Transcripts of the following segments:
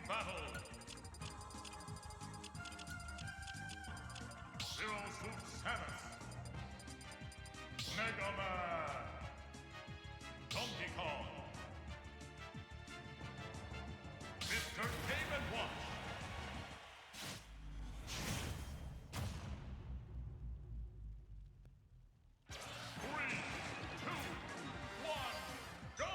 battle! Zero Suit Samus! Mega Man! Donkey Kong! Mr. Game & Watch! Three, two, one, go!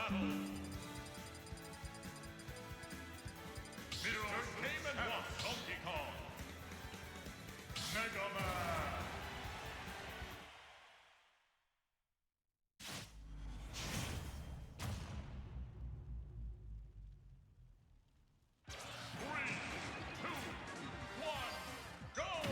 battle. Mr. Cayman Watch. Donkey Kong. Mega Man. Three, two, one, go!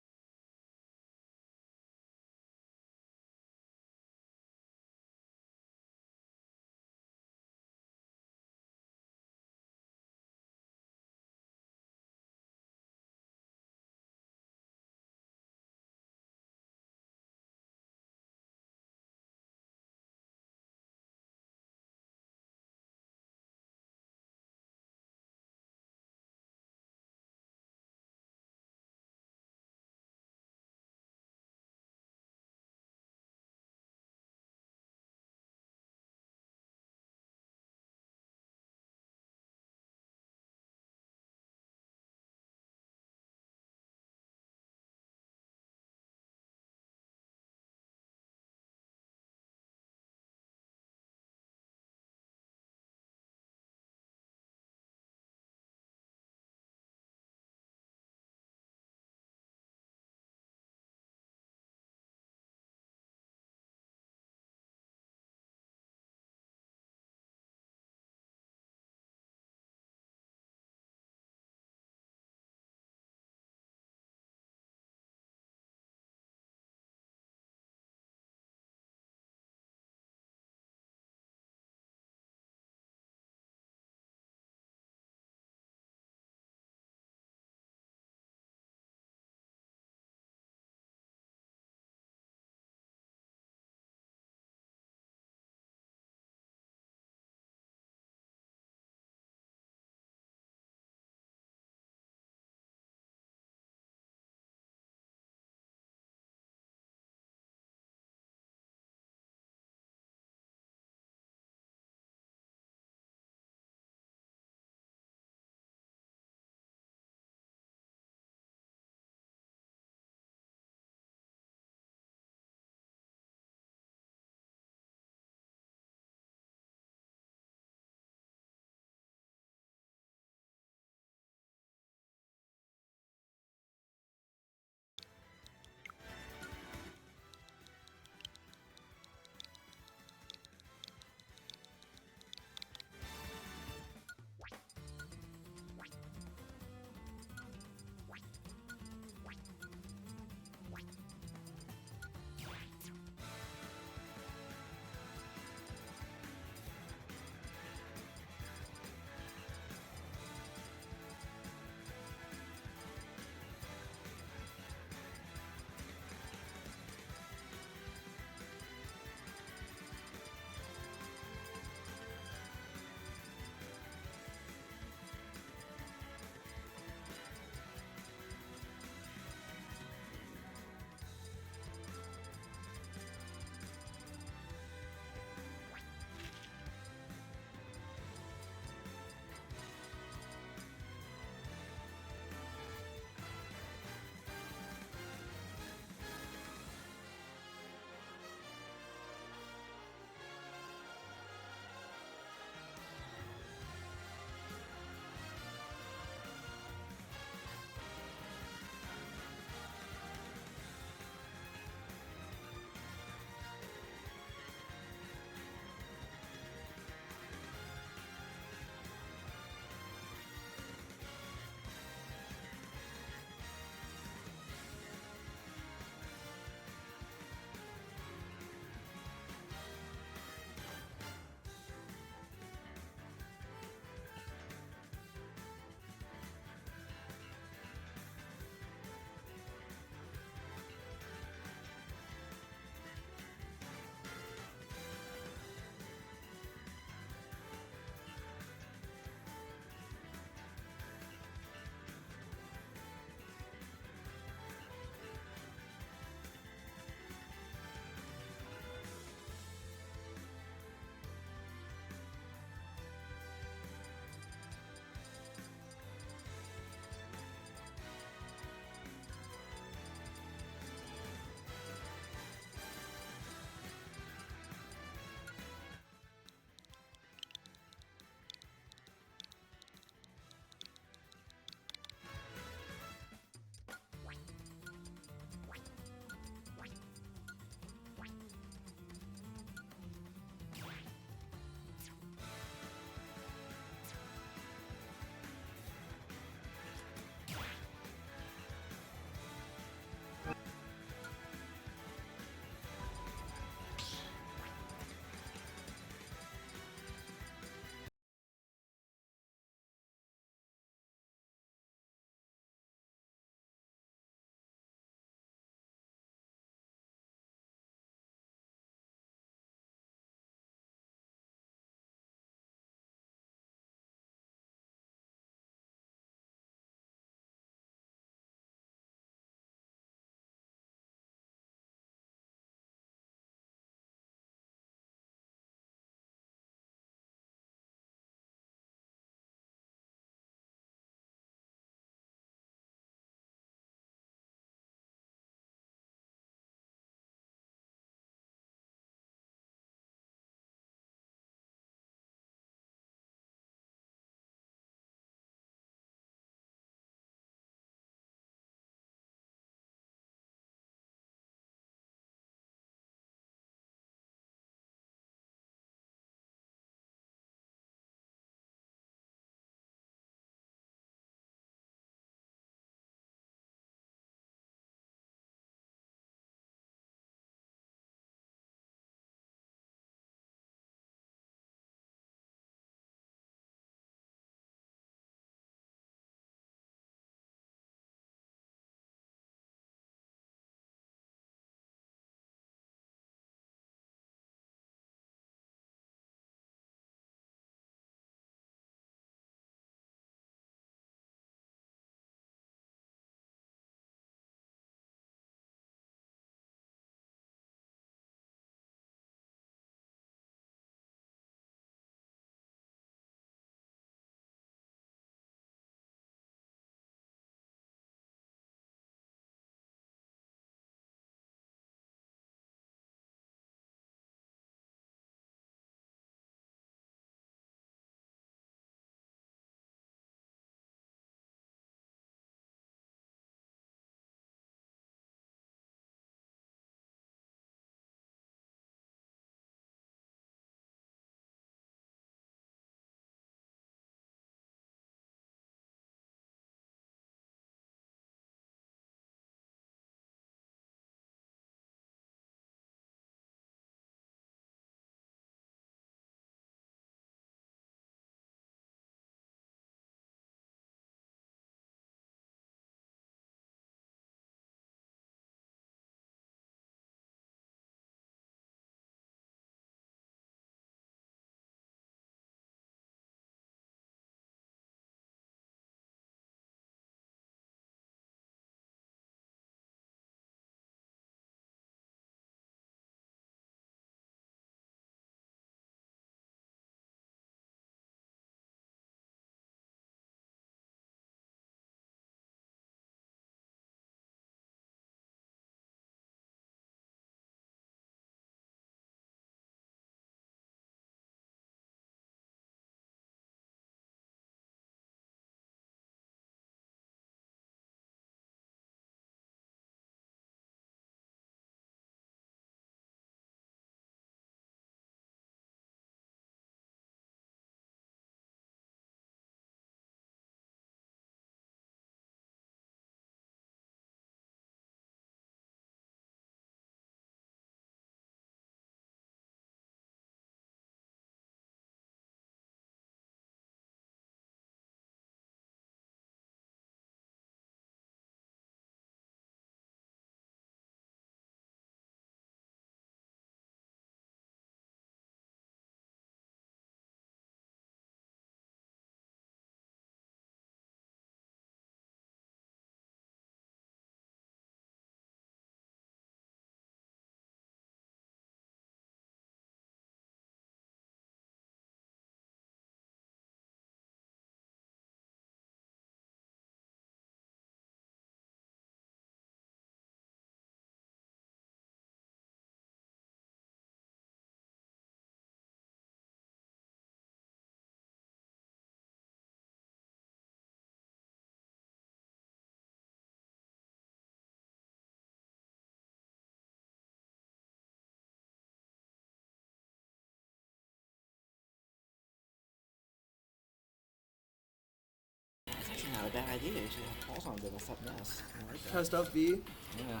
not a bad idea. You should have calls on them. What's up next? I like that. Test up B. Yeah.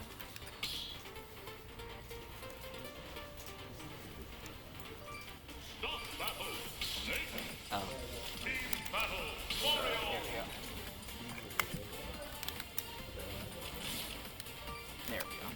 Stop battle. Snake. Oh. Team battle. Mario. There we go.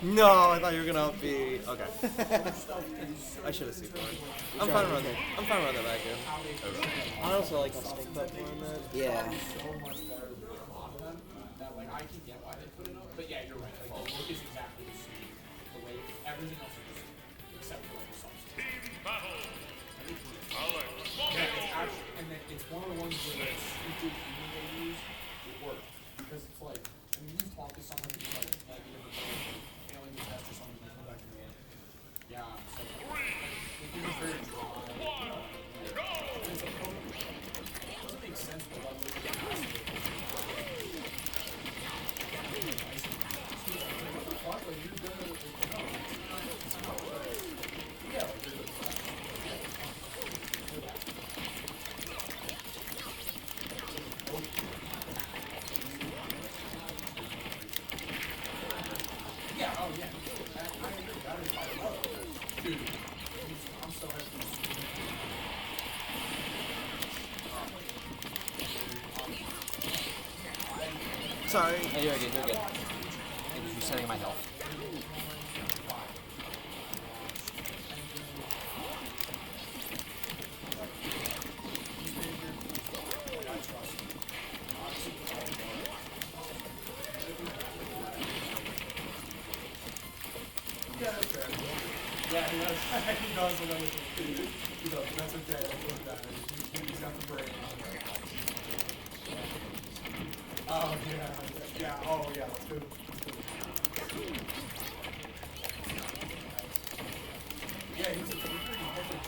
No, I thought you were gonna be okay. I should have seen more. I'm fine around that. I'm fine around that back in. I also like how Snake put more in that. Yeah. I can get why they put it up, but yeah, you're right. Like, the look is exactly the same. The way everything else is the same, except for like the substance. Team battle. Yeah, it's actually, and then it's one of the ones where it's stupid humor they use. It works because it's like, I mean, you talk to someone who's like negative or failing the test or something, they come back and go, yeah, so it is very dry. It's like, it doesn't make sense the level of the yeah, oh yeah. I agree. That is my love. Dude, I'm so happy. Sorry. Hey, you're good. You're good. I'm just resetting my health. Yeah, that's fair. Yeah, he does. He does another thing. He does. That's okay. I'll put that. He's got the brain. Oh, yeah. Yeah. Oh, yeah. Let's do. Yeah, he's a pretty perfect.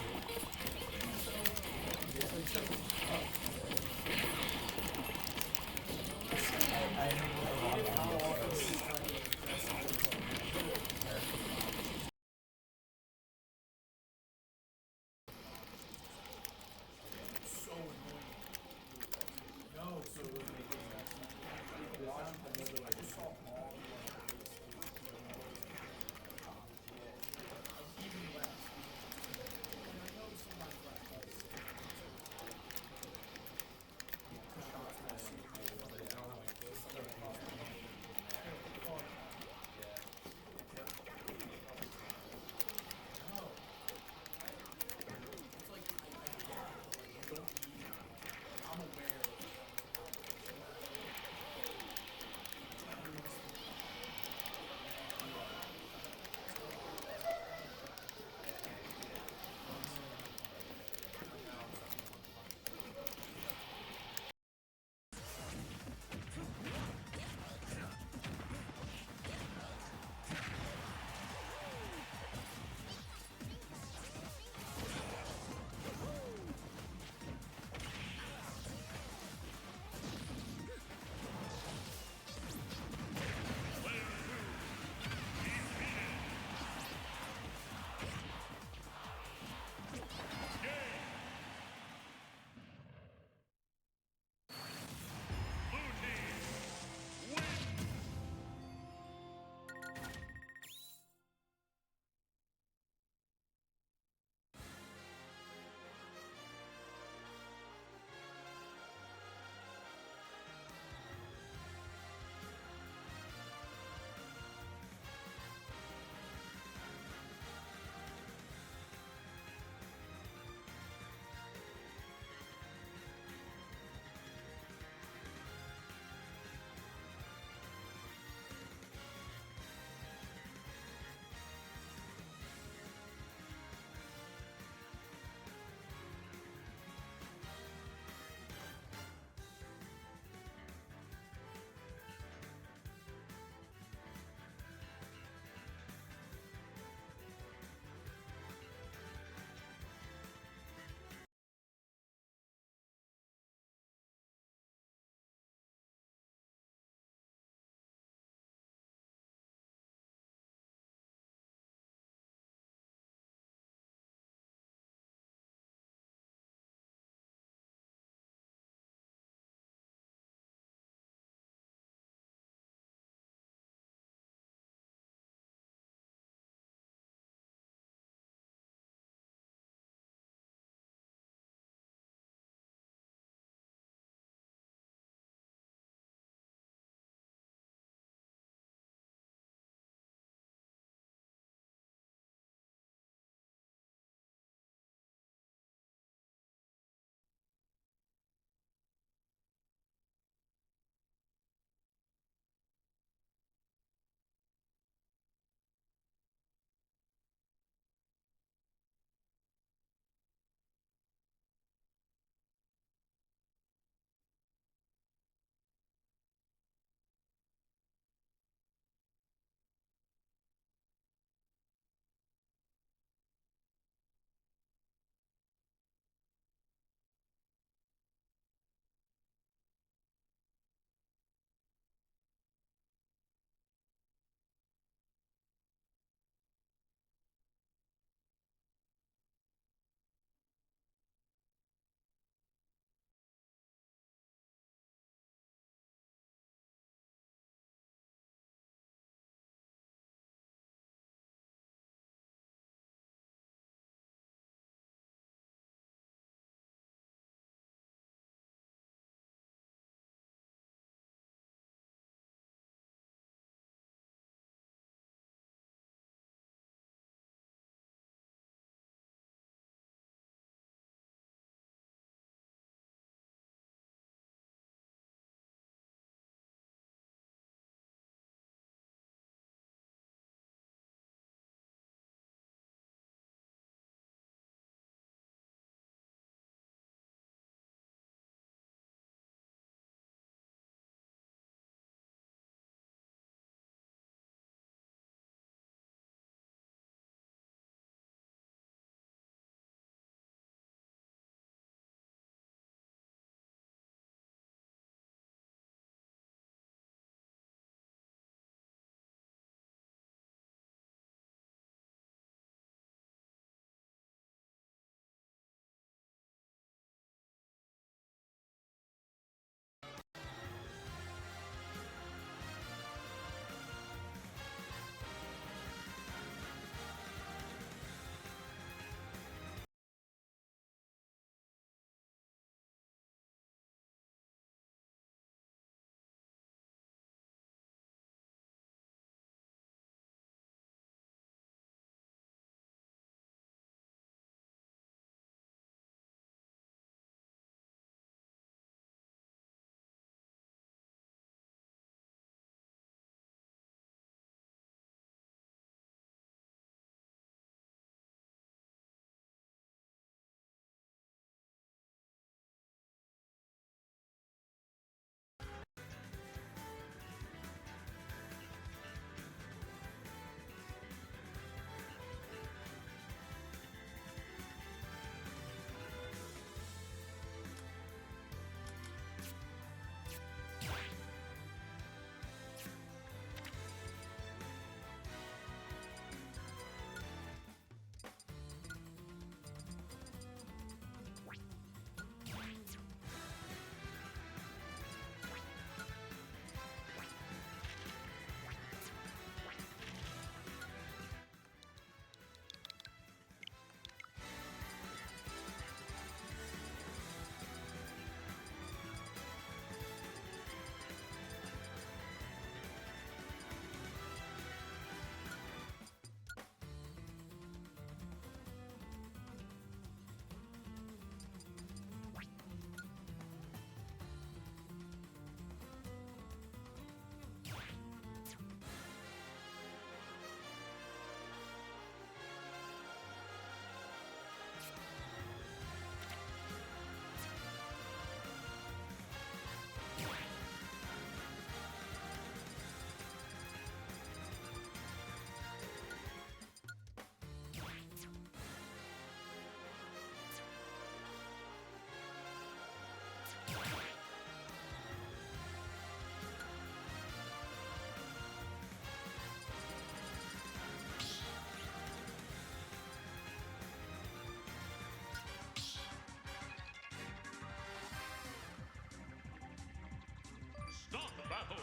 battle.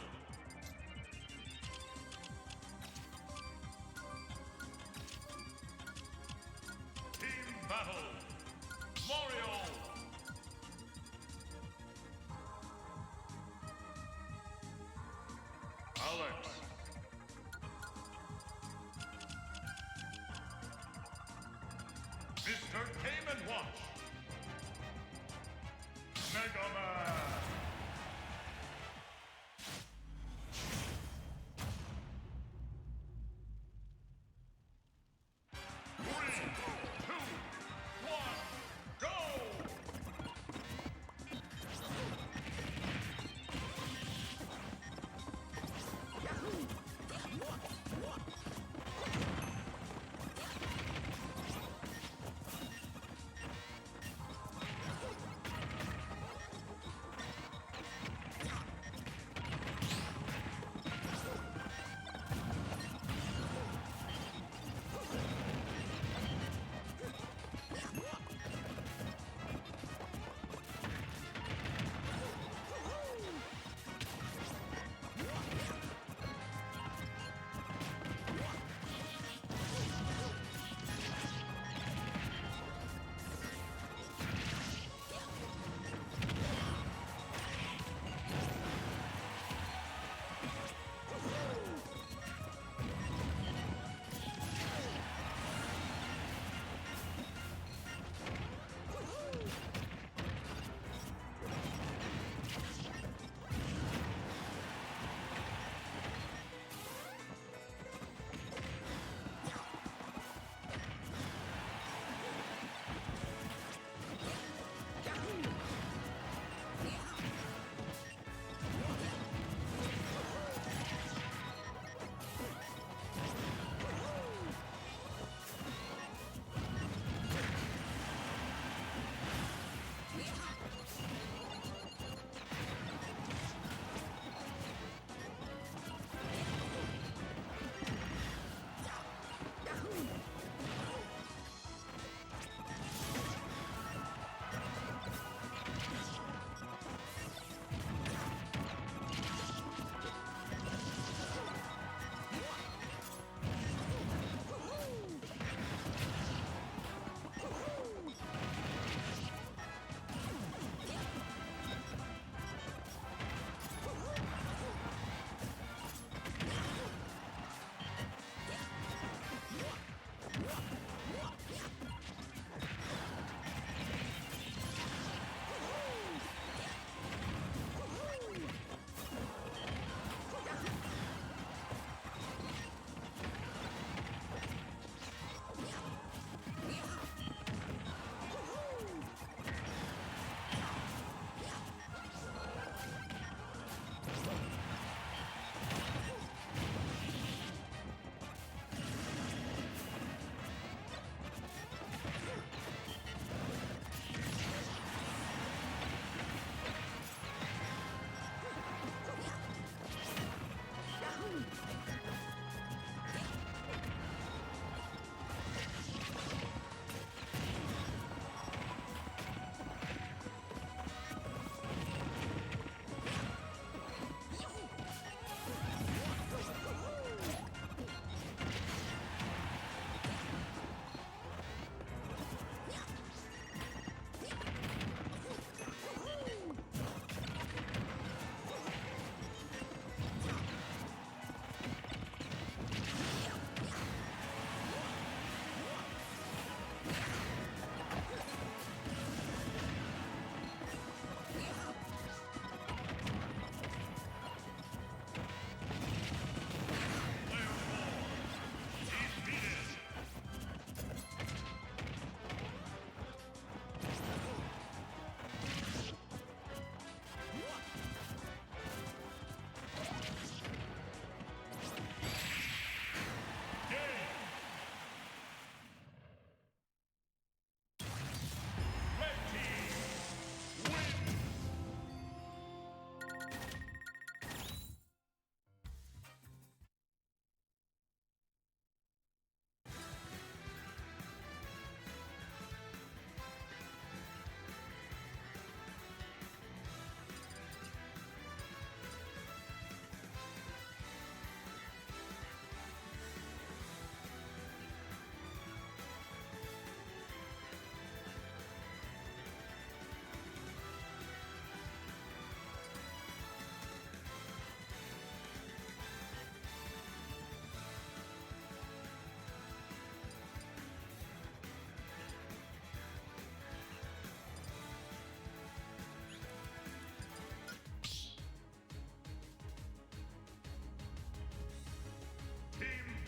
Team battle. Mario. Alex. Mr. Game & Watch. Mega Man. 3, 2, 1, go!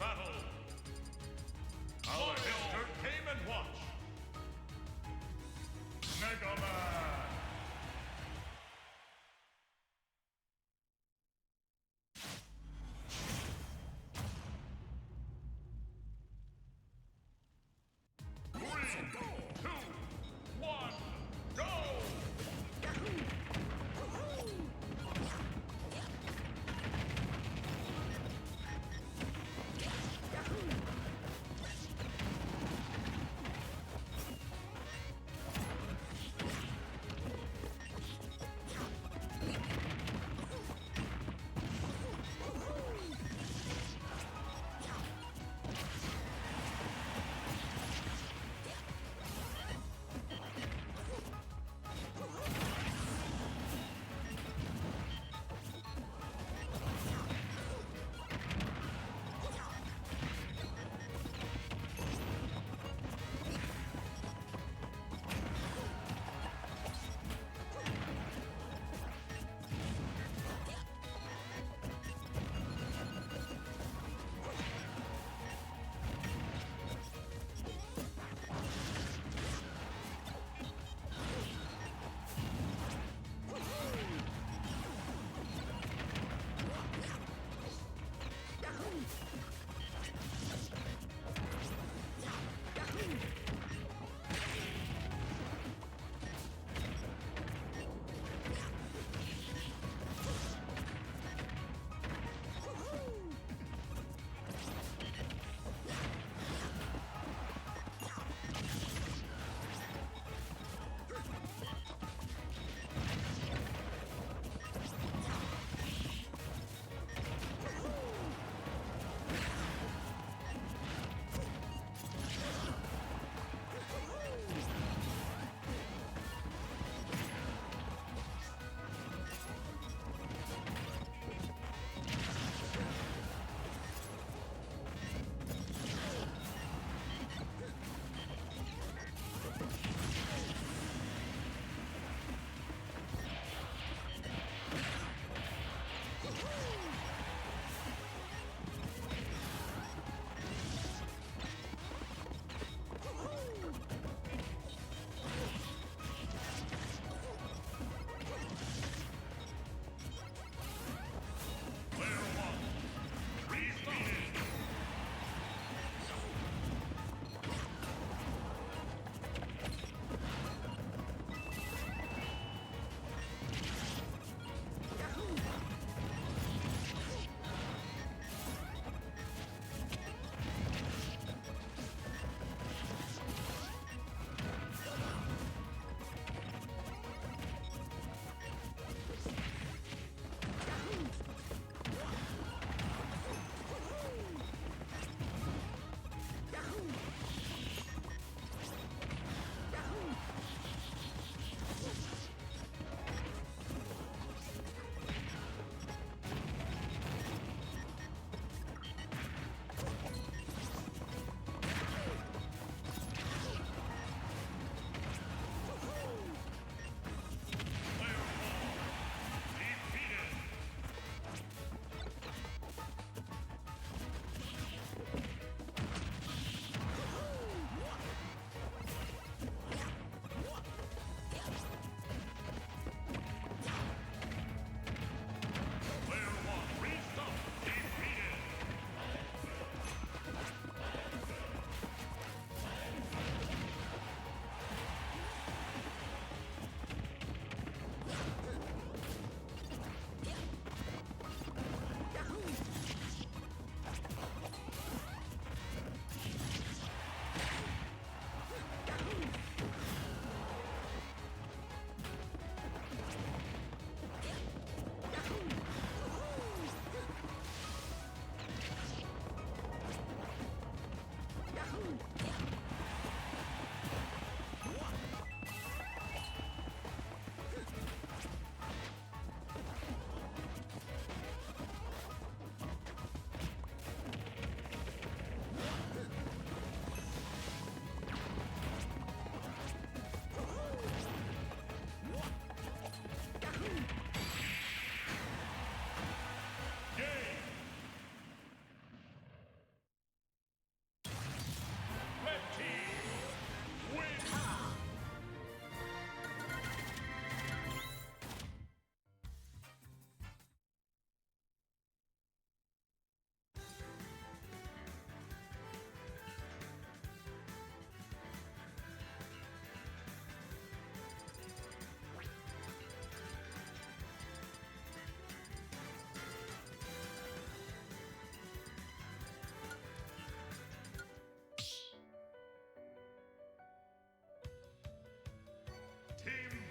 battle. Our builder came and watched. Mega Man. Three, two, one, go!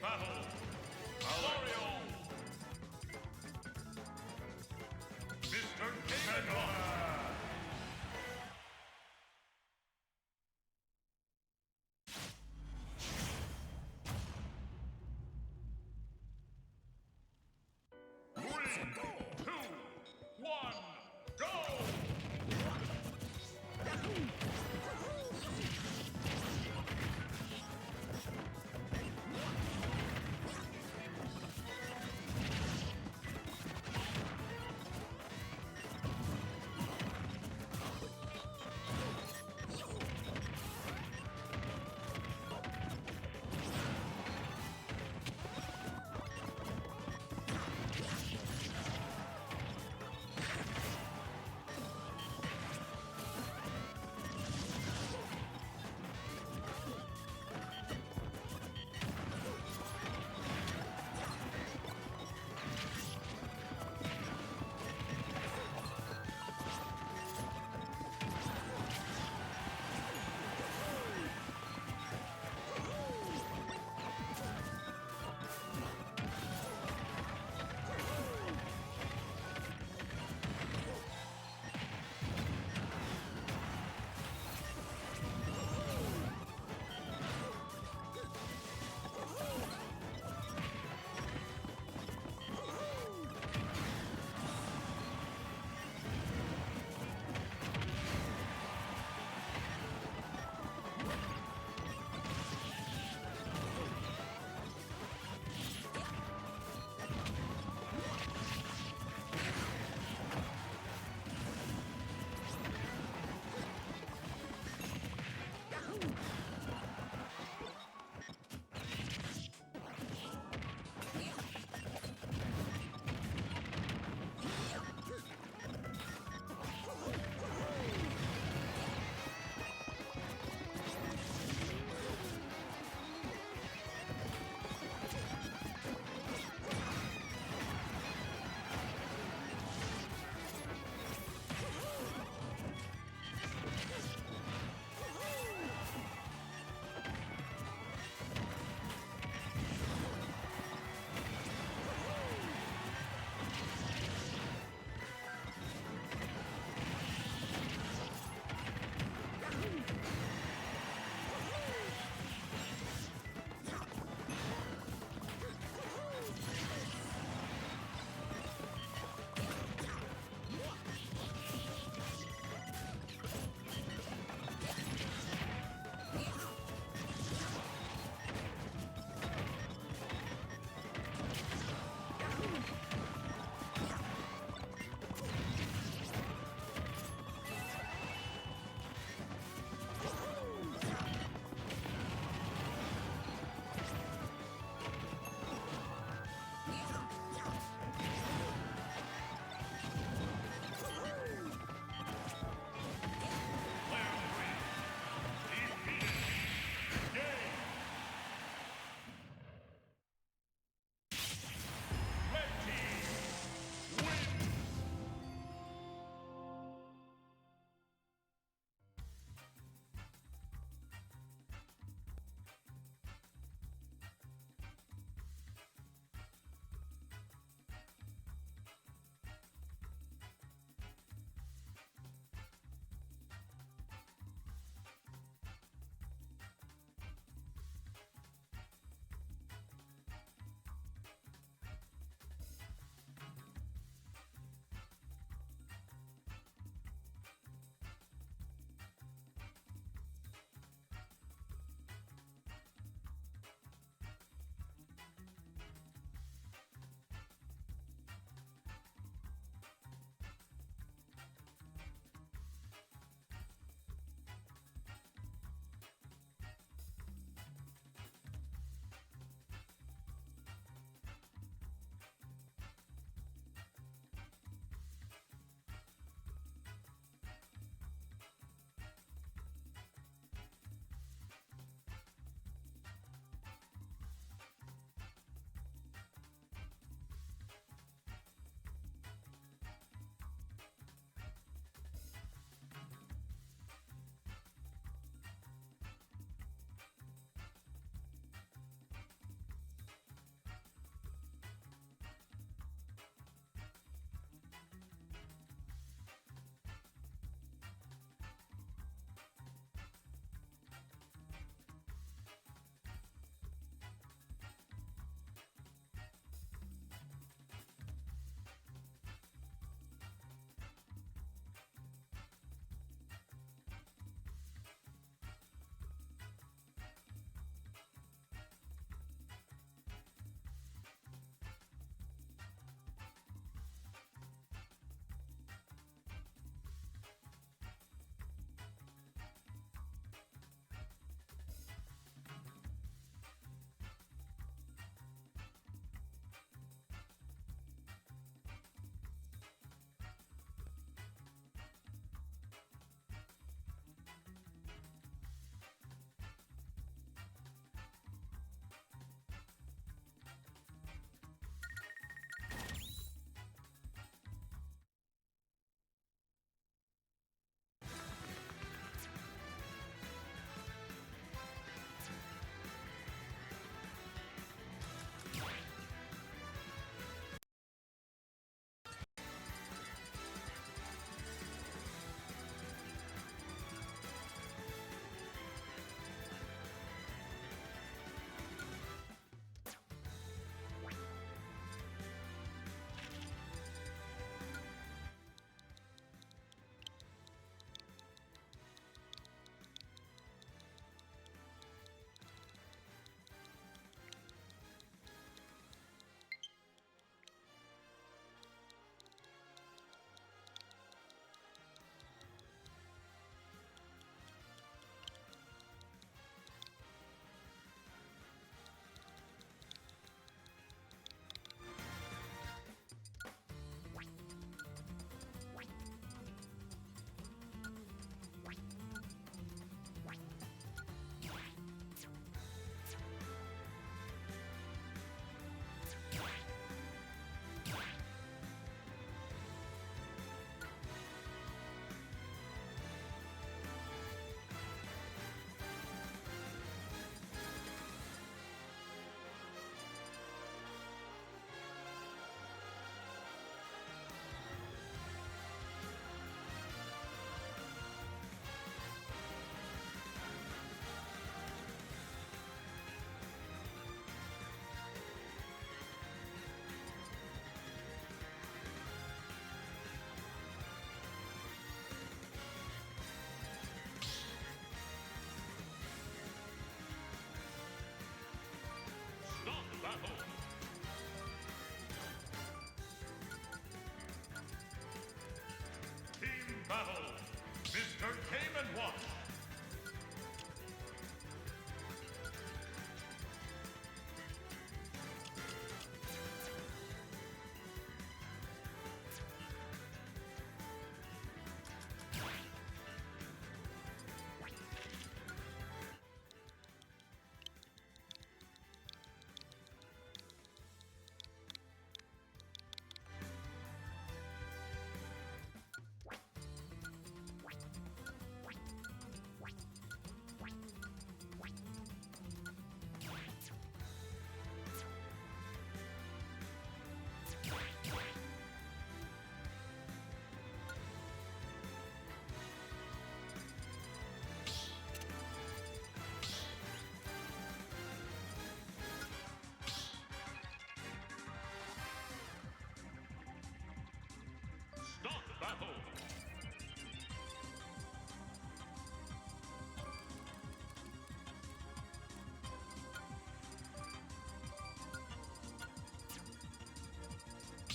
battle. Mario. Mr. Jakal. Three, two, one, go! battle. Mr. Game and Watch. Start battle.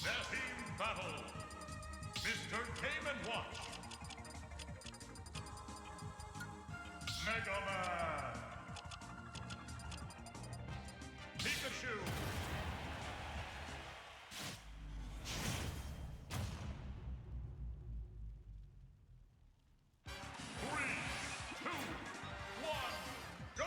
Their team battle. Mr. Game and Watch. Mega Man. Pikachu. Three, two, one, go!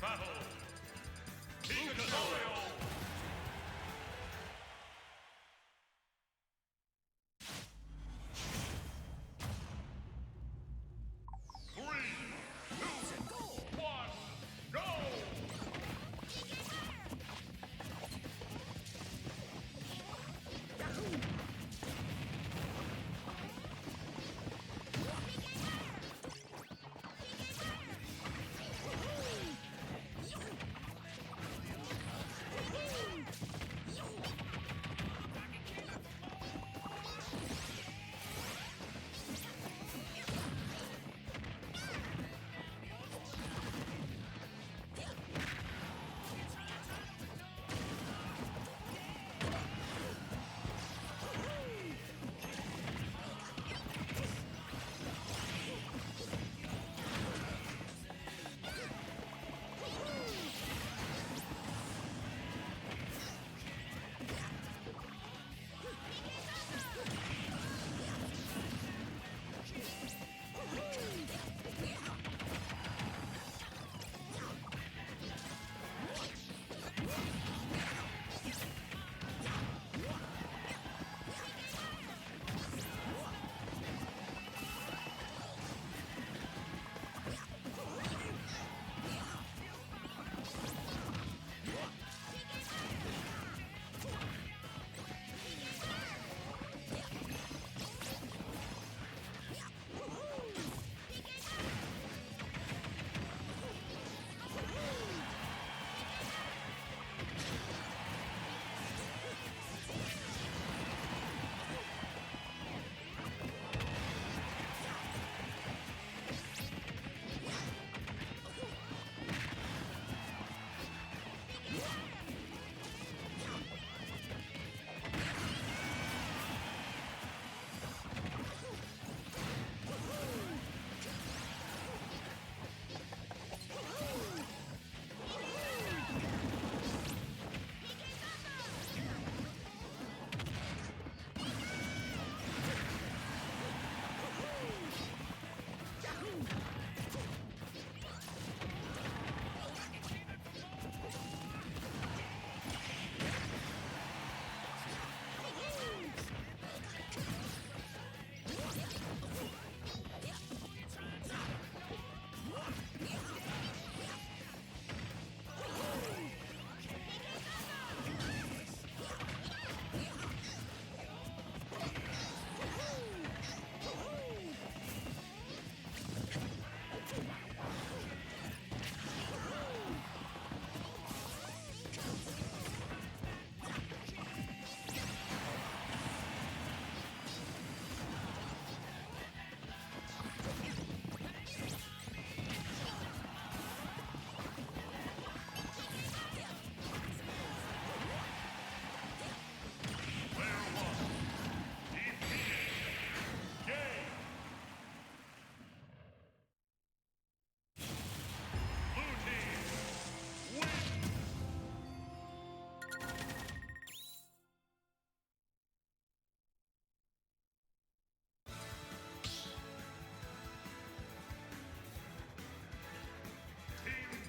battle. Pikachu.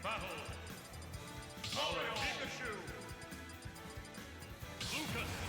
battle. Aryeh, Pikachu. Lucas.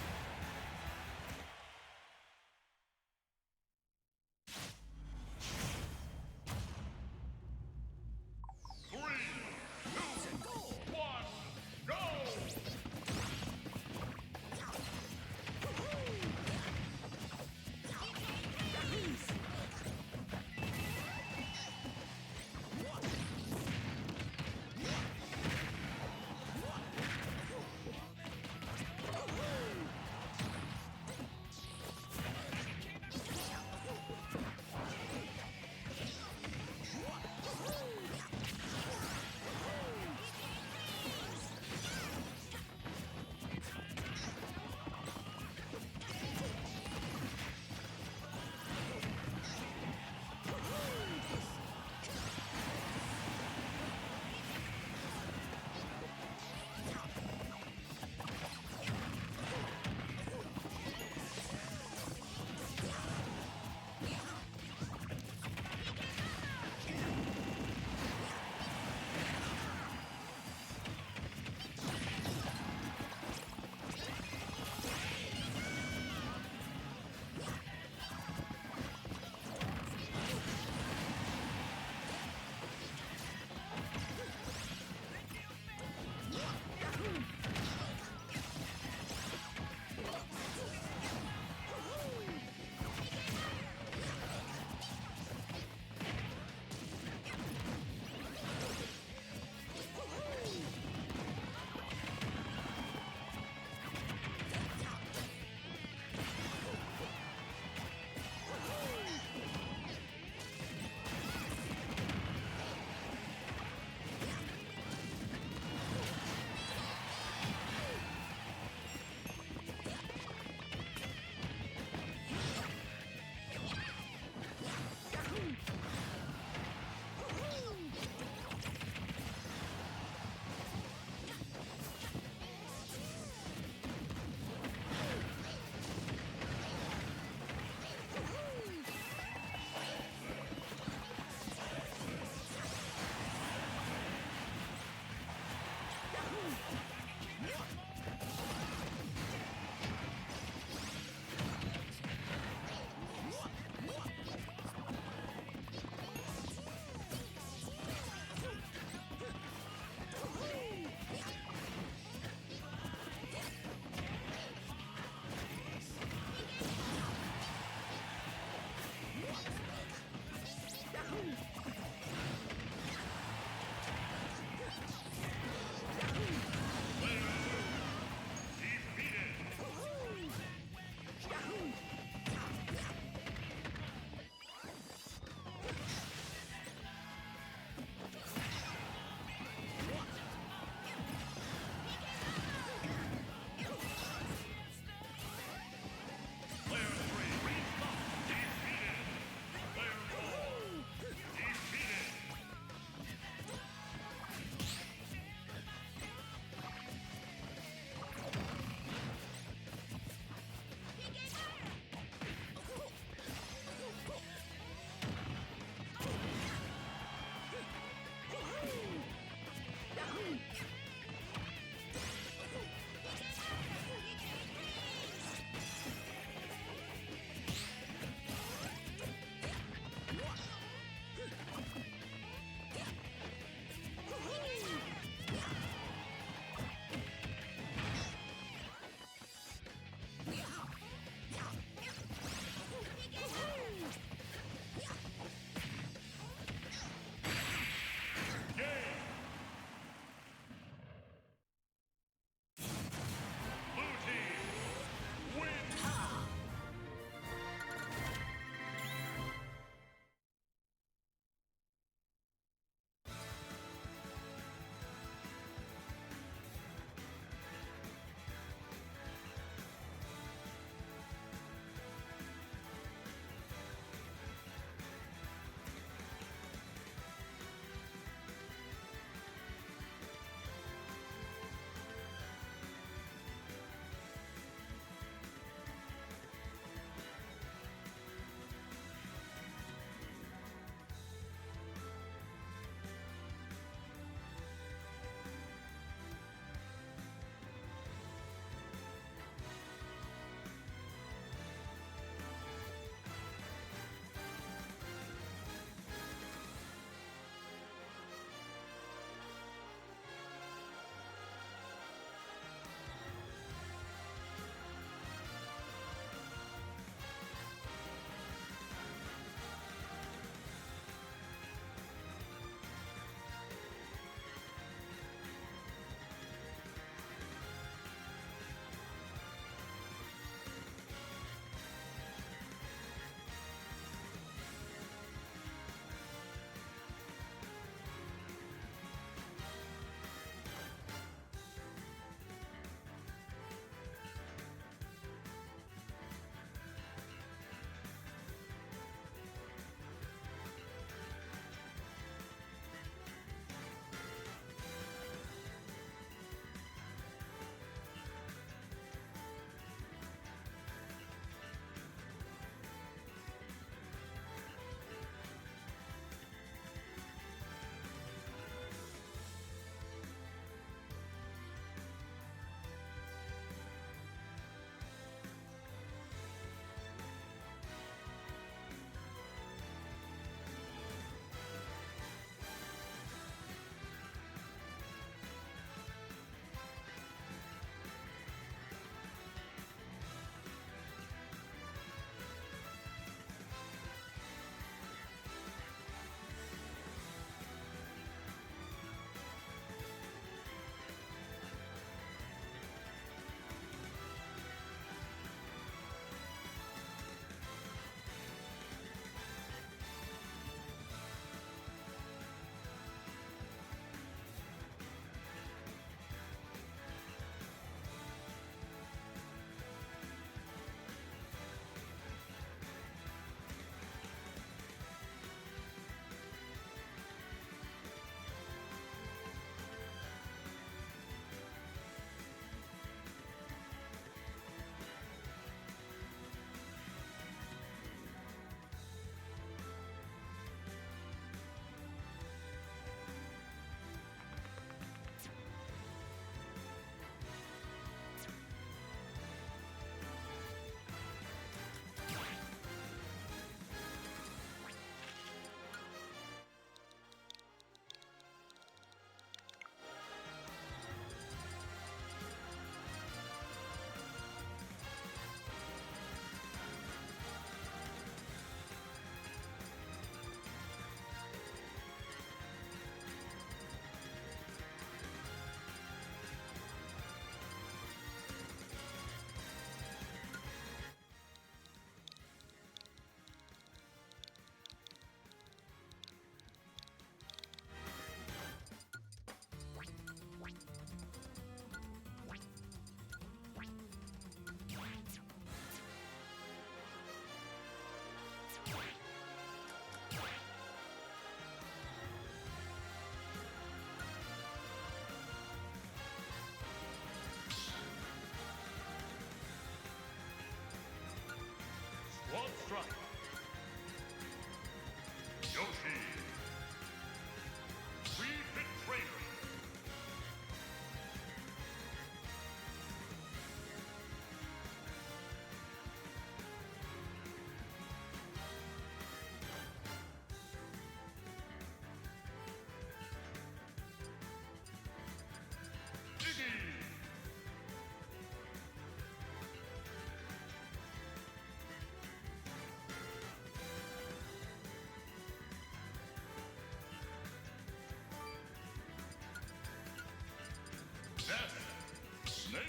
Snake.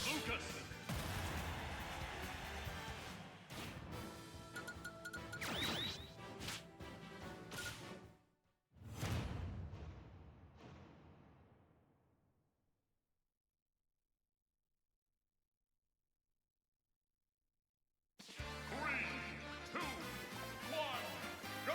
Lucas. Three, two, one, go!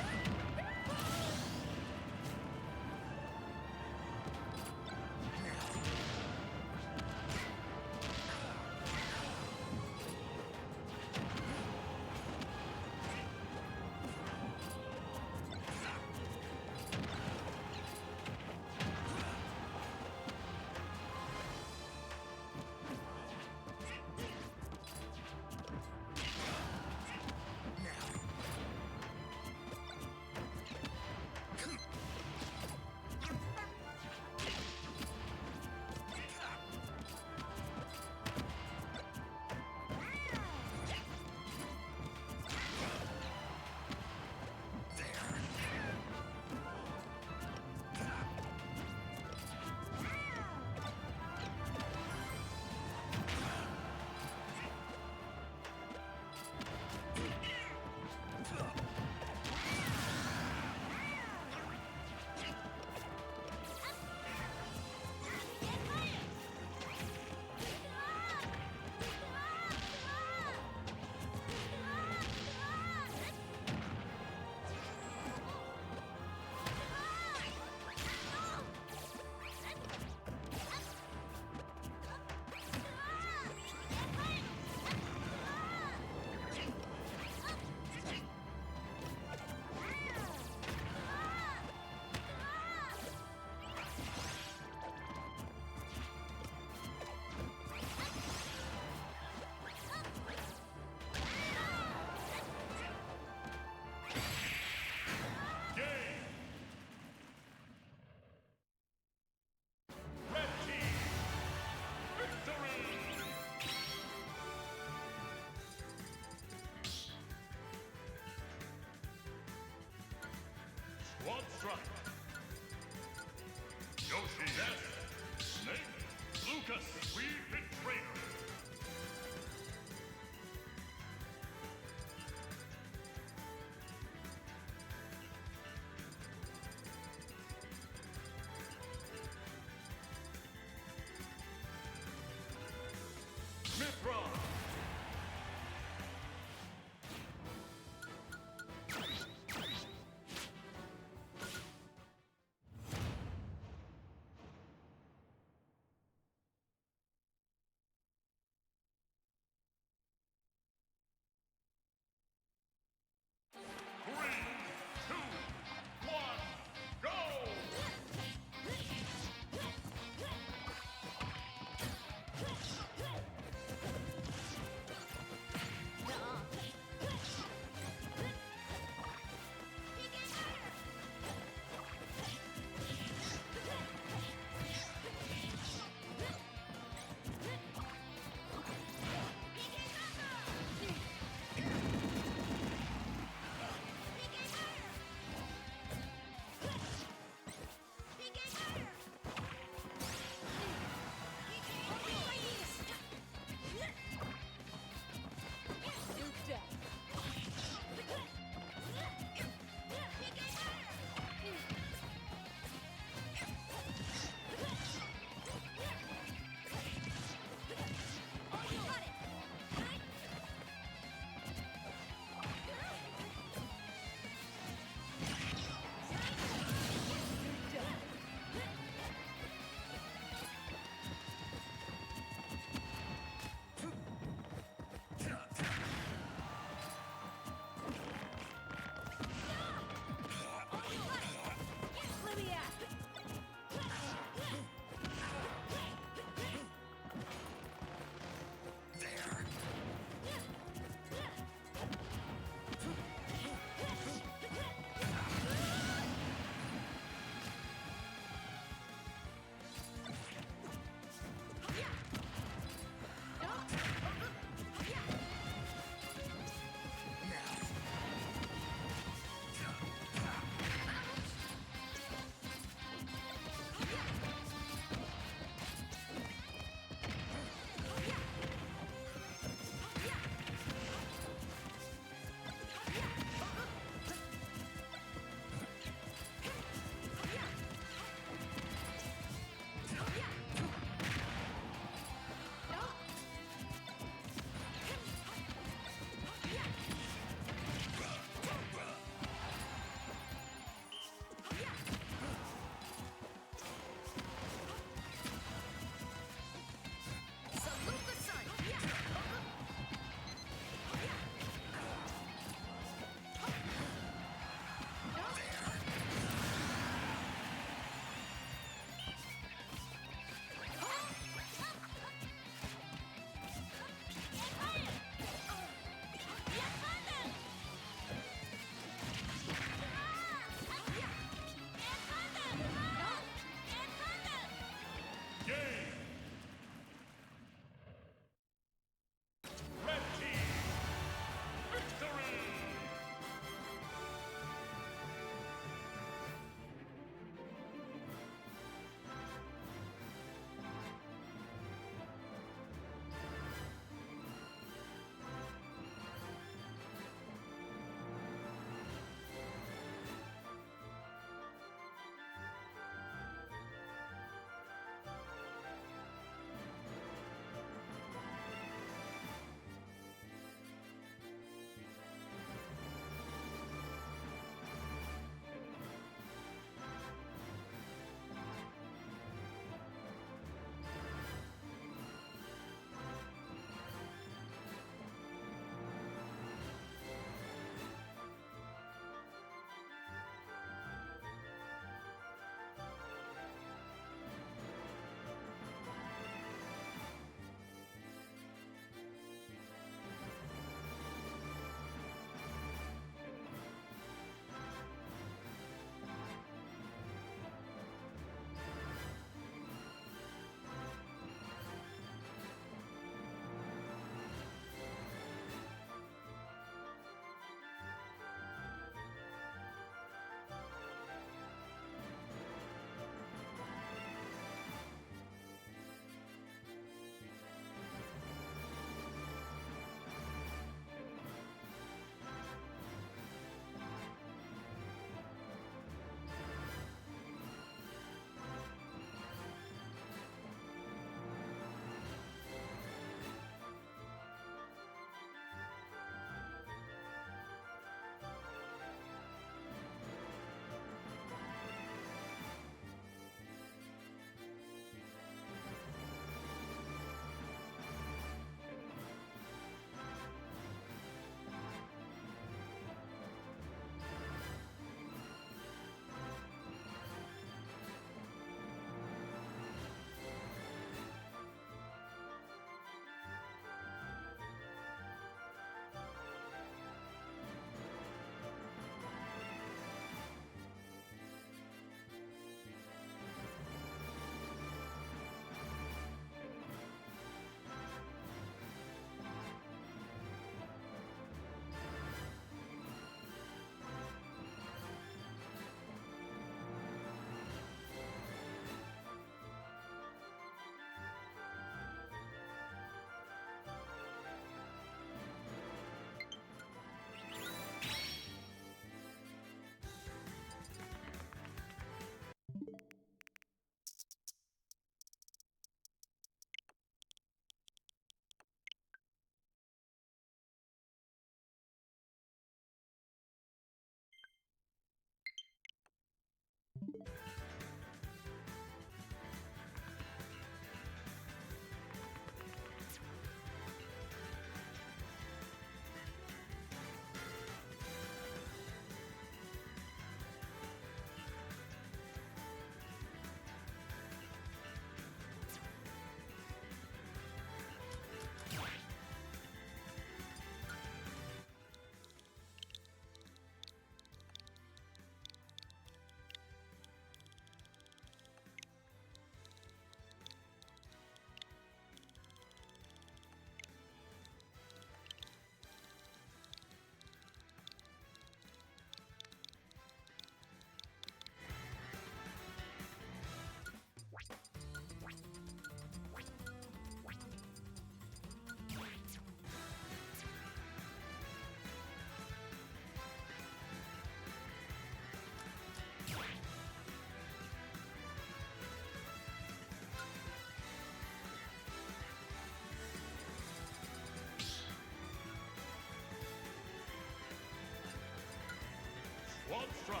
One strike.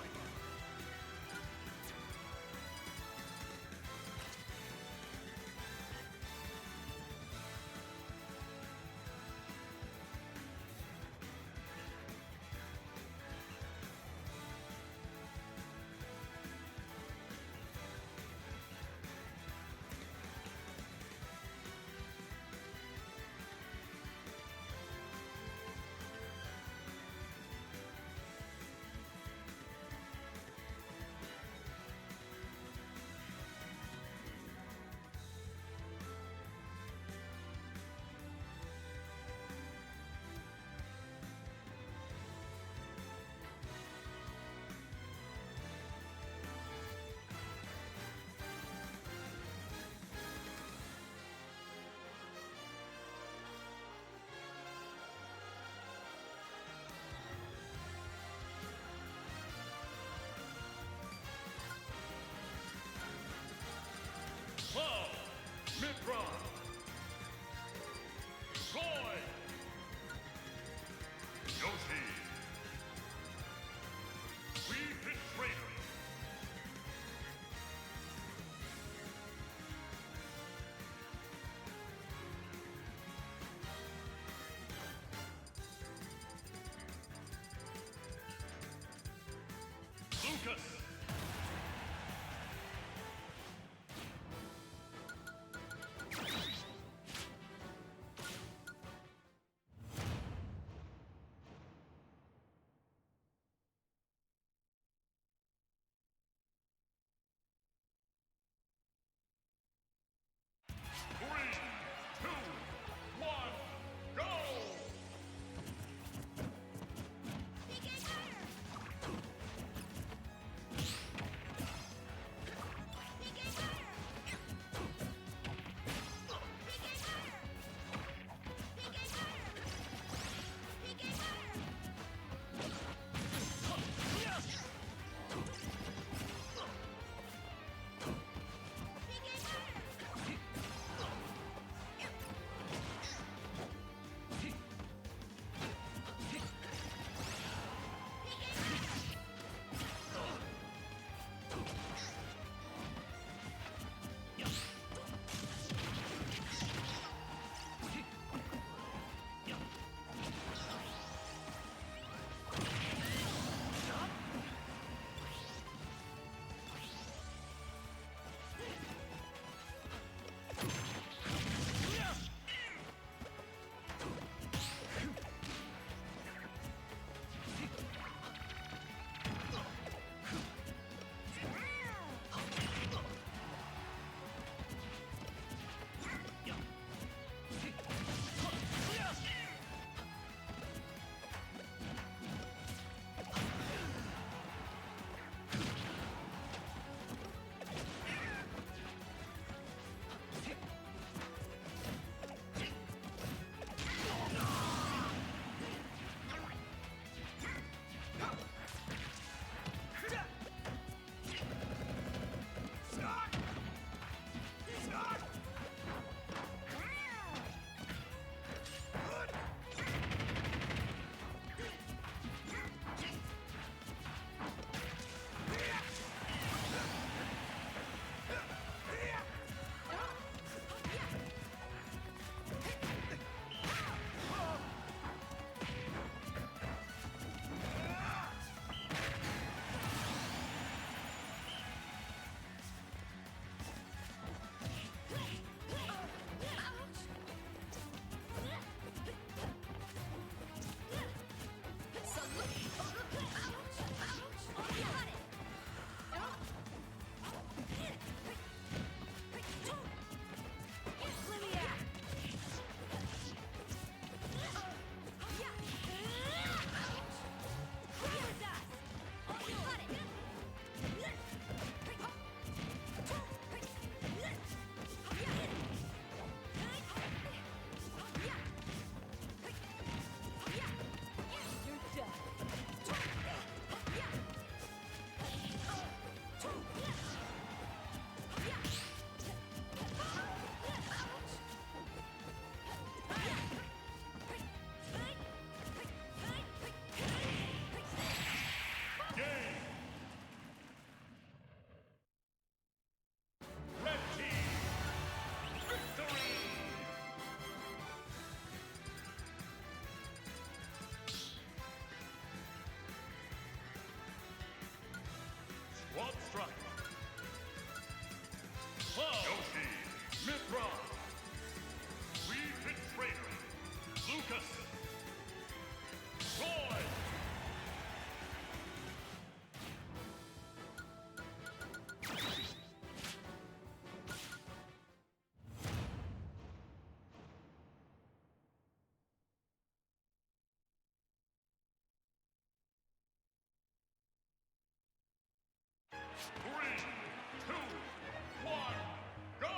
Slow. Mid-run. Roy. Yoshi. Wii Fit Trainer. Lucas. Three, two, one, go! 3, 2, 1, go!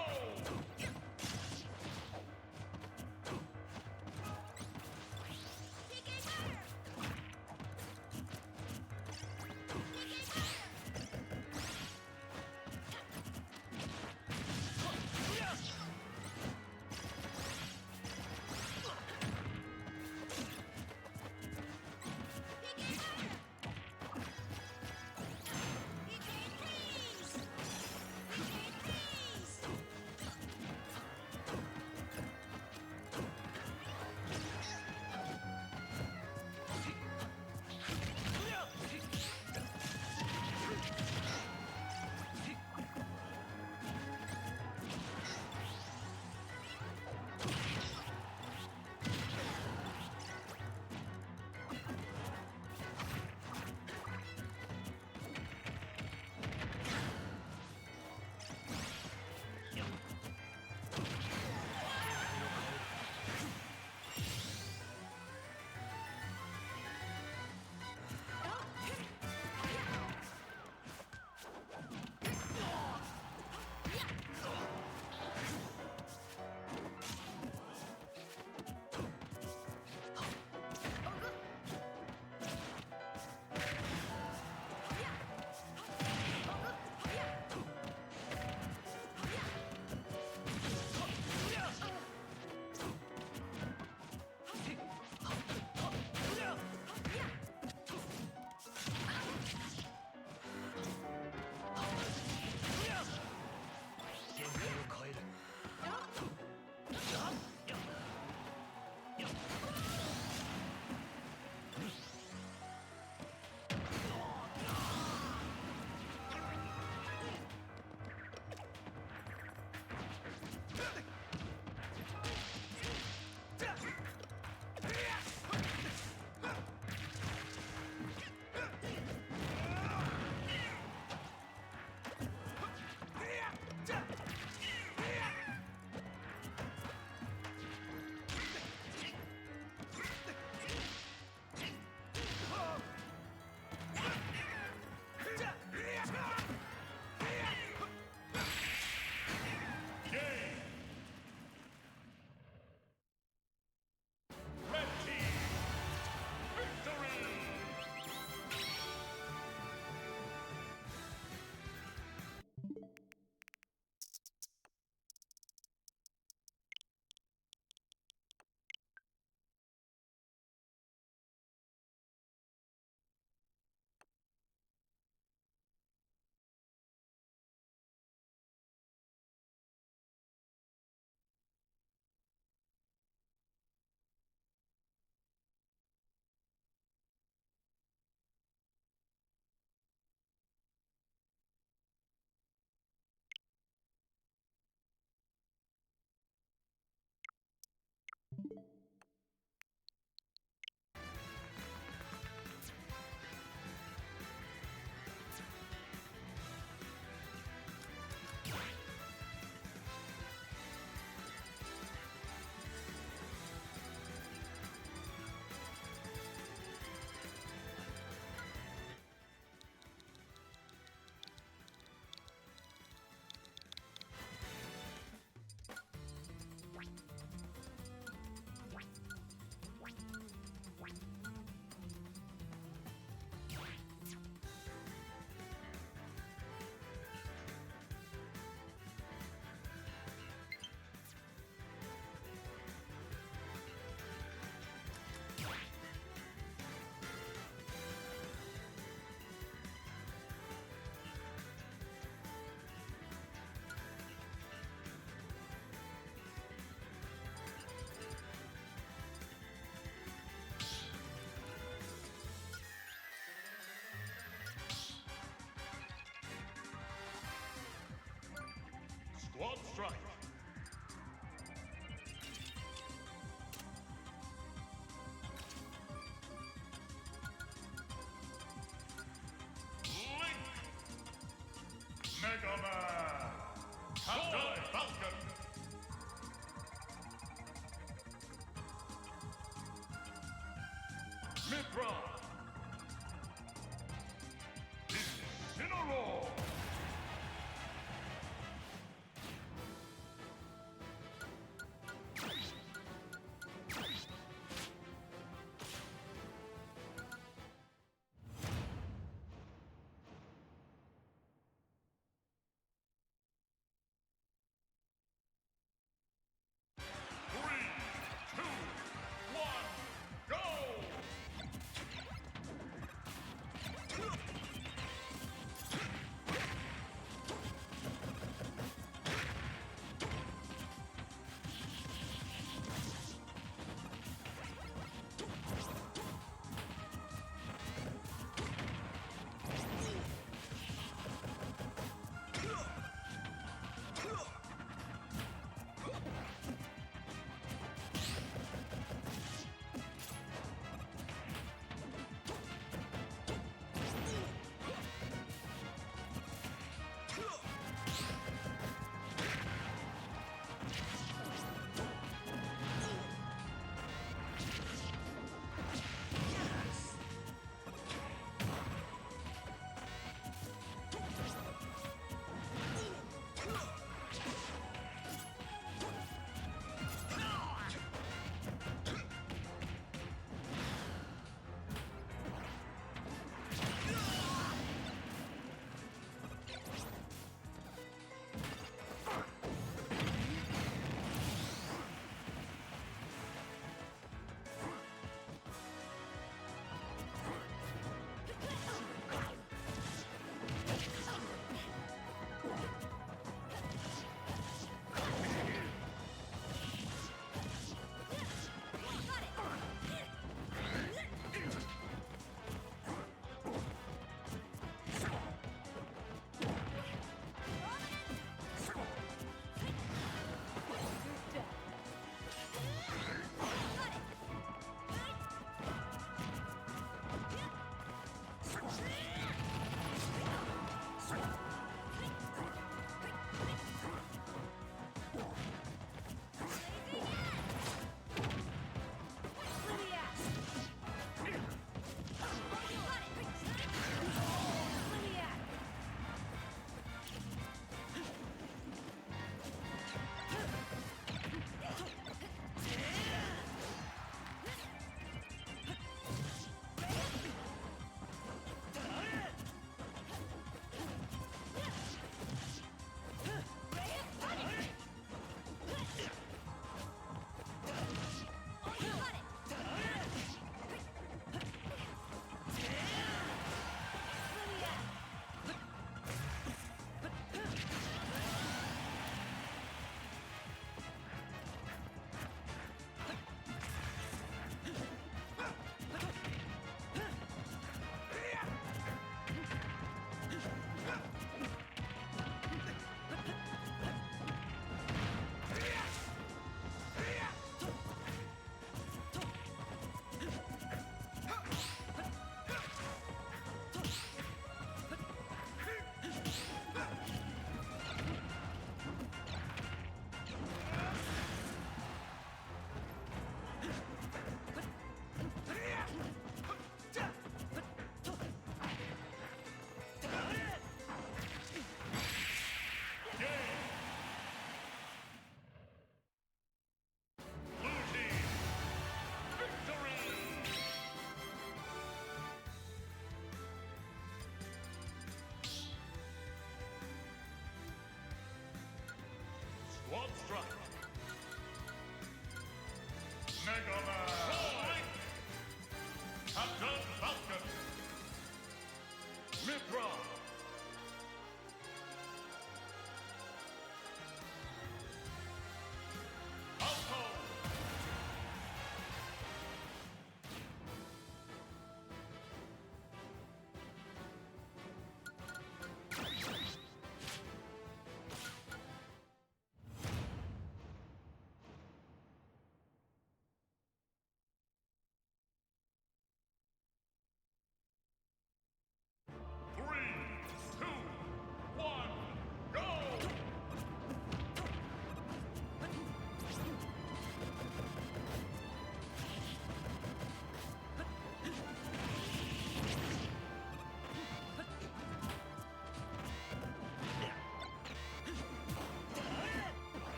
Red team, victory! Squad strike. Link. Mega Man. Captain Falcon. Mithra. Incineroar. One strike. Mega Man. Captain Falcon. Mithra. Alto.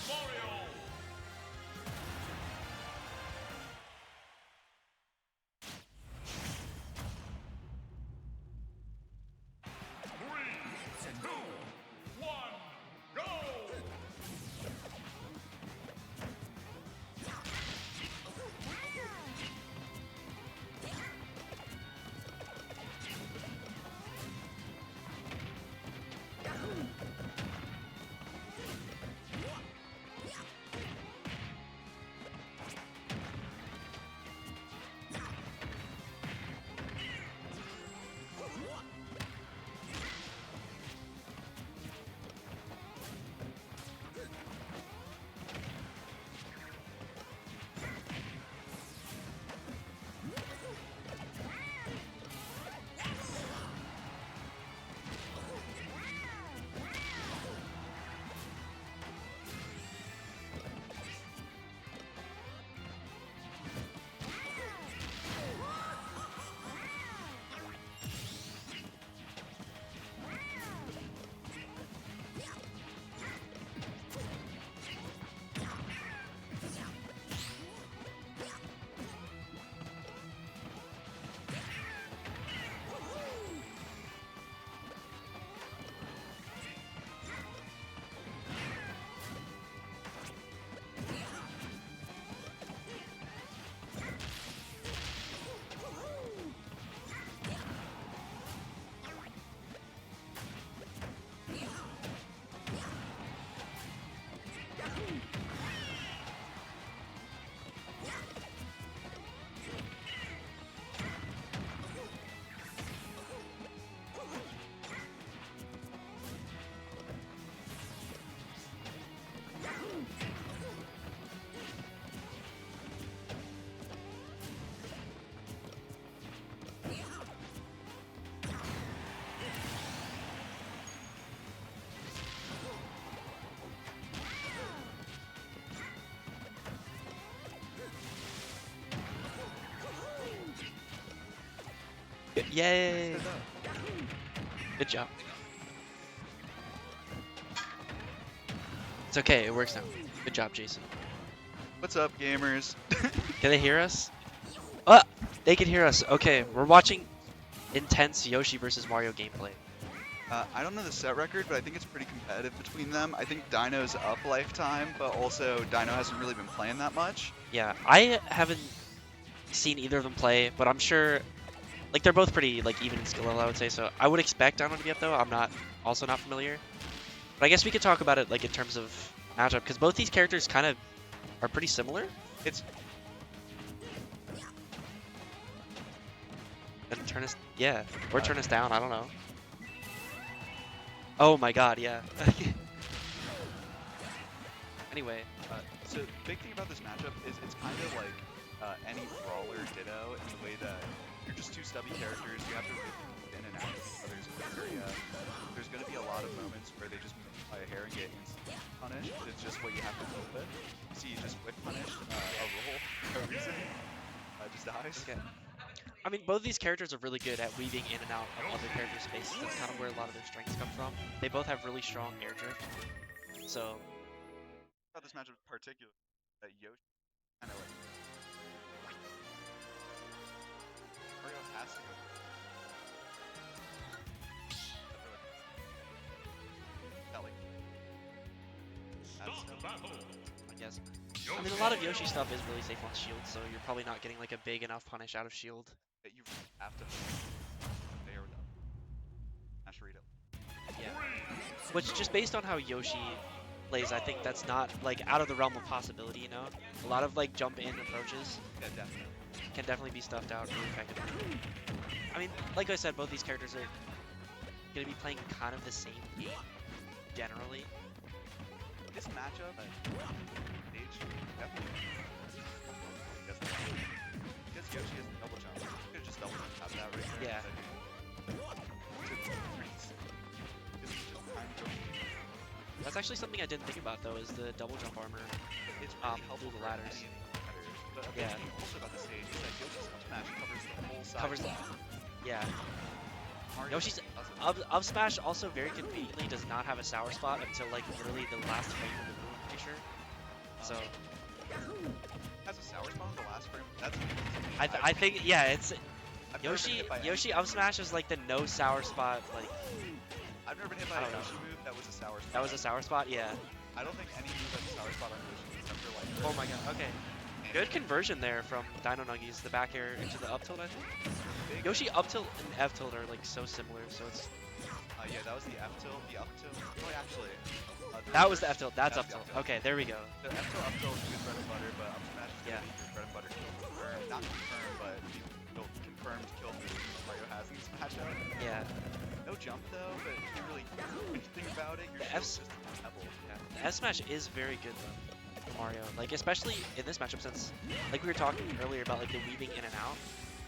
Mario. 3, 2, 1, go! Yay! Good job. It's okay, it works now. Good job, Jason. What's up, gamers? Can they hear us? They can hear us. Okay, we're watching intense Yoshi versus Mario gameplay. I don't know the set record, but I think it's pretty competitive between them. I think Dino's up lifetime, but also Dino hasn't really been playing that much. Yeah, I haven't seen either of them play, but I'm sure, like, they're both pretty, like, even in skill level, I would say. So I would expect Dino to be up, though. I'm also not familiar. But I guess we could talk about it, like, in terms of matchup, because both these characters kind of are pretty similar. It's And turn us, yeah, or turn us down. I don't know. Oh my God, yeah. Anyway, so the big thing about this matchup is it's kind of like any brawler Ditto in the way that you're just two stubby characters. You have to move in and out of each other's area. There's going to be a lot of moments where they just move by a hair and get instantly punished. It's just what you have to deal with. See, you just whip punished a roll for no reason. Just dies. okay. I mean, both these characters are really good at weaving in and out of other characters' spaces. That's kind of where a lot of their strengths come from. They both have really strong air drift. So, About this matchup in particular, that Yoshi kind of like Mario has to go. That, like, Start the battle. I guess. I mean, a lot of Yoshi stuff is really safe on shield, so you're probably not getting like a big enough punish out of shield. that you have to there we go. Smash read it. Yeah. Which, just based on how Yoshi plays, I think that's not like out of the realm of possibility, you know? A lot of like jump in approaches Yeah, definitely. can definitely be stuffed out really effectively. I mean, like I said, both these characters are going to be playing kind of the same game, generally. This matchup, stage, definitely. Because Yoshi has the double jump. You could have just double jumped out of that right there. Yeah. That's actually something I didn't think about, though, is the double jump armor. It's really helpful through the for ladders. any of the competitors. But a big Yeah. thing also about the stage is that Yoshi's up smash covers the whole side. Covers the... Yeah. Mario Yoshi's doesn't. up smash also very conveniently does not have a sour spot until like literally the last frame of the room. pretty sure. So Has a sour spot on the last frame. That's. I think yeah, it's I've never been hit by Yoshi anything. up smash is like the no sour spot. Like I've never been hit by I a don't know. Yoshi move that was a sour spot. that was a sour spot. Yeah. I don't think any move has a sour spot on Yoshi except for like. Oh my god. Okay. Good conversion there from DinoNuggies. The back air into the up tilt. I think. Big- Yoshi up tilt and F tilt are like so similar. So it's Yeah, that was the F tilt. The up tilt. Oh, actually. that was the F tilt. That's That's up the tilt. up tilt. Okay, there we go. The F tilt up tilt is good bread and butter, but up smash is Yeah. gonna be your bread and butter kill. Or not confirmed, but confirmed kill move Mario has in this matchup. Yeah. No jump though, but you can't really do anything about it. Your The shield's F's- just a pebble. Yeah. The S smash is very good though for Mario. Like especially in this matchup since like we were talking earlier about like the weaving in and out.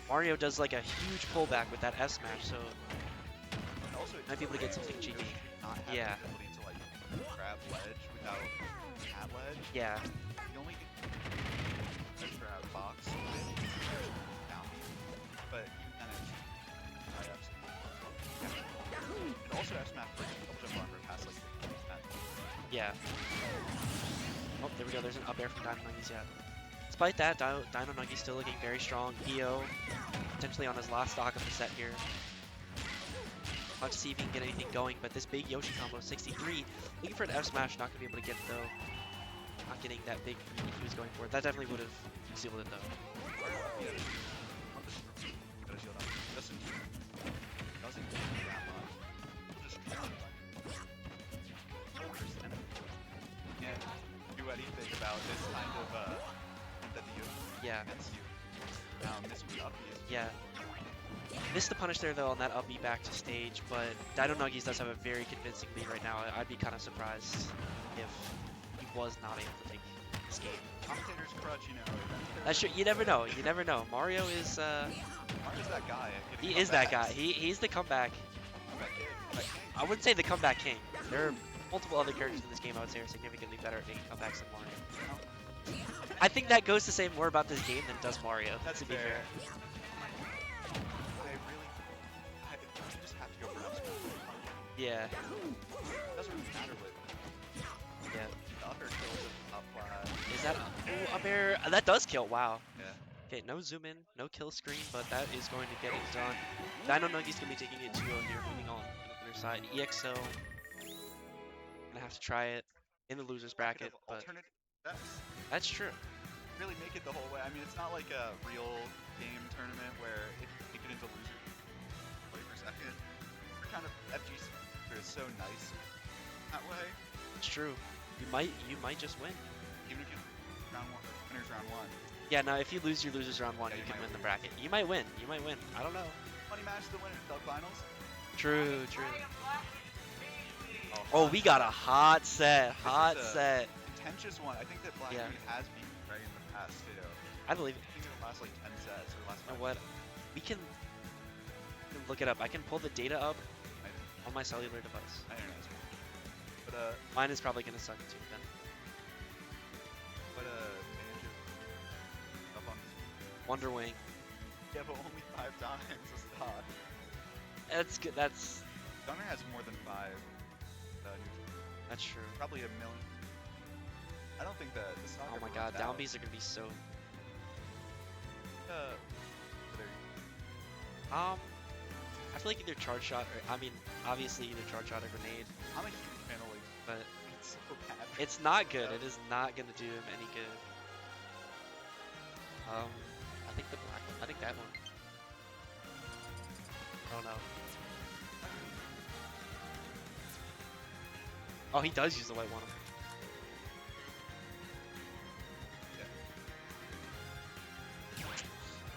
Mario does like a huge pullback with that F smash, so And also, it might be able to get doesn't something allow cheeky. Yoshi to not have Yeah. the ability to like grab ledge without at ledge. Yeah. The only extra box down B, but even then it's high ups. And also F smash breaks double jump armor past like 50%. Yeah. Oh, there we go. There's an up air from DinoNuggies, yeah. Despite that, DinoNuggies still looking very strong. EO potentially on his last stock of the set here. Let's see if he can get anything going, but this big Yoshi combo, 63. Looking for an F smash, not going to be able to get it though. Not getting that big read he was going for. That definitely would have sealed it though. Yeah, got a shield up. Doesn't do that much. He'll just try to like can't do anything about this kind of that the Yoshi Yeah. against you. This was up is Yeah. Missed the punish there though on that up B back to stage, but DinoNuggies does have a very convincing lead right now. I'd be kind of surprised if he was not able to take this game. commentator's crutch, you know. That's true. You never know. You never know. Mario is Mario's that guy. he is that guy. He's the comeback. Comeback kid. Comeback king. I wouldn't say the comeback king. There are multiple other characters in this game I would say are significantly better at making comebacks than Mario. I think that goes to say more about this game than does Mario. That's to be fair. fair. I just have to go for an up smash. Yeah. It doesn't really matter what Yeah. the upper kills it up flat. Is that oh, up air? That does kill. Wow. Yeah. Okay, no zoom in, no kill screen, but that is going to get it done. DinoNuggies gonna be taking it 2-0 here, moving on to the other side. EXO gonna have to try it in the losers bracket, but Alternative steps. that's true. Really make it the whole way. I mean, it's not like a real game tournament where if you take it into loser, play for second. We're kind of FG is so nice that way. It's true. You might just win. Even if you round one, winners round one. Yeah, now if you lose your losers round one, Yeah, you you can might win the win. bracket. You might win. You might win. I don't know. Money match the winner, Dub Finals. True, true. Oh, Oh, we got a hot set. This Hot is a set. contentious one. I think that Blackmoon Yeah. has beaten Ray in the past too. I believe it. I think in the last like 10 sets or last You know 5 what? We can look it up. I can pull the data up I, on my cellular device. I don't know. But Mine is probably gonna suck too then. Tangent up on Wonder Wing. yeah, but only 5 times a stock. That's good. That's Gunner has more than 5. that's true. Probably a million. I don't think that the stock. Oh my ever god, runs out. down Bs are gonna be so. There I feel like either charge shot or I mean, obviously either charge shot or grenade, I'm a huge fan of like, but it's so bad. it's not good. Yeah. It is not gonna do him any good. I think the black one. I think that one. I don't know. Oh, he does use the white one.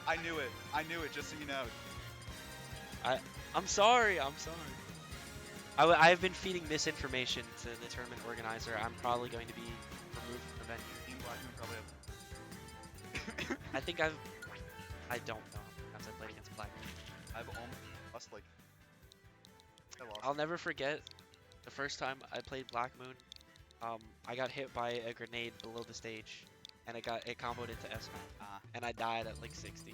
I knew it. I knew it. Just so you know. I'm sorry. I'm sorry. I've been feeding misinformation to the tournament organizer. I'm probably going to be removed from the venue. Team Blackmoon probably have. I think I don't know how I played against Blackmoon. I've almost lost like. I lost. I'll never forget the first time I played Blackmoon. I got hit by a grenade below the stage, and it comboed into S-Man, and I died at like 60.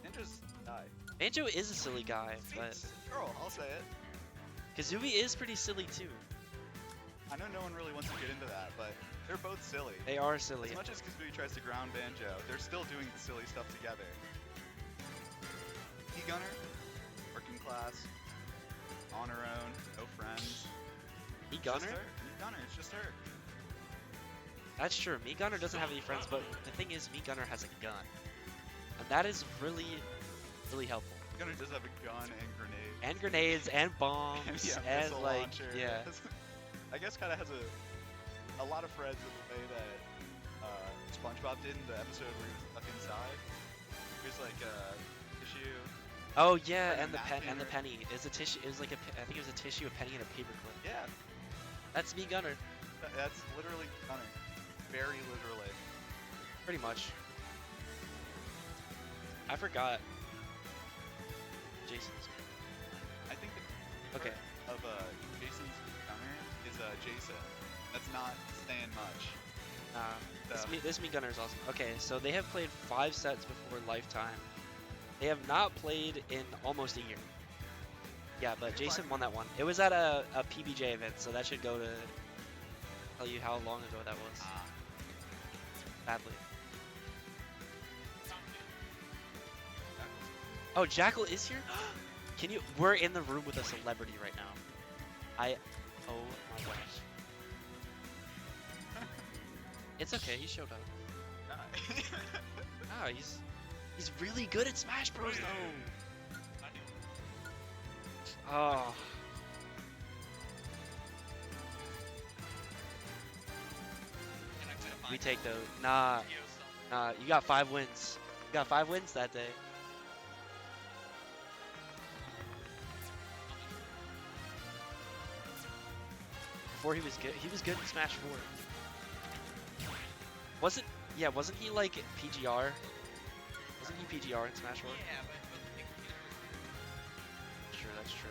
Ninjas die. Banjo is a silly guy, but Girl, I'll say it. Kazooie is pretty silly too. I know no one really wants to get into that, but they're both silly. They are silly. As much as Kazooie tries to ground Banjo, they're still doing the silly stuff together. Gunner, working class, on her own, no friends. Me Just Gunner? her. Me Gunner, it's just her. That's true. Me Gunner doesn't have any friends, but the thing is, Me Gunner has a gun. And that is really, really helpful. Gunner does have a gun and grenades. And grenades and bombs yeah, and missile like launcher. yeah. I guess kind of has a lot of friends in the way that SpongeBob did in the episode where he was stuck inside. There's like a tissue. Oh yeah, Like a and the pen napkin and the or- penny. It was a tissue. It was like I think it was a tissue, a penny, and a paperclip. Yeah, That's Me Gunner, that's literally Gunner. Very literally. pretty much. I forgot. Jason's. I think the Okay. of Jason's Gunner is Jason. That's not saying much. This Me Gunner is awesome. Okay, so they have played 5 sets before Lifetime. They have not played in almost a year. Yeah, but Jason won that one. It was at a PBJ event, so that should go to tell you how long ago that was. Badly. Oh, Jakal is here? Can you? We're in the room with a celebrity right now. Oh my gosh. It's okay, he showed up. Ah, he's really good at Smash Bros though. Oh. We take those. Nah, you got 5 wins. You got 5 wins that day. Before he was good in Smash 4. Wasn't he like PGR? Wasn't he PGR in Smash 4? Yeah, but Sure, that's true.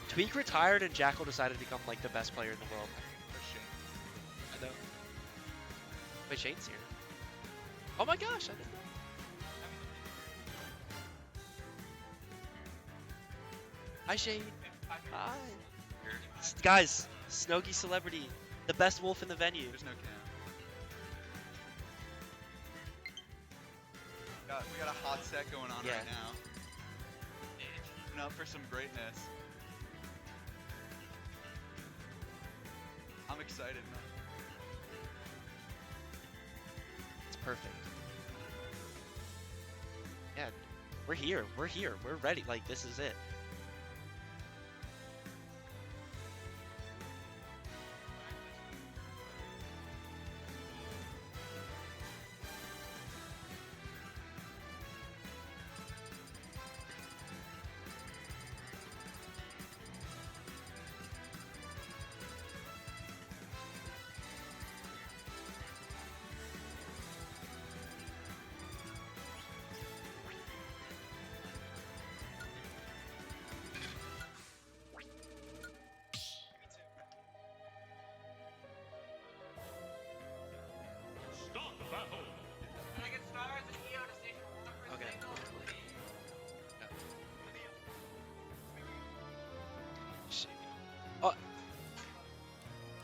Tweak retired and Jakal decided to become like the best player in the world. I know. Wait, Shane's here. Oh my gosh, I didn't know. Hi Shane. Hi. Guys, Snoggy Celebrity, the best wolf in the venue. There's no cam. We got a hot set going on Yeah. right now. Keeping up for some greatness. I'm excited, man. It's perfect. Yeah, we're here. We're here. We're ready. Like, this is it. Start the battle. can I get stars and EO to station one Okay. signal? Oh,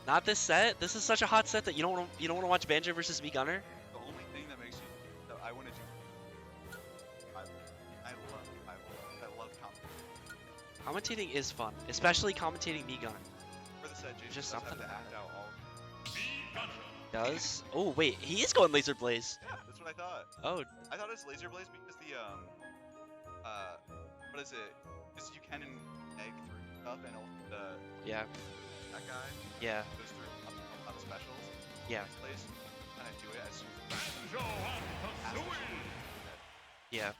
not this set. This is such a hot set that you don't want to watch Banjo versus Me Gunner. The only thing that makes you that I want to do, I love commentating. Commentating is fun, especially commentating Me Gunner. For the set, Jason Just does something have to about act it. out all. Does? Oh wait, he is going Laser Blaze. Yeah, that's what I thought. Oh, I thought it was laser blaze because the what is it? Because you can egg through stuff and the yeah, that guy yeah, goes through a lot of specials. yeah, Place and I do it as soon Banjo and Kazooie. yeah.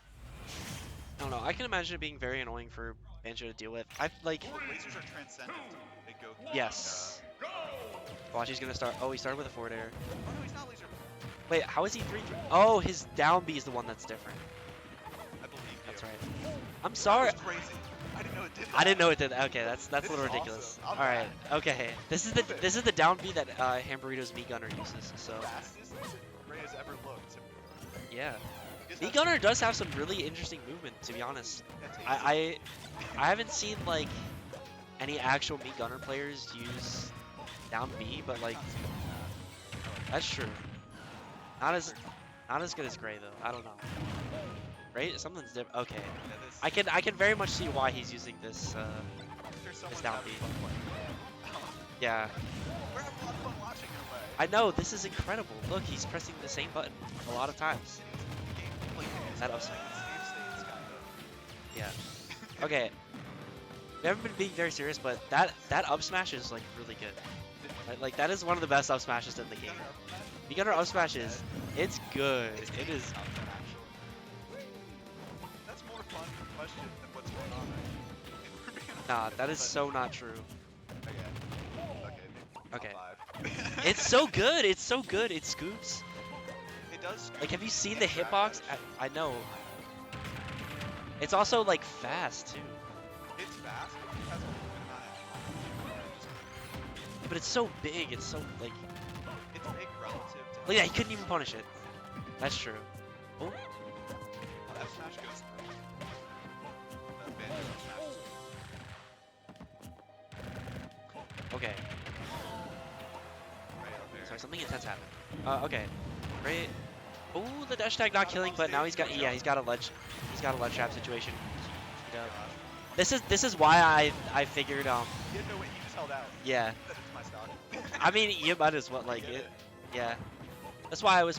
No, I can imagine it being very annoying for Banjo to deal with. I like. as lasers are transcendent. They go through. Yes. Go. Watch, he's gonna start. Oh, he started with a forward air. Oh no, he's not laser. Wait, how is he 3? Oh, his down B is the one that's different. I believe you. That's right. I'm sorry. That was crazy. I didn't know it did that. I didn't know it did that. Okay, that's a This little is ridiculous. awesome. I'm All right. mad. Okay. This is the down B that Hamburrito's Me Gunner uses. So Fastest Ray has ever looked. yeah, Because Me that's- Gunner does have some really interesting movement. To be honest, that takes I haven't seen like any actual Me Gunner players use down B, but like that's true. Not as good as Gray though. I don't know. Right? Something's different. Okay. Yeah, this, I can very much see why he's using this. there's someone down having B. fun playing. Yeah. We're having a lot of fun watching him play. I know this is incredible. Look, he's pressing the same button a lot of times. The game, like, it's That like upside. save states, kind of. Yeah. Okay. We haven't been being very serious, but that up smash is like really good. Like that is one of the best up smashes in the game. Beginner up smash is, it's good. It is. That's more fun question than what's going on right Nah, that is so not true. Okay. Okay. Five. It's so good. It's so good. It scoops. It does. Scoop Like, have you seen and the grab hitbox? dash. I know. It's also like fast too. It's fast, but it has a good amount of But it's so big. It's so like. It's big relative to. Look, yeah, he couldn't even punish it. That's true. Oh, F smash goes through. Banjo smashes. okay. Right up there. Sorry, something intense happened. Okay. Great. Oh, the dash tag not killing, but now he's got he's got a ledge trap situation. This is why I figured Yeah, no, wait, he just held out. yeah. That it's my stock. I mean, you might as well like Get it. Yeah. That's why I was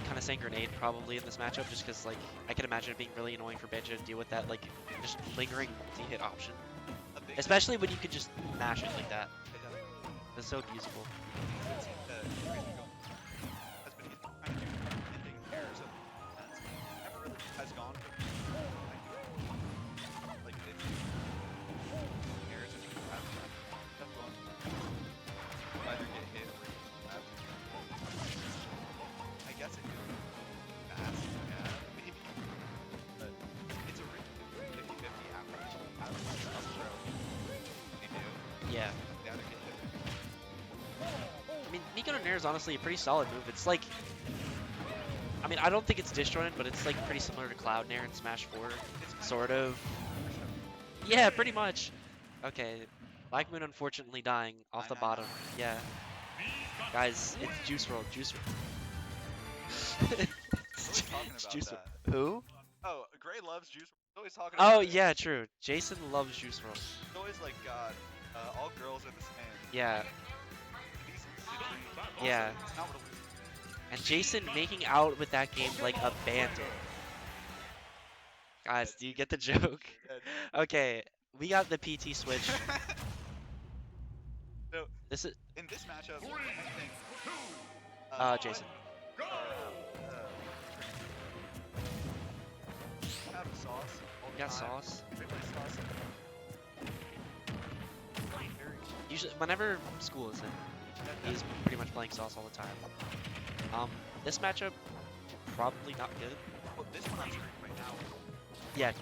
kind of saying grenade probably in this matchup, just because like I can imagine it being really annoying for Banjo to deal with that like just lingering multi-hit option, A big especially when you could just mash it like that. It does. That's so useful. It's, has been kind of ending pairs of defense. Never really has gone for like it pairs and you have stuff going. You either get hit or you have. I guess it goes fast, yeah, maybe. But it's a really 50-50 average up throw. They do. Yeah. They either get hit. I mean, Nico Nair is honestly a pretty solid move. It's like, I mean, I don't think it's disjointed, but it's like pretty similar to Cloud Nair in Smash 4, sort of. Yeah, pretty much. Okay, Blackmoon unfortunately dying off the bottom. Yeah, guys, it's Juice WRLD. Juice WRLD. Always talking about Juice that. WRLD. Who? Oh, Gray loves Juice. He's always talking about Oh it. yeah, true. Jason loves Juice WRLD. He's always like, God, all girls are the same. Yeah, He's- yeah. It's not what it is. And Jason making out with that game like a bandit. Guys, do you get the joke? Okay, we got the PT switch. So, This is in this matchup, I think. Jason. Have sauce. all the Got time. sauce. Ridley sauce. Usually, whenever school is in, he's pretty much playing sauce all the time. This matchup probably not good. Well, this one I'm streaming right now. Yeah,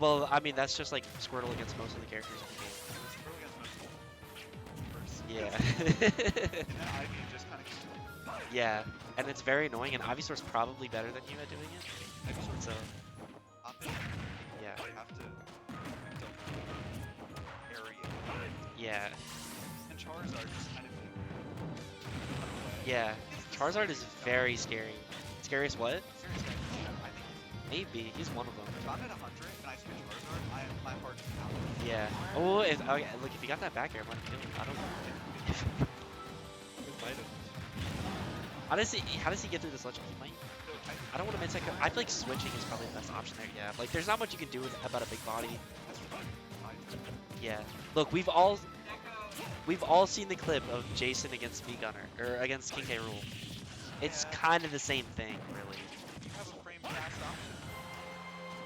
well, I mean that's just like Squirtle against most of the characters in the game. It's really against most Yeah. and then Ivy just kind of. Yeah, and it's very annoying, and Ivysaur's probably better than you at doing it. Ivy sort of So, up and yeah, I have to. Area. yeah, And Charizard just kind of. yeah. Charizard is very scary. Scariest what? Seriously, I think Maybe, he's one of them. if I'm at 100 and I switch Charizard, my heart is out. Yeah. Oh, okay, look, if you got that back air, I might kill him. I don't know. He might have. How does he get through this ledge? He might. So I don't want to mid-tech. I feel like switching is probably the best option there. Yeah. Like, there's not much you can do about a big body. that's fine. Yeah. Look, we've all seen the clip of Jason against V Gunner or against King K. Rool. It's Yeah. kind of the same thing, really. You have a frame fast option.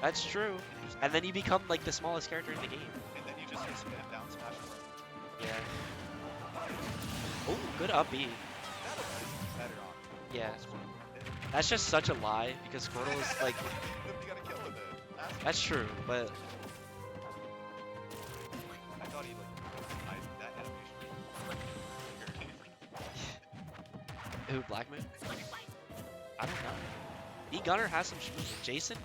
That's true. And you just And then you become like the smallest character in the game. and then you just spam down smash and run. Yeah. Oh, good up B. That'll be better on. Yeah. That's just such a lie because Squirtle is like. You gotta kill with it. That's true, but I thought he like that animation. who, Blackmoon? I don't know. V Gunner has some schmoving. Jason,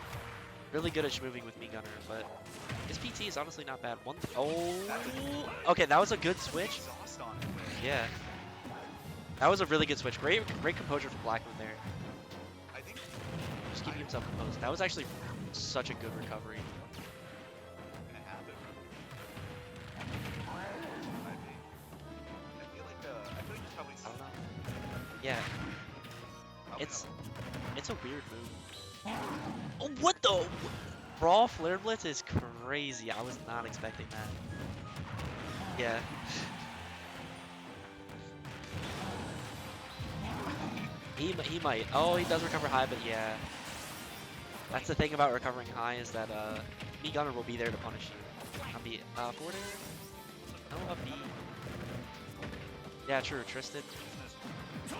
really good at schmoving with V Gunner, but his PT is honestly not bad. Oh, okay, that was a good switch. Exhaust on it. Yeah. That was a really good switch. Great composure from Blackmoon there. I think Just keeping himself composed. That was actually such a good recovery. it's gonna happen. Might be. I feel like there's probably I some. don't know. Yeah, probably it's not- it's a weird move. Oh, what the? Brawl Flare Blitz is crazy. I was not expecting that. Yeah. He might. Oh, he does recover high, but yeah. That's the thing about recovering high is that me Gunner will be there to punish you. I'll be forward air? No, up B. Yeah, true. Tristan. Use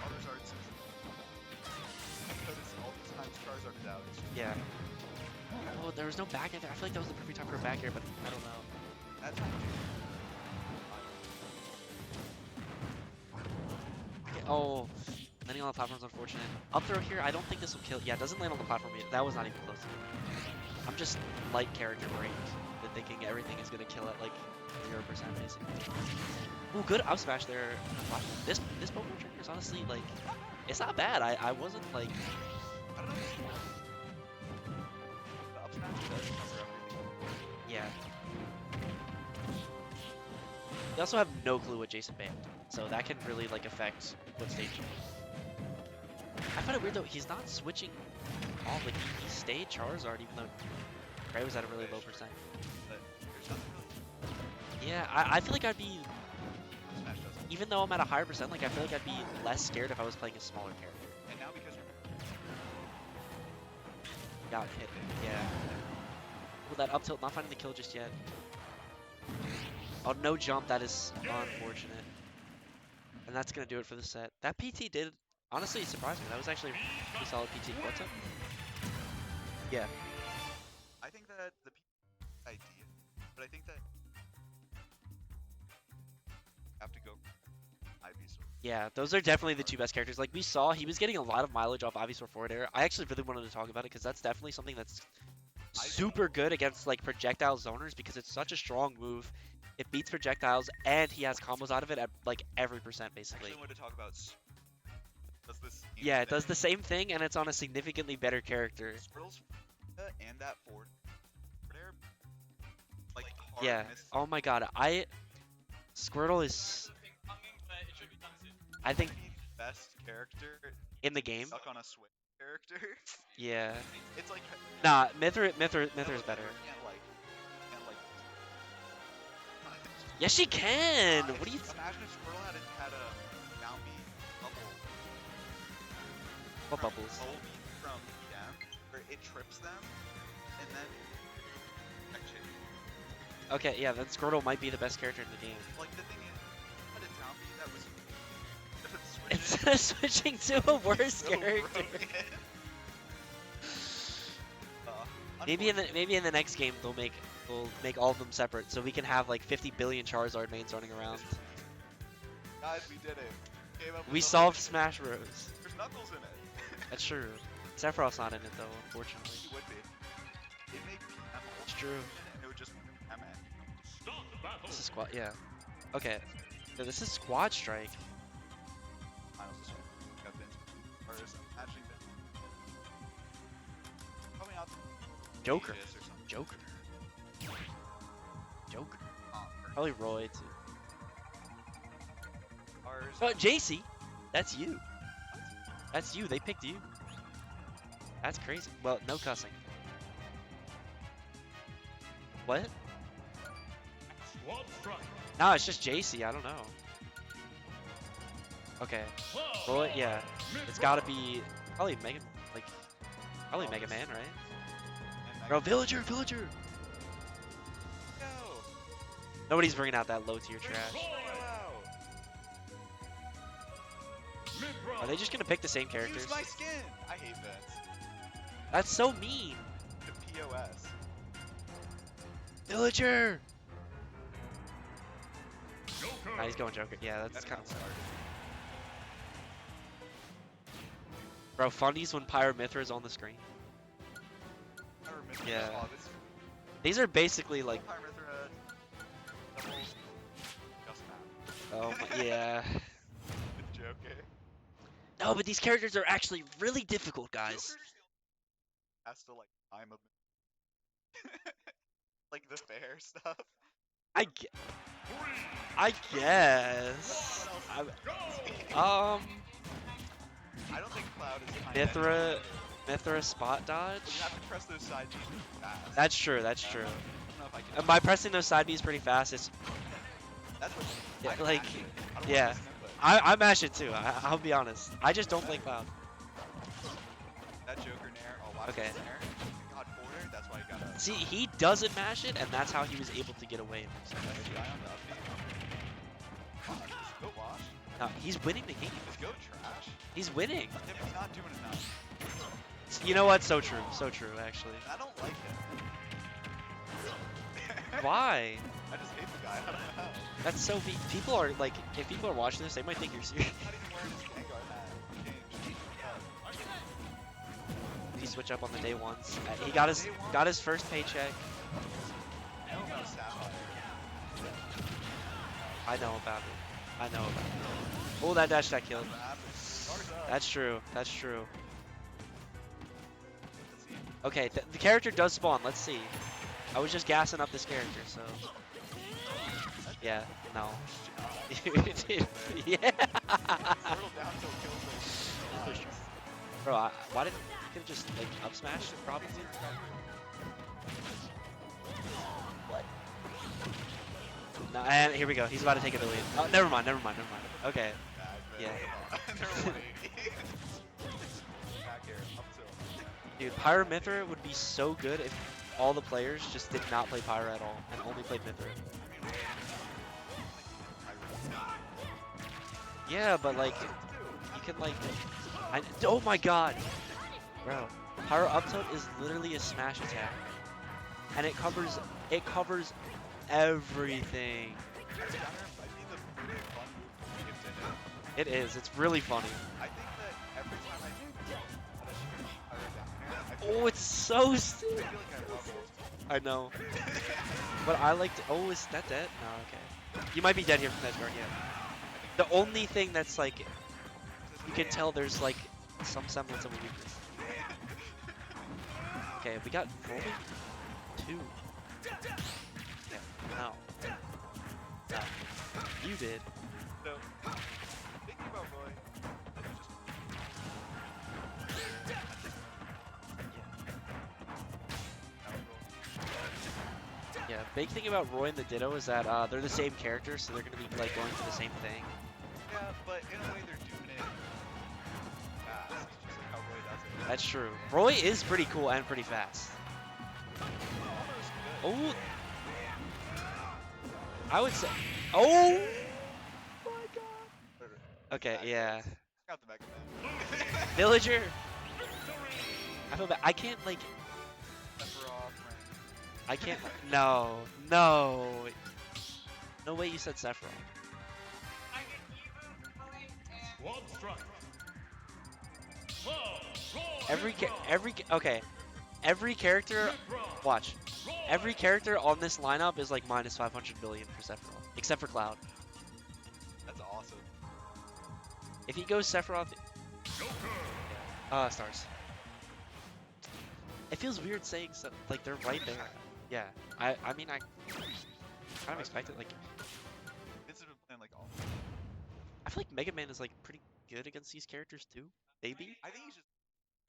others arts. Because all these times StarZ is out. It's just, Yeah. Oh, there was no back air there. I feel like that was the perfect time for a back air, but I don't know. that's Okay, oh, landing on the platform is unfortunate. Up throw here, I don't think this will kill. Yeah, it doesn't land on the platform yet. That was not even close. I'm just light character brained and thinking everything is gonna kill at like 0% basically. Ooh, good up smash there. Wow, this Pokemon trigger is honestly like, it's not bad. I wasn't like, I don't know. The up smash does cover everything. yeah. They also have no clue what Jason banned, so that can really like affect what stage. I find it weird though. He's not switching off. Like he stayed Charizard even though Ray was at a really low percent. But there's nothing really. Yeah, I feel like I'd be, Smash doesn't. even though I'm at a higher percent, like I feel like I'd be less scared if I was playing a smaller character. And now because Got hit. Yeah. With that up tilt, not finding the kill just yet. Oh, no jump. That is unfortunate. And that's gonna do it for the set. That PT did honestly surprise me. That was actually a pretty solid PT. What's up? Yeah. I think that the idea, but I think that have to go Ivysaur. Yeah, those are definitely the two best characters. Like we saw, he was getting a lot of mileage off Ivysaur forward air. I actually really wanted to talk about it because that's definitely something that's super good against like projectile zoners because it's such a strong move. It beats projectiles and he has combos out of it at like every percent I basically. actually want to talk about does this Yeah, it does the same thing and it's on a significantly better character. Squirtle's and that forward air like hard Yeah. miss. Oh my god, Squirtle is, I think, Maybe best character in the game. stuck on a switch character. Yeah. It's like Nah, Mither is better. Can't like Yes, she can. What do you? imagine if Squirtle had a down B bubble What from bubbles? low B from EM where it trips them and then actually Okay, yeah, then Squirtle might be the best character in the game. like the thing is had a down B that was Instead of switching to a worse so character. broken. Maybe in the next game we'll make all of them separate so we can have like 50 billion Charizard mains running around. Guys, we did it. Came up with We something. solved Smash Bros. There's Knuckles in it. That's true. Sephiroth's not in it though, unfortunately. He would be. It'd make PM It's true. and it would just MN. Start the battle. This is squad. Yeah. Okay. So this is Squad Strike. Finals is got Vince. Or is actually Vince. Probably not Joker. Aegis or something. Joker. Joker. Perfect. Probably Roy too. Ours. Oh, JC. That's you. That's you. They picked you. That's crazy. Well, no cussing. What? Squad strike. No, it's just JC. I don't know. Okay. Roy, yeah. It's gotta be probably Mega, like probably Mega Man, right? And Bro, Villager. Go! Nobody's bringing out that low tier trash. Wow! Are they just gonna pick the same characters? Use my skin! I hate Vince. That's so mean. The POS. Villager. Joker. Nah, he's going Joker. Yeah, that's kind of. started. Bro, funnies when Pyramithra is on the screen. I remember Yeah. Oh, this These are basically like, Pyramithra double just now. oh my, yeah. No, but these characters are actually really difficult, guys. Joker has to like time a like the fair stuff. I, gu- I guess. Um, I don't think Cloud is timed Mithra, Mithra spot dodge. But you have to press those side Bs really fast. That's true. That's true. I don't know if I can. By pressing those side Bs pretty fast, it's That's what. yeah, I like mash it. I don't yeah. want to input. I mash it too. I'll be honest. I just don't play Cloud. That Joker nair. Oh, watch Okay. this nair. God forward. That's why you gotta. See, he doesn't mash it, and that's how he was able to get away from That's something. the guy on the upbeat. Wash. Just go wash. No, he's winning the game. Just go trash. He's winning. If he's not doing enough. You know what? So true. So true, actually. I don't like him. Why? I just hate the guy. I don't know. That's so. People are like, if people are watching this, they might think you're serious. Not even wearing his Vanguard hat. Game. Did he switch up on the day ones? He got his first paycheck. I know about Sapphire. I know about it. I know about it. Oh, that dash that killed. What happened? StarZ up. That's true. That's true. Let's see. Okay, the character does spawn. Let's see. I was just gassing up this character, so. Yeah. No. Yeah. Turtle down till kills those. Bro, why didn't you could have just like up smashed it probably? No, and here we go. He's about to take it the lead. Oh, never mind. Okay. Yeah. Back here, up tilt. Dude, Pyro Mithra would be so good if all the players just did not play Pyro at all and only played Mithra. Yeah, but like, you can like, oh my god, bro, Pyro up tilt is literally a smash attack, and it covers everything. It is. It's really funny. I think that every time I do Pyro down here, Oh, it's so stupid. I feel like I love it. I know. But I like to. Oh, is that dead? No, okay. You might be dead here from that guard, yeah. The only thing that's like, you can tell there's like some semblance of a weakness. Okay, we got Roy 2. Yeah, no. No. You did. So, thinking about Roy, Yeah, big thing about Roy and the Ditto is that they're the same character, so they're gonna be like going for the same thing. yeah, but in a way they're doing it fast, just like how Roy does it. That's true. Roy is pretty cool and pretty fast. Almost good. Oh, I would say. Oh my god. Okay, yeah. Got the Mega Man. Villager. I feel bad. I can't like. Sephiroth, right? I can't. No. No way you said Sephiroth. I get Evo, Blade, and One strike. Every character. Watch. Every character on this lineup is like minus 500 billion for Sephiroth, except for Cloud. That's awesome. If he goes Sephiroth, StarZ. It feels weird saying so, like they're right there. Yeah, I mean I kind of expected like. This has been playing like all. I feel like Mega Man is like pretty good against these characters too. Maybe. I think he's just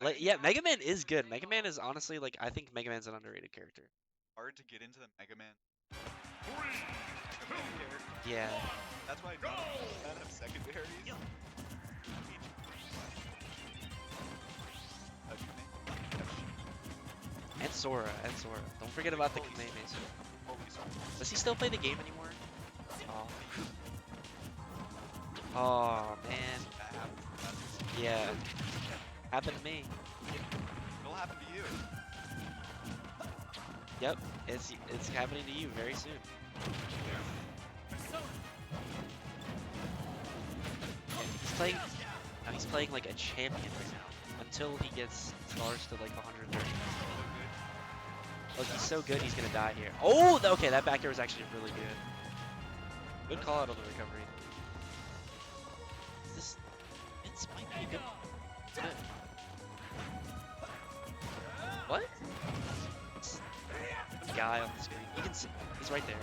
Like yeah, Mega Man is good. Mega Man is honestly like I think Mega Man's an underrated character. hard to get into the Mega Man. Yeah. That's why I don't have secondaries. And Sora. Don't forget about the Kamehamehas. Does he still play the game anymore? Oh. Oh man. Yeah. Happened to me. It'll happen to you. Yep. It's happening to you very soon. Yeah, he's playing like a champion right now. Until he gets stars to like 130. Look, he's so good he's gonna die here. Oh, okay, that back air was actually really good. Good call out on the recovery. Is this This might be good. Good. What? Some guy on the screen. You can see. He's right there.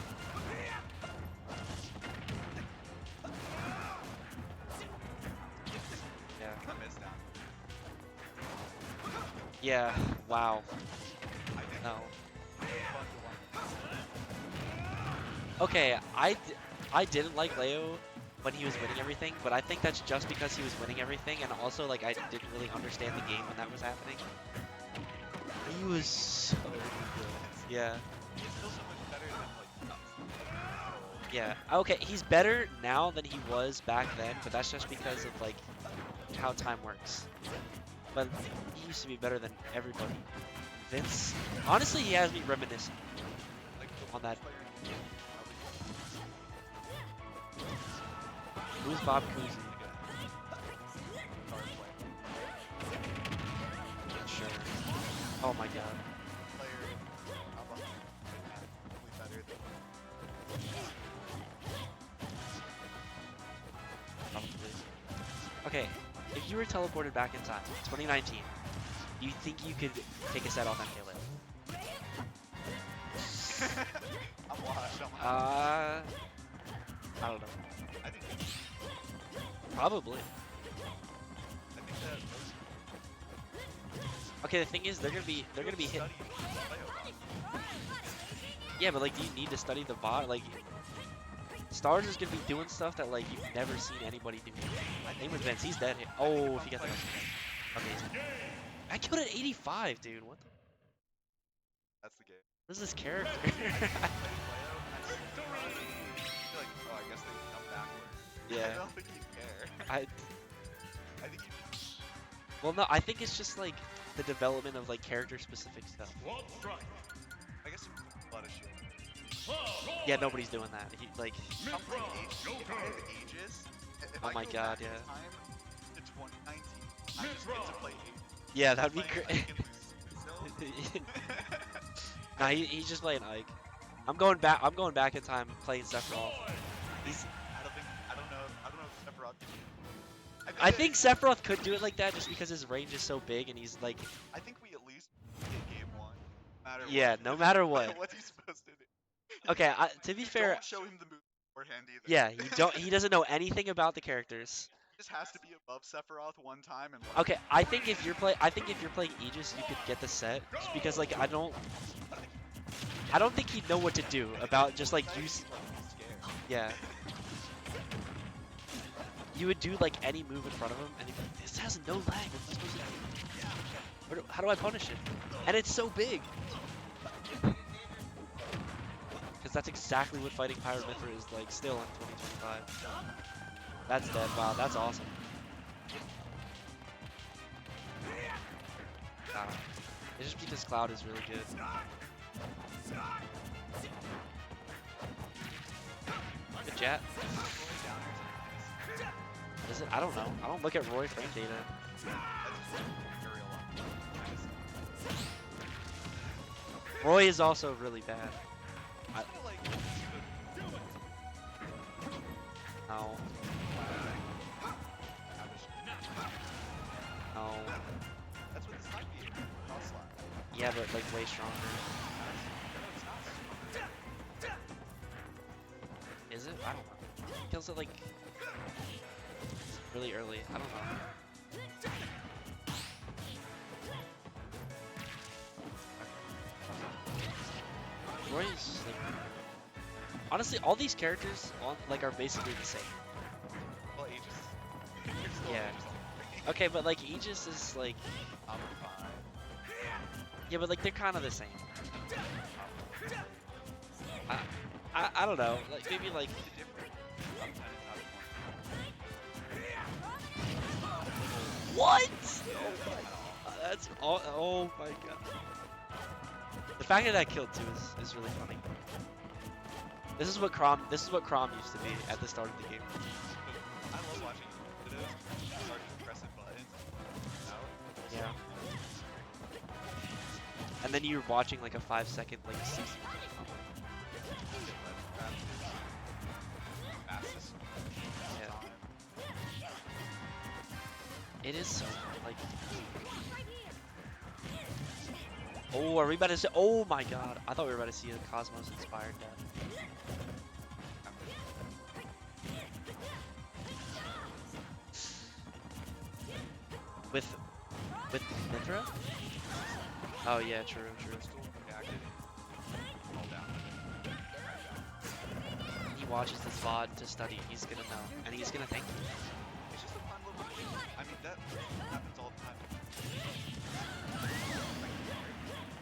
Yeah. I missed down. Yeah. Wow. No. Okay, I didn't like Leo when he was winning everything, but I think that's just because he was winning everything, and also like I didn't really understand the game when that was happening. He was so good. Yeah. He's still so much better than like. Yeah. Okay, he's better now than he was back then, but that's just because of like how time works. But he used to be better than everybody. Vince, honestly, he has me reminiscing on that. Who's Bob Cousy? Sure. Oh my god. Probably. Okay, if you were teleported back in time, 2019, do you think you could take a set off MKLeo? I'm washed. I don't know. I think Probably. that most Okay, the thing is, they're gonna be hit. study Yeah, but like, do you need to study the bot? Like, StarZ is gonna be doing stuff that like you've never seen anybody do. Name was Vince. He's dead. Oh, if you got the rest of it. Okay, he's dead. I killed at 85, dude. What the? That's the game. What is this character? I feel like, oh, I guess they come backward. Yeah. I don't think he'd care. I think he well, no, I think it's just like the development of like character-specific stuff. One strike. I guess he would a lot of shit. Yeah, nobody's doing that. He like, I'm playing Aegis. If I have Aegis, if Oh I my go God, back in yeah. time to 2019, I just get to play Aegis. yeah, that'd be Playing great. Ike and Lucy still. Nah, he's just playing Ike. I'm going back in time playing Sephiroth. He's. I don't know if Sephiroth can do it. I think Sephiroth could do it like that just because his range is so big and he's like. I think we at least get game one. No matter Yeah, what. no matter what. What's he supposed to do? Okay, to be fair. Don't show him the move beforehand either. Yeah, he doesn't know anything about the characters. He just has to be above Sephiroth one time and like, Okay, I think if you're playing Aegis, you could get the set just because like I don't think he'd know what to do about just like use. Yeah. You would do like any move in front of him, and he'd be like, this has no lag. What am I supposed to do? How do I punish it? And it's so big. Because that's exactly what fighting Pirate Mithra is like still in 2025. That's dead. Wow, that's awesome. It's just because Cloud is really good. Good chat. Is it? I don't know. I don't look at Roy frame data. Roy is also really bad. I feel like No. No. that's what this might be. Cross slap. Yeah, but like way stronger. Is it? I don't know. He kills it like really early. I don't know. Roy's like honestly, all these characters like are basically the same. Well, Aegis. You're still Yeah. Aegis. Okay, but like Aegis is like I'm fine. yeah, but like they're kind of the same. I don't know. Like maybe like Different. I'm 10 out of 20. what? That's all. Oh my god. The fact that I killed two is really funny. This is what Crom used to be at the start of the game. I love watching videos. Start just pressing buttons. Out. Yeah. And then you're watching like a 5-second like CC. Fastest. Yeah. It is so like. Oh, are we about to see? Oh my God! I thought we were about to see a Cosmos inspired death. With Mithra? Oh yeah, true. Reacted. All down. He watches this VOD to study. He's gonna know, and he's gonna thank you. It's just a fun little game. I mean, that happens all the time.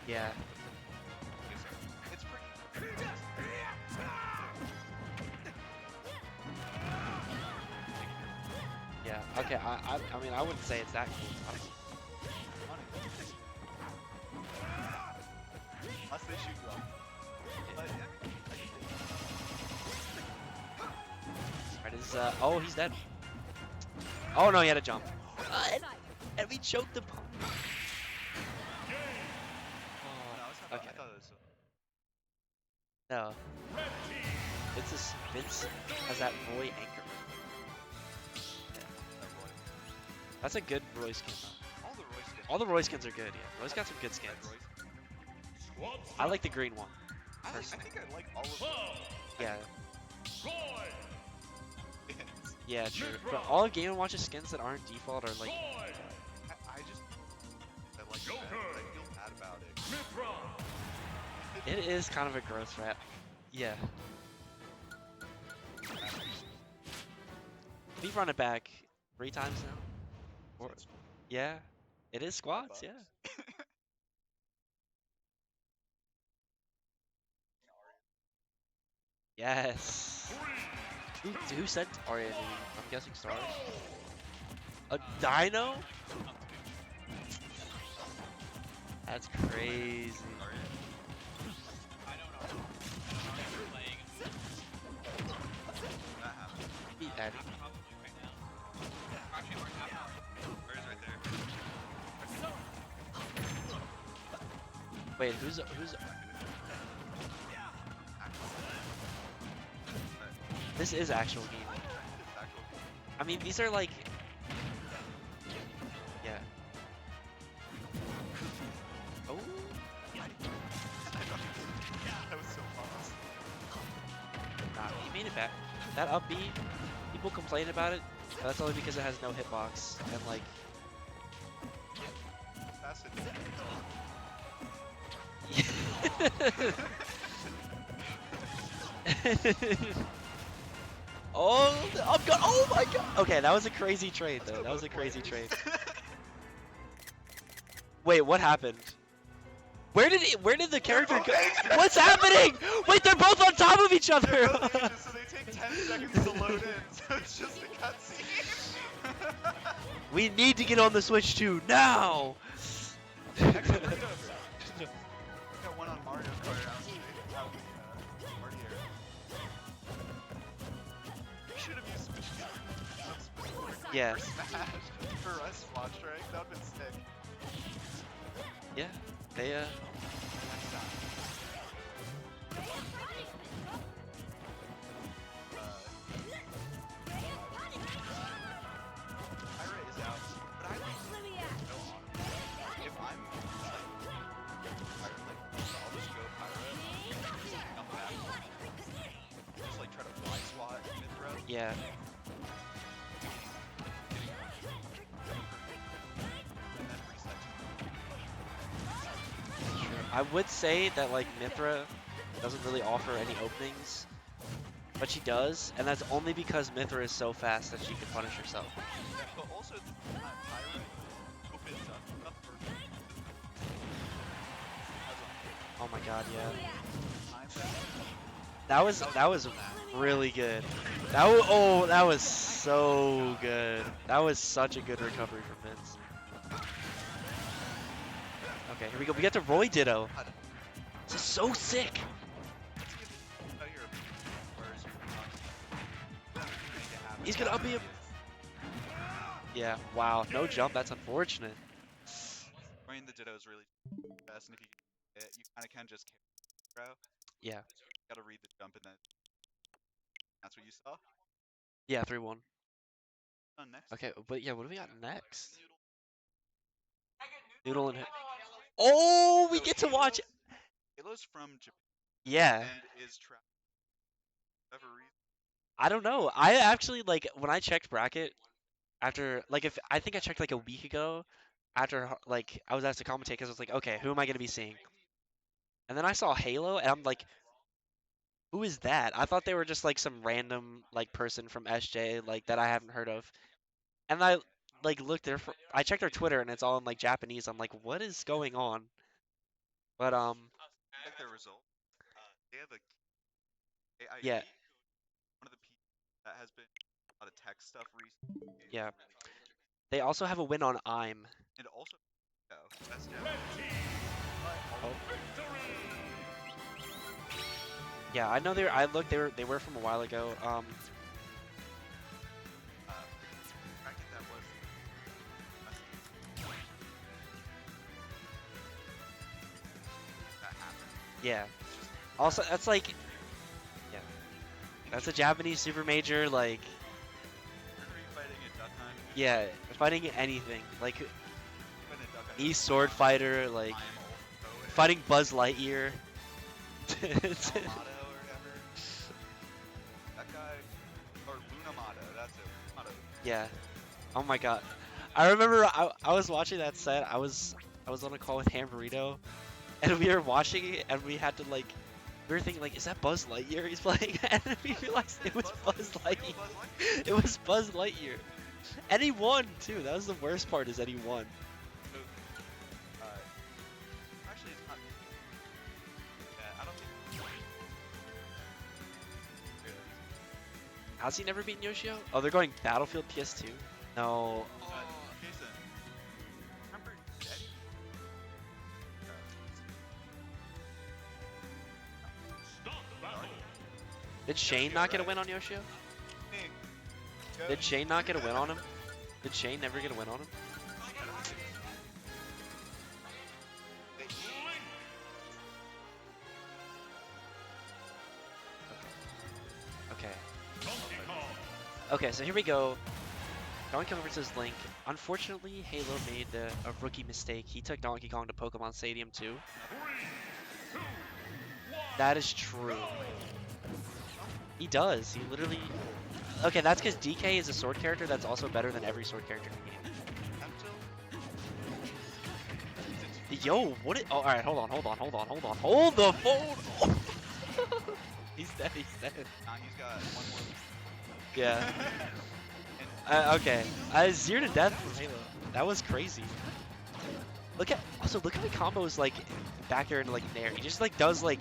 Yeah. It's pretty. Yeah. Okay. I mean, I wouldn't say it's that cool. Honestly. Unless they shoot you up. But, Right, oh, he's dead. Oh no, he had a jump. And we choked the pump. no, I Okay. thought it was. No. Vince has that Roy anchor. That's a good Roy skin though. All the Roy skins. All the Roy skins are good, yeah. Roy's got some good skins. Roy. I like the green one. I think I like all of them. Yeah. Roy. Yeah, true. But all of Game & Watch's skins that aren't default are like... Roy. I like that, Joker. but I feel bad about it. Mithra. It is kind of a gross rap. Yeah. We've run it back 3 times now. Or, yeah. It is squats, yeah. Yes. Who said Aryeh? I'm guessing StarZ. A Dino? That's crazy. Beat Eddie. Wait, who's this is actual game. I mean, these are like, yeah. Oh, That was so fast. nah, he made it back. That up B, people complain about it, but that's only because it has no hitbox and like. Fast Oh, I'm good. Oh my God. Okay, that was a crazy trade though. That was a crazy trade. Wait, what happened? Where did the character go? What's happening? Wait, they're both on top of each other. They're both ages, so they take 10 seconds to load in, so it's just a cutscene. We need to get on the Switch 2 now. Got one on Mario Kart actually. Mario. We should have used Switch Yes. Smash for us watch right? That would've been sick. Yeah. They Next time. Aryeh is out, but I think no honor. If I'm I'll just go Pyra, come back, just like try to fly swat Mithra. yeah. And then reset. I would say that like Mithra doesn't really offer any openings, but she does, and that's only because Mithra is so fast that she can punish herself. Yeah, but also Pyra opens up for Oh my God, yeah. time That was really good. That was so good. That was such a good recovery from Vince. Okay, here we go. We get to Roy Ditto. This is so sick. He's gonna up me. Yeah. Wow. No jump. That's unfortunate. I mean, the Ditto is really fast, and if you kind of can just carry, bro. Yeah. Gotta read the jump, and then that's what you saw. Yeah. 3-1. Next. Okay, but yeah, what do we got next? I get Noodle and Noodle. oh, we So get to watch. Halo's from Japan Yeah, and is trapped for whatever reason. I don't know. I actually like when I checked bracket after like if I think I checked like a week ago after like I was asked to commentate because I was like, okay, who am I gonna be seeing? And then I saw Halo and I'm like, who is that? I thought they were just like some random like person from SJ like that I haven't heard of. And I like looked there for I checked their Twitter and it's all in like Japanese. I'm like, what is going on? But Check their result. They have a AIE, yeah, one of the people that has been a lot of tech stuff recently. yeah. They also have a win on I'm. And also, that's Red Japanese. team. Oh. Victory. Yeah, I know they were, I looked they were from a while ago. Bracket that was that happened. Yeah. It's just Also, that's like yeah. That's a Japanese super major like fighting a duck hunt. yeah, fighting anything. Like Fighting a duck hunt. East Sword Fighter like I'm also fighting Buzz Lightyear. Alamato or whatever. That guy, or Lunamato, that's it. Lunamato. Yeah. Oh my god. I remember I was watching that set. I was on a call with Hamburrito and we were watching it and we had to like we were thinking like, is that Buzz Lightyear he's playing? And then we realized it was Buzz Lightyear. It was Buzz Lightyear. And he won too. That was the worst part is that he won. Actually, it's not. Yeah, I don't think. Has he never beaten Yoshio? Oh, they're going Battlefield PS2? No. Jason, remember Eddie? Stop the battle. Did Shane not get a win on Yoshio? King. Go. Did Shane not get a win on him? Did Shane never get a win on him? Okay. Donkey Kong. Okay, so here we go. Donkey Kong versus Link. Unfortunately, Halo made a rookie mistake. He took Donkey Kong to Pokemon Stadium 2. 3, 2, 1. That is true. He does. He literally... Okay, that's because DK is a sword character that's also better than every sword character in the game. Yo, what it? Oh, alright, hold on. Hold the phone! He's dead, he's dead. Nah, he's got one more. Yeah. Okay. 0 to death from Halo. That was crazy. Look at look at the combos like back there and like there. He just like does like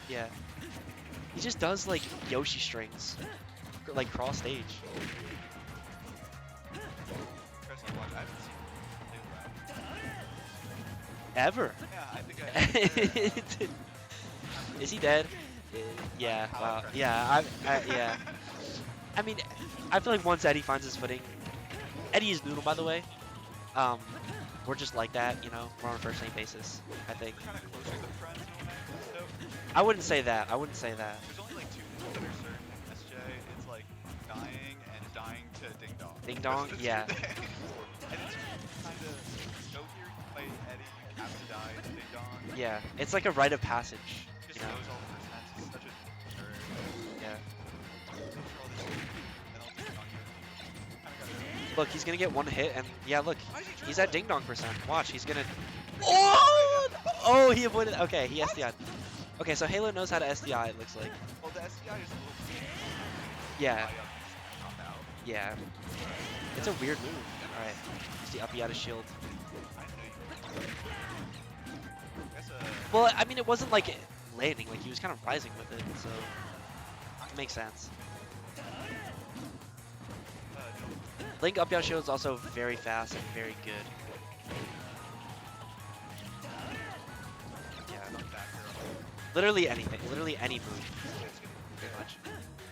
yeah. He just does like Yoshi strings, like cross stage. Interesting watch. I haven't seen him do that. Ever. Yeah, I think Is he dead? Yeah. Wow. Yeah. Yeah. I mean, I feel like once Eddie finds his footing, Eddie is Noodle, by the way. We're just like that, you know. We're on a first name basis. I think. We're kind of closer to friends in a way. So I wouldn't say that. I wouldn't say that. there's only like two things that are certain in SJ. It's like dying and dying to Ding Dong. Ding Dong? Those are the two Yeah. things. And it's kind of go here, you play Eddie, you have to die to Ding Dong. Yeah. It's like a rite of passage. Just You know. knows all the percents. He's such a nerd. Yeah. Goes for all this shit, and I'll Ding Dong you. Kinda gotta go. Look, he's gonna get one hit, and yeah, look, Why is he he's dribbling? at Ding Dong percent. Watch, he's gonna. Oh! Oh, he avoided. Okay, he SDI'd. Okay, so Halo knows how to SDI. It looks like. Well, the SDI is a little Yeah. high up, not out. Yeah. It's a weird move. All right. Just the uppy out of shield. I know you. I guess, Well, I mean, it wasn't like landing. Like he was kind of rising with it, so it makes sense. Link up out shield is also very fast and very good. Yeah. Literally anything. Literally any move. Pretty much.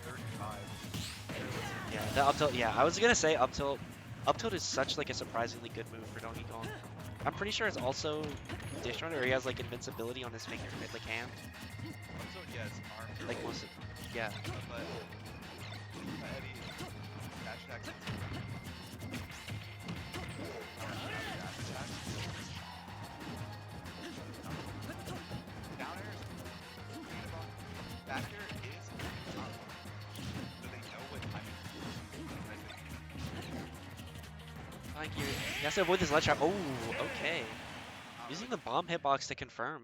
35. Yeah, the up tilt. Yeah, I was gonna say up tilt. Up tilt is such like a surprisingly good move for Donkey Kong. I'm pretty sure it's also dish runner, or he has like invincibility on his finger, like hand. So, yeah, it's arm. Like most of, yeah. But Eddie, dash attacks. Dash attacks. Down airs. Back air is not so they know what timing Like you has to avoid this ledge trap. Oh, okay. Using the bomb hitbox to confirm.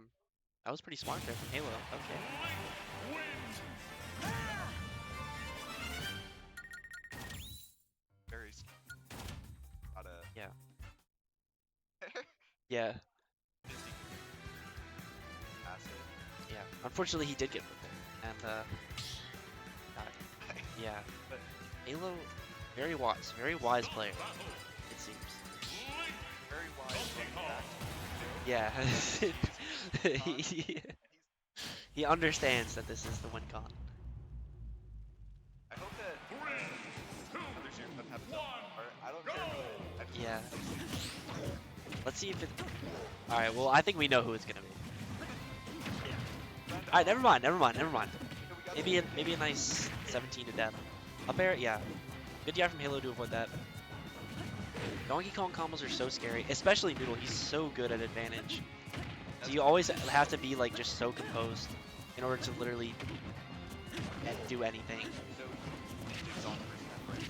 That was pretty smart there from Halo. Okay. very gotta Yeah. Yeah. passive. Yeah. Unfortunately, he did get put there. And, got it. Yeah. But Halo, very wise player, it seems. very wise running back. Yeah. he understands that this is the win con. I hope that other series doesn't happen to I don't care. I just Yeah. Let's see if it. Alright, well, I think we know who it's gonna be. Alright, never mind. Maybe a nice 17 to death. Up air, yeah. Good DI from Halo to avoid that. Donkey Kong combos are so scary, especially Noodle. He's so good at advantage. So you always have to be like just so composed in order to literally do anything. So he's on first step, right?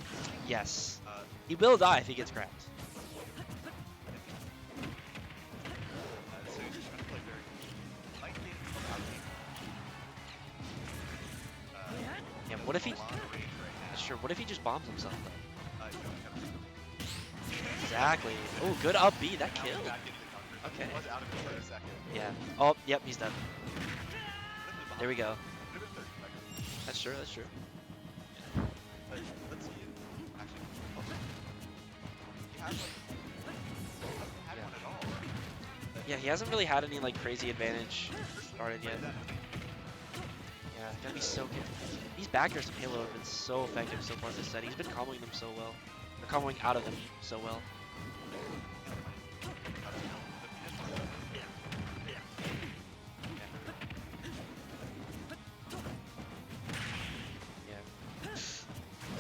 Yes. He will die if he gets cracked. So he's just trying to play very light game, out game. Yeah, what if he? A lot of rage right now. Sure. What if he just bombs himself though? You know, Exactly. Oh, good up B. That now killed. we're back into the contest. Okay. He was out of it for a second. Yeah. Oh, yep. He's done. There we go. Could have been 30 seconds. That's true. That's true. But let's see it. Actually, he has like hasn't had one at all. Yeah, he hasn't really had any like crazy advantage started yet. Right then. Yeah, gotta be so good. These backers from Halo have been so effective so far this set. He's been comboing them so well. Or comboing out of them so well. Yeah.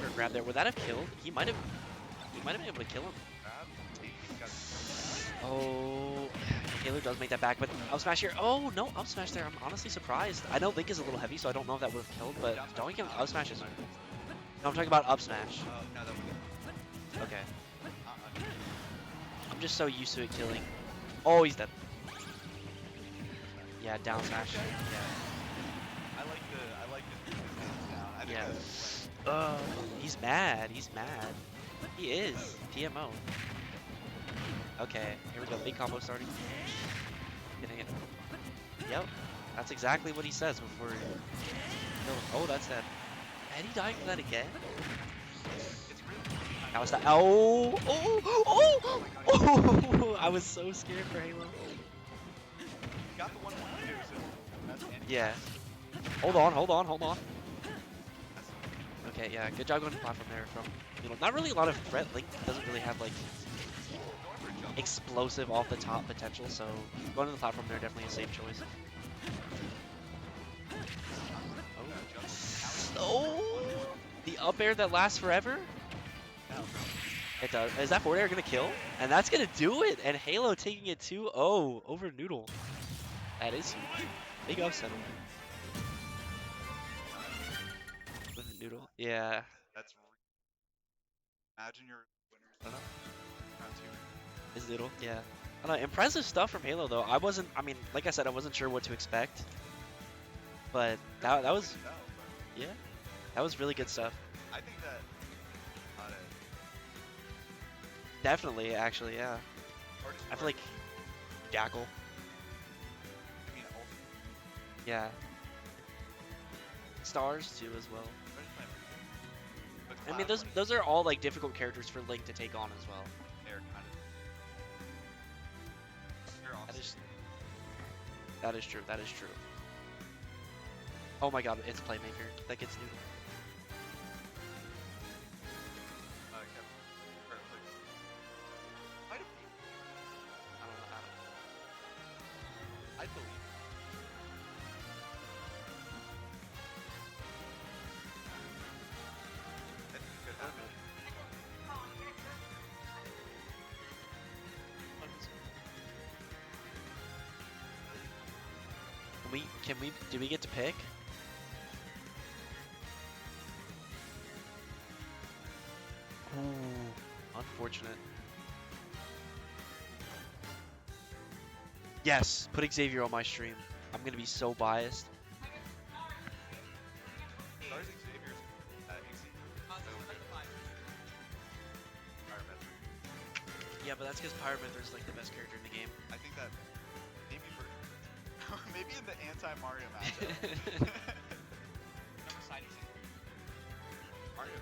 For a grab there. Would that have killed? He might have been able to kill him. Oh, Halo does make that back, but up smash here. Oh no, up smash there. I'm honestly surprised. I know Link is a little heavy, so I don't know if that would have killed, but Donkey Kong up smash is. No, I'm talking about up smash. No, that would Okay. I'm just so used to it killing. Oh, he's dead. Yeah, down smash. Yeah. I like the down. I think Yeah. that's He's mad. He's mad. He is. TMO. Okay, here we go. Big combo starting. Getting it. Yep. That's exactly what he says before. Oh, that's that. And he dying for that again? That was that. Oh! Oh! Oh! I was so scared for Halo. got the 1-1 too, so that's Yeah. Hold on. Okay, yeah, good job going to platform there from, not really a lot of threat. Link doesn't really have like explosive off the top potential, so going to the platform there definitely a safe choice. Oh, the up air that lasts forever? It does. Is that forward air gonna kill? And that's gonna do it, and Halo taking it 2-0 over Noodle. That is huge. Big upset. With Noodle. Yeah. That's imagine your winners. Round 2. Is Noodle, yeah. I don't know, impressive stuff from Halo though. I mean, like I said, I wasn't sure what to expect. But that was, No, but yeah, that was really good stuff. I think that Definitely, actually, yeah. I feel like Jakal, I mean, yeah. StarZ too as well. I mean, those are all like difficult characters for Link to take on as well. They're kind of they're awesome. That is true. That is true. Oh my God, it's Playmaker that gets Noodle. Might have been. I don't know. I believe. That could happen. do we get to pick? Ooh, unfortunate. Yes, put Xavier on my stream. I'm gonna be so biased. StarZ Xavier's Yeah, but that's because Pyromancer is like the best character in the game. I think that maybe for maybe in the anti-Mario matchup. Remember side Mario.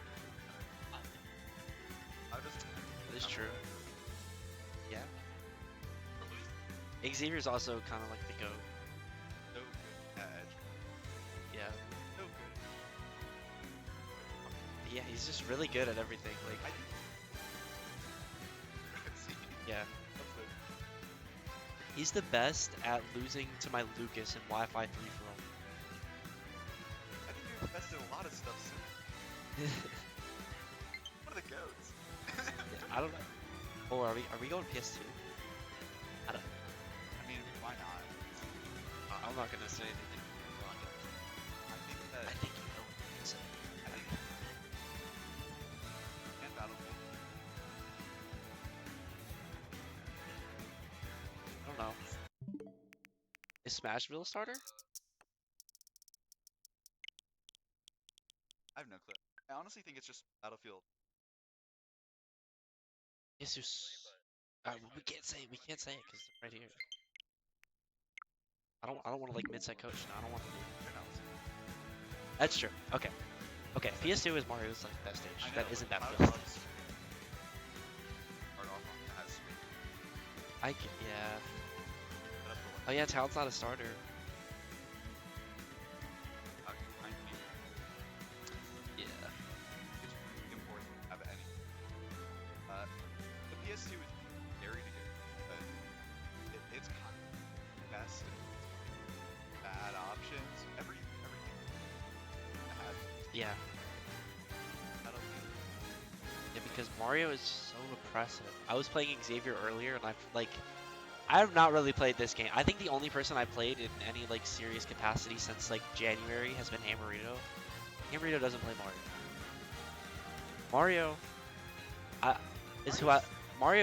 How does That is true. Yeah. Xavier's also kind of like the GOAT. so good at edge? Yeah. So good. Yeah, he's just really good at everything. Like, I think. See, yeah. that's good. He's the best at losing to my Lucas in Wi-Fi 3 for all. I think you're the best at a lot of stuff. So one of the goats. Yeah, I don't know. Oh, are we going PS2? I don't. I mean, why not? I'm not gonna say anything. I think that. I think you know. So, I think. And Battlefield. I don't know. Is Smashville a starter? I have no clue. I honestly think it's just Battlefield. Jesus. We can't say it. We can't say it because it's right here. I don't want to like mid-set coach. No, I don't want to. They're not listening. That's true. Okay. Okay. PS2 is Mario's like best I stage. know, That isn't but Battlefield. Cloud Love's start off on that has sweet. Yeah. Put up the Oh yeah, Talon's not a starter. behind me. Yeah. It's really important to have any. The PS2 is very good, but it's kind of best and bad options. Everything has Yeah. Battlefield. Yeah, because Mario is so oppressive. I was playing Xavier earlier, and I have not really played this game. I think the only person I played in any like serious capacity since like January has been Hammerito. Hammerito doesn't play Mario. Mario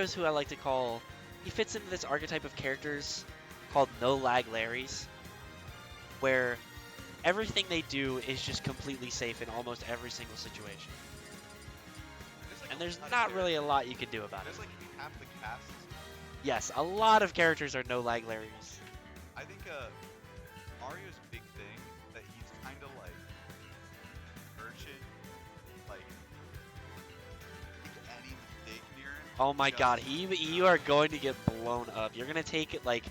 is who I like to call. He fits into this archetype of characters called no lag Larrys, where everything they do is just completely safe in almost every single situation. Like And a there's lot of not really a characters. lot you can do about it. There's like half the cast. Yes, a lot of characters are no lag Larrys. I think Mario's big thing that he's kind of like urchin, like any mistake near him. Oh my just- god, you are going to get blown up. You're gonna take it like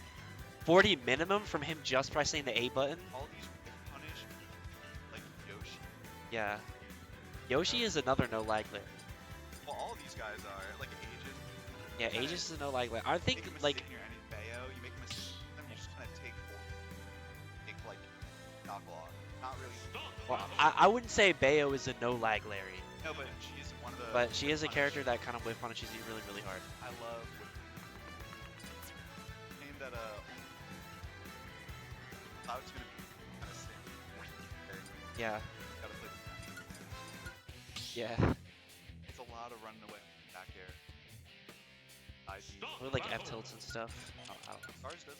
40 minimum from him just pressing the A button. All these punish like Yoshi. Yeah. Yoshi is another no lag Larry. Well, all these guys are like Aegis. Yeah, Aegis is a no lag Larry. I think Make a like mistake near any Bayo, you make a mistake, then you just kind of take like knock off. Not really. well, I wouldn't say Bayo is a no lag Larry, No, but she's one of the. but she is a punish. character that kind of whip punishes you really, really hard. I love. Game that Cloud's gonna be kind of sick. Okay, Yeah, gotta play this yeah. game. It's a lot of running away back air. IG. With like F tilts and stuff. I don't know. StarZ does.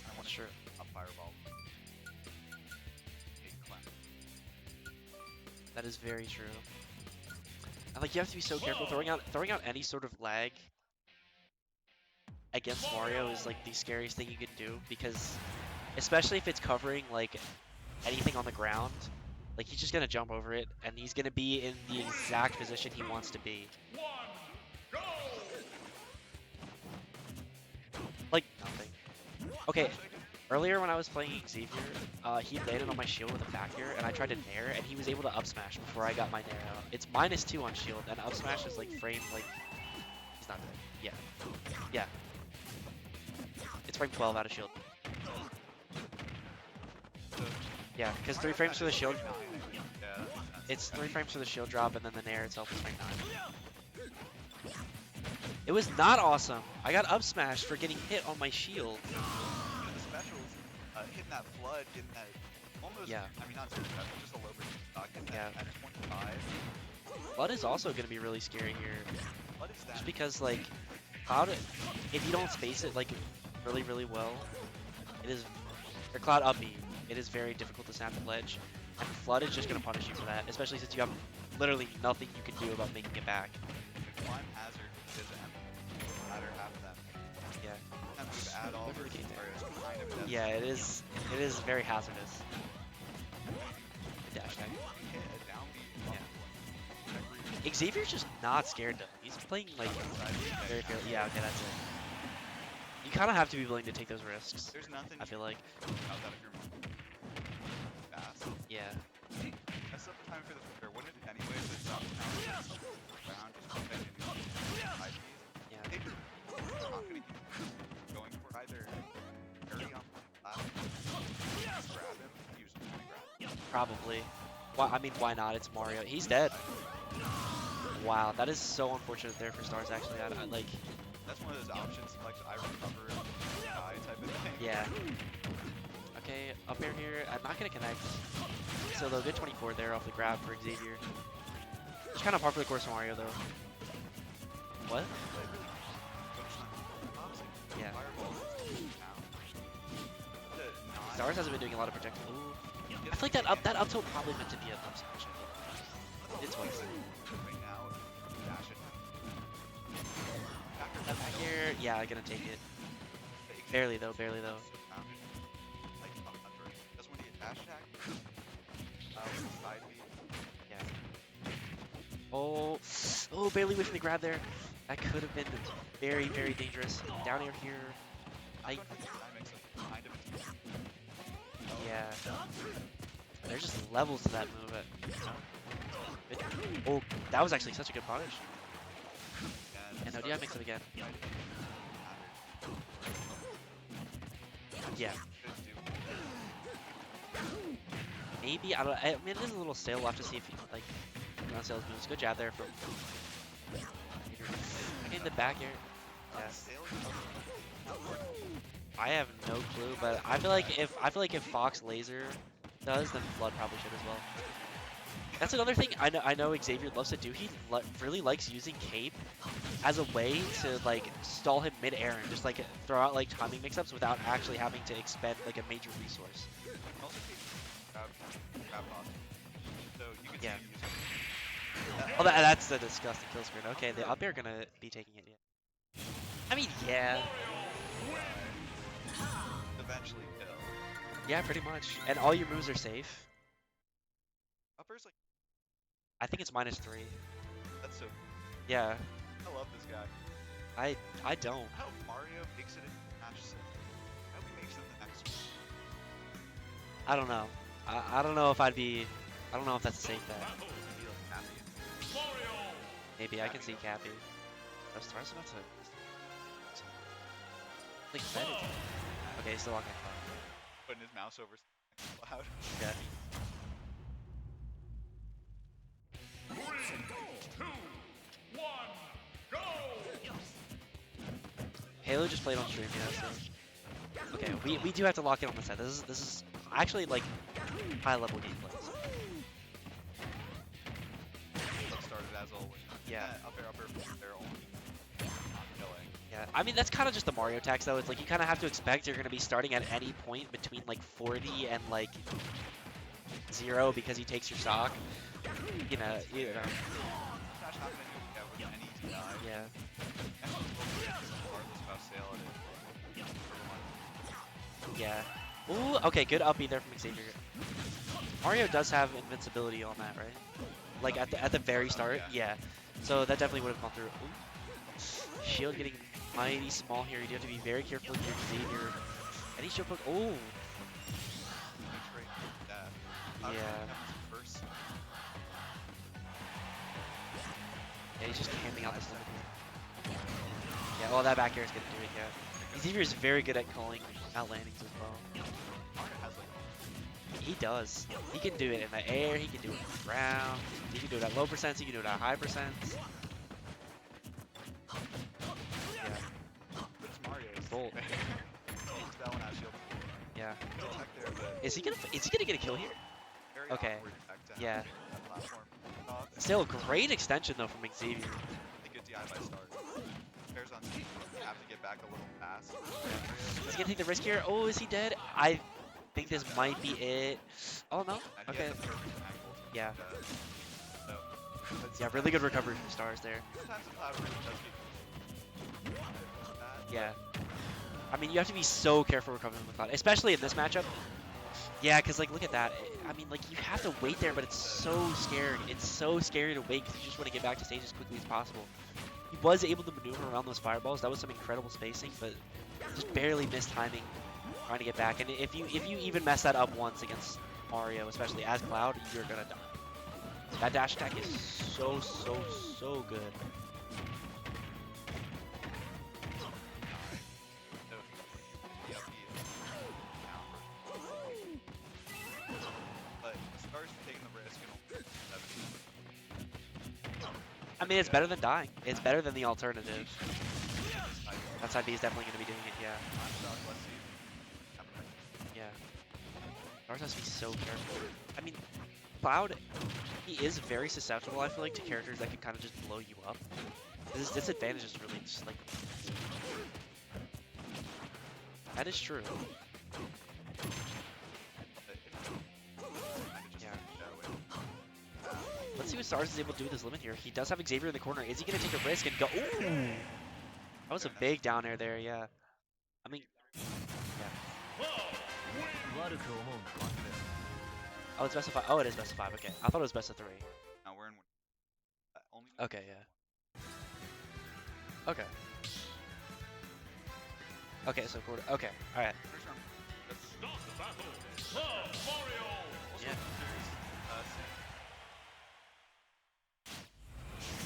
I want to Sure. a fireball. Big clown. That is very true. And like you have to be so careful throwing out any sort of lag against Mario is like the scariest thing you can do, because especially if it's covering like anything on the ground, like he's just gonna jump over it and he's gonna be in the exact position he wants to be. Like nothing. Okay, earlier when I was playing Xavier, he landed on my shield with a back air, and I tried to nair, and he was able to up smash before I got my nair out. It's -2 on shield, and up smash is like frame like he's not dead. Yeah, yeah. It's frame 12 out of shield. Yeah, because 3 frames for the shield. Yeah. It's 3 frames for the shield drop, and then the nair itself is frame 9. It was not awesome. I got up smashed for getting hit on my shield. You know, the specials, hitting that flood, getting that almost, Yeah. I mean, not super special, just a low percent stock, getting that Yeah. at 25. Flood is also going to be really scary here. What is that? Just because, like, Cloud, if you don't space it, like, really, really well, it is, or Cloud up B, it is very difficult to snap the ledge. And Flood is just going to punish you for that, especially since you have literally nothing you can do about making it back. The climb hazard is an matter half of them. Yeah. That move at all Whoever versus gave Mario is kind of deadly. Yeah, it is very hazardous. Dash tag. Hit a down B Yeah. every Xavier's just not scared though. He's playing like very fairly. Yeah, okay, that's it. You kind of have to be willing to take those risks. There's nothing I feel like. out that if you're fast. Yeah. That's up the time for the or wouldn't it anyways, but it's not around just moving and high speed. Yeah. They're not gonna keep going for either parry on the left, grab him, use him to grab. Probably. Why? I mean, why not? It's Mario. He's dead. Wow, that is so unfortunate there for StarZ. Actually, I like. That's one of those options, like I recover, die type of thing. Yeah. Okay, up air here. I'm not gonna connect. So though, good 24 there off the grab for Xavier. It's kind of par for the course for Mario though. What? Yeah. StarZ hasn't been doing a lot of projectile. Ooh. I feel like that up tilt probably meant to be an up smash. It's what. That back here, yeah, I'm gonna take it. Barely though, barely though. That's when he dash attack. Side B. Yeah. Oh, barely whiffing the grab there. That could have been very, very dangerous. Down air here. Yeah. There's just levels to that move. Oh, that was actually such a good punish. And now DI makes it again. Yeah. Maybe, I don't know. I mean, it is a little stale. We'll have to see if he, like, on sales moves. Good jab there from. In the back air. Yeah. I have no clue, but I feel like if Fox Laser does, then Flood probably should as well. That's another thing I know Xavier loves to do. He really likes using Cape as a way to like stall him mid-air and just like throw out like timing mix-ups without actually having to expend like a major resource. Yeah. Oh, that's the disgusting kill screen. Okay, the up air gonna be taking it. Yeah. I mean, yeah. Eventually kill. Yeah, pretty much. And all your moves are safe. Upper's like, I think it's -3. that's so, Yeah. I love this guy. I don't. How Mario makes it in match 6. How he makes it in the next one. I don't know. I don't know if I'd be. I don't know if that's a safe bet. Be like happy. Maybe I can see Cappy. Oh, StarZ about to. Like fed it. Okay, he's still walking. Putting his mouse over cloud. Yeah. 3, 2, 1, go! Halo just played on stream, yeah. So. Okay, we do have to lock in on the set. This is actually like high level gameplay. So. Started as always. Yeah. Upper, barrel. Killing. Yeah, I mean that's kind of just the Mario tax though. It's like you kind of have to expect you're gonna be starting at any point between like 40 and like 0 because he takes your stock. You know. Not happening with any dive. Yeah. Regardless of how stale it is. Yeah. Ooh, okay, good up B there from Xavier. Mario does have invincibility on that, right? Like at the very start, yeah. So that definitely would have gone through. Ooh. Shield getting mighty small here. You do have to be very careful with your Xavier. Any shield poke? Oh. Yeah. First. Yeah, he's just camping out this limit here. Yeah, well that back air is gonna do it, yeah. Xavier is very good at calling out landings as well. He does. He can do it in the air, he can do it on the ground, he can do it at low percents, he can do it at high percents. ult. He's that one out shield. Yeah. Good tech there, but Is he gonna get a kill here? very Okay. awkward tech to have Yeah. that platform. Still, great extension though from Xavier. A good DI by StarZ. Pairs on speed. You have to get back a little fast. Is he gonna take the risk here? Oh, is he dead? I think this might be it. Oh no. He Okay. has the perfect angle to Yeah. so, Yeah, really good recovery from StarZ there. sometimes the cloud really does get Yeah. I mean, you have to be so careful recovering from the cloud, especially in this matchup. Yeah, because, like, look at that. I mean, like, you have to wait there, but it's so scary. It's so scary to wait because you just want to get back to stage as quickly as possible. He was able to maneuver around those fireballs. That was some incredible spacing, but just barely missed timing trying to get back. And if you even mess that up once against Mario, especially as Cloud, you're going to die. That dash attack is so good. But StarZ taking the risk and I mean, it's better than dying. It's better than the alternative. That side B is definitely going to be doing it, yeah. Yeah. StarZ has to be so careful. I mean, Cloud, he is very susceptible, I feel like, to characters that can kind of just blow you up. His disadvantage is really just like... That is true. Yeah. Let's see what StarZ is able to do with his limit here. He does have Xavier in the corner. Is he going to take a risk and go? Ooh! That was a big down air there, yeah. I mean, yeah. Oh, it's best of 5. Oh, it is best of 5. Okay. I thought it was best of 3. Now we're in only Okay, yeah. Okay. Okay, so quarter. Okay, alright. first round. That's Start the battle. Love Mario. Yeah.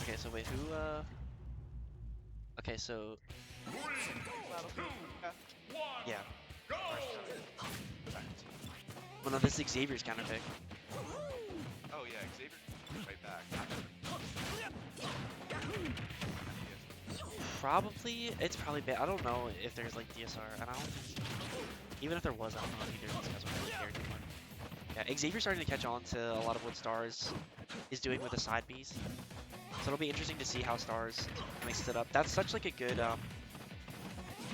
Okay, so wait, who, Okay, so... 3, 2, 1. Yeah. Go. Well, no, this is Xavier's counter pick. Oh yeah, Xavier right back. Probably, it's probably bad. I don't know if there's like DSR, and I don't think, even if there was, I don't know if either of these guys would really care anymore. Yeah, Xavier's starting to catch on to a lot of what StarZ is doing with the side Bs. So it'll be interesting to see how StarZ mixes it up. That's such like a good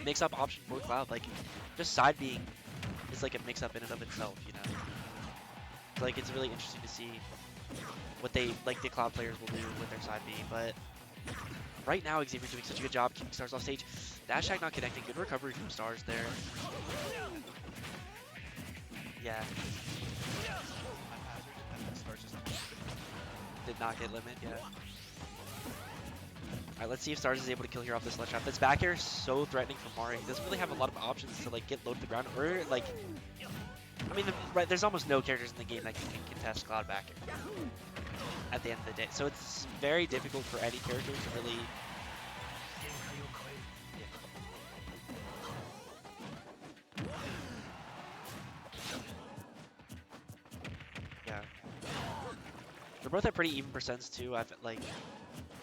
mix-up option for Cloud. Like, just side being is like a mix-up in and of itself, you know? Like, it's really interesting to see what they, like, the Cloud players will do with their side B, but right now, Xavier's doing such a good job keeping StarZ off stage. Dash tag not connecting. Good recovery from StarZ there. Yeah. Did not get limit, yeah. Alright, let's see if StarZ is able to kill here off this ledge trap. This back air is so threatening for Mario. He doesn't really have a lot of options to like get low to the ground or like... I mean, right, there's almost no characters in the game that can contest Cloud back air at the end of the day. So it's very difficult for any character to really... Yeah. They're both at pretty even percents too.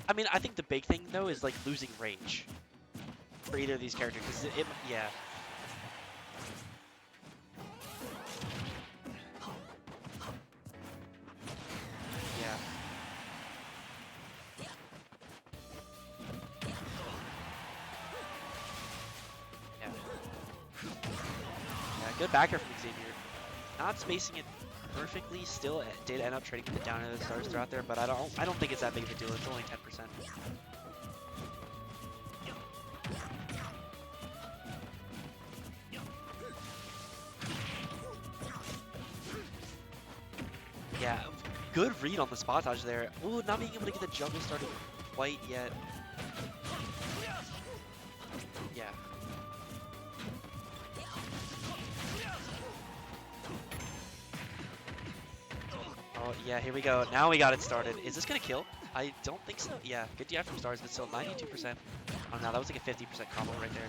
I mean, I think the big thing though is like losing range for either of these characters because yeah. Yeah. Yeah. Yeah, good backer from Xavier. Not spacing it perfectly. Still did end up trading with the down air that StarZ throughout there, but I don't think it's that big of a deal. It's only 10%. Yeah, good read on the spot dodge there. Ooh, not being able to get the juggle started quite yet. Yeah. Oh, yeah, here we go. Now we got it started. Is this going to kill? I don't think so. Yeah, good DI from StarZ, but still 92%. Oh, no, that was like a 50% combo right there.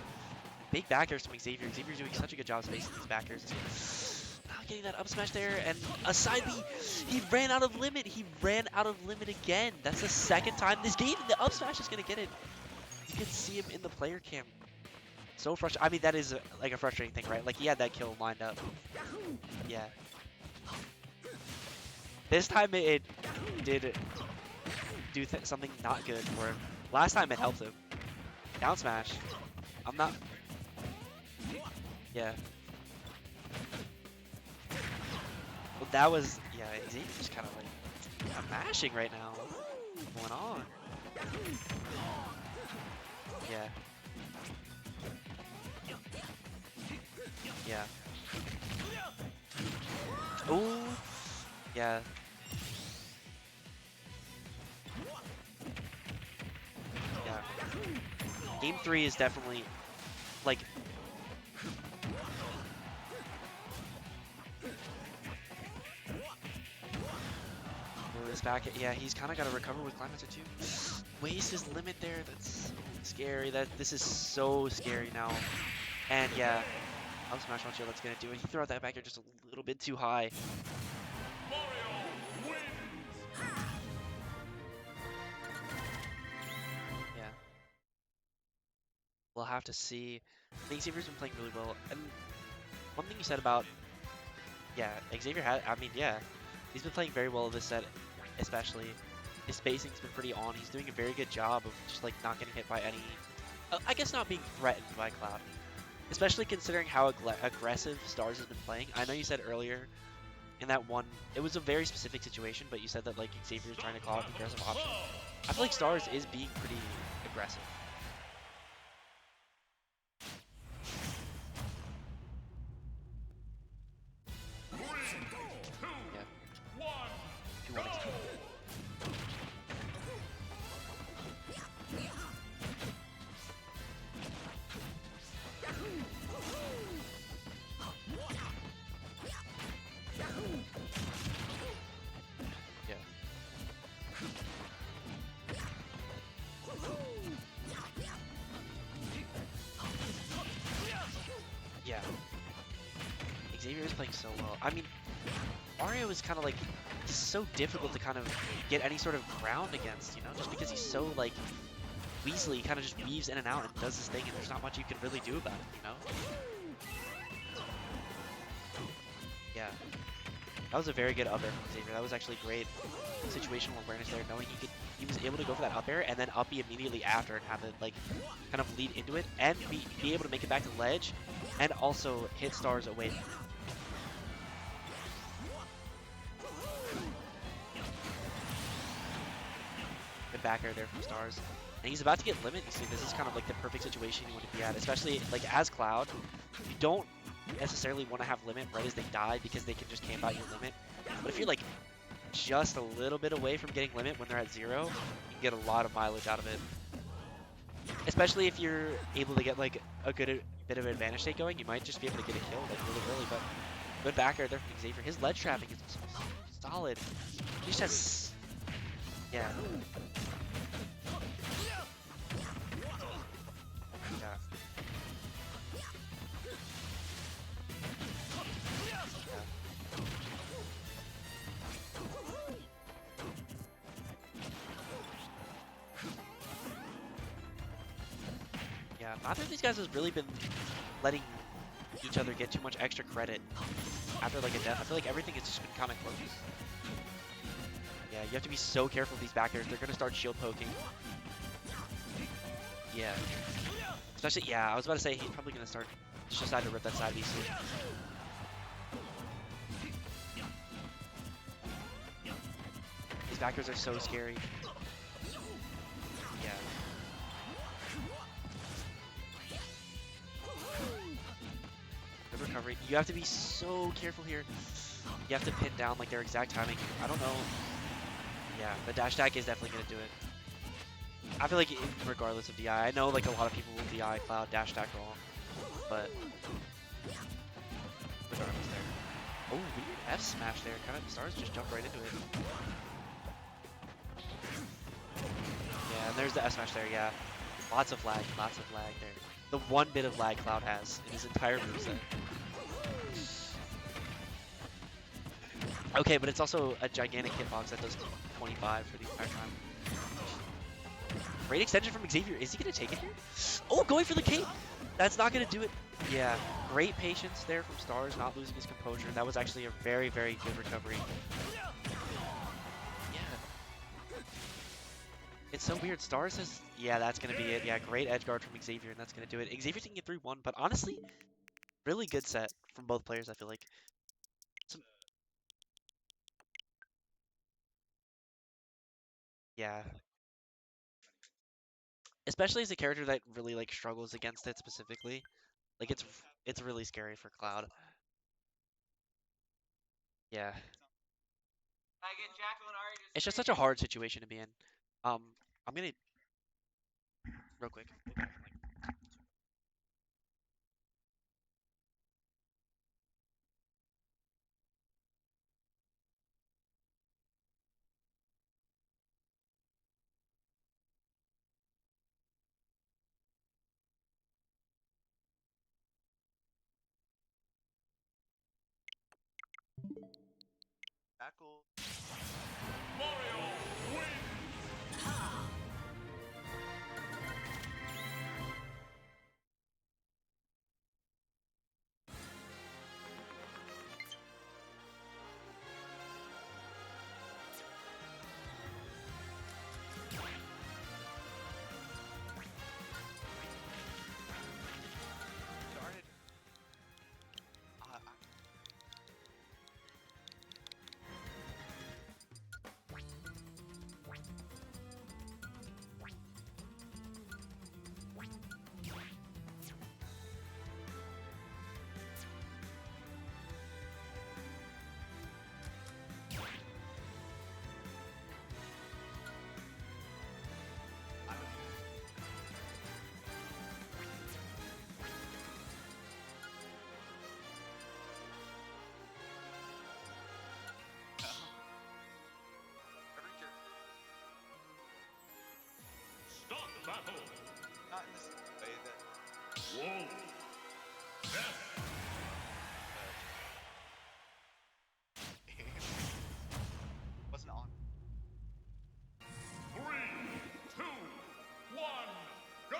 Big backers from Xavier. Xavier's doing such a good job spacing these backers. Not getting that up smash there, and a side B. He ran out of limit. He ran out of limit again. That's the second time this game. The up smash is going to get it. You can see him in the player cam. So frustrating. I mean, that is like a frustrating thing, right? Like he had that kill lined up. Yeah. This time it did do something not good for him. Last time it helped him. Down smash. I'm not. Yeah. Well, that was, yeah, he's just kind of like, I'm mashing right now. What's going on? Yeah. Yeah. Ooh. Yeah. Yeah. Game 3 is definitely, like, this back. Yeah, he's kind of got to recover with Climate too. Waste his limit there. That's so scary. This is so scary now. And yeah, up smash on shield. That's gonna do it. He threw out that back air just a little bit too high. Yeah. We'll have to see. I think Xavier's been playing really well. And one thing you said about, yeah, Xavier had. I mean, yeah, he's been playing very well this set. Especially, his spacing's been pretty on. He's doing a very good job of just like not getting hit by any, I guess not being threatened by Cloud. Especially considering how aggressive StarZ has been playing. I know you said earlier in that one, it was a very specific situation, but you said that like Xavier is trying to call out the aggressive option. I feel like StarZ is being pretty aggressive. Yeah. 2-1 Xavier. Yeah. Xavier is playing so well. I mean, Aryeh was kind of like, he's so difficult to kind of get any sort of ground against, you know, just because he's so like weaselly, he kind of just weaves in and out and does his thing, and there's not much you can really do about it, you know? Yeah. That was a very good up air from Xavier. That was actually great situational awareness there, knowing he was able to go for that up air and then up B immediately after and have it like kind of lead into it and be able to make it back to the ledge and also hit StarZ away. Good back air there from StarZ. And he's about to get limit. You see, this is kind of like the perfect situation you want to be at, especially like as Cloud. You don't necessarily want to have limit right as they die because they can just camp out your limit. But if you're like just a little bit away from getting limit when they're at 0, you can get a lot of mileage out of it. Especially if you're able to get like a good bit of advantage state going, you might just be able to get a kill like really early. But good back air there from Xavier. His ledge trapping is solid. He just has, yeah. Yeah, neither of these guys has really been letting each other get too much extra credit after like a death. I feel like everything has just been kind of close. Yeah, you have to be so careful with these back airs. They're going to start shield poking. Yeah. Especially, yeah, I was about to say he's probably going to start just decide to rip that side B soon. These back airs are so scary. Yeah. Good recovery. You have to be so careful here. You have to pin down like their exact timing. I don't know. Yeah, the dash attack is definitely going to do it. I feel like regardless of DI, I know like a lot of people will DI Cloud dash attack wrong, but regardless there. Oh, weird F smash there. Kind of StarZ just jumped right into it. Yeah, and there's the F smash there. Yeah, lots of lag there. The one bit of lag Cloud has in his entire moveset. Okay, but it's also a gigantic hitbox that does 25 for the entire time. Great extension from Xavier. Is he going to take it here? Oh, going for the cape. That's not gonna do it. Yeah, great patience there from StarZ, not losing his composure. That was actually a very, very good recovery. Yeah. It's so weird. StarZ has, yeah, that's gonna be it. Yeah, great edge guard from Xavier, and that's gonna do it. Xavier's taking it 3-1, but honestly, really good set from both players, I feel like. Some, yeah. Especially as a character that really like struggles against it specifically. Like it's really scary for Cloud. Yeah. I get Jakal and Aryeh It's just such a hard situation to be in. I'm gonna real quick. We'll be back in, like, Jackal. Mario wins. Darn it. Every character, Start the battle. not in this way that Whoa. Death. wasn't on. 3, 2, 1, go!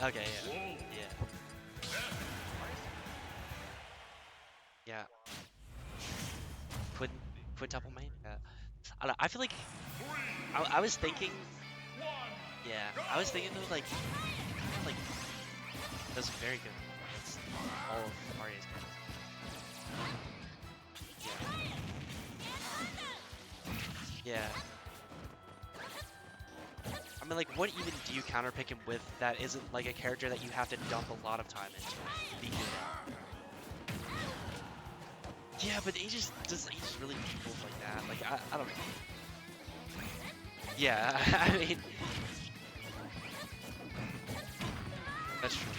Okay, yeah. Yeah. Yeah. Quintuple main? Yeah. I don't know, I feel like I was thinking yeah, I was thinking though like kind of like does very good against all of Aryeh's characters. Yeah. Yeah. I mean, like, what even do you counterpick him with that isn't like a character that you have to dump a lot of time into to be good? Yeah, but he just really peoples like that. Like I don't know. Yeah, I mean that's true.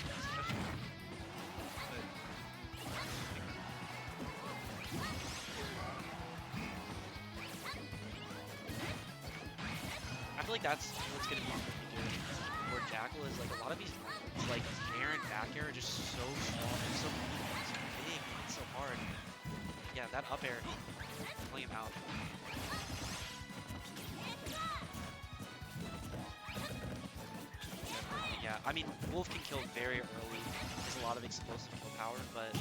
I feel like that's what's gonna be really good for Jakal is like a lot of these like air and back air are just so strong and so big and so hard. Yeah, that up air pulling him out. Yeah, I mean Wolf can kill very early. There's a lot of explosive kill power, but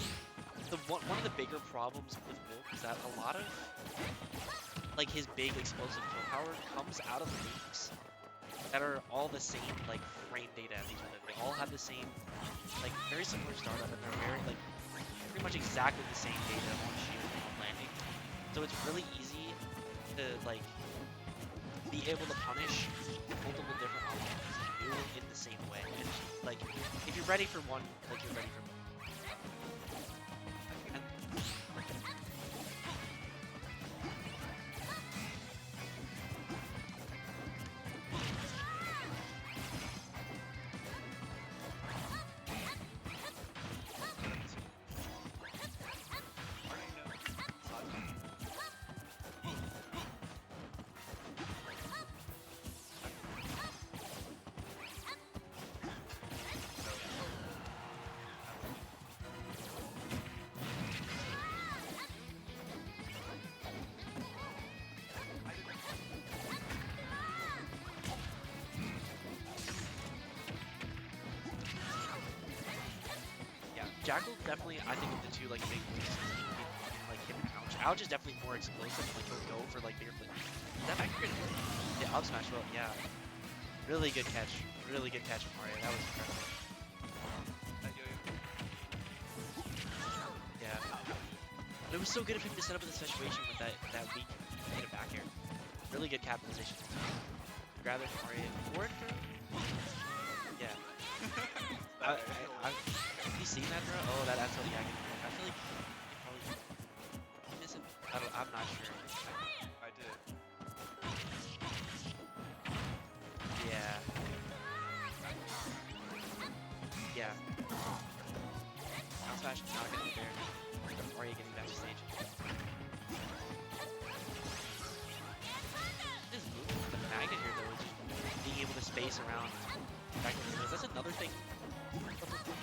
one of the bigger problems with Wolf is that a lot of like his big explosive kill power comes out of loops that are all the same like frame data as each other. They all have the same like very similar startup and they're very like pretty much exactly the same data on shield and on landing. So it's really easy to like be able to punish multiple different options in the same way. And like if you're ready for one, like you're ready for both. And Jakal definitely, I think of the two like big boosts, like him and Ouch. Ouch is definitely more explosive, like he'll go for like bigger plays. That back gonna yeah, up smash well, yeah. Really good catch from Aryeh. That was incredible. Yeah. But it was so good of him to set up in the situation with that weak hit a back air. Really good capitalization. Grab it from Aryeh. Forward throw? Yeah. Have you seen that, bro? Oh, that absolutely yeah. I feel like you probably you miss it. I'm not sure. I did. Yeah. Yeah. Down smash not gonna be there. Or are you getting back to stage? This move, the magnet here though, is just being able to space around back to the That's another thing.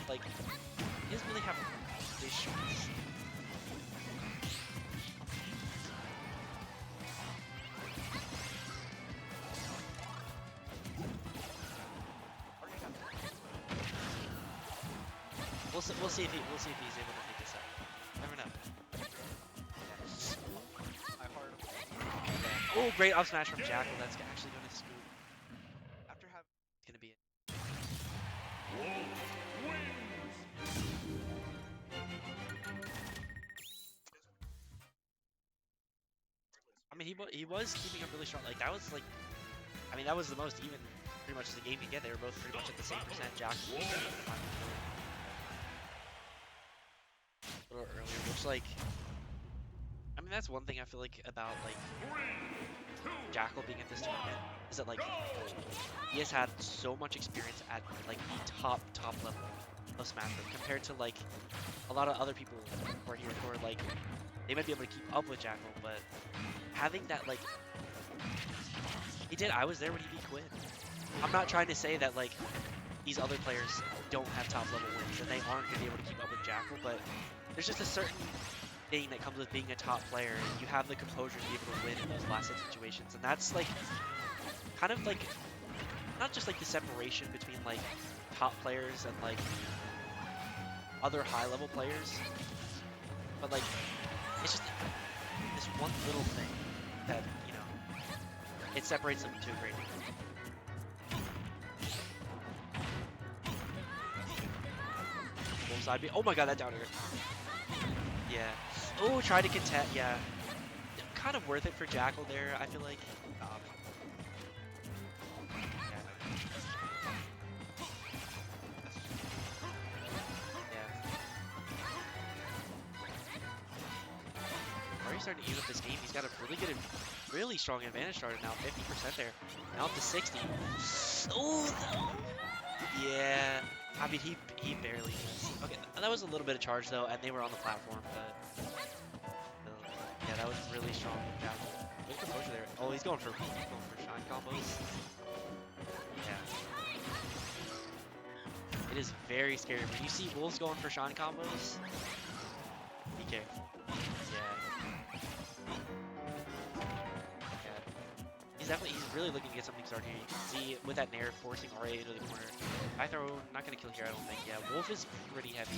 Like, he doesn't really have issues. We'll see if he's able to take this out. Never know. Oh, great up smash from Jakal. That's actually gonna scoop. After having, it's gonna be it. I mean, he was keeping up really strong. Like that was like, I mean, that was the most even, pretty much as the game could get. They were both pretty much at the same percent. Jakal a little earlier, which like, I mean, that's one thing I feel like about like Jakal being at this tournament is that like he has had so much experience at like the top level of Smash Bros. Compared to like a lot of other people who are here who are like they might be able to keep up with Jakal, but having that like he did. I was there when he beat Quinn. I'm not trying to say that like these other players don't have top level wins and they aren't gonna be able to keep up with Jakal, but there's just a certain thing that comes with being a top player. You have the composure to be able to win in those last hit situations, and that's like kind of like not just like the separation between like top players and like other high level players, but like it's just this one little thing that, you know, it separates them to a great degree. Full side B. Oh my god, that down air. Yeah. Oh, try to contest. Yeah. Kind of worth it for Jakal there, I feel like. Aryeh's starting to even up this game. He's got a really good, really strong advantage started now. 50% there. Now up to 60. Oh, no. Yeah. I mean, he barely missed. Okay, that was a little bit of charge though, and they were on the platform, but yeah, that was really strong. Look at the composure there. Oh, he's going for shine combos. Yeah. It is very scary when you see wolves going for shine combos. Be careful. He's really looking to get something started here. You can see with that Nair forcing Aryeh into the corner. I throw, not gonna kill here, I don't think. Yeah, Wolf is pretty heavy.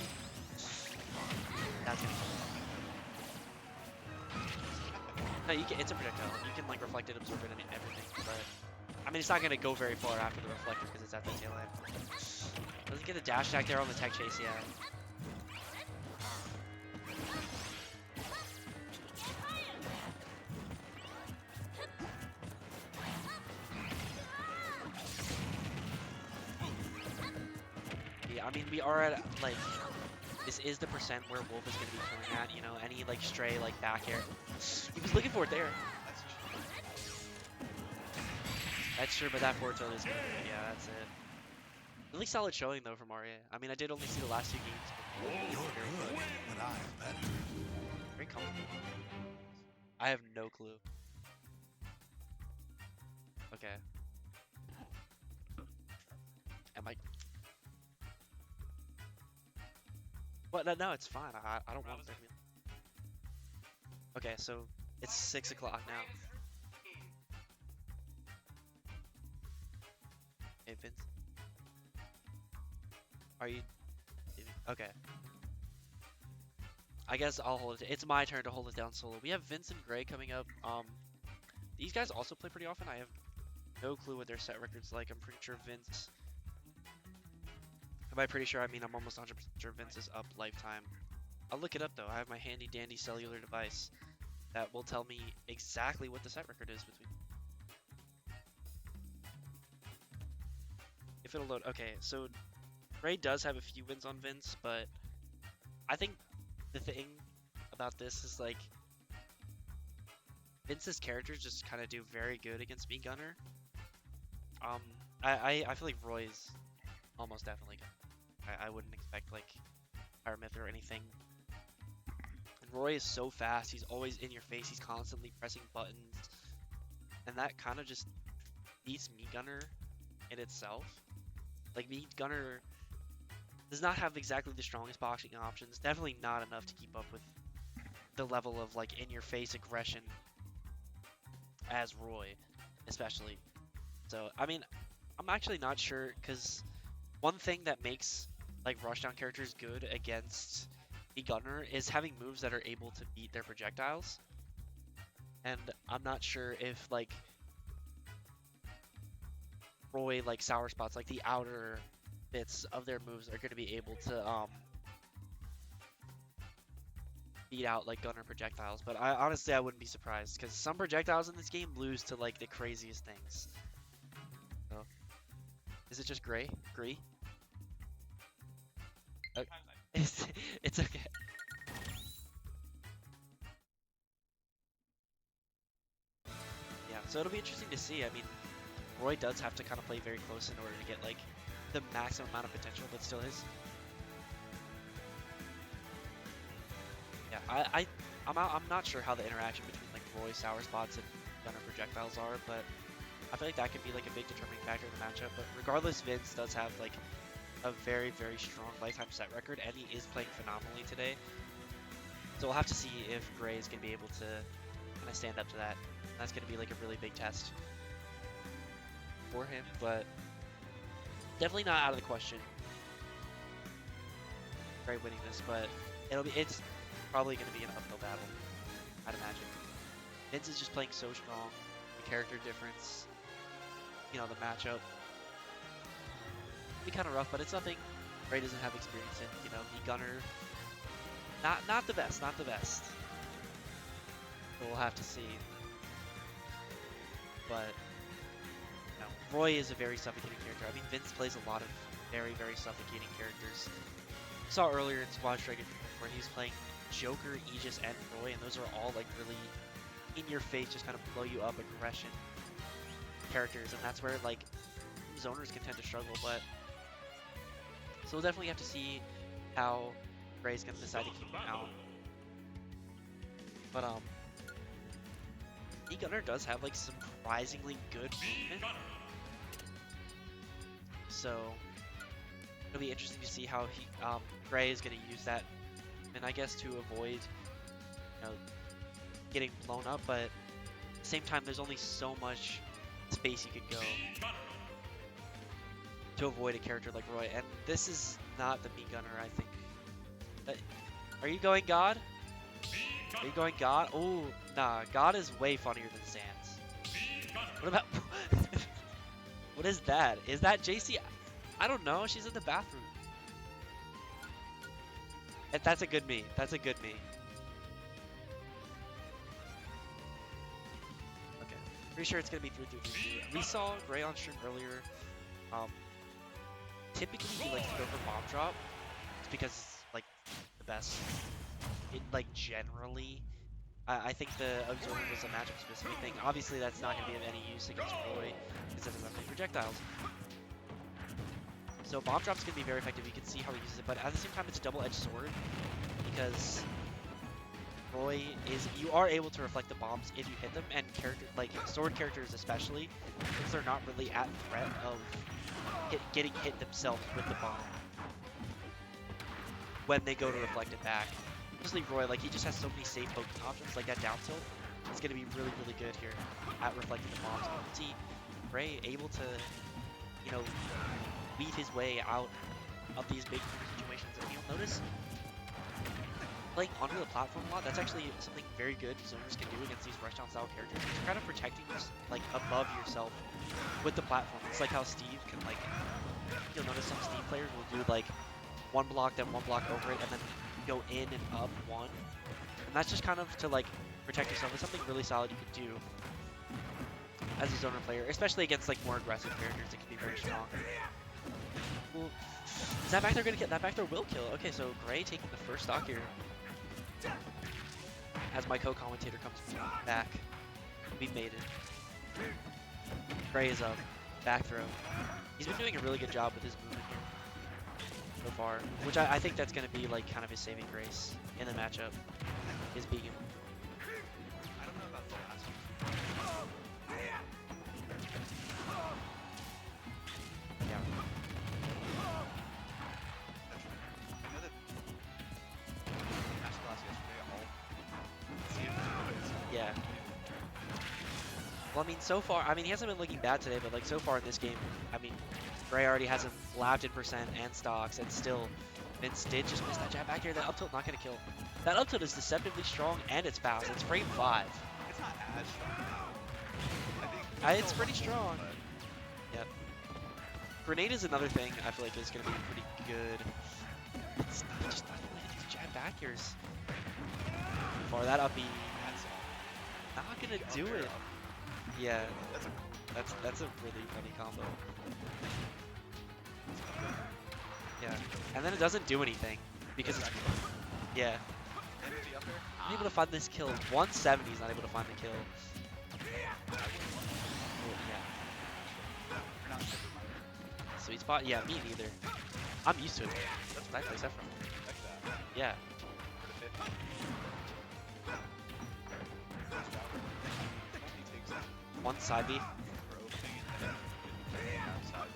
That's gonna kill. No, you can, it's a projectile. You can like reflect it, absorb it, and everything. But I mean, it's not gonna go very far after the reflector because it's at the tail end. Doesn't get the dash attack there on the tech chase, yeah. I mean, we are at, like, this is the percent where Wolf is going to be killing at, you know, any, like, stray, like, back air. He was looking for it there. That's true, but that forward tilt is good. Yeah, that's it. Really solid showing, though, from Aryeh. I mean, I did only see the last 2 games. You're good, but I'm better. Very comfortable. I have no clue. Okay. Am I... But no, it's fine. I don't want to. Okay, so it's 6 o'clock now. Hey, Vince. Are you? Okay. I guess I'll hold it. It's my turn to hold it down solo. We have Vince and Gray coming up. These guys also play pretty often. I have no clue what their set record's like. I'm pretty sure Vince. By pretty sure, I mean I'm almost 100% sure Vince is up lifetime. I'll look it up though. I have my handy dandy cellular device that will tell me exactly what the set record is between. If it'll load. Okay, so Ray does have a few wins on Vince, but I think the thing about this is like Vince's characters just kind of do very good against me Gunner. I feel like Roy's almost definitely good. I wouldn't expect like Fire Myth or anything. And Roy is so fast, he's always in your face, he's constantly pressing buttons. And that kind of just beats Meat Gunner in itself. Like Meat Gunner does not have exactly the strongest boxing options, definitely not enough to keep up with the level of like in your face aggression as Roy, especially. So, I mean, I'm actually not sure, because one thing that makes like rushdown characters good against the Gunner is having moves that are able to beat their projectiles. And I'm not sure if like Roy, like sour spots, like the outer bits of their moves are going to be able to beat out like Gunner projectiles. But I honestly, I wouldn't be surprised, because some projectiles in this game lose to like the craziest things. So, is it just Gray? Gree? Okay. It's okay. Yeah, so it'll be interesting to see. I mean, Roy does have to kind of play very close in order to get like the maximum amount of potential, but still is. Yeah, I'm not sure how the interaction between like Roy sour spots and Gunner projectiles are, but I feel like that could be like a big determining factor in the matchup. But regardless, Vince does have like a very, very strong lifetime set record, and he is playing phenomenally today. So we'll have to see if Gray is going to be able to kind of stand up to that. That's going to be like a really big test for him, but definitely not out of the question. Gray winning this, but it's probably going to be an uphill battle, I'd imagine. Vince is just playing so strong. The character difference, you know, the matchup. It'll be kind of rough, but it's nothing Gray doesn't have experience in. You know, me Gunner, not the best, not the best. But we'll have to see. But you know, Roy is a very suffocating character. I mean, Vince plays a lot of very, very suffocating characters. We saw earlier in Squad Striker where he was playing Joker, Aegis, and Roy, and those are all like really in your face, just kind of blow you up aggression characters, and that's where like zoners can tend to struggle. But so we'll definitely have to see how Gray's gonna decide to keep him out. But Gunner does have like surprisingly good movement, so it'll be interesting to see how he Gray is gonna use that, and I guess to avoid, you know, getting blown up. But at the same time, there's only so much space you could go to avoid a character like Roy, and this is not the me Gunner, I think. Are you going God? Are you going God? Oh, nah, God is way funnier than Sans. What about... What is that? Is that JC? I don't know, she's in the bathroom. That's a good me. That's a good me. Okay. Pretty sure it's going to be 3-3-3. We saw Gray on stream earlier. Typically, he likes to go for bomb drop. It's because it's, like, the best. Like, generally, I think the Absorber was a matchup specific thing. Obviously, that's not going to be of any use against Roy because it doesn't have any projectiles. So bomb drop's going to be very effective. You can see how he uses it, but at the same time, it's a double-edged sword because Roy is, you are able to reflect the bombs if you hit them, and like sword characters especially, since they're not really at threat of getting hit themselves with the bomb when they go to reflect it back. Especially Roy, like he just has so many safe poking options, like that down tilt is going to be really, really good here at reflecting the bombs. You can see Gray able to, you know, weave his way out of these big situations. And you'll notice playing onto the platform a lot, that's actually something very good zoners can do against these rushdown style characters. You're kind of protecting like above yourself with the platform. It's like how Steve can like, you'll notice some Steve players will do like one block, then one block over it, and then go in and up one. And that's just kind of to like protect yourself. It's something really solid you could do as a zoner player, especially against like more aggressive characters. It can be very strong. Well, is that back there gonna get that back there will kill? Okay, so Gray taking the first stock here. As my co-commentator comes back, we made it. Gray is up, back throw. He's been doing a really good job with his movement here so far, which I think that's gonna be like kind of his saving grace in the matchup, is being him. I don't know about the last one. Yeah. I know that Masterclass yesterday, Yeah. Well, I mean, so far, I mean, he hasn't been looking bad today, but like so far in this game, I mean, Gray already has him lapped in percent and stocks, and still, Vince did just miss that jab back here. That up tilt not gonna kill. That up tilt is deceptively strong and it's fast. It's frame 5. it's not as strong. I think It's pretty strong. Yep. Grenade is another thing I feel like is gonna be pretty good. It's just not really these jab back here's far. That up B, not gonna do it. Yeah, that's a really funny combo. Yeah, and then it doesn't do anything because it's, yeah. energy up there. Not able to find this kill. 170 is not able to find the kill. Oh, yeah. You're not super minor. Sweet spot. Yeah, me neither. I'm used to it. That's what I play Sephiroth. Like that. Yeah. For the 50. He takes that One side B. for opening and then outside.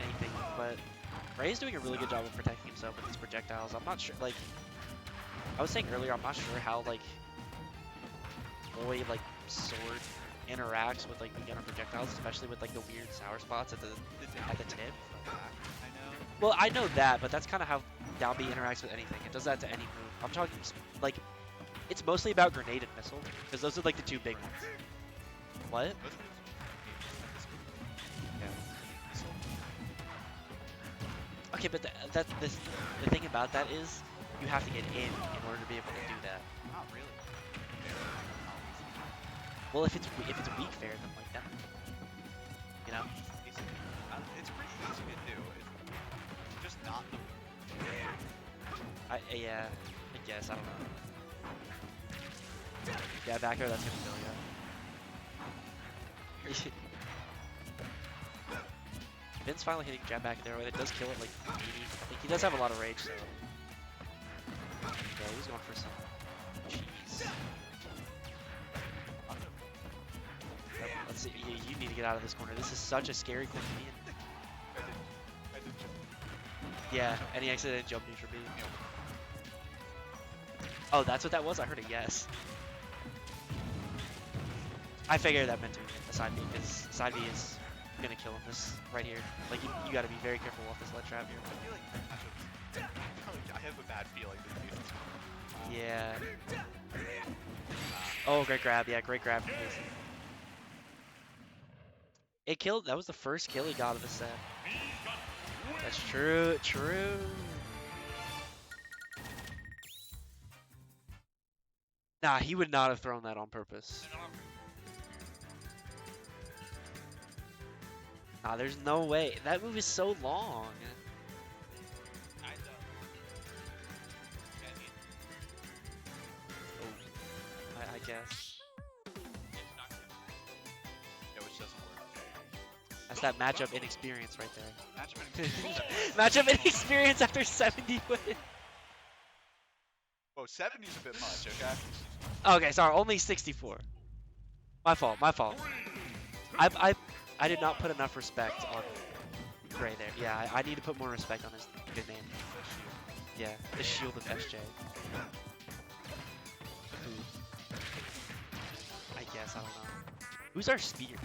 Anything, but Ray's doing a really good job of protecting himself with these projectiles. I'm not sure, like, I was saying earlier, I'm not sure how, like, Roy, like, sword interacts with like beginner projectiles, especially with like the weird sour spots at the tip. I know. Well, I know that, but that's kind of how down B interacts with anything. It does that to any move. I'm talking like it's mostly about grenade and missile because those are like the two big ones. What? Most moves Okay, but the thing about that is you have to get in order to be able to do that. not really. Well, if it's weak fair, then like that, you know. It's pretty easy to do. It's just not the. Yeah, I guess I don't know. Yeah, back air, that's gonna kill you. Vin's finally hitting jab back there, but it does kill it like easy. I think he does have a lot of rage, so. Yeah, he's going for some cheese. Let's see. You need to get out of this corner. This is such a scary corner to be in. I did jump. Yeah, and he accidentally jumped neutral B. Oh, that's what that was? I heard a yes. I figured that meant to be a side B, because side B is gonna kill him this right here. Like, you gotta be very careful off this ledge trap here. I feel like matchups. I have a bad feeling that these. Yeah. Oh, great grab. Yeah, great grab from Jason. It killed. That was the first kill he got of the set. That's true. True. Nah, he would not have thrown that on purpose. Nah, there's no way. That move is so long. Oh, I guess. Yeah, which doesn't work. That's that matchup inexperience right there. Matchup. Matchup inexperience after 70 wins. Whoa, 70's a bit much, okay? Okay, sorry, only 64. My fault, my fault. I did not put enough respect on Gray there. Yeah, I need to put more respect on his good name. Yeah, the shield of SJ. Who? I guess, I don't know. Who's our spear?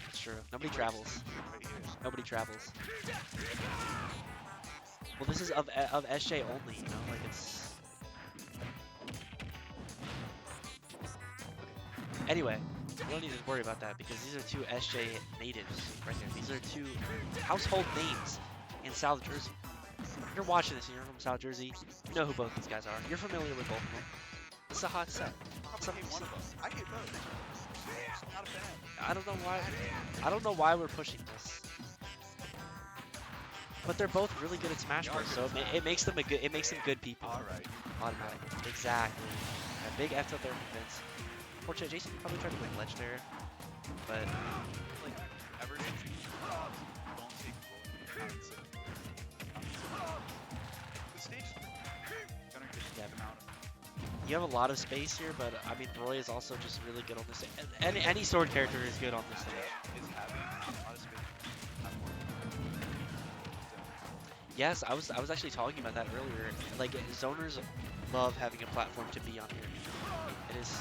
It's true. Nobody travels. Nobody travels. Well, this is of SJ only, you know, like it's... Anyway, we don't need to worry about that because these are two SJ natives right there. These are two household names in South Jersey. If you're watching this and you're from South Jersey, you know who both these guys are. You're familiar with both of them. It's a hot set. I hate one of them. I hate both. Not a fan. I don't know why. I don't know why we're pushing this. But they're both really good at Smash Bros, so it makes them good people. All right. Automatically. Exactly. A big F up there from Vince. Fortunately, Jason probably tried to win ledge there, but Like, ever since you don't take the stage is gonna get Yeah. them out. you have a lot of space here. But I mean, Roy is also just really good on this stage. Any sword character is good on this stage. Is having a lot of space. Yes, I was actually talking about that earlier. Like, zoners love having a platform to be on here. It is.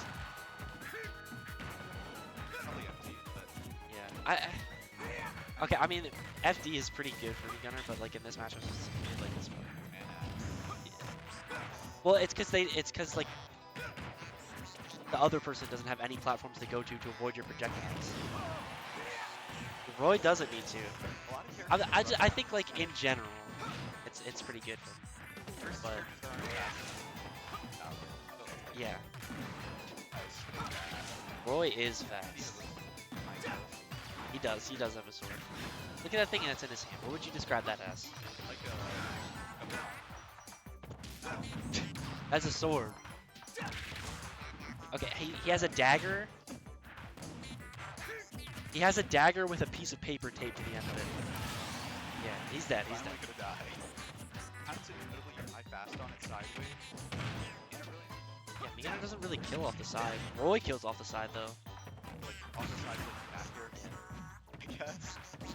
Probably empty, but Yeah, okay, I mean, FD is pretty good for beginner, but like in this matchup, it's like this one. Well, it's because like the other person doesn't have any platforms to go to avoid your projectiles. Roy doesn't need to. a lot of characters. I think like in general, it's pretty good for him. But yeah, Roy is fast. He does have a sword. Look at that thing that's in his hand. What would you describe that as? Like As a sword. Okay, he has a dagger. He has a dagger with a piece of paper taped to the end of it. Yeah, he's dead. He's dead. Finally gonna die. Kind of admittedly, you're high fast on it sideways. You don't really, Yeah, Migano doesn't really kill off the side. Roy kills off the side though. like, on the side of the back here. I guess. Maybe,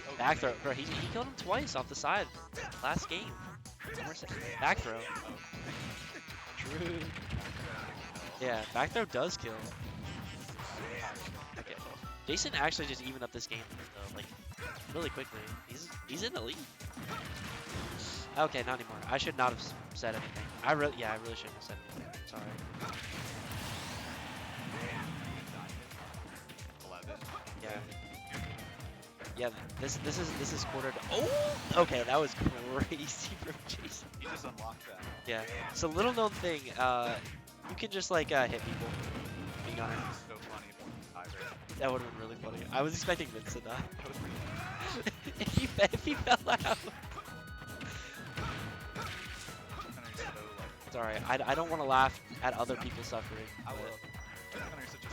oh, Back throw, bro. He killed him twice off the side. Last game. Back throw. True. Yeah, back throw does kill. Okay. Jason actually just evened up this game though, like really quickly. He's in the lead. Okay, not anymore. I should not have said anything. I really shouldn't have said anything. Sorry. 11. Yeah. Yeah, this is quartered. Oh, okay, that was crazy from Jason. He just unlocked that. Yeah. So little known thing, you can just like hit people. Being on it. So funny if one either. That would have been really funny. I was expecting Vince to die. That was pretty if he fell out. Hunter's so like It's alright. I don't want to laugh at other people suffering. I but- will. Hunter's just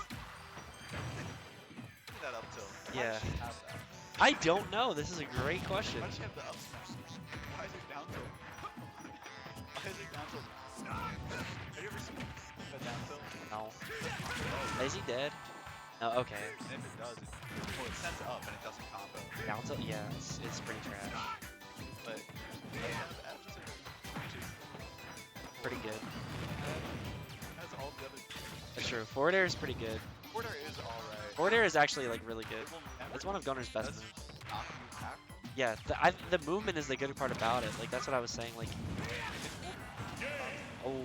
put that up till. Why Yeah. does she have that? I don't know. This is a great question. Why does she have the up smash? Why is it down tilt? Why is it down tilt? Have you ever seen a down tilt? No. Oh, Is he dead? No. Okay. and if it does, it sends up and it doesn't combo. Down tilt. Yeah, it's pretty trash. But F which is Pretty good. has all the other. That's true. Forward air is pretty good. Border is alright. Forward air is actually like really good. It will never It's one of Gunner's best does moves. knock you back. Yeah, the movement is the good part about it. Like that's what I was saying. Like, oh,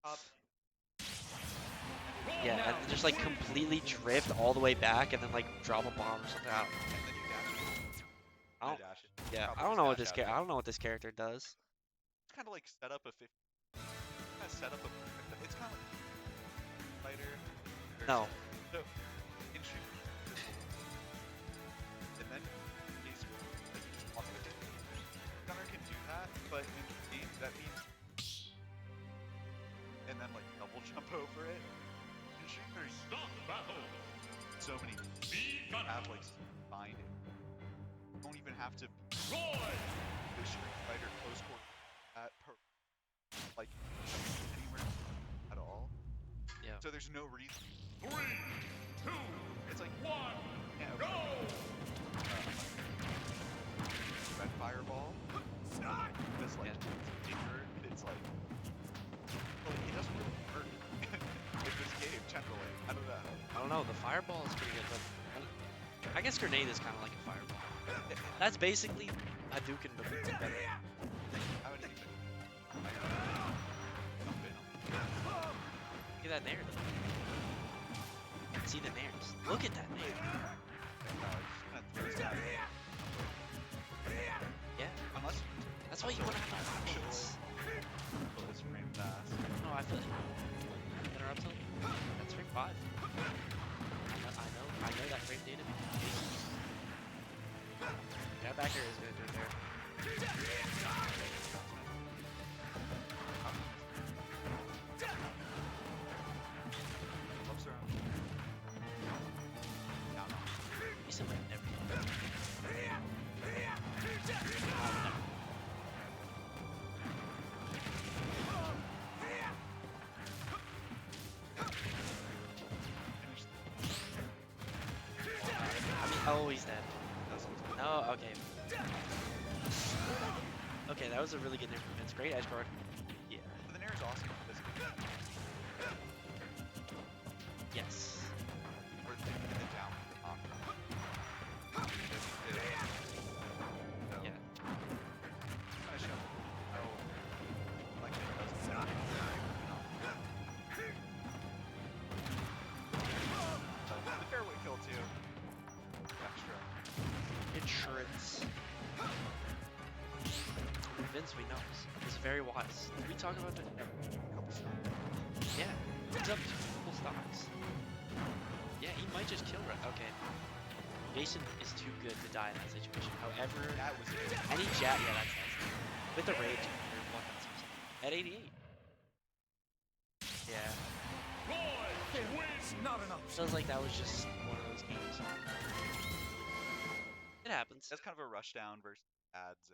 Up. yeah, and just like completely drift all the way back and then like drop a bomb or something out. And then you dash. I don't, Dash it. yeah, Probably I don't just know what dash this out. I don't know what this character does. It's kind of like set up a 50. Kind of set up a. It's kind of like fighter. No. So in shoot, and then he's like walk with it. Gunner can do that, but in game that means and then like double jump over it. In shoot, there's Stop battle. so many Be Gunner. have like bind it. You don't even have to Roy. the Street Fighter close court at like anywhere at all. Yeah. So there's no reason. 3, 2, It's like 1, yeah, go. red fireball. This like bigger. It's like well, it doesn't really work in this game generally. I don't know. I don't know. The fireball is pretty good, but I guess grenade is kind of like a fireball. That's basically Hadouken, but better. I would even like jump in. Look at that nair. See the nairs. Look at that nair. Just kind of throws that. Yeah. Unless That's why you want to have the options. you this frame fast. No, I feel like better up tilt. That's frame 5. I know that frame data. That back air is gonna do it there. Ups around. Down. He's in like everything. Oh, he's dead. No, okay. Okay, that was a really good nair from Vince. Great edge guard. Yeah. But the nair is awesome. This Yes. or the down on. Yeah. I show. Oh, like it does. The fairway kill too. Extra. Insurance. Vince, we know, is very wise. Did we talk about that? Couple stars. Yeah. He's up 2 full stocks. Yeah, he might just kill Red. Okay. Jason is too good to die in that situation. However, That was it. any jab, yeah, that's nice. With the rage, you're one at 88. Yeah. Roy wins. Not enough. Feels like that was just one of those games. It happens. That's kind of a rush down versus ads.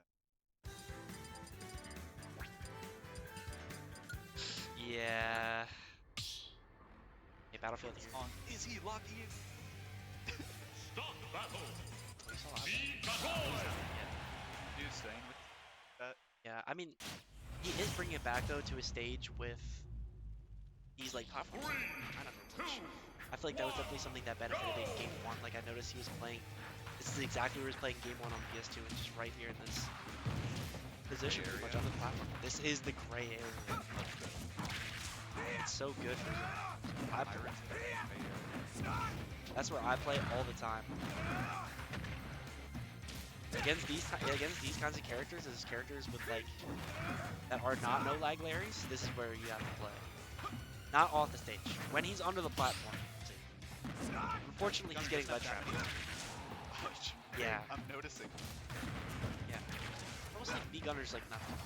Yeah. Hey, Battlefield here. On. Is he lucky? Stop battle. We saw that. Be Gunner. Dude, staying with that. Yeah, I mean, he is bringing it back though to a stage with these like platforms. I don't know. I feel like that was definitely something that benefited in Game 1. Like I noticed he was playing. This is exactly where he was playing Game 1 on PS2, and just right here in this position, pretty much on the platform. This is the gray area. It's so good for you. That's where I play all the time. Against these kinds of characters, as characters with like that are not no lag Larrys, this is where you have to play. Not off the stage. When he's under the platform. See. Unfortunately, he's getting ledge trapped. Yeah. I'm noticing. Yeah. Almost like B-Gunner's like nothing.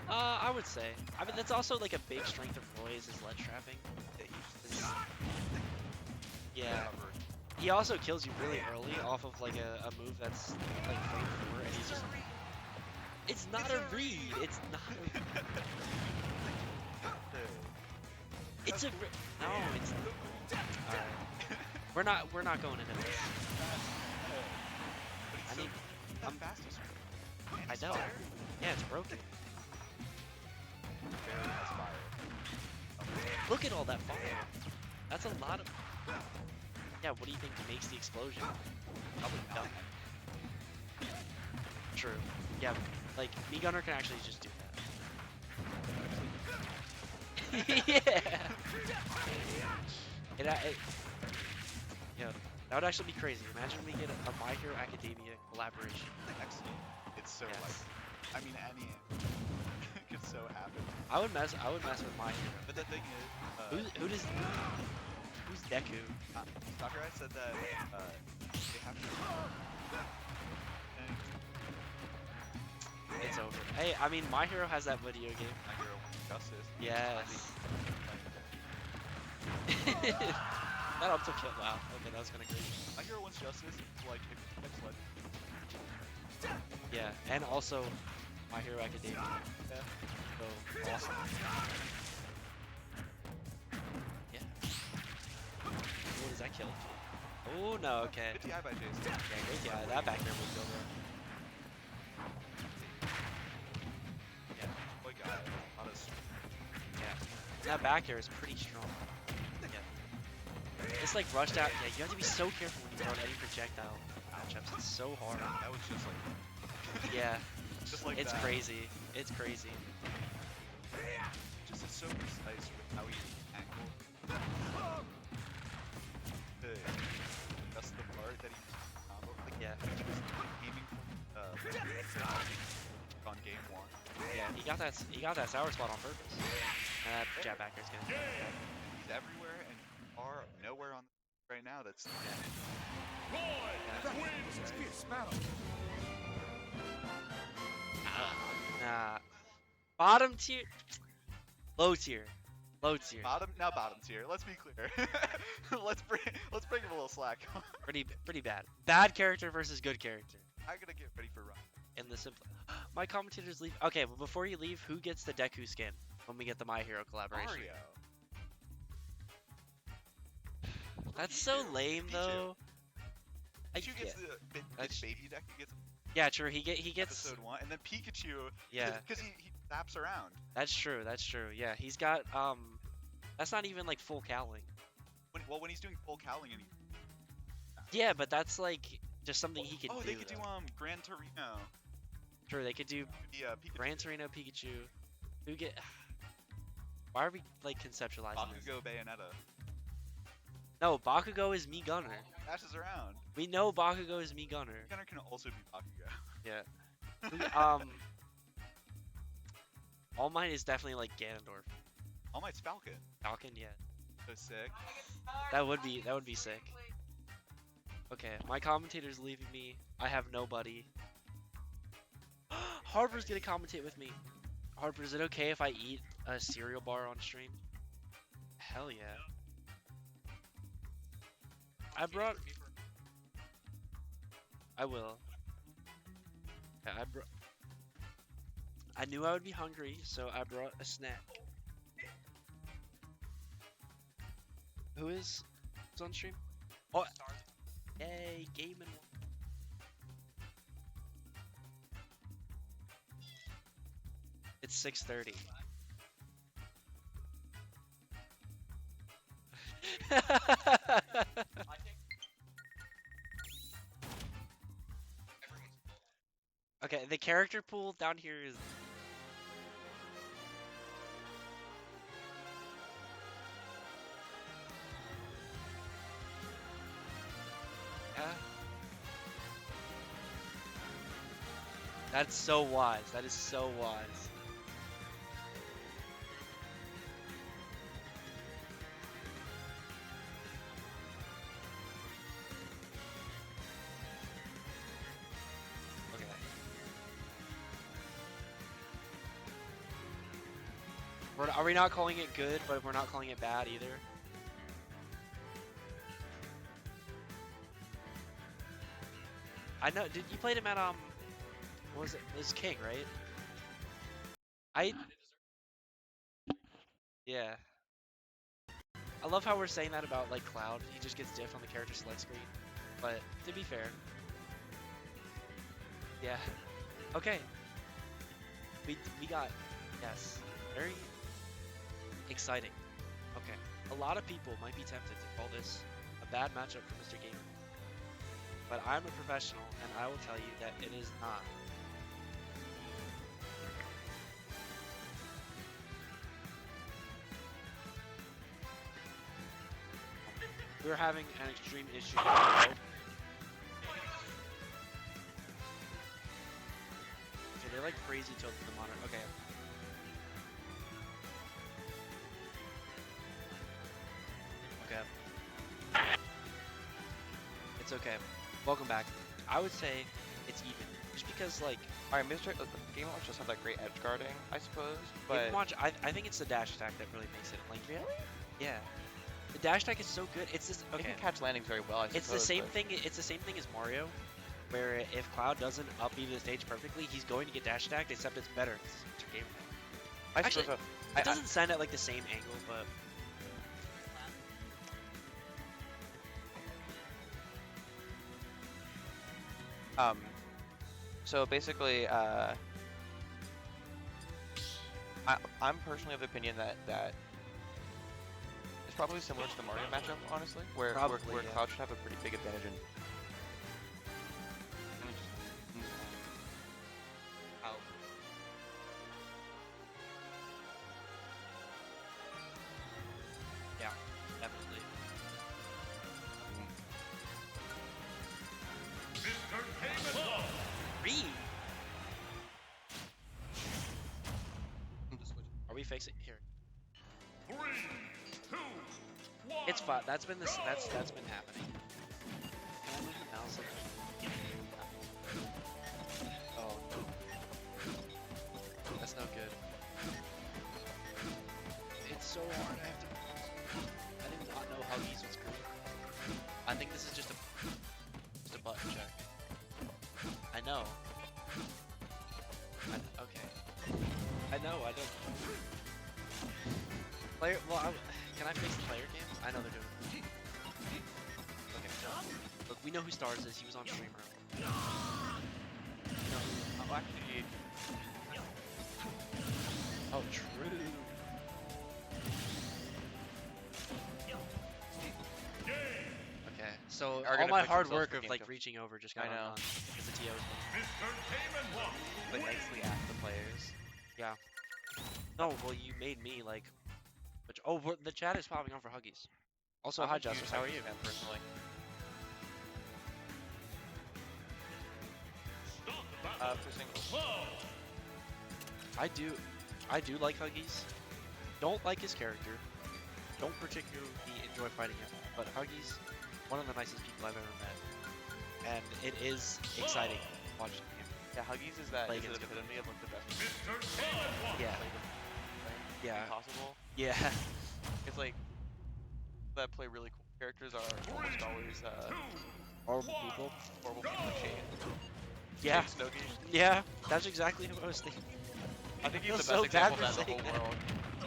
I would say. I mean, that's also like a big strength of Roy's is ledge trapping. Yeah. He also kills you really early off of like a move that's like frame 4, and he's just. It's not a read. It's not. It's a. No, it's. Alright. We're not going into this. I mean, I'm fastest. I know. Yeah, it's broken. Look at all that fire. That's a lot of. Yeah, what do you think makes the explosion? Probably nothing. True. Yeah, like B-Gunner can actually just do that. Yeah. Yeah, that would actually be crazy. Imagine we get a My Hero Academia collaboration. Excellent. It's so Yes. like, I mean, any could so happen. I would mess with My Hero. But the thing is, Who's Deku? Sakurai said that they have to. It's over. Hey, I mean, My Hero has that video game. My Hero Justice. Yes. That up to kill. Wow. Okay, that was kind of crazy. My Hero wants Justice. Like if it's like. Yeah, and also My Hero Academia. So awesome. Yeah. What does that kill? Oh no. Okay. Good TI by Jason. Yeah, great TI. That back there was over. Yeah. Like a lot of. Yeah. That back air is pretty strong. Yeah. It's like rushed out. Yeah, you have to be so careful when you throw any projectile matchups. It's so hard. That was just like. Yeah. Just like It's that. crazy. It's crazy. Just is so precise with how he angled. That's the part that he combo. Like, Yeah. he was aiming for on game 1. Yeah, he got that sour spot on purpose. And that jab back air's gonna. He's everywhere and are nowhere on right now. That's Nah. Bottom tier. Low tier. Low tier. bottom tier. Let's be clear. let's bring him a little slack. Pretty bad. Bad character versus good character. I gotta get ready for run. In the simple. My commentators leave. Okay, but before you leave, who gets the Deku skin when we get the My Hero collaboration? Mario. That's so lame though. I Pikachu gets get- the That's- baby deck. He gets Yeah, true. He gets. episode 1, and then Pikachu. Yeah. Because he zaps around. That's true. That's true. Yeah, he's got That's not even like full cowling. When he's doing full cowling and Yeah, but that's like just something he can do. oh, they could do though. Gran Torino. True, they could do The Pikachu. Gran Torino Pikachu. Who get? Why are we like conceptualizing this? Bakugo Bayonetta. No, Bakugo is me Gunner. Dashes around. We know Bakugo is me Gunner. Gunner can also be Bakugo. Yeah. All Might is definitely like Ganondorf. All Might's Falcon. Falcon, yeah. So sick. That would be sick. Okay, my commentator's leaving me. I have nobody. Harper's gonna commentate with me. Harper, is it okay if I eat a cereal bar on stream? Hell yeah. I will. Yeah, I knew I would be hungry, so I brought a snack. Who's on stream? Oh, yay, gaming. It's 6:30. Okay, the character pool down here is. Yeah. That's so wise. That is so wise. Okay. Are we not calling it good, but we're not calling it bad either? I know. Did you played him at what was it? It was King, right? Yeah. I love how we're saying that about like Cloud. He just gets diff on the character select screen. But to be fair, yeah. Okay. We got yes, very exciting. Okay. A lot of people might be tempted to call this a bad matchup for Mr. Gamer. But I'm a professional and I will tell you that it is not. We're having an extreme issue. Okay, they're like crazy tilted the monitor. Okay. Okay. It's okay. Welcome back. I would say it's even. Just because like Alright, Game Watch doesn't have that great edge guarding, I suppose, but Game Watch, I think it's the dash attack that really makes it like really? Yeah. The dash attack is so good. It's just they okay. can catch landings very well, I suppose. It's the same but- thing. It's the same thing as Mario, where if Cloud doesn't up B to the stage perfectly, he's going to get dash attacked. Except it's better. It's a game. I Actually, suppose it doesn't sound at like the same angle, but so basically, I'm personally of the opinion that it's probably similar to the Mario matchup, honestly, where Probably, yeah. Cloud should have a pretty big advantage in. yeah, definitely. Mr. Game Reed. Are we fixing here? 3, 2, 1. It's fine. That's been this. That's been happening. Can I move the mouse? Oh no. That's no good. It's so hard. I have to. I did not know how these was great. I think this is just a button check. I know. Okay. I know. I don't. Player. Well, can I fix the player games? I know they're doing it. Okay. So, look, we know who StarZ is. He was on stream earlier. Oh, actually, Oh, true. Okay, so Are all gonna my fix hard themselves work for of game like jump. reaching over just got I know. undone because the TO was Mr. Game but nicely asked the players. yeah. No, well you made me like. Oh, the chat is popping on for Huggies. Also, I'm hi a huge Justice, how are you? fan, personally? For singles. I do like Huggies. Don't like his character. Don't particularly enjoy fighting him, but Huggies, one of the nicest people I've ever met, and it is exciting watching him. Yeah, Huggies is that Play is the against him. epitome of like the best Mr. Game Yeah, yeah, possible. yeah. It's like that play really cool characters are almost always Horrible people. horrible people like Shane. Yeah, Shane Snooki. yeah. That's exactly what I was thinking. I think he's feel the so best bad example of for that in the saying whole that.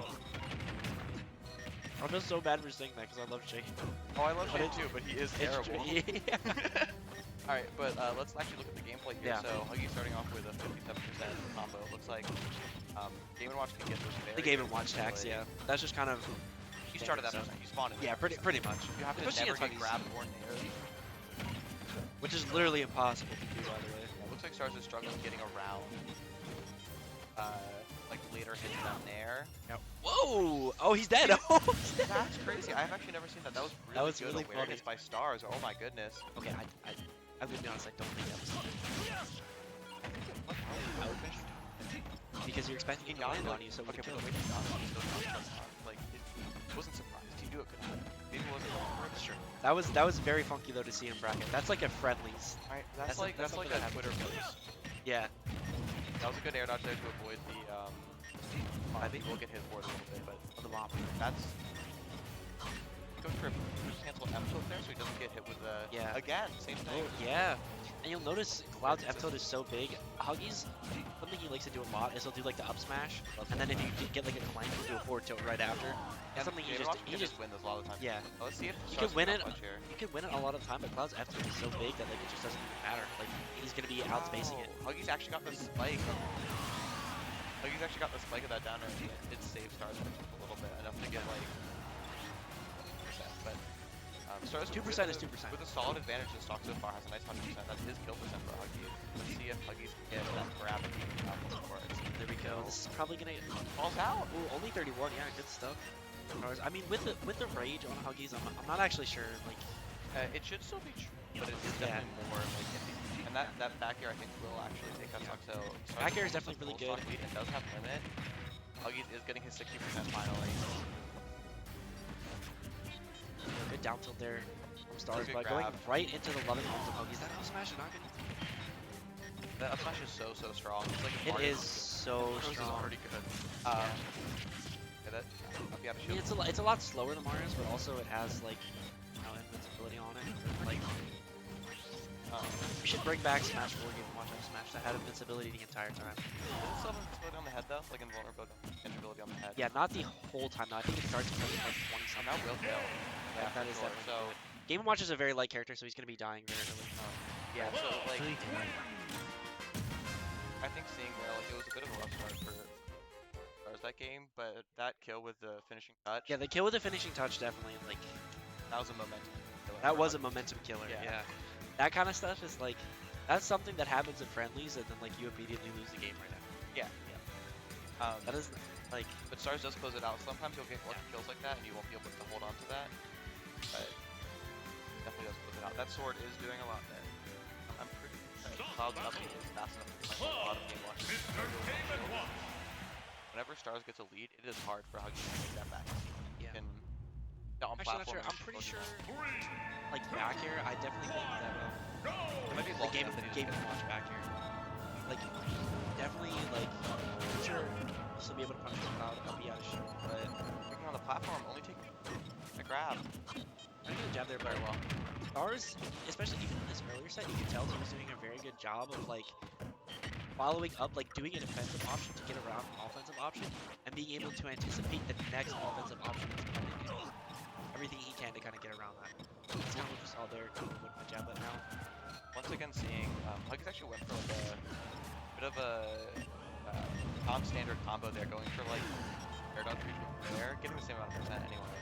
world. I feel so bad for saying that because I love Shane. Oh, I love But Shane it- too, but he is It's terrible. true. Yeah. Alright, but let's actually look at the gameplay here. Yeah. So Huggy starting off with a 57% combo. Looks like Game & Watch can get those very The Game and good Watch tax, quickly. yeah. That's just kind of You started that so. percent. You spawned it. Yeah, pretty much. You have to Especially never against get Huggies, grabbed or nailed. which is literally impossible to do, by the way. Yeah, it looks like StarZ is struggling getting around. Like later hits down there. Whoa! Oh, he's dead. Oh, he's dead. That's crazy. I've actually never seen that. That was really That was good really awareness by StarZ. Oh my goodness. Okay, I'm gonna be honest. I don't think that was I would finish. because you're expecting him to land on you, so we Okay, can but kill the way him. he still like it wasn't surprised. He knew it could happen. Maybe it wasn't for Sure. That was very funky though to see him bracket. That's like a friendlies. Right, That's that's like something a that Twitter happens. post. Yeah. That was a good air dodge there to avoid the I think we'll get hit for it a little bit, but on the bomb. that's goes for cancel F tilt there, so he doesn't get hit with the Yeah. again, same thing. Oh yeah. And you'll notice Cloud's F tilt is so big. Huggies, something he likes to do a lot is he'll do like the up smash, and then if you get like a clank, he'll do a forward tilt right after. That's something he just win this a lot of the time. yeah. Let's see if You StarZ can win can it. punch here. You can win it a lot of the time, but Cloud's F tilt is so big that like it just doesn't even matter. Like he's gonna be outspacing it. Huggies actually got the spike. Huggies actually got the spike of that down air. It saved StarZ a little bit, enough to get like percent, but StarZ 2% is 2%. with a solid advantage. The stock so far has a nice 100%. That's his kill percent for Huggies. Let's see if Huggies can get that grab and for it. There we go. This is probably gonna Falls out. ooh, only 31. Yeah, good stuff. I mean, with the rage on Huggies, I'm not actually sure. Like, It should still be true, but it is Yeah. definitely more like and that back air I think will actually take that stock. So Back air is definitely really good. It does have limit. Huggies is getting his 60% finally. good down tilt there from StarZ Good by going grab. right into the loving arms of Huggies. That up smash is not good. That up smash is so strong. It's like It Mario is so Bros is strong. already good. Yeah. Yeah, that I'll be out of I mean, shield. it's a lot slower than Mario's, but also it has like invincibility on it. Like we should bring back Smash 4 Game & Watch Up Smash that had invincibility the entire time. Does it still have invincibility on the head though? Like invulnerability on the head. Yeah, not the whole time though. I think it starts playing like 20 And something. that will kill. Yeah, that for is sure. definitely So good. Game & Watch is a very light character, so he's gonna be dying very early. yeah, so like I think seeing there, like it was a bit of a rough start for StarZ that game, but that kill with the finishing touch, Yeah, the kill with the finishing touch definitely like that was a momentum killer that for was a Huggies. momentum killer. Yeah. Yeah. That kind of stuff is like that's something that happens in friendlies and then like you immediately lose the game right after. Yeah. That is like But StarZ does close it out. Sometimes you'll get lucky kills like that, and you won't be able to hold on to that. But definitely does close it out. That sword is doing a lot there. I'm pretty Cloud's up is fast enough to find a lot of game watches. Whenever StarZ gets a lead, it is hard for Huggies to take that back. Yeah. And on actually not sure. platform, I'm pretty sure like back here. I definitely think that it might be the game that game and watch back here. Like definitely like I'm sure he'll still be able to punch the Cloud. I'll be out of shit, but Working on the platform, only taking a grab. I think the jab there very well. StarZ, especially even in this earlier set, you can tell he was doing a very good job of like following up, like doing an offensive option to get around an offensive option, and being able to anticipate the next offensive option that's coming in. Everything he can to kind of get around that. That's kind of what you saw there with my jab but now. Once again, seeing Huggies actually went for like a bit of a non-standard combo there, going for like air dodge there, getting the same amount of percent anyway.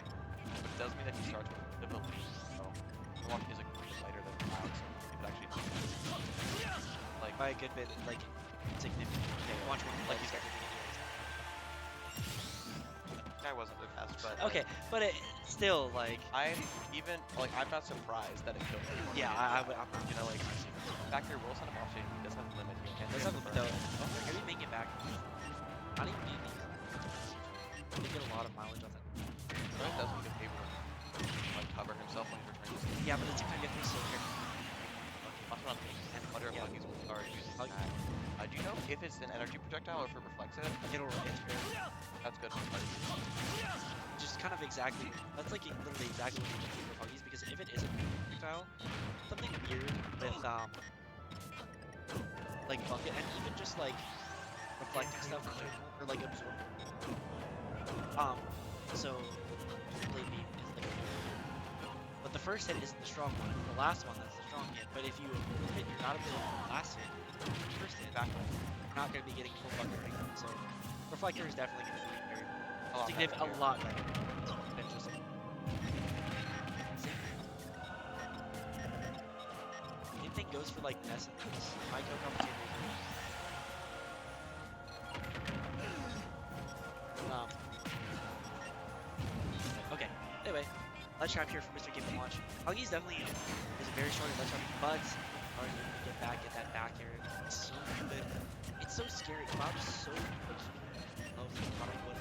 But it does mean that he starts with a bit of a lead. So the one is like lighter than Cloud, so he could actually like By a good bit, like significant. Okay, watch one like he's got guy wasn't the best, but okay, but it still like I'm not surprised that it killed him. yeah, I'm not gonna like. Back here, Wilson of option, he does have a limit here. Let's have a though. Oh, maybe make it back. Not even easy. They get a lot of mileage on that. Really does need to be able to like cover himself when he returns. Yeah, but it's gonna get me so careful. That's what I'm thinking. And wonder if Yeah. Huggies will start using Hug- that. Do you know if it's an energy projectile or if it reflects it? It's very, That's good. just kind of exactly. That's like literally exactly what you do for Huggies because if it isn't projectile, something weird with like bucket and even just like reflecting stuff in general or like absorbing. So blade beam is like, but the first hit isn't the strong one. The last one that's the strong hit. But if you hit, you're not able to hit the last hit. First hit, you're not going to be getting full bucket right now. So reflector is definitely going to be very. A lot better A here. lot better than just. Same thing goes for like Ness and my co-commentators. Um, okay. Anyway, let's trap here for Mr. Game and Watch. Huggy's definitely is very strong at let's trap, but Stars able to get that back air. It's so good. It's so scary. Cloud is so good. Low from the bottom wood.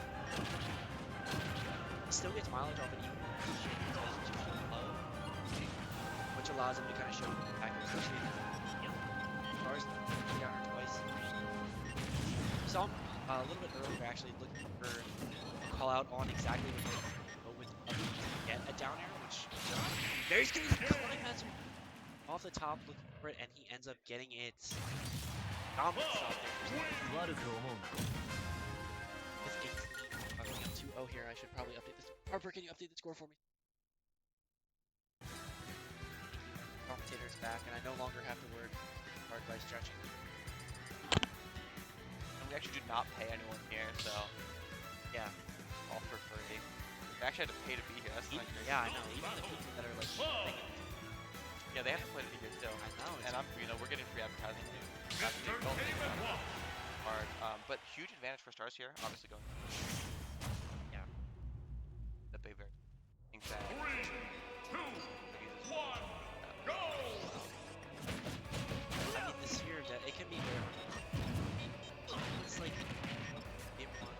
He still gets mileage off it even when he's shooting low, which allows him to kind of show back air, especially if Stars got her twice. We saw him a little bit earlier actually looking for a call out on exactly what they go with to get a down air, which very scary. Climb has off the top looking for it, and he ends up getting it. Dominant stop there. With 18, 2-0 here. I should probably update this. Harper, can you update the score for me? Commentator's back, and I no longer have to work hard by stretching. And we actually do not pay anyone here, so Yeah. all for free. We actually had to pay to be here. That's not great. Yeah, I know. Even the people that are like making Yeah, they have to play to be here too. I know. And we're getting free advertising too. That's the goal. Hard. But huge advantage for Stars here. Obviously going. Yeah. The big very. I think that. 3, 2, 1, go! I mean, the sphere of death, it can be very hard. It's like game one.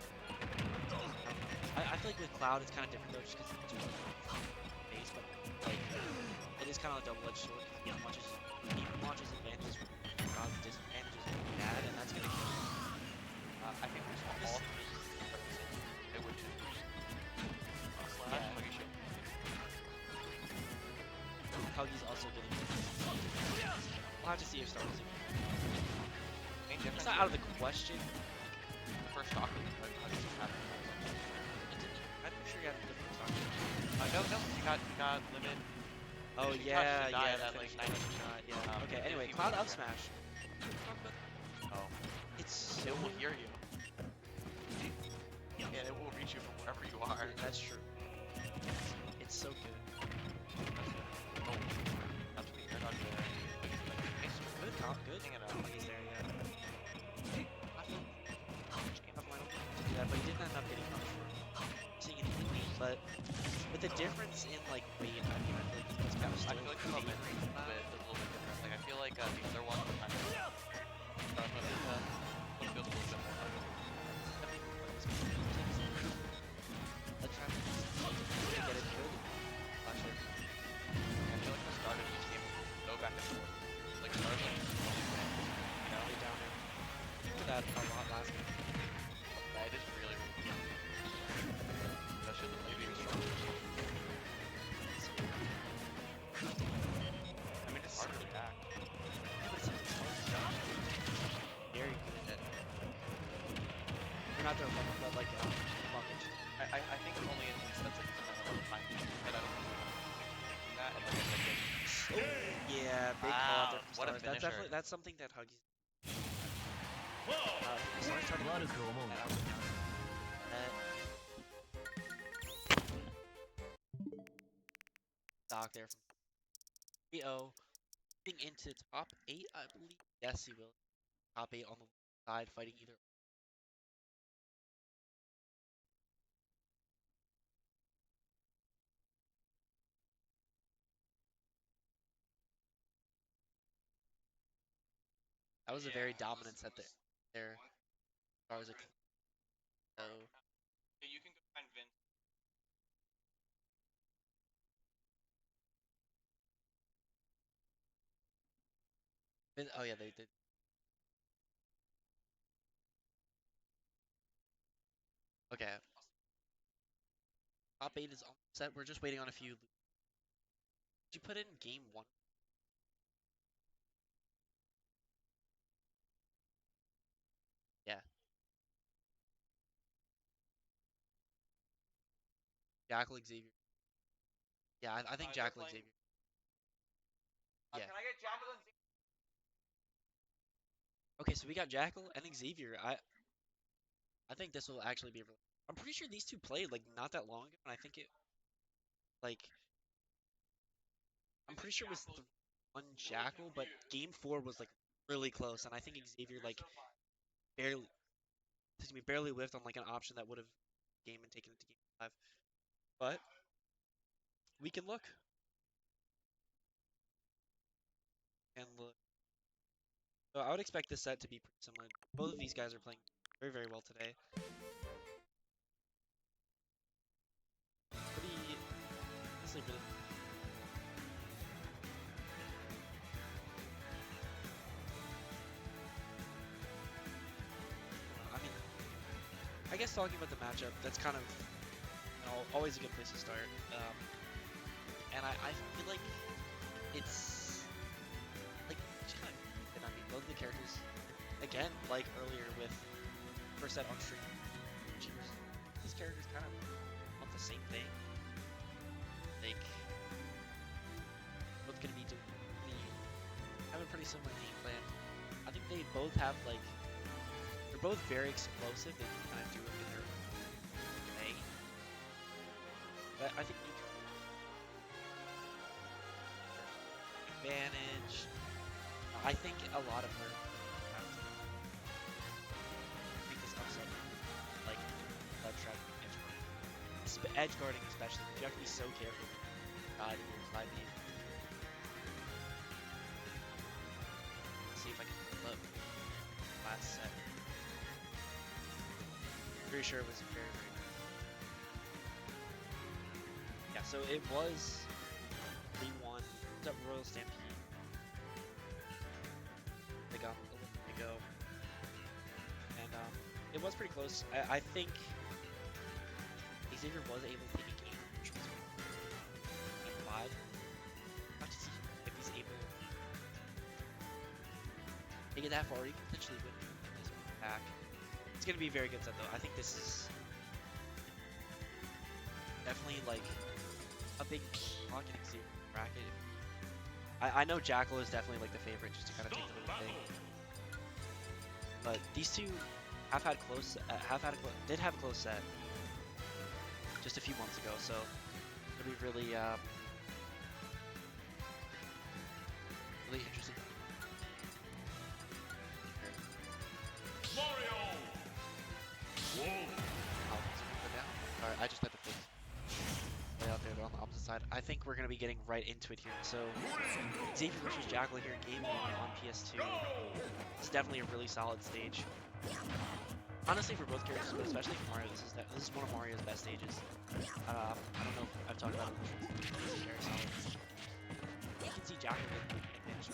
I feel like with Cloud it's kind of different though, just because it's just base, but like it is kind of a double-edged sword. Because even launches advantages from Cloud's disadvantages are bad, and that's gonna kill. I think there's all three. It would just. Slash. Yeah. Like you should. Huggy's also getting. We'll have to see if StarZ. Main difference. It's not out of the question. The first stock is like happened. I'm sure you had a different stock. No, you got limit. Oh Finishing yeah, touch to die yeah, at that like finished 90. shot, yeah. Okay, it anyway, was Cloud even up easier. smash. Oh. It's It so will hear you. And it will reach you from wherever you are. that's true. It's so good. Oh. Not to be heard on the. Good, good. Hanging out. Huggy's there, yeah. Yeah, but he didn't end up getting punished for seeing anything clean. But with the difference in like weight, I mean, I feel like he was kind of I still feel like the moment is a little bit different. Like I feel like the other one was kind of one feels a little bit more like Let's try to get it good. Flash it. I feel like the start of each game is so back and forth. Like start like Lay down there. Did that a lot last game. that is really good. That should maybe be strong. I mean it's hard to react. Yeah, but it's something very good at it. We're not there, but like blockage. I think only in these sets like time and I don't think we're doing that and like I said, Yeah, big Wow, call out there from what a StarZ. That's definitely finisher. something that Huggies. Whoa! StarZ started that out Doc there from 3-0. Getting into top 8, I believe. Yes, he will. Top 8 on the side, fighting either. That was a very dominant set there. StarZ. So, you can go find Vince. oh yeah, they did. Okay. Top 8 is on set. We're just waiting on a few. Did you put in game 1? Yeah. Jakal Xavier. Yeah, I think Jakal Xavier. Yeah. Can I get Jacqueline? Okay, so we got Jakal and Xavier. I think this will actually be really I'm pretty sure these two played like not that long ago, and I think it like I'm pretty sure it was 1 Jakal, but game 4 was like really close, and I think Xavier like barely, excuse me, barely whiffed on like an option that would have game and taken it to game 5. But we can look and look. So I would expect this set to be pretty similar. Both of these guys are playing very, very well today. Pretty, honestly, really. I mean, I guess talking about the matchup, that's kind of always a good place to start. And I feel like it's like just kind of, and I mean, both of the characters, again, like earlier with first set on stream, these characters kind of want the same thing. Like, both gonna be doing have a pretty similar game plan. I think they both have like they're both very explosive. They can kind of do it in their own way. But I think advantage. I think a lot of her have to make this upset like web trap edge guarding especially. You have to be so careful in your side beat. See if I can pull up last set. Pretty sure it was very, very good. Yeah, so it was 3-1. It's up Royal Stampede. They got a little bit to go. And it was pretty close. I think Xavier was able to take a game, which was game 5. Not to see if he's able to get that far. He could potentially win this back. It's going to be a very good set, though. I think this is definitely like a big pocket Xavier bracket. I know Jakal is definitely like the favorite just to kind of take the whole thing. But these two have had did have a close set just a few months ago, so it'll be really really interesting. Mario! Whoa! Alright, I just had to put way out there on the opposite side. I think we're going to be getting right into it here. So, Xavier versus Jakal here, game 1 on PS2. It's definitely a really solid stage. Honestly, for both characters, but especially for Mario, this is one of Mario's best stages. I don't know if I've talked about it before. It's very solid. You can see Jakal getting advantage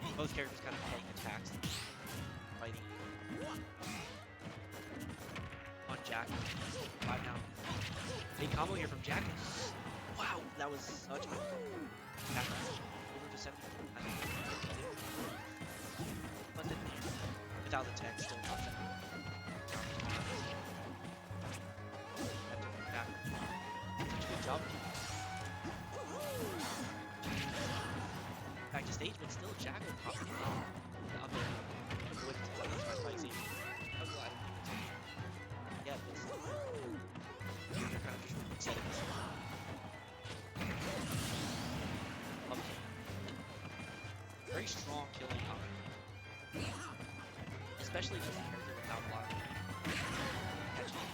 of both characters kind of playing attacks, fighting on Jakal. 5 now. Big combo here from Jakal. Wow, that was such a good combo. Over to 70. But then, without the tech, still not that. Such a good job. Back to stage, but still Jakal popping up there. Avoid that's my Xavier. I'm glad. Yeah, but still. They're kind of just setting this up. Very strong killing combo. Especially just a character without a lot of catching.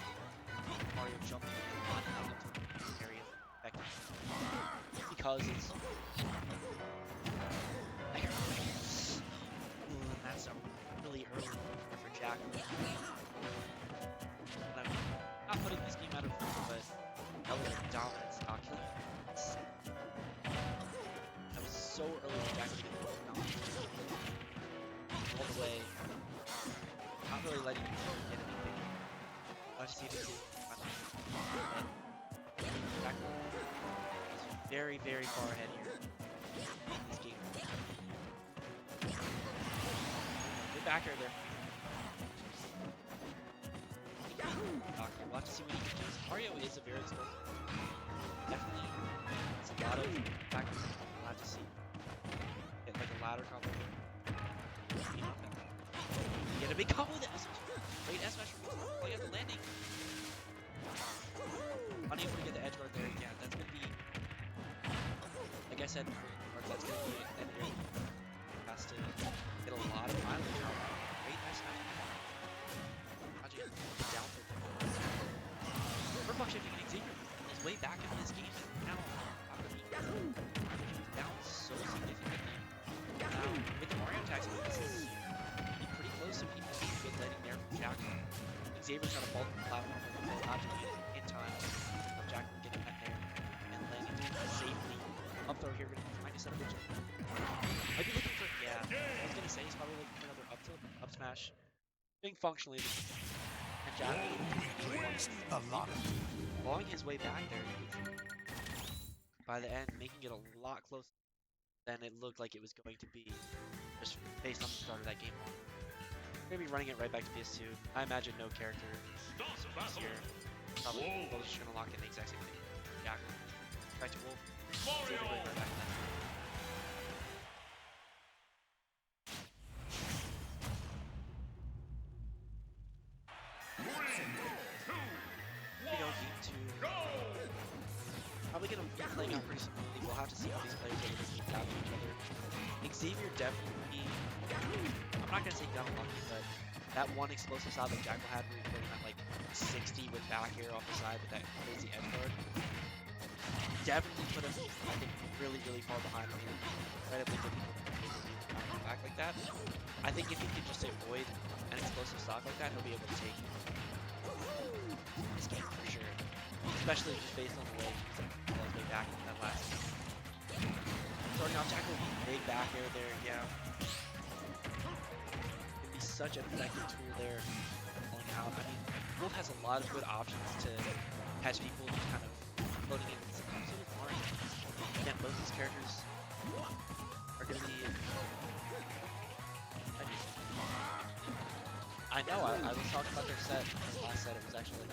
Mario jumping on out of the area effective. Because it's that's a really early for Jakal. I'm not putting this game out of order, but element dominance, not killing. That was so early for Jakal to get the dominance. All the way. Not really letting him get anything. I'll just see if he Jakal is very, very far ahead here in this game. Good back air there. We'll have to see what he can do. Mario is a very explosive. Definitely. It's a lot of back air. We'll have to see. Get like a ladder combo. Get a big combo that was Great S smash from Noodl. Play on the landing. Unable to get the edge guard there. Yeah, that's gonna be, like I said, that's gonna be an area has to get a lot of mileage out. Great nice smash. Dodging down for Prebracket getting Xavier his way back into this game. Now, down so significantly. Now, with the Mario attacks, this is pretty close to people being good landing there from Jakal. Xavier trying to fall from the platform, but dodging it in time. Jakal getting that there and landing safely. Up throw here, gonna try to set up a jump. Might be looking for, yeah, I was gonna say he's probably looking for another up tilt, up smash. Being functionally, and Jakal clawing his way back there. By the end, making it a lot closer than it looked like it was going to be, just based on the start of that game. We're gonna be running it right back to PS2. I imagine no character here. Probably both just gonna lock in the exact same thing. Jakal. Back to Wolf. Xavier going right back to that. Probably gonna be playing out pretty similarly. We'll have to see how these players are able to adapt to each other. Xavier definitely, I'm not gonna say got unlucky, but that one explosive shot that Jakal had where he put him at like 60 with back air off the side with that crazy edge guard, definitely put him, I think, really, really far behind. I mean, incredibly difficult to come back like that. I think if he can just avoid an explosive stock like that, he'll be able to take this game for sure. Especially just based on the way he's way back in that last game. Starting off Jakal, big back air there, yeah. It'd be such an effective tool there, pulling out. I mean, Wolf has a lot of good options to catch people just kind of floating in. Sometimes so does Mario. Again, both these characters are going to be... I know, I was talking about their set, last set, it was actually...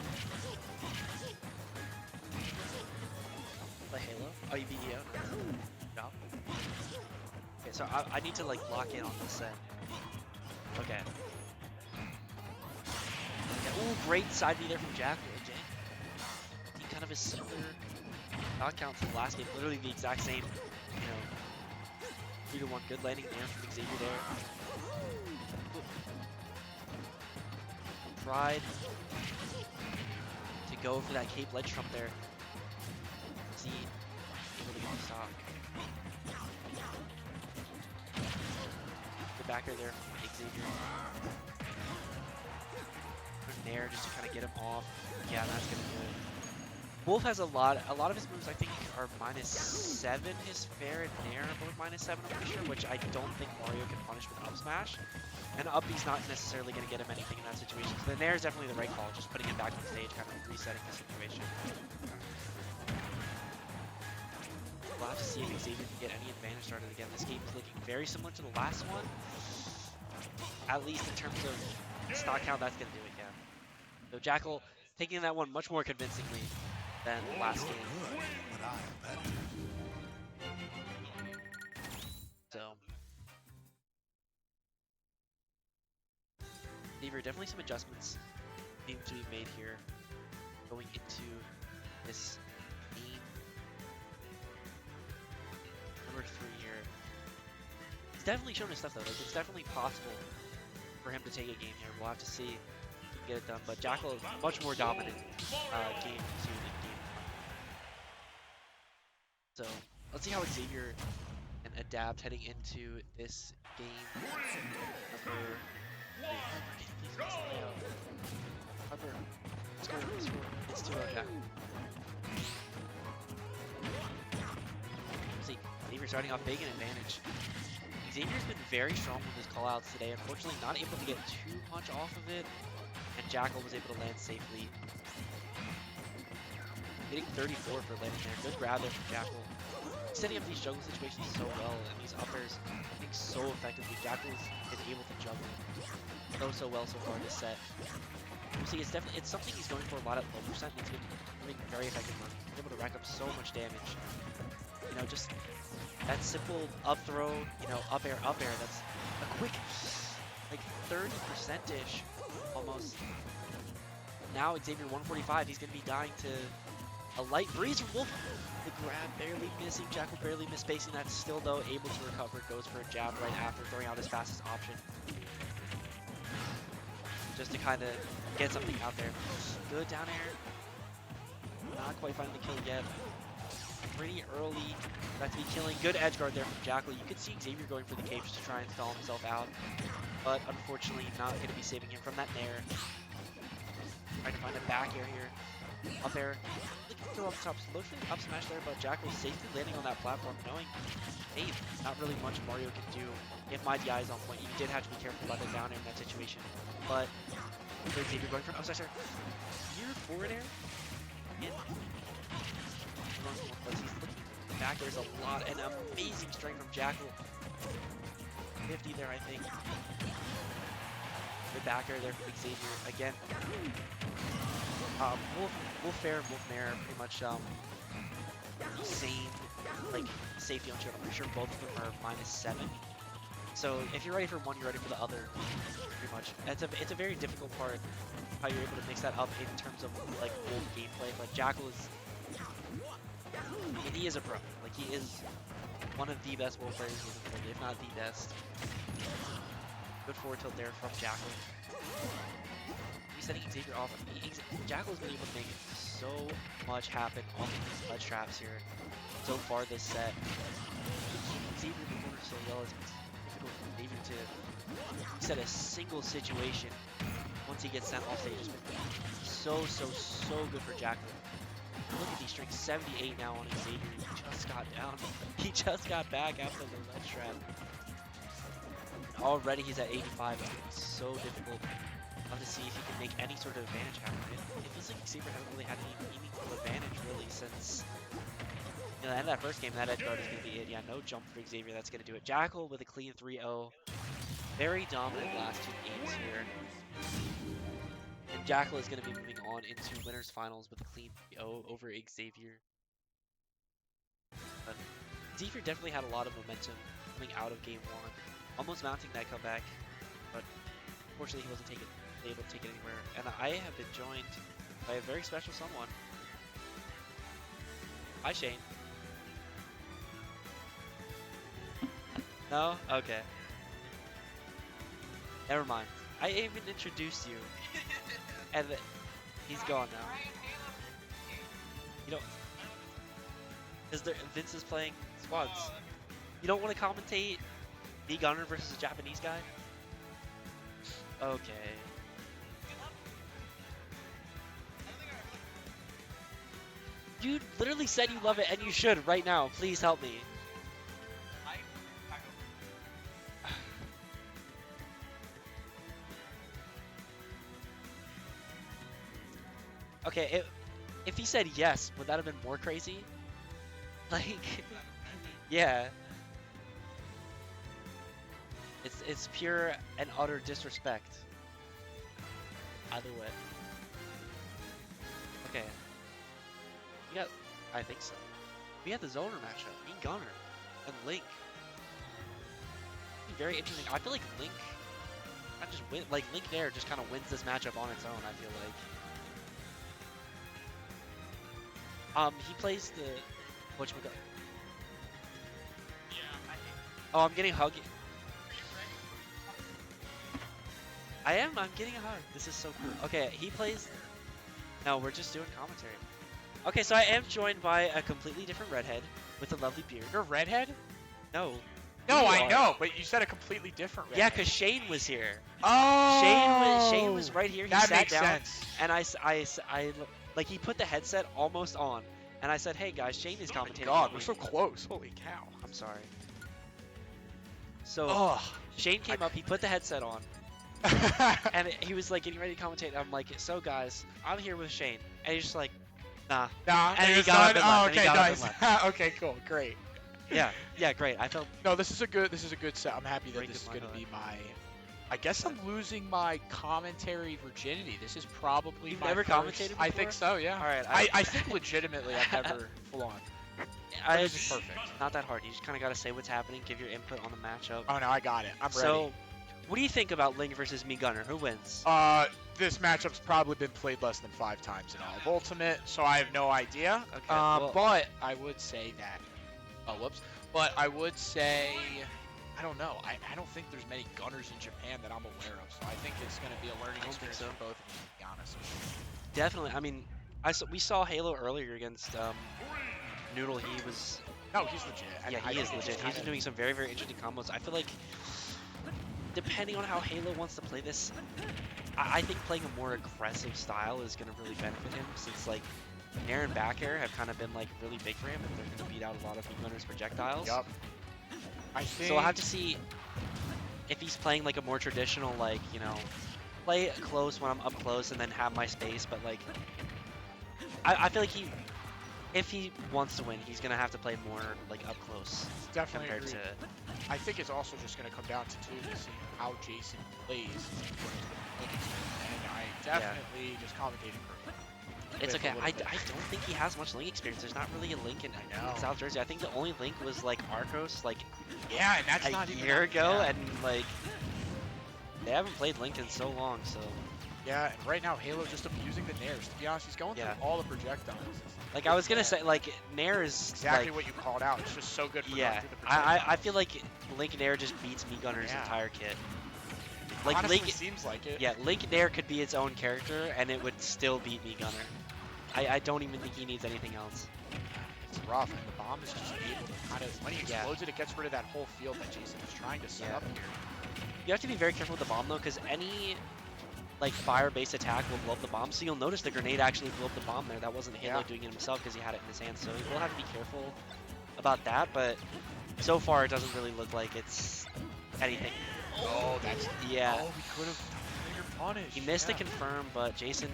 Play Halo? Oh, you beat EO? No. Okay, so I need to like lock in on this set. Okay. Ooh, great side B there from Jakal. He kind of a similar knock count to the last game. Literally the exact same, you know, 3-1 good landing there from Xavier there. Tried to go for that cape ledge trump there. See, able to get the stop. The backer there from Xavier. Nair just to kind of get him off. Yeah, that's gonna be good. Wolf has a lot of his moves I think are -7. His fair and Nair are both -7, I'm pretty sure, which I don't think Mario can punish with up smash. And up B's not necessarily gonna get him anything in that situation. So the Nair is definitely the right call, just putting him back on stage, kind of resetting the situation. We'll have to see if Xavier can get any advantage started again. This game is looking very similar to the last one. At least in terms of stock count, that's going to do it, yeah. So Jakal taking that one much more convincingly than the last game. So, Xavier, definitely some adjustments need to be made here going into this game. Number 3 here. He's definitely shown his stuff though. Like, it's definitely possible for him to take a game here. We'll have to see if he can get it done. But Jakal is much more dominant game 2 than game 1. So let's see how Xavier can adapt heading into this game. Number 3. Harper, score. It's 2-0 Jack. See, Xavier starting off big in advantage. Xavier's been very strong with his callouts today. Unfortunately, not able to get too much off of it, and Jakal was able to land safely. Getting 34 for landing there. Good grab there from Jakal. Setting up these juggle situations so well, and these uppers, I think, so effectively. Jakal's been able to juggle so well so far this set. You see, it's something he's going for a lot at low percent. It's been doing very effective money. He's able to rack up so much damage. You know, just that simple up throw, you know, up air, that's a quick, like 30%-ish Almost. Now Xavier 145. He's going to be dying to a light breeze from Wolf. The grab barely missing. Jakal barely misspacing that. Still, though, able to recover. Goes for a jab right after, throwing out his fastest option. Just to kind of get something out there. Good down air. Not quite finding the kill yet. Pretty early. About to be killing. Good edge guard there from Jakal. You could see Xavier going for the cage to try and stall himself out. But unfortunately, not going to be saving him from that nair. Trying to find a back air here. Up air. Looking to throw up top. Look for the up smash there, but Jakal safely landing on that platform, knowing, hey, not really much Mario can do if my DI is on point. You did have to be careful about the down air in that situation. But Xavier going for an up smash there. Weird forward air. In. But he's looking back. There's a lot and amazing strength from Jakal. 50 there, I think. The back air there from Xavier again. Wolf Fair and Wolf Mare are pretty much same like safety on shield. I'm pretty sure both of them are -7. So if you're ready for one, you're ready for the other. Pretty much. It's a very difficult part how you're able to mix that up in terms of like Wolf gameplay. But Jakal is, and he is a pro. Like he is one of the best Wolf players in the world, if not the best. Good forward tilt there from Jakal. He's setting Xavier off. Jakal has been able to make so much happen on these ledge traps here so far this set. Keeping Xavier in the corner so well is difficult for Xavier to set a single situation once he gets sent off stage. It's been so good for Jakal. Look at these strings, 78 now on Xavier. He just got down. He just got back after the ledge trap. Already he's at 85. It's going to be so difficult to see if he can make any sort of advantage happen. It feels like Xavier hasn't really had any meaningful advantage really since the end of that first game. That edge guard is going to be it. Yeah, no jump for Xavier. That's going to do it. Jakal with a clean 3-0. Very dominant last two games here. And Jakal is going to be moving on into winners finals with a clean 3-0 over Xavier. But Xavier definitely had a lot of momentum coming out of game one. Almost mounting that comeback, but unfortunately he wasn't able to take it anywhere. And I have been joined by a very special someone. Hi, Shane. No? Okay. Never mind. I even introduced you. And he's gone now. You know, Vince is playing squads. You don't want to commentate the Gunner versus a Japanese guy? Okay. You literally said you love it, and you should right now. Please help me. Okay, if he said yes, would that have been more crazy? Like, yeah. It's pure and utter disrespect. Either way. Okay. We got, I think so. We had the Zoner matchup. Me, Gunner, and Link. Very interesting. I feel like Link, not just win, like Link there just kind of wins this matchup on its own. I feel like. He plays the whatchamacallit. Yeah, I think. Oh, I'm getting hugged. I'm getting a hug. This is so cool. Okay, he plays... No, we're just doing commentary. Okay, so I am joined by a completely different redhead with a lovely beard. You're a redhead? No. No, you I are. know, but you said a completely different redhead. Yeah, because Shane was here. Oh! Shane was right here. He that sat makes down, sense. and I like he put the headset almost on, and I said, "Hey guys, Shane is Oh my commentating." God, with we're me." so close. Holy cow. I'm sorry. So Oh. Shane came up. He put the headset on. And he was like getting ready to commentate. I'm like, so guys, I'm here with Shane, and he's just like, nah. Nah, And he it's got up done? and left, Oh, and he okay, got up nice. and left. Okay, cool, great. Yeah, great. I felt No, this is a good set. I'm happy that Break this the is going to mind be my. I guess I'm losing my commentary virginity. This is probably You've my never first- commentated I think before? so. Yeah. All right, I think legitimately I've never full on. This is perfect. Not that hard. You just kind of got to say what's happening, give your input on the matchup. Oh no, I got it. I'm ready. So What do you think about Link versus Me Gunner? Who wins? This matchup's probably been played less than 5 times in all of Ultimate, so I have no idea. Okay, well- But I would say that. Oh, whoops. But I would say, I don't know. I don't think there's many gunners in Japan that I'm aware of, so I think it's going to be a learning don't think experience so. for both of them, to be honest. Definitely. I mean, we saw Halo earlier against Noodle. He was. No, he's legit. Yeah, he is legit. He's doing some very, very interesting combos. I feel like, depending on how Halo wants to play this, I think playing a more aggressive style is going to really benefit him, since like Nair and back air have kind of been like really big for him, and they're going to beat out a lot of Me Gunner's projectiles. Yup. I think. So I'll have to see if he's playing like a more traditional, like, you know, play it close when I'm up close and then have my space, but like, I feel like if he wants to win, he's gonna have to play more like up close Definitely compared agree. to. I think it's also just going to come down to seeing how Jason plays. And I definitely just commentating for him. It's with a okay. little I bit. don't think he has much Link experience. There's not really a Link in know. South Jersey. I think the only Link was like Arcos like Yeah, and that's a not even year ago, yeah. and like they haven't played Link in so long. So Yeah, and right now Halo just abusing the Nairs. To be honest, he's going Yeah. through all the projectiles. like I was gonna say, like Nair is Exactly like, what you called out. It's just so good for yeah. going through the I projectiles. feel like Link Nair just beats Me Gunner's Yeah. entire kit. Like Honestly, Link, seems like it. yeah, Link Nair could be its own character, and it would still beat Me Gunner. I don't even think he needs anything else. It's rough, and the bomb is just able to kind of, when he Yeah. explodes it, it gets rid of that whole field that Jason is trying to set Yeah. up here. You have to be very careful with the bomb though, because any like fire-based attack will blow up the bomb. So you'll notice the grenade actually blew up the bomb there. That wasn't Halo Yeah. doing it himself because he had it in his hand. So we'll have to be careful about that. But so far, it doesn't really look like it's anything. Oh, that's... Yeah. Oh, we could have done a bigger punish. He missed yeah. a confirm, but Jason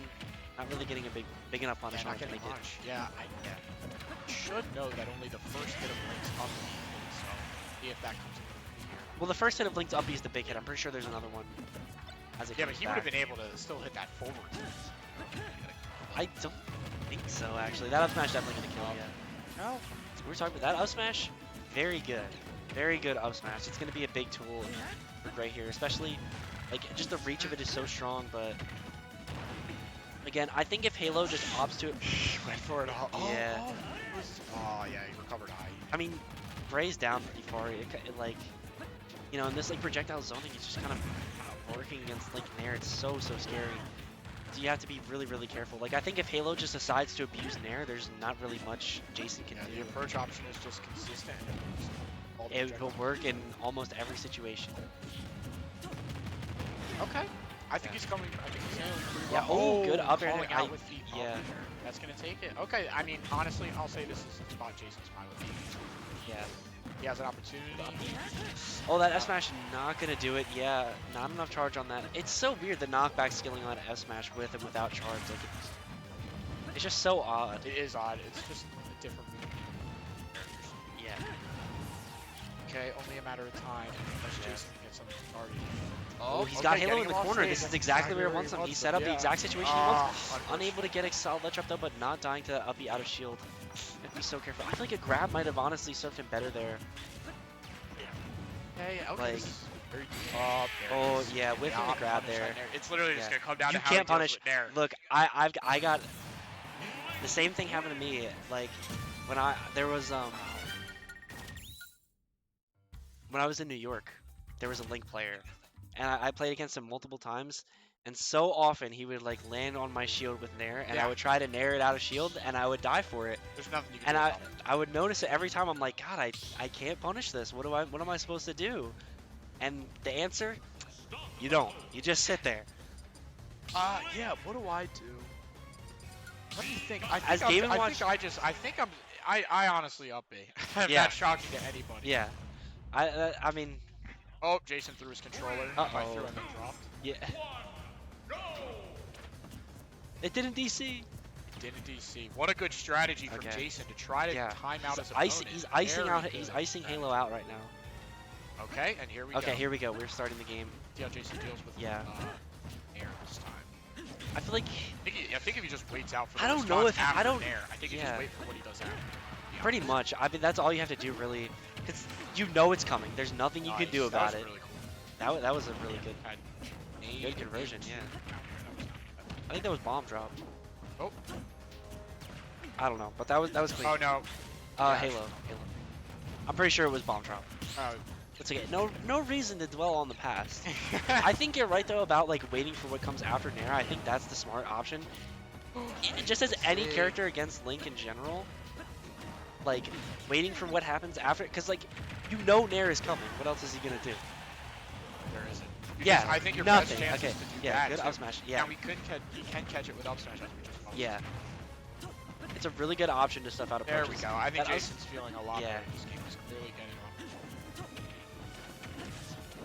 not really getting a big enough Yeah, punish not on to getting make it. much. Yeah, I should know that only the first hit of Link's up, so see if that comes in here. Well, the first hit of Link's up is the big hit. I'm pretty sure there's another one. As it Yeah, but comes he would have back. been able to still hit that forward. I don't think so, actually. That up smash definitely gonna kill you. No. So we were talking about that up smash. Very good. Very good up smash. It's gonna be a big tool for Gray here, especially like just the reach of it is so strong, but again, I think if Halo just opts to it, Went for it all. Yeah. Oh, yeah, he recovered high. I mean, Gray's down pretty far. It like, you know, in this like projectile zoning, he's just kind of working against Link Nair. It's so scary. So you have to be really, really careful. Like I think if Halo just decides to abuse Nair, there's not really much Jason can Yeah, do. the approach option is just consistent. All the It will projectiles. work in almost every situation. Okay. I think he's coming. I think he's handling pretty Yeah, well. oh, good up air. Calling out with the yeah. That's gonna take it. Okay. I mean, honestly, I'll say this is the spot Jason's fine with me. Yeah. He has an opportunity. Oh, that F smash not gonna do it. Yeah, not enough charge on that. It's so weird the knockback skilling on F smash with and without charge. Like it's just so odd. It is odd. It's just a different move. Yeah. Okay, only a matter of time unless Yeah. Jason gets something started. Oh, he's got Halo in the corner. This is exactly where he wants him. He set up the exact situation he wants. Unable to get a solid ledge up though, but not dying to that uppy out of shield. You have to be so careful. I feel like a grab might have honestly served him better there. Okay, okay. Like- This is very there Oh it is. yeah, whiffing the Punish grab on there. Nair. It's literally just Yeah. gonna come down You to how can't he deals punish. with Nair. Look, I got the same thing happened to me. Like when there was when I was in New York, there was a Link player, and I played against him multiple times. And so often he would like land on my shield with Nair, and I Yeah. would try to Nair it out of shield, and I would die for it. There's nothing you can And do I about it. I would notice it every time. I'm like, God, I can't punish this. What am I supposed to do? And the answer, you don't. You just sit there. Yeah, what do I do? What do you think? As Game & Watch- I honestly up B. I'm Yeah. not shocking to anybody. Yeah. I mean, Oh, Jason threw his controller. Uh-oh. I threw and then dropped. yeah. It didn't DC. Didn't DC. What a good strategy from Okay. Jason to try to Yeah. time out his He's opponent. he's icing Very out. good. He's icing Halo out right now. Okay, and here we go. Okay, here we go. We're starting the game. See how Jason deals with Yeah. Nair this time. I feel like I think if he just waits out for the I don't know response if- I after don't- Nair, I think you yeah. just wait for what he does after. Yeah. pretty much. I mean, that's all you have to do really, because you know it's coming. There's nothing you can Nice. do That about was it. really cool. That was a really good Nade conversion, into- yeah. I think that was bomb drop. Oh. I don't know, but that was clean. Oh no. Halo. I'm pretty sure it was bomb drop. Oh. It's okay. No reason to dwell on the past. I think you're right though about like waiting for what comes after Nair. I think that's the smart option. Just as any character against Link in general, like waiting for what happens after, because like you know Nair is coming. What else is he gonna do? There isn't. Yeah, Because I think your nothing. best chance Okay, is to do yeah, that. good too. up smash. Yeah, And he can catch it with up smash. As we just talked yeah. It's a really good option to stuff out about. There approaches. we go. I think That was- Jason's feeling a lot Yeah. better. This game is clearly getting on.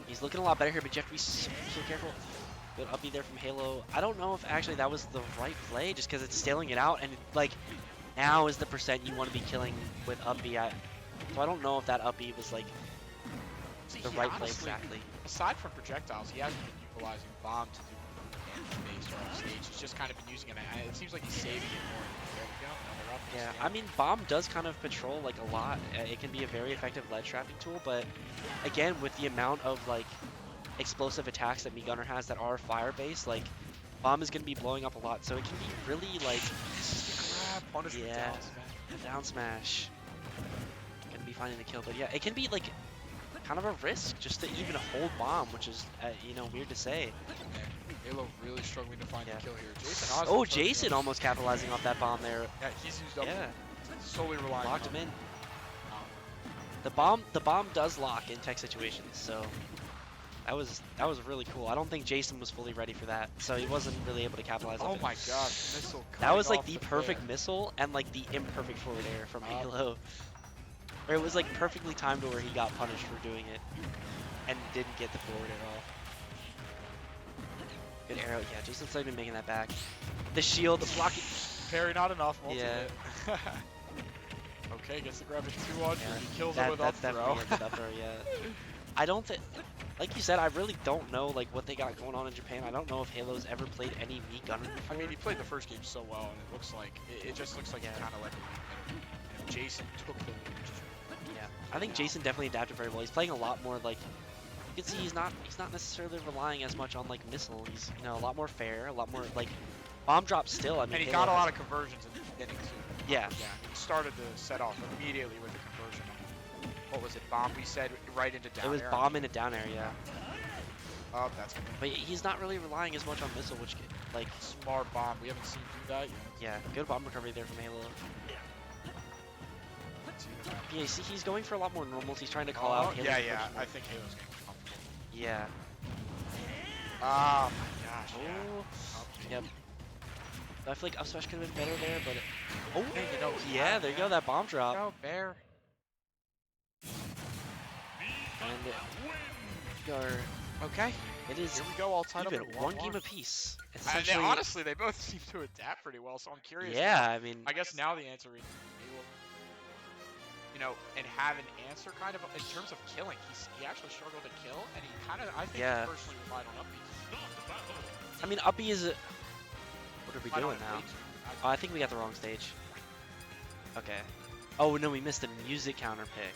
He's looking a lot better here, but you have to be so careful. Good uppy there from Halo. I don't know if actually that was the right play, just because it's staling it out, and like now is the percent you want to be killing with uppy. So I don't know if that uppy was like See, the he right play honestly, exactly. Aside from projectiles, he hasn't been utilizing bomb to do damage based on stage. He's just kind of been using it. And it seems like he's saving it more. There we go. Another up. Yeah, I mean, bomb does kind of patrol like a lot. It can be a very effective ledge trapping tool, but again, with the amount of like explosive attacks that Gunner has that are fire based, like bomb is going to be blowing up a lot, so it can be really like punishment yeah, down smash. down smash. Gonna be finding the kill, but yeah, it can be like kind of a risk just to even hold bomb, which is you know, weird to say. Halo really struggling to find Yeah. the kill here. Jason honestly Oh, trying to Jason go- almost capitalizing off that bomb there. Yeah, he's used up. Yeah, Solely relying locked on him in. Um, The bomb does lock in tech situations, so that was really cool. I don't think Jason was fully ready for that, so he wasn't really able to capitalize Oh on it. my god, missile. That was cutting like off the fair. perfect missile and like the imperfect forward air from Halo. Or it was like perfectly timed to where he got punished for doing it and didn't get the forward air off. Good arrow, yeah, Jason's not even making that back. The shield, the blocking. Parry not enough. Yeah. Yeah. Okay, gets the grab at 200. Yeah, He kills it with up that's throw. definitely a good up throw, yeah. I don't think, like you said, I really don't know like what they got going on in Japan. I don't know if Halo's ever played any Mii Gunner before. I mean, he played the first game so well, and it looks like it just looks like Yeah. he kind of let him. Jason took the lead. Yeah, I think Jason definitely adapted very well. He's playing a lot more like, you can see he's not necessarily relying as much on like missile. He's, you know, a lot more fair, a lot more like bomb drop still. I mean, And he Halo got a has- lot of conversions in the beginning too. Yeah. Yeah. He started to set off immediately with the conversion. What was it? Bomb? We said right into down It was air. bomb in a down air, yeah. Oh, that's good. But he's not really relying as much on missile, which like, Smart bomb. We haven't seen do that yet. yeah, good bomb recovery there from Halo. Let's see what happens. Yeah, you see, he's going for a lot more normals. He's trying to call out. Halo's Yeah, yeah. approach more. I think Halo's getting comfortable. Yeah. Oh my gosh. Yeah. Oh. Up B. Yep. I feel like up smash could have been better there, but oh, Hey, you know, yeah, there you go, that bomb drop. Go, Bear. And we are, Okay. it is Here we go, all tied up even at one 1-1. game apiece. And Essentially, honestly, they both seem to adapt pretty well, so I'm curious. yeah, I mean, I guess now the answer is, you know, and have an answer kind of in terms of killing. He actually struggled to kill, and he kind of, I think, Yeah. he personally relied on upbeats. I mean, uppy is. What are we Relied on doing now? upbeats. Oh, I think we got the wrong stage. Okay. Oh no, we missed a music counter pick.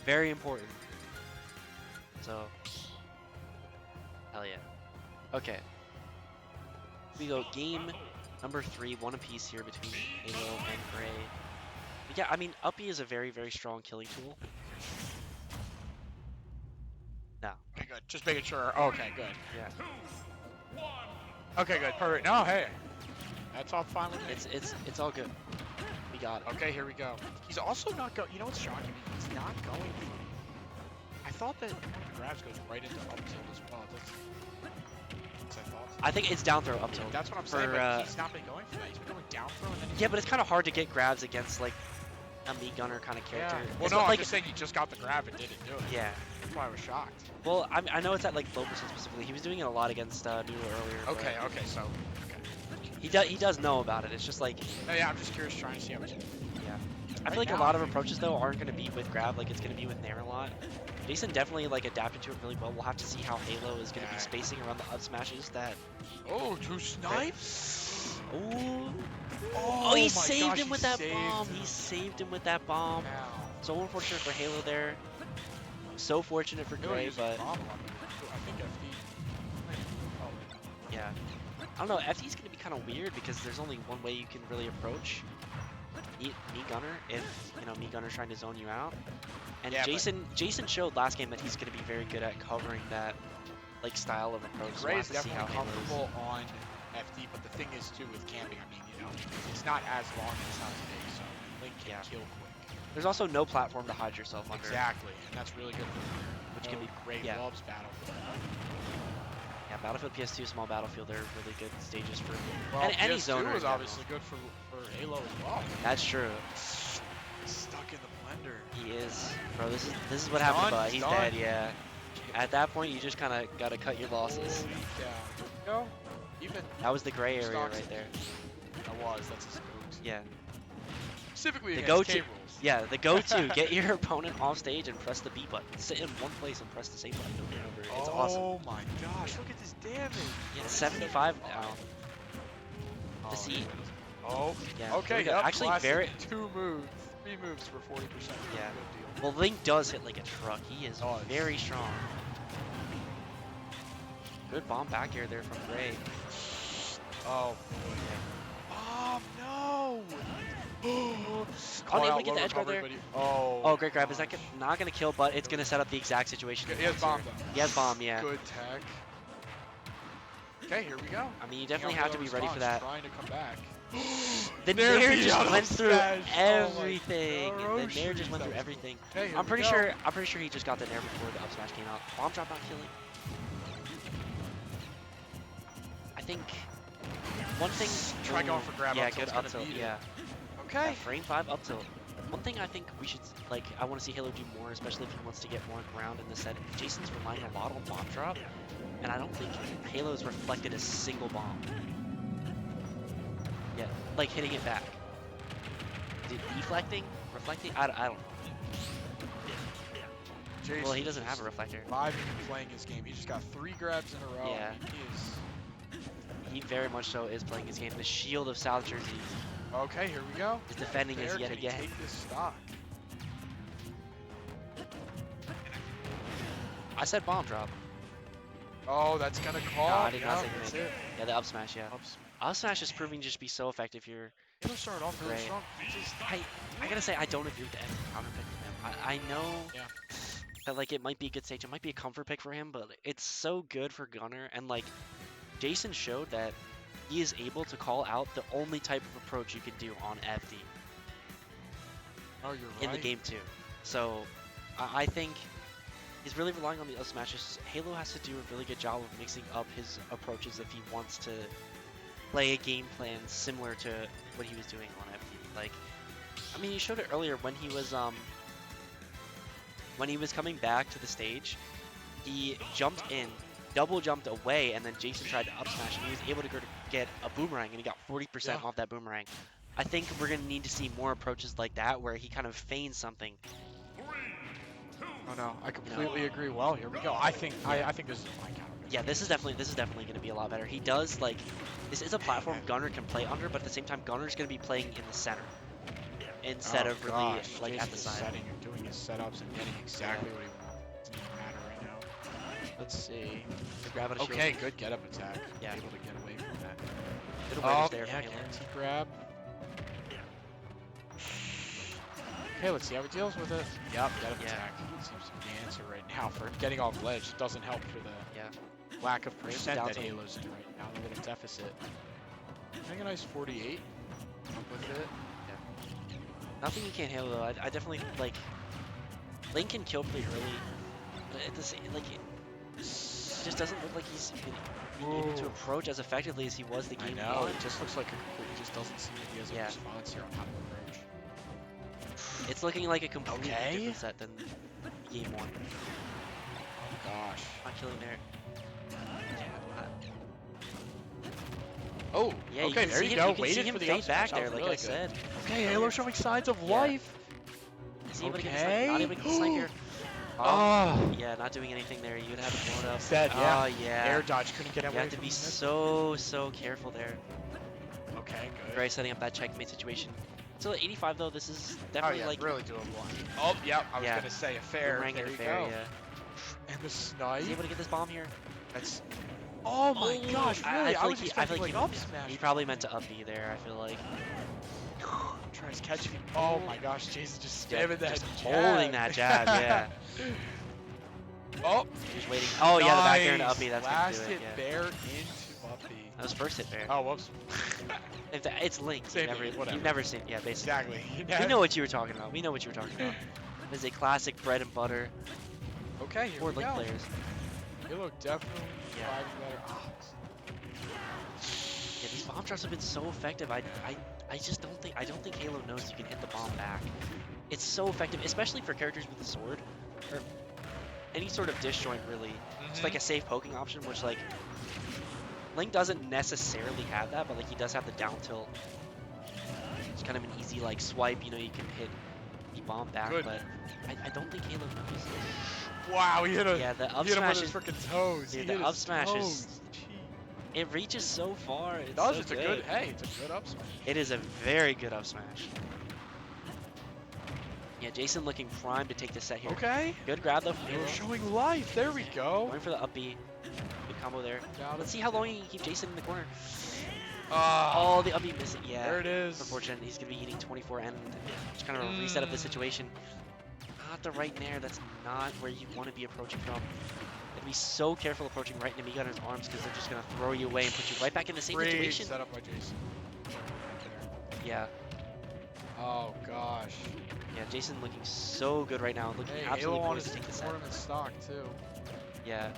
Very important. So, hell yeah. Okay. We go game number 3, one apiece here between Halo and Gray. But yeah, I mean, uppy is a very, very strong killing tool. No. Okay, good. Just making sure. Okay, good. Yeah. Okay, good. Perfect. No, hey. That's all fine with me. It's all good. We got it. Okay, here we go. He's also not going. You know what's shocking me? He's not going for. I thought that one of the grabs goes right into up tilt as well. That's I thought. I think it's down throw up tilt. That's what I'm saying. For, But he's not been going for that. He's been going down throw and then. He's Yeah, but it's kind of hard to get grabs against like a Mii Gunner kind of character. Yeah. Well, It's no, not I'm like just saying he just got the grab and didn't do it. yeah. That's why I was shocked. Well, I know it's at like low percent specifically. He was doing it a lot against Noodle earlier. but Okay, okay, so. Okay. He does know about it. It's just like Oh, yeah, I'm just curious, trying to see how much. yeah. I feel like a lot of approaches though aren't going to be with grab. Like it's going to be with nair a lot. Jason definitely like adapted to it really well. We'll have to see how Halo is going to be spacing around the up smashes that. Oh, 2 snipes? Ooh. Oh, He my saved gosh, him he with that saved bomb. him. He saved him with that bomb. Wow. So unfortunate for Halo there. so fortunate for Halo Gray, using but bomb a lot better than I think FD. yeah. I don't know, FD's gonna be kind of weird because there's only one way you can really approach me Gunner if, you know, me Gunner's trying to zone you out. And Yeah, Jason showed last game that he's gonna be very good at covering that like style of approach. So we'll Gray's have to see how definitely Halo's. comfortable on FD, but the thing is too with camping, I mean, you know, it's not as long and it's not as big, so Link can Yeah. kill quick. There's also no platform to hide yourself under. Exactly, and that's really good for Which can be Gray yeah. loves Battlefield. Yeah, Battlefield PS2, small Battlefield, they're really good stages for Well, any PS2 zoner. was in obviously good for Halo as well. That's true. Stuck in the blender. He is, bro. This is what happened, but he's done. dead. Yeah. At that point, you just kind of gotta cut your losses. Yeah. Go. Even That was the gray area Stocks. right there. that's a spook. Yeah. Specifically The against go-to. K rules. Yeah, the go-to. Get your opponent off stage and press the B button. Sit in one place and press the save button over and over. It's awesome. Oh my gosh, look at this damage. Yeah, 75 now. Oh, To see. Oh, Yeah. okay, here we go. yep, Actually, classic. very. 3 moves for 40%. Yeah. Good deal. Well, Link does hit like a truck. He is Does. very strong. Good bomb back air there from Gray. Oh, no! Unable to get the edge guard there. Oh, Oh, great grab. Is that not going to kill, but it's going to set up the exact situation. He has bomb though. He has bomb, yeah. Good tech. Okay, here we go. I mean, you definitely have to be ready for that. Trying to come back. The Nair Nair beat just out went of through Smash. Oh my everything. The gosh. Nair just went That through was- everything. Okay, here I'm we pretty go. sure he just got the Nair before the up smash came out. Bomb drop not killing. I think one thing. Try going for grab Yeah, up good tilt's up gonna tilt. beat it. Yeah. Okay. Frame 5 up tilt. One thing I think we should like. I want to see Halo do more, especially if he wants to get more ground in the set. Jason's relying a lot on bomb drop, and I don't think Halo's reflected a single bomb. Yeah, like hitting it back. Deflecting? Reflecting? I don't know. Jason Well, he doesn't have a reflector. Vibing and playing his game. He just got 3 grabs in a row. Yeah. He is. He very much so is playing his game. The shield of South Jersey Okay, here we go. is defending us There, yet can he again. take this stock? I said bomb drop. Oh, that's gonna call. No, I did not say that's make. it. Yeah, the up smash, yeah. Ups. Up smash is proving to just be so effective here. It'll start off really Great. strong. Just I gotta say, I don't agree with the counter pick for him. I know Yeah. that like it might be a good stage, it might be a comfort pick for him, but it's so good for Gunner, and like Jason showed that he is able to call out the only type of approach you can do on FD Oh, you're right. in the game too. So I think he's really relying on the up smashes. Halo has to do a really good job of mixing up his approaches if he wants to play a game plan similar to what he was doing on FD. Like, I mean, he showed it earlier when he was coming back to the stage. He jumped in, double jumped away, and then Jason tried to up smash, and he was able to get a boomerang, and he got 40% Yeah. off that boomerang. I think we're gonna need to see more approaches like that, where he kind of feigns something. Oh no, I completely agree. Well, here we go. I think this is my counter. Yeah, this is definitely going to be a lot better. He does like, this is a platform Gunner can play under, but at the same time, Gunner's going to be playing in the center instead of really like at the side. Setting and doing his setups and getting exactly what he wants. It doesn't matter right now. Let's see. Grab out a shield. Okay, good get up attack. Yeah. Able to get away from that. Good Oh, awareness there yeah, from Halo. guarantee grab. Okay, let's see how he deals with it. Yep, get up Yeah. attack. Seems to be the answer right now. For getting off ledge, it doesn't help for the Yeah. lack of Brings it percent down that to- Halo's in right now. A little deficit. I think a nice 48. Up with it. Nothing you can't handle though. I definitely like. Link can kill pretty early, but at the same like it just doesn't look like he's being able to Ooh. approach as effectively as he was the I game know, one. it just looks like he just doesn't seem to be as a Yeah. response here on how to approach. It's looking like a completely Okay. different set than game one. Oh gosh. Not killing there. Oh, Yeah, okay, can there see you him, go. You can Waited see him for the fade up back smash. That there, was like really I good. said. Okay, Halo showing signs of Yeah. life. Is he able to get the Okay. snipe? Not able to get the snipe here. Oh, Yeah, not doing anything there. You'd have to blow it up. Dead, yeah. Oh, yeah. air dodge couldn't get You away have to from be the missile. so careful there. Okay, good. Gray setting up that checkmate situation. still at 85 though. This is Oh definitely yeah, like really doable. Oh, yep. I was Yeah. gonna say a fair. boomerang There and a you fair, go. yeah. And the snipe. Is he able to get this bomb here? That's. Oh my Oh, gosh! Really? I, feel was like expecting like up smash. he probably meant to up B there. I feel like Tries catching. Oh my gosh! Jason just spamming that. just jab. holding that jab. Yeah. Oh. He's waiting. Oh yeah, the back air into nice. up B. That's Last gonna do it. hit Yeah. bear into up B. That was first hit bear. Oh whoops. It's Link. Same You've thing, never, whatever. you've never seen. Yeah, basically. Exactly. We know what you were talking about. We know what you were talking about. It's a classic bread and butter Okay, here for we Link go. players. Halo definitely Yeah. provides better. Oh, Yeah, these bomb drops have been so effective. I just don't think Halo knows you can hit the bomb back. It's so effective, especially for characters with a sword or any sort of disjoint really. It's like a safe poking option, which like Link doesn't necessarily have that, but like he does have the down tilt. It's kind of an easy like swipe, you know, you can hit the bomb back, Good. but I don't think Halo knows. wow, he hit a. Yeah, the up he hit him with smash his is, freaking toes. dude, He the hit up his smash is- toes. Jeez. it reaches so far. It's It does. so It's a good. Hey, it's a good up smash. It is a very good up smash. Yeah, Jason looking primed to take this set here. Okay. Good grab though from We're Halo. showing life. There we go. Going for the up B. Good combo there. Got Let's it. see how long he can keep Jason in the corner. Oh, Oh, the up B missing. Yeah. there it is. Unfortunate. He's going to be eating 24 and just kind of a reset of the situation. Not the right nair. That's not where you want to be approaching from. And be so careful approaching right into Gunner's arms because they're just going to throw you away and put you right back in the same Great situation. setup by Jason. Yeah. Oh gosh. Yeah, Jason looking so good right now. Looking Hey, absolutely Halo on poised his to take the set. tournament stock too. Yeah.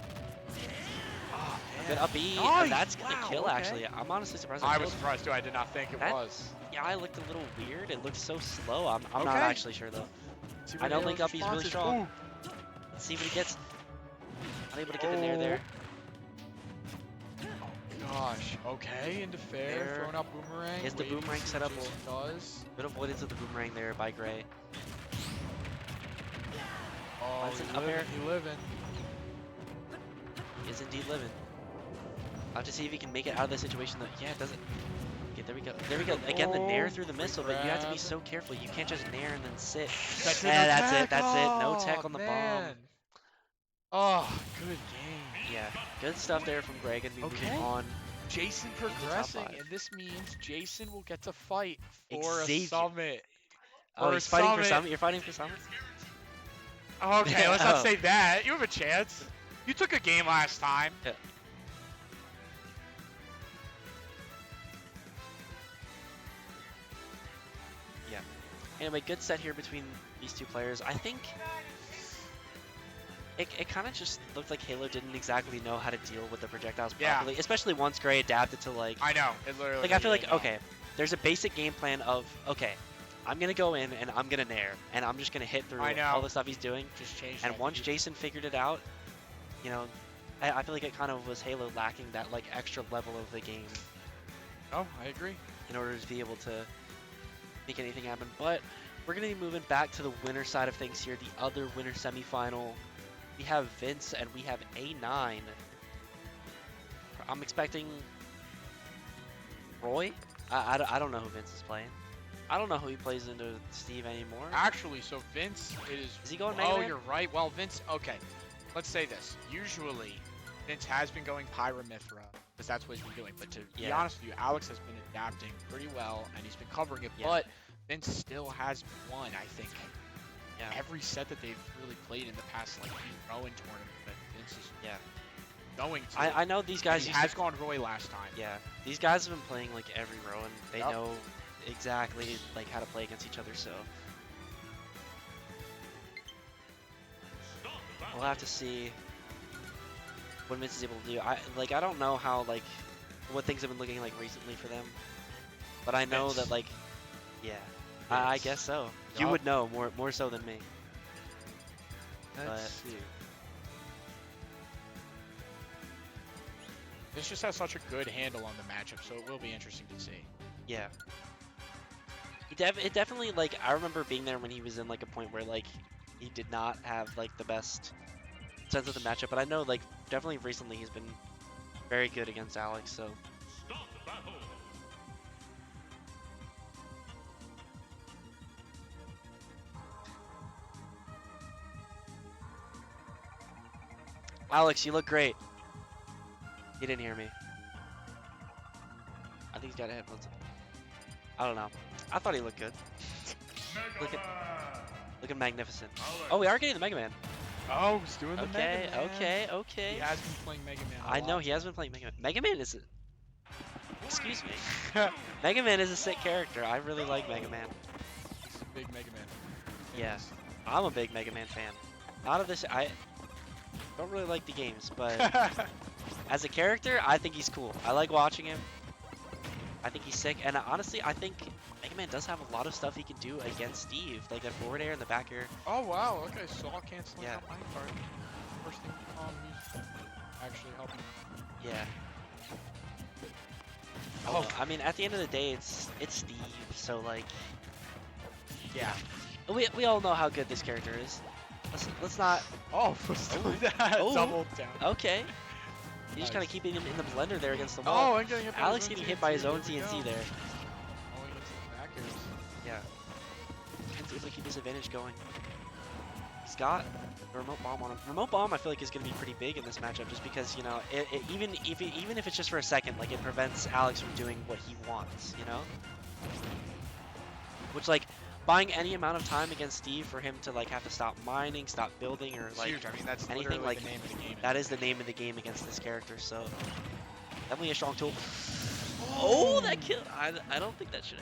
Oh, Good up B. Nice. And that's going to Wow, kill, okay. actually. I'm honestly surprised. I that was killed. surprised too. I did not think it That- was. Yeah, I looked a little weird. It looked so slow. I'm not Okay. actually sure, though. See I what know Halo's Link up, he's really response is. strong. Ooh. Let's see what he gets. Unable to get the nair there. Gosh. Okay, into fair. Fair. Throwing out boomerang. Is the waiting boomerang to see set up what Jason does. Good avoidance of the boomerang there by Gray. Oh, Finds he's an up living. air. He living. He is indeed living. I'll have to see if he can make it out of this situation. Though. Yeah, it doesn't. Okay, there we go. There we go. Again, the nair through the missile, but you have to be Grab. so careful. You can't just nair and then sit. That's it. Yeah, no that's tech. it. That's it. No Oh, tech on the bomb. man. Oh, good game. Yeah, good stuff there from Greg, and we Okay. move on. Jason top progressing, five. and this means Jason will get to fight for Xavier. a summit. Oh, For he's a fighting for summit. Summit? You're fighting for Summit? Okay, let's not Oh. say that. You have a chance. You took a game last time. Yeah. Yeah. Anyway, good set here between these two players. I think it kind of just looked like Halo didn't exactly know how to deal with the projectiles Yeah. properly, especially once Gray adapted to like I know. It literally. I feel like didn't know. okay, there's a basic game plan of okay, I'm gonna go in and I'm gonna nair and I'm just gonna hit through I know. all the stuff he's doing. Just change. And that. once Jason figured it out, you know, I feel like it kind of was Halo lacking that like extra level of the game Oh, I agree. in order to be able to make anything happen. But we're gonna be moving back to the winner side of things here, the other winner semifinal. We have Vince and we have A9. I'm expecting Roy. I don't know who Vince is playing. I don't know who he plays into Steve anymore. Actually, so Vince Is he going Mega Oh, Man? you're right. Well, Vince. Okay, let's say this. Usually, Vince has been going Pyramithra because that's what he's been doing. But to be Yeah. honest with you, Alex has been adapting pretty well and he's been covering it. Yeah. But Vince still has won, I think, Yeah. every set that they've really played in the past like few Rowan tournament that Vince is Yeah. going to. I know these guys he used has to, gone Roy last time. yeah, these guys have been playing like every row and they Yup. know exactly like how to play against each other. So we'll have to see what Vince is able to do. I don't know how like what things have been looking like recently for them, but I know Vince. that like yeah, I Vince. guess so. You Yup. would know more so than me. Let's But- see. This just has such a good handle on the matchup, so it will be interesting to see. Yeah. It definitely, like, I remember being there when he was in, like, a point where, like, he did not have, like, the best sense of the matchup. But I know, like, definitely recently he's been very good against Alex, so. Start the battle. Alex, you look great. He didn't hear me. I think he's got headphones. I don't know. I thought he looked good. Mega Man. Looking magnificent. Oh, we are getting the Mega Man. Oh, he's doing the Okay, Mega Man. okay, okay. He has been playing Mega Man. I know he has been playing Mega Man. Mega Man is. Excuse me. Mega Man is a sick character. I really like Mega Man. He's a big Mega Man. Yeah, I'm a big Mega Man fan. Out of this, I don't really like the games, but as a character, I think he's cool. I like watching him. I think he's sick, and honestly, I think Mega Man does have a lot of stuff he can do against Steve, like that forward air and the back air. Oh wow, okay, saw canceling Yeah. out my card. First thing he's actually helping. Yeah. Oh. I mean, at the end of the day, it's Steve, so like, Yeah. we all know how good this character is. Let's not. Oh, let's do that. Oh. Double down. Okay. You just kind of Nice. keeping him in the blender there against the Oh, wall. I'm getting hit by Alex his own getting hit by his own Here we TNT go. there. Oh, he gets the back airs. Yeah. Can see if we keep his advantage going. He's got the remote bomb on him. Remote bomb, I feel like, is going to be pretty big in this matchup, just because, you know, even if it's just for a second, like, it prevents Alex from doing what he wants, you know? Which, like, buying any amount of time against Steve for him to, like, have to stop mining, stop building, or, It's like, huge. I mean, that's anything literally like the name of the game. that is the name of the game against this character, so definitely a strong tool. Oh, that killed. I don't think that should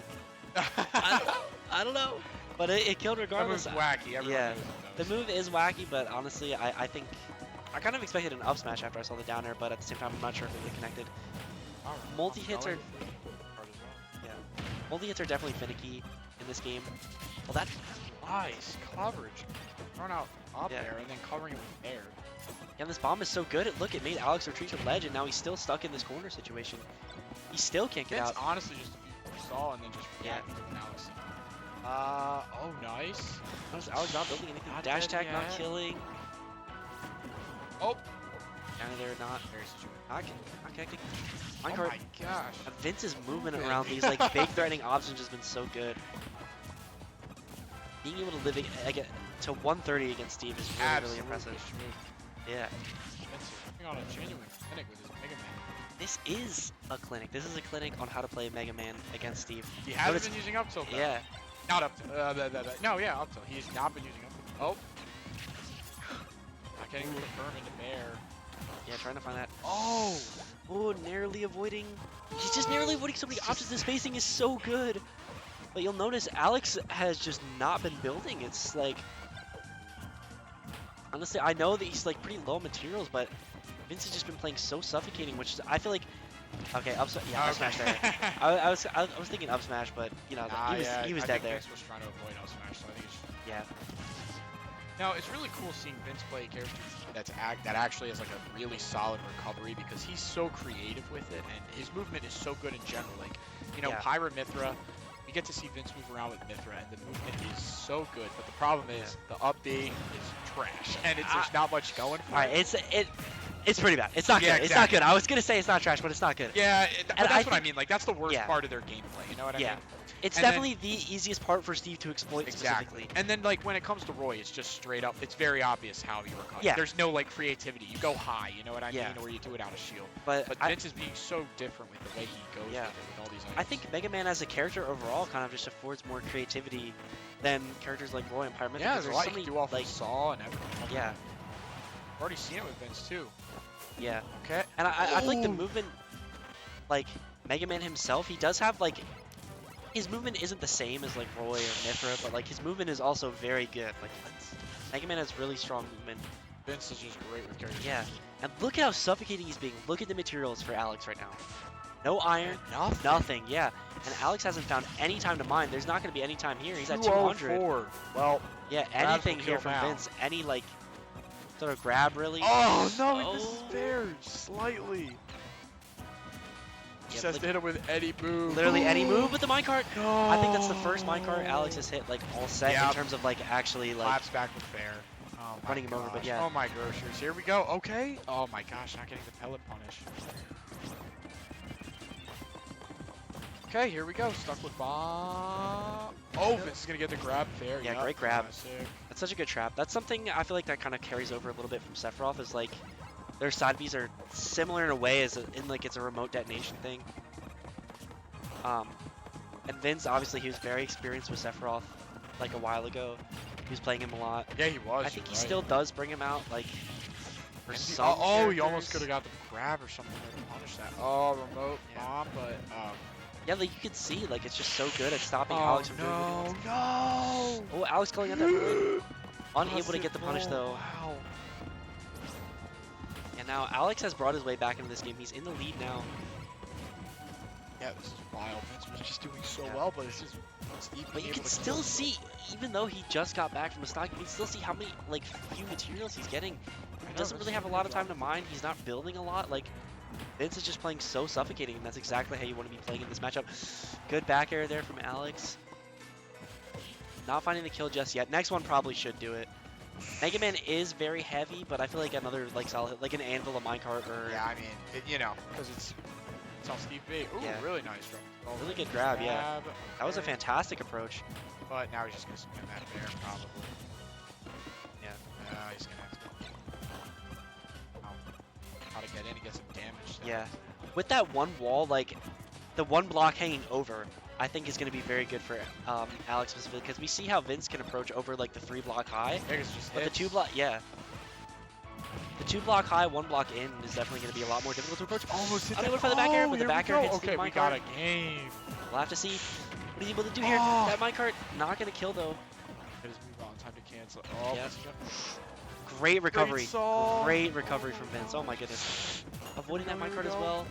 have. I don't know. But it killed That regardless. move's wacky. Everyone Yeah. knows it The does. move is wacky, but honestly, I think I kind of expected an up smash after I saw the down air, but at the same time, I'm not sure if it would have connected. Alright. Multi hits are Card as well. multi hits are definitely finicky in this game. Well, that Nice coverage. Thrown out up Yeah. there and then covering it with air. and this bomb is so good. Look, it made Alex retreat to the ledge, and now he's still stuck in this corner situation. He still can't get It's out. honestly just a few saw and then just Yeah. reacted with Alex. Oh, nice. Notice Alex not building anything. Not Dash dead tag, not yet. killing. Oh, Down there, not very situation. not connecting. Oh Minecart. my gosh. Vince's movement Moving. around these like big threatening options has been so good. Being able to live to 130 against Steve is really, really impressive. Yeah. Putting on a genuine clinic with his Mega Man. This is a clinic. This is a clinic on how to play Mega Man against Steve. He hasn't Notice- been using up tilt though. Yeah. Not up tilt. No, yeah, up tilt. He's not been using up tilt. Oh. Not getting the confirm into bear. Yeah, trying to find that. Oh. Oh, narrowly avoiding. He's just narrowly avoiding so many options. The spacing is so good. But you'll notice Alex has just not been building. It's like, honestly, I know that he's like pretty low materials, but Vince has just been playing so suffocating, which I feel like. Okay, up smash there. I was thinking up smash, but you know Nah, he was I dead think there. Vince was trying to avoid up smash, so I think it's Yeah. Now, it's really cool seeing Vince play a character that actually has like a really solid recovery because he's so creative with it and his movement is so good in general. Like, you know, Yeah. Pyra Mithra, we get to see Vince move around with Mithra and the movement is so good, but the problem is the up B is trash and there's not much going for All right, it. it's pretty bad. It's not Yeah, good. It's not exactly. good. I was gonna say it's not trash, but it's not good. Yeah, but And that's I what I mean. Like, that's the worst yeah. part of their gameplay. You know what I Yeah. mean? It's And then- definitely the easiest part for Steve to exploit Exactly. specifically. And then, like, when it comes to Roy, it's just straight up. It's very obvious how you recover. Yeah. There's no, like, creativity. You go high, you know what I Yeah. mean? Or you do it out of shield. But But I, Vince is being so different with the way he goes Yeah. with it, with all these items. I think Mega Man as a character overall kind of just affords more creativity than characters like Roy and Pyramid. yeah, because there's a lot so you many, can do off like, of Saw and everything. yeah, I've already seen it with Vince, too. yeah. Okay. And I like the Ooh. movement, like Mega Man himself. He does have like his movement isn't the same as like Roy or Mithra, but like his movement is also very good. Like Mega Man has really strong movement. Vince is just great with characters. Yeah. And look at how suffocating he's being. Look at the materials for Alex right now. No iron, Nothing. nothing. Yeah. And Alex hasn't found any time to mine. There's not going to be any time here. He's at 200. 204. Well, Yeah, Grabs anything will here kill from now. Vince. Any like sort of grab really. oh, no, he Oh. misses there slightly. Yeah, Just has like, to hit him with any move. literally any move with the minecart. No. I think that's the first minecart Alex has hit like all set Yep. in terms of like actually like Claps back with fair. Oh my running him over, but gosh. yeah. Oh my groceries. Here we go. Okay. Oh my gosh, not getting the pellet punish. Okay, here we go. Stuck with bomb. Oh, Vince is gonna get the grab fair. Yeah, Yep, great grab. classic. that's such a good trap. That's something I feel like that kind of carries over a little bit from Sephiroth is like Their side Bs are similar in a way as in like it's a remote detonation thing. And Vince, obviously, he was very experienced with Sephiroth like a while ago. He was playing him a lot. Yeah, he was. I think he you're right. still does bring him out like for And he- some oh, he almost could characters. have got the grab or something there to punish that. Oh, remote bomb, but Yeah, like you could see, like it's just so good at stopping oh Alex from doing what he no, wants. no! Oh, Alex calling out that void. Unable to get the punish though. Wow. And now Alex has brought his way back into this game. He's in the lead now. Yeah, this is wild. Vince was just doing so Yeah. well, but it's just Steve But being you able can to still kill see, even though he just got back from a stock, you can still see how many like few materials he's getting. He doesn't really have a lot of time to mine. He's not building a lot. Like Vince is just playing so suffocating, and that's exactly how you want to be playing in this matchup. Good back air there from Alex. Not finding the kill just yet. Next one probably should do it. Mega Man is very heavy, but I feel like another like solid, like an anvil, a minecart, or Yeah, I mean, you know, because it's on Steve B. Ooh, Yeah. really nice from. Oh, really good grab. Yeah, grab, that was a okay. fantastic approach. But now he's just gonna spin that there, probably. Yeah. He's gonna have to. How to get in and get some damage. There. Yeah, with that one wall, like the one block hanging over, I think is going to be very good for Alex specifically because we see how Vince can approach over like the 3 block high, Yeah, 'cause it just but the hits. 2 block, yeah, the 2 block high, 1 block in is definitely going to be a lot more difficult to approach. Almost hit Unable that. for the back air, Oh, but the here back we air go. hits the Okay, we minecart. got a game. We'll have to see what he's able to do here. Oh. That minecart not going to kill though. It is move on. Time to cancel. Oh, Yeah. this is Great recovery. Saul. Great recovery from Vince. Oh my goodness. Avoiding that There we minecart as go. well.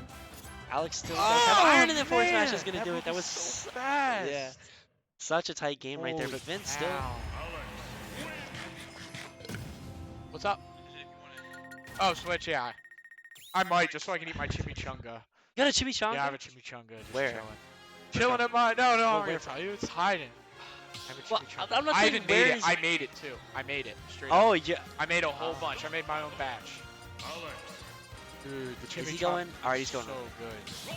Alex still does Oh, have iron, and then forward smash man, is going to do it. That was so fast. yeah, such a tight game right there. Holy But Vince still. cow. What's up? Oh, Switch, yeah. I might, just so I can eat my chimichanga. You got a chimichanga? Yeah, I have a chimichanga. Just Where? Chilling. Chilling at my. No, Well, I'm where gonna tell you. It's hiding. I have a Well, chimichanga. I'm not I saying even where made it. is- I made it too. I made it. Straight up. Oh yeah. I made a whole bunch. I made my own batch. Dude, the chimichanga. Is he going? Alright, he's going. So good.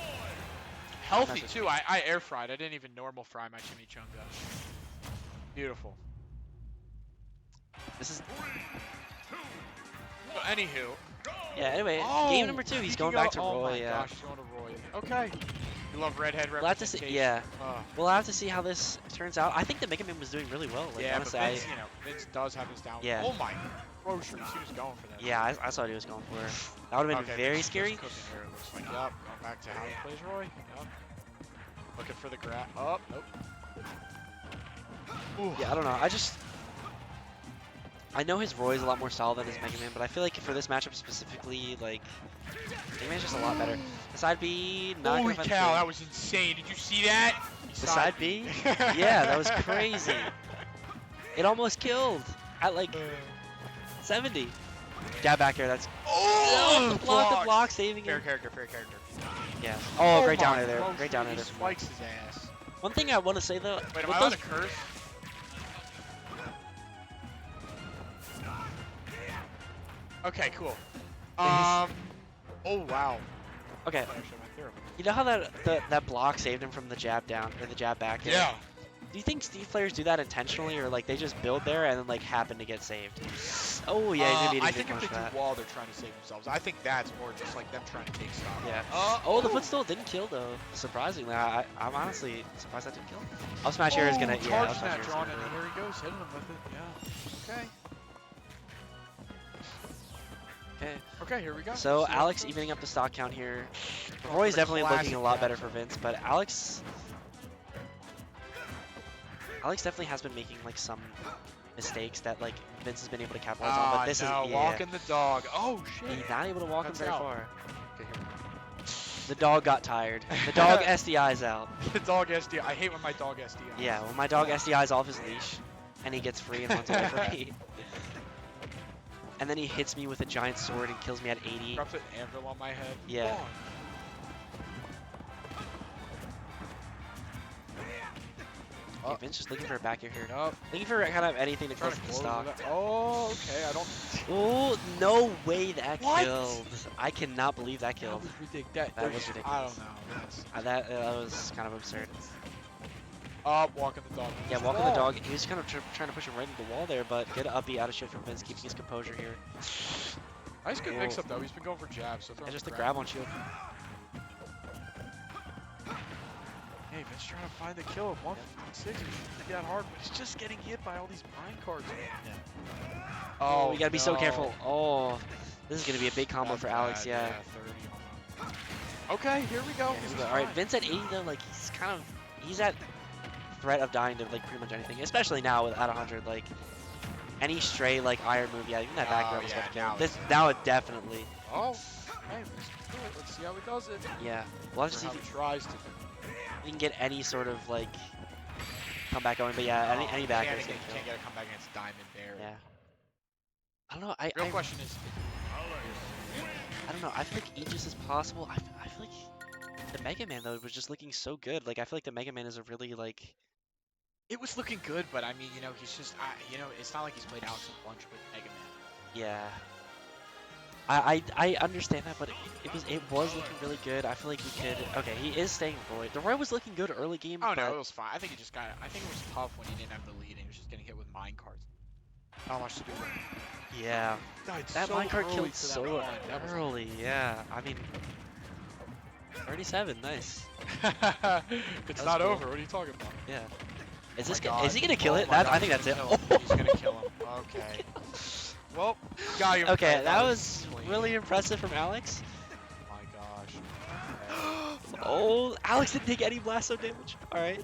Healthy too. I air fried. I didn't even normal fry my chimichanga. Beautiful. This is So, anywho. yeah. Anyway, Oh, game number 2. He's he going can back to go- Roy. Oh my Yeah. gosh, he's going to Roy. Okay. You love redhead We'll have to see. representation. Yeah. Ugh. We'll have to see how this turns out. I think the Mega Man was doing really well. Like, Yeah, honestly, but Vince, you know, Vince does have his down. Yeah. Oh my groceries, he was going for that. yeah, I saw what he was going for. That would have been Okay, very Vince is scary. cooking here, it looks like. Yup, going back to how he plays Roy. Yup. Looking for the grab. Oh, nope. Ooh. Yeah, I don't know. I know his Roy's a lot more solid than his Mega Man, but I feel like for this matchup specifically, like Mega Man's just a lot better. The side B, not Holy gonna cow, that was insane. Did you see that? the side B? Yeah, that was crazy. It almost killed at like 70. Jab back here, that's Oh, the block saving Fair him. character, fair character. Yeah. Oh, great my down air there. groceries, Great down air he there. spikes his ass. One thing I want to say though, Wait, am with I allowed those to curse? Okay, cool. Oh wow. okay, I actually went through. you know how that block saved him from the jab down or the jab back? Yeah. Do you think Steve players do that intentionally, or like they just build there and then like happen to get saved? Oh yeah, he's gonna be I eating think big if they punch for that. do wall, they're trying to save themselves. I think that's more just like them trying to take stock. Yeah. Oh, the footstool didn't kill though. Surprisingly, I'm honestly surprised that didn't kill. Up smash here is gonna charge up smash here is snatch on, gonna and do it. here he goes, hitting him with it. Yeah. Okay. Okay. Okay, here we go. So Let's see how Alex it goes. evening up the stock count here. Going Roy's for the definitely looking classic a lot better matchup. for Vince, but Alex definitely has been making like some mistakes that like Vince has been able to capitalize on, but this no, is walking the dog. Oh shit. he's not able to walk him That's very out. far. Okay, here we go. The dog got tired. The dog SDI's out. The dog SDI. I hate when my dog SDI. Yeah, when my dog SDI's off his leash and he gets free and runs away from me. And then he hits me with a giant sword and kills me at 80. Drops an anvil on my head. Yeah. Come on. Okay, Vince just looking for a back air here. Nope. Looking for kind of anything to Trying close to the close stock. it. Oh, okay. I don't. Oh, no way that What? killed. I cannot believe that That killed. was ridiculous. That was ridiculous. I don't know. That's... That was kind of absurd. Walking the dog. Yeah, walking the dog. He was kind of trying to push him right into the wall there, but good up B out of shit from Vince, keeping his composure here. Nice good Cool. mix up though. He's been going for jabs. So Yeah, just the grab on shield. Hey, Vince trying to find the kill at 156. It shouldn't be that hard, but he's just getting hit by all these mine cards. Oh, you gotta be so no. careful. Oh, this is gonna be a big combo That's for Alex. bad, Yeah. 30 on him. Okay, here we go. This is All right, fine. Vince at 80 though, like he's at threat of dying to like pretty much anything, especially now at 100. Like any stray like iron move, yeah, even that back grab was yeah, about to kill. now This now it definitely. Oh, hey, Vince can do it. Let's see how he does it. Yeah, we'll have to Or see how if he tries to. we can get any sort of like comeback going. But yeah, any back can't, is gonna kill. can't get a comeback against Diamond Bear. Yeah. I don't know. Real question is, I don't know. I feel like Aegis is possible. I feel like the Mega Man though was just looking so good. Like I feel like the Mega Man is a really like. it was looking good, but I mean, you know, he's just, it's not like he's played Alex a bunch with Mega Man. Yeah. I understand that, but it was looking really good. I feel like we could. Okay, he is staying Roy. The Roy was looking good early game. Oh no, but it was fine. I think I think it was tough when he didn't have the lead and he was just getting hit with mine cards. Not much to do. Yeah. Died That so minecart early killed to that so one. That was early. Yeah. I mean, 37. Nice. it's That's not cool. over. What are you talking about? Yeah. Is Oh this my God. is he gonna kill Oh it? my That God, I think he's that's it. gonna kill him. He's gonna kill him. Okay. Well, got your Okay, credit. that was clean. really impressive from Alex. Oh my gosh. Oh, Alex didn't take any blasto damage. All right.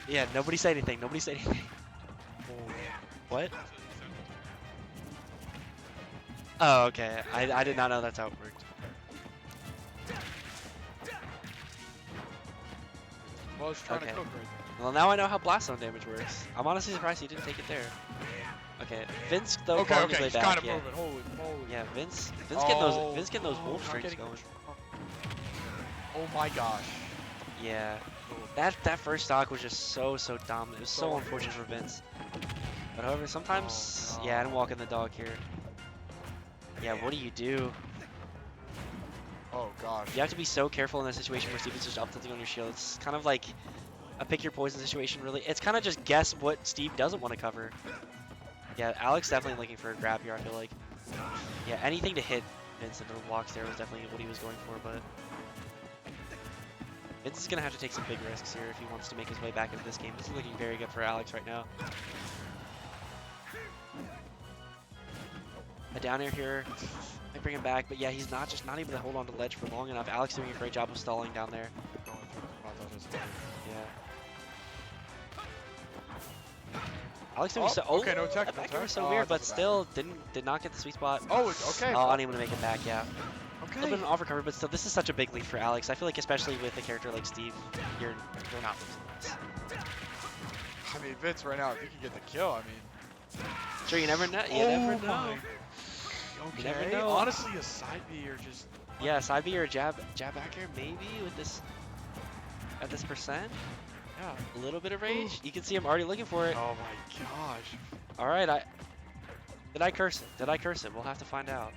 Yeah, nobody say anything. Nobody say anything. What? Oh, okay. I did not know that's how it worked. Well, he's trying Okay. to cook right there. Well, now I know how blast zone damage works. I'm honestly surprised he didn't take it there. Okay, Vince though Okay, clawing his okay, way he's back. kind of Yeah, moving. Holy moly. yeah. Vince Oh, getting those wolf not streaks getting going. the trump. Oh my gosh. Yeah, that first stock was just so dominant. It was so unfortunate for Vince. But however, sometimes Oh, yeah, I don't no. walk in the dog here. Yeah, what do you do? Oh gosh. You have to be so careful in that situation where Steven's just up tilting on your shield. It's kind of like a pick your poison situation, really. It's kind of just guess what Steve doesn't want to cover. Yeah, Alex definitely looking for a grab here, I feel like. Yeah, anything to hit Vince into the blocks there was definitely what he was going for, but Vince is going to have to take some big risks here if he wants to make his way back into this game. This is looking very good for Alex right now. A down air here. Might bring him back, but yeah, he's not able to hold on to ledge for long enough. Alex doing a great job of stalling down there. Going through the Yeah. Alex doing so. okay, no tech, That no back air was tech. so Oh, weird, I but thought still did not get the sweet spot. Oh, it's okay. Oh, unable to make it back. Yeah. A Okay. little bit of an off recovery, but still, this is such a big lead for Alex. I feel like, especially with a character like Steve, you're not losing this. I mean, Vince right now, if he can get the kill, I mean. Sure, you never know. You Oh never know. my. You never Okay. know. Honestly, a side B or just. Yeah, side B or jab back here, maybe with this at this percent. Yeah. A little bit of rage. You can see him already looking for it. Oh my gosh. All right, did I curse it? Did I curse it? We'll have to find out.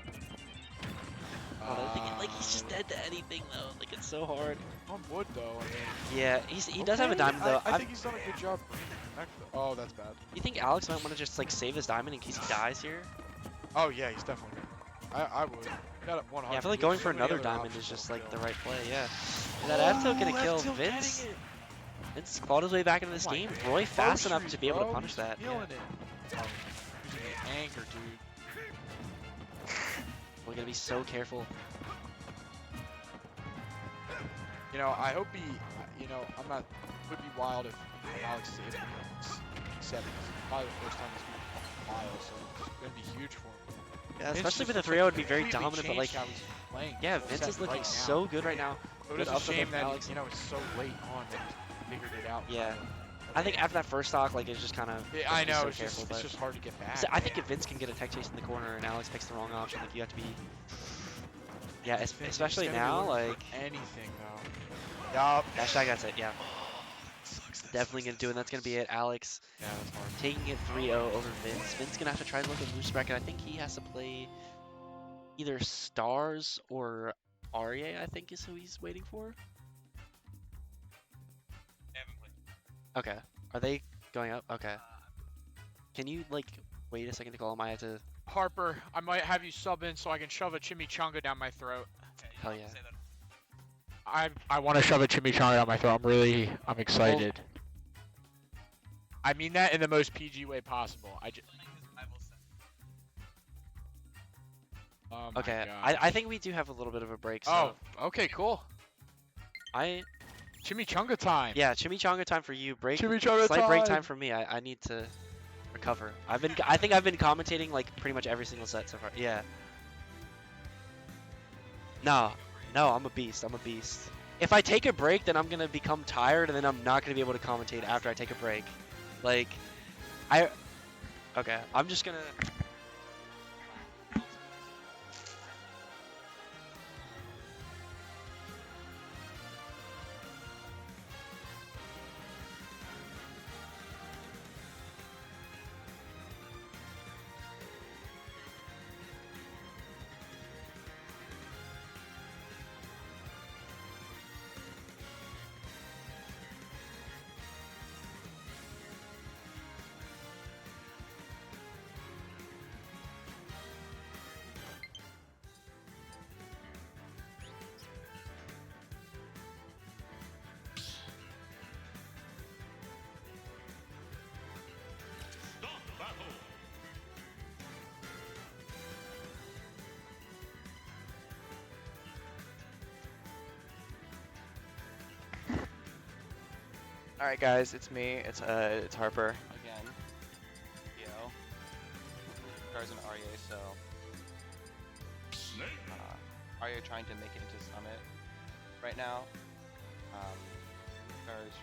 Oh, I think like he's just dead to anything though. Like it's so hard. On wood though. I mean. Yeah, he does have a Okay, diamond though. I think he's done a good job bringing him back though. Oh, that's bad. You think Alex might want to just like save his diamond in case he dies here? Oh yeah, he's definitely. I would. Got it 100. Yeah, I feel like going for another diamond is just like the right play. Yeah. Is that F-tilt gonna kill Vince? Vince clawed his way back into this game. Roy fast enough to be able to punish that. Yeah. Killing it. Oh, using the anger, dude. We're gonna be so careful. You know, I hope he. You know, I'm not. Would be wild if Alex is able to get 7. Probably the first time he's been in a while, so it's gonna be huge for him. Yeah, Vince especially just with the looks 3-0 like would be very completely dominant, but like, changed how he's playing yeah, the Vince set is looking right now. so good right now. But Good it's a up-tilt shame from that Alex. you know it's so late on that he figured it out. Yeah. I think after that first stock, like it's just kind of. Yeah, I know. So It's careful, just hard to get back. So I think if Vince can get a tech chase in the corner and Alex picks the wrong option, like you have to be. Yeah, especially now, like. Anything though. Yup. Hashtag that's it. Yeah. Sucks, that Definitely sucks, gonna do it. That's gonna be it. Alex Yeah, that's hard. taking it 3-0 over Vince. Vince gonna have to try to look at loose bracket. I think he has to play either StarZ or Aryeh. I think is who he's waiting for. Okay. Are they going up? Okay. Can you like wait a second to call him? I have to Harper, I might have you sub in so I can shove a chimichanga down my throat. Hell yeah. I want to shove a chimichanga down my throat. I'm excited. I mean that in the most PG way possible. Oh my Okay, God. I think we do have a little bit of a break. So Oh, okay, cool. Chimichanga time. Yeah, chimichanga time for you. Chimichanga Slight break time. time for me. I need to recover. I think I've been commentating like pretty much every single set so far. Yeah. No, I'm a beast. I'm a beast. If I take a break, then I'm gonna become tired, and then I'm not gonna be able to commentate after I take a break. Like, okay, I'm just gonna. Stop battle. All right, guys, it's me. It's Harper again. Yo, StarZ and Aryeh. So, Snake. Aryeh trying to make it into Summit right now. StarZ.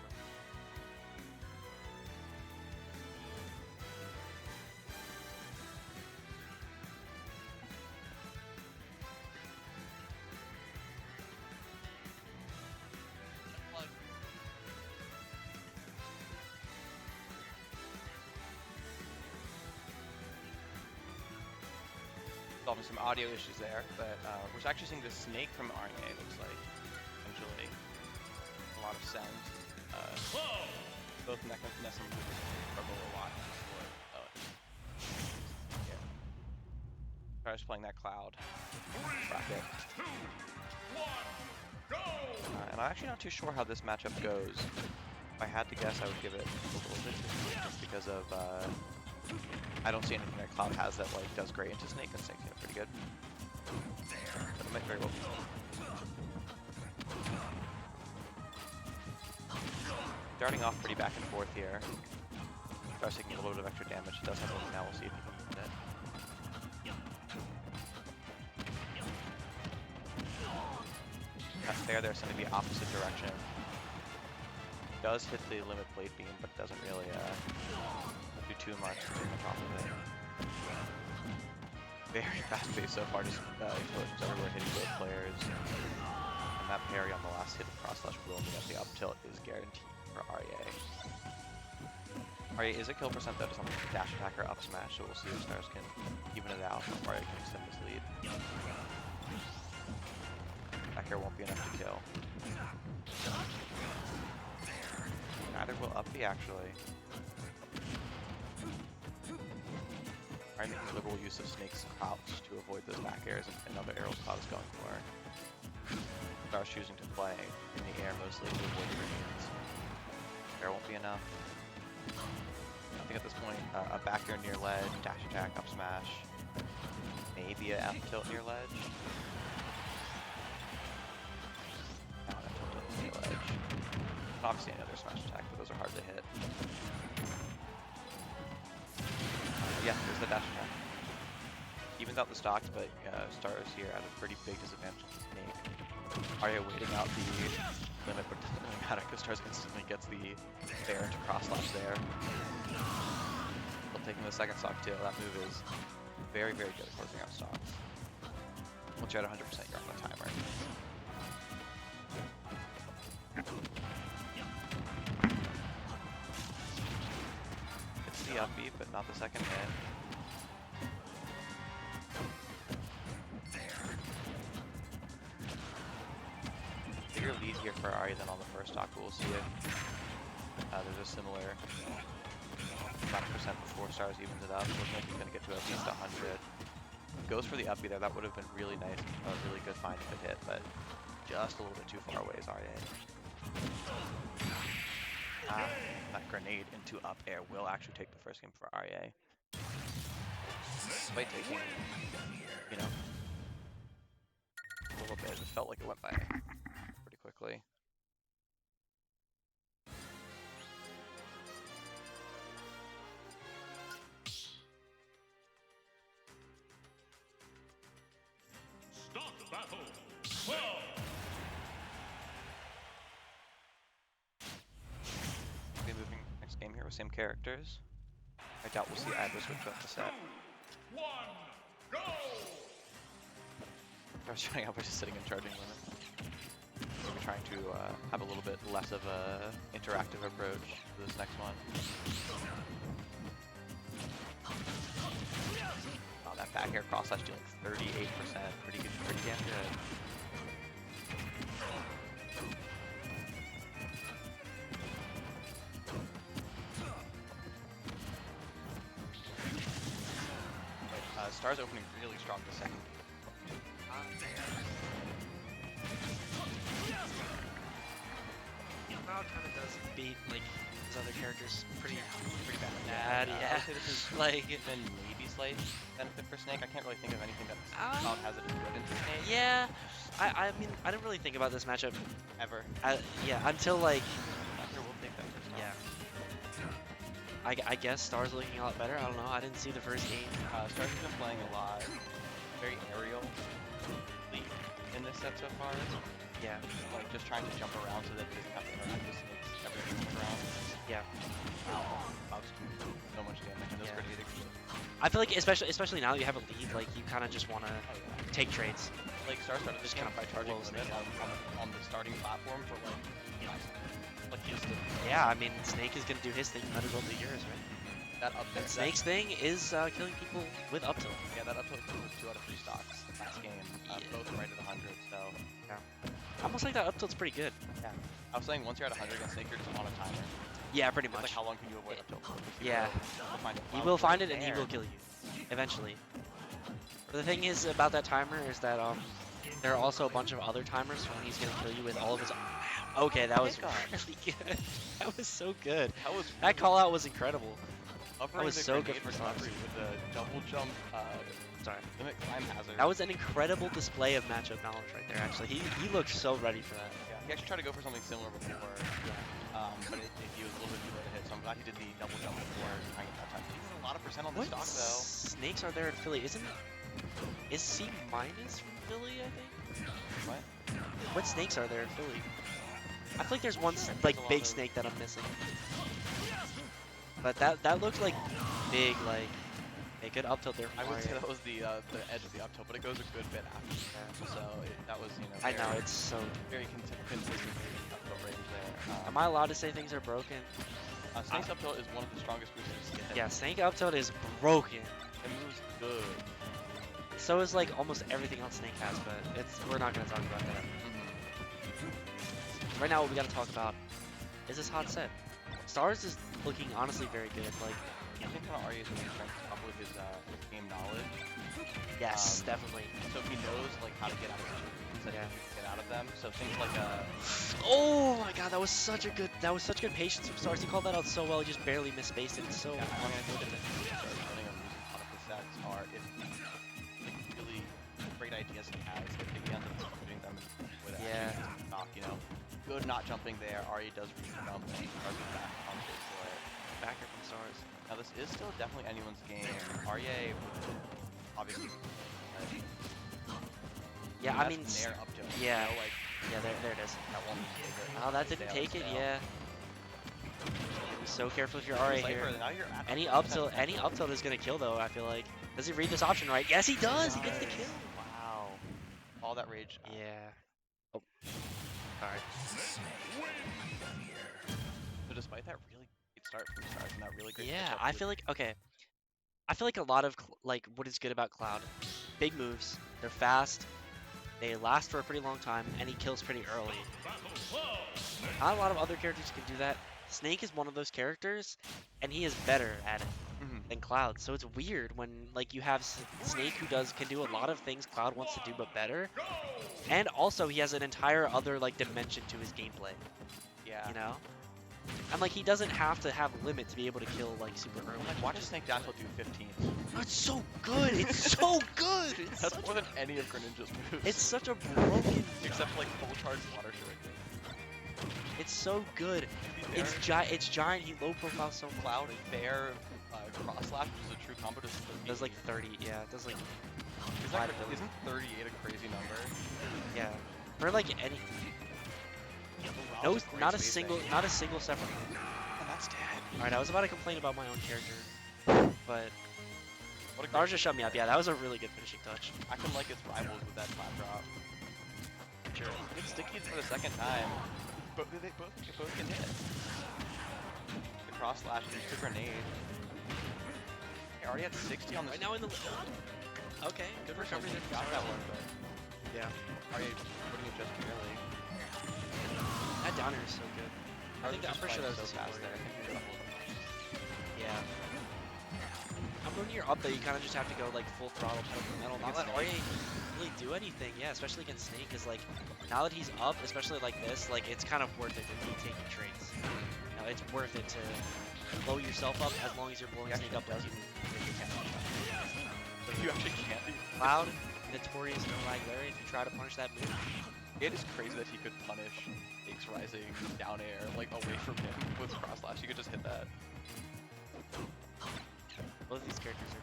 Solving some audio issues there, but we're actually seeing the snake from Aryeh, it looks like, essentially. A lot of sound. Both Ness and Noodl struggle a lot. Yeah. I was playing that cloud. Bracket. 3, 2, 1, go! And I'm actually not too sure how this matchup goes. If I had to guess, I would give it a little bit just because of I don't see anything that Cloud has that like does great into Snake, and Snake's pretty good. But it might very well be. Starting off pretty back and forth here. Starts taking a little bit of extra damage. He does have one now. We'll see if he can hit it. That fair there is going to be opposite direction. Does hit the limit blade beam, but doesn't really do too much on top of it. Very fast pace so far, just explosions everywhere hitting both players. And that parry on the last hit of cross slash will mean that the up tilt is guaranteed for Aryeh. Aryeh is a kill percent though, doesn't have dash attack or up smash, so we'll see if StarZ can even it out or Aryeh can extend this lead. Back here won't be enough to kill. Neither will up B actually. Aryeh making liberal use of Snake's crouch to avoid those back airs and other arrows Cloud is going for. StarZ choosing to play in the air mostly to avoid the grenades. Air won't be enough. I think at this point, a back air near ledge, dash attack, up smash, maybe an F tilt near ledge. Now an F tilt near ledge. And obviously another smash attack, but those are hard to hit. Yeah, there's the dash attack. Evens out the stocks, but StarZ here at a pretty big disadvantage to Snake. Aryeh waiting out the limit, but doesn't really matter because StarZ instantly gets the fair into cross slash there. Still taking the second stock too. That move is very, very good at closing out stocks. Once you're at 100%, you're on the timer. It's the up B, but not the second hit. Bigger lead here for Aryeh than on the first stock, but we'll see if there's a similar amount of percent before StarZ evens it up. Looking like he's going to get to at least 100. goes for the up there, that would have been really nice. A really good find if it hit, but just a little bit too far away is Aryeh. That grenade into up air will actually take the first game for Aryeh. Despite taking, you know, a little bit, it felt like it went by pretty quickly. Start the battle. 12. We'll be moving next game here with same characters. I doubt we'll see either switch up the set. 1. Go. I was trying out by just sitting and charging limit. Maybe trying to have a little bit less of a interactive approach to this next one. Oh, that back air cross slash dealing 38%. Pretty good, pretty damn good. StarZ opening really strong to second. Now kind of does beat like his other characters pretty bad. bad. I Yeah, would say this is like then maybe slight benefit for Snake. I can't really think of anything that Um, has it as good into Snake. yeah. I mean I didn't really think about this matchup Ever. yeah until like After we'll take that first yeah. I guess StarZ looking a lot better. I don't know. I didn't see the first game. StarZ has been playing a lot, very aerial in this set so far. Yeah. Like just trying to jump around so that it doesn't have to interact with Snakes every time around. Yeah. About to do so much damage in this Yeah. grenade. I feel like especially now that you have a lead, like you kind of just want to take trades. Like StarZ started this Just game kinda by charging blow limit Snake on the starting platform for like, you know, like just Yeah, I mean Snake is gonna do his thing. Might as well do yours, right? that up there. And Snake's thing is killing people with up tilt. Yeah, that up tilt was 2 out of 3 stocks last game. Both right at 100, so. I almost like that up tilt's pretty good. Yeah. I was saying once you're at 100 against Snake, you're just on a timer. Yeah, pretty It's much. like how long can you avoid up tilt? Yeah. He will find it and he will kill you eventually. But the thing is about that timer is that there are also a bunch of other timers when he's gonna kill you with all of his. Okay, that was really good. That was so good. That call out was incredible. That was so good for StarZ. With the double jump, Sorry. limit climb hazard. That was an incredible display of matchup knowledge right there. Actually, he looked so ready for that. Yeah, he actually tried to go for something similar before, but he was a little bit too low to hit. So I'm glad he did the double jump before trying it that time. He's a lot of percent on the What stock though. snakes are there in Philly? Is C minus from Philly? I think. What? What snakes are there in Philly? I feel like there's one like big snake that I'm missing. But that looks like big, like a good up tilt there. I would say that was the edge of the up tilt, but it goes a good bit after that. So that was, you know. I know it's so. very consistent up tilt range there. Am I allowed to say things are broken? Snake's up tilt is one of the strongest moves. Yeah, snake up tilt is broken. It moves good. So is like almost everything else Snake has, but we're not gonna talk about that. Right now, what we gotta talk about is this hot set. StarZ is looking honestly very good. Like, I think kind of Aryeh's main strength is probably his game knowledge. yes, definitely. So he knows like how to get out of situations and get out of them. So things like Oh my God, that was such good patience from StarZ. He called that out so well. He just barely misspaced it. So. yeah, I'm gonna go to the running on losing a lot of the sets are if like really great ideas he has, if he ends up putting them with knock, you know. Good not jumping there. Aryeh does re-jump and StarZ is back on stage for it. Backer from StarZ. Now this is still definitely anyone's game. Aryeh obviously Yeah, I mean, Nair up tilt. yeah. You know, like yeah, there it is. that one. Oh, that didn't take it. Yeah. Be so careful if you're Aryeh here. Now you're at Any up tilt is gonna kill though. I feel like. Does he read this option right? Yes, he does. He gets the kill. Wow. All that rage. Yeah. Oh. Sorry. So despite that really great start from StarZ and that really great Yeah, pitch up I with- feel like okay. I feel like a lot of like what is good about Cloud, big moves. They're fast. They last for a pretty long time, and he kills pretty early. Not a lot of other characters can do that. Snake is one of those characters, and he is better at it. than Cloud. So it's weird when like you have Snake who can do a lot of things Cloud wants to do but better, and also he has an entire other like dimension to his gameplay. Yeah. You know, and like he doesn't have to have a limit to be able to kill like super early. Like, watch a Snake down till do 15. It's so good. It's so good. It's That's such, more than any of Greninja's moves. it's such a broken. Except for, like full charge water shuriken. It's so good. It's giant. He low profile so much. Cloud Fair cross slash, which is a true combo, does 30. Does like 30. Yeah, it does like. Isn't 38 a crazy number? Yeah. For like any. No, It's great not a spacing. single separate. Oh, that's dead. All right, I was about to complain about my own character, but What a Stars just shut me up. Yeah, that was a really good finishing touch. I can like its rivals with that flat drop. Sure. It's sticky for the second time. But they both can hit. The cross slash and the grenade. He already had 60 on this. Right now in the. Okay, good recovery there. Got that one, but Yeah. already putting it just barely. That downer is so good. I'm pretty sure that was so the fast support. there. I think you're gonna hold him. Yeah. When you're up though, you kind of just have to go like full throttle pedal to the metal. Not let Aryeh really do anything. Yeah, especially against Snake, is like now that he's up, especially like this, like it's kind of worth it to be taking trades. You know, it's worth it to blow yourself up as long as you're blowing Snake up as you can. But you actually can't. Cloud, notorious no lag Larry. If you try to punish that move, It is crazy that he could punish Snake's rising down air, like away from him with cross slash. He could just hit that. both of these characters are.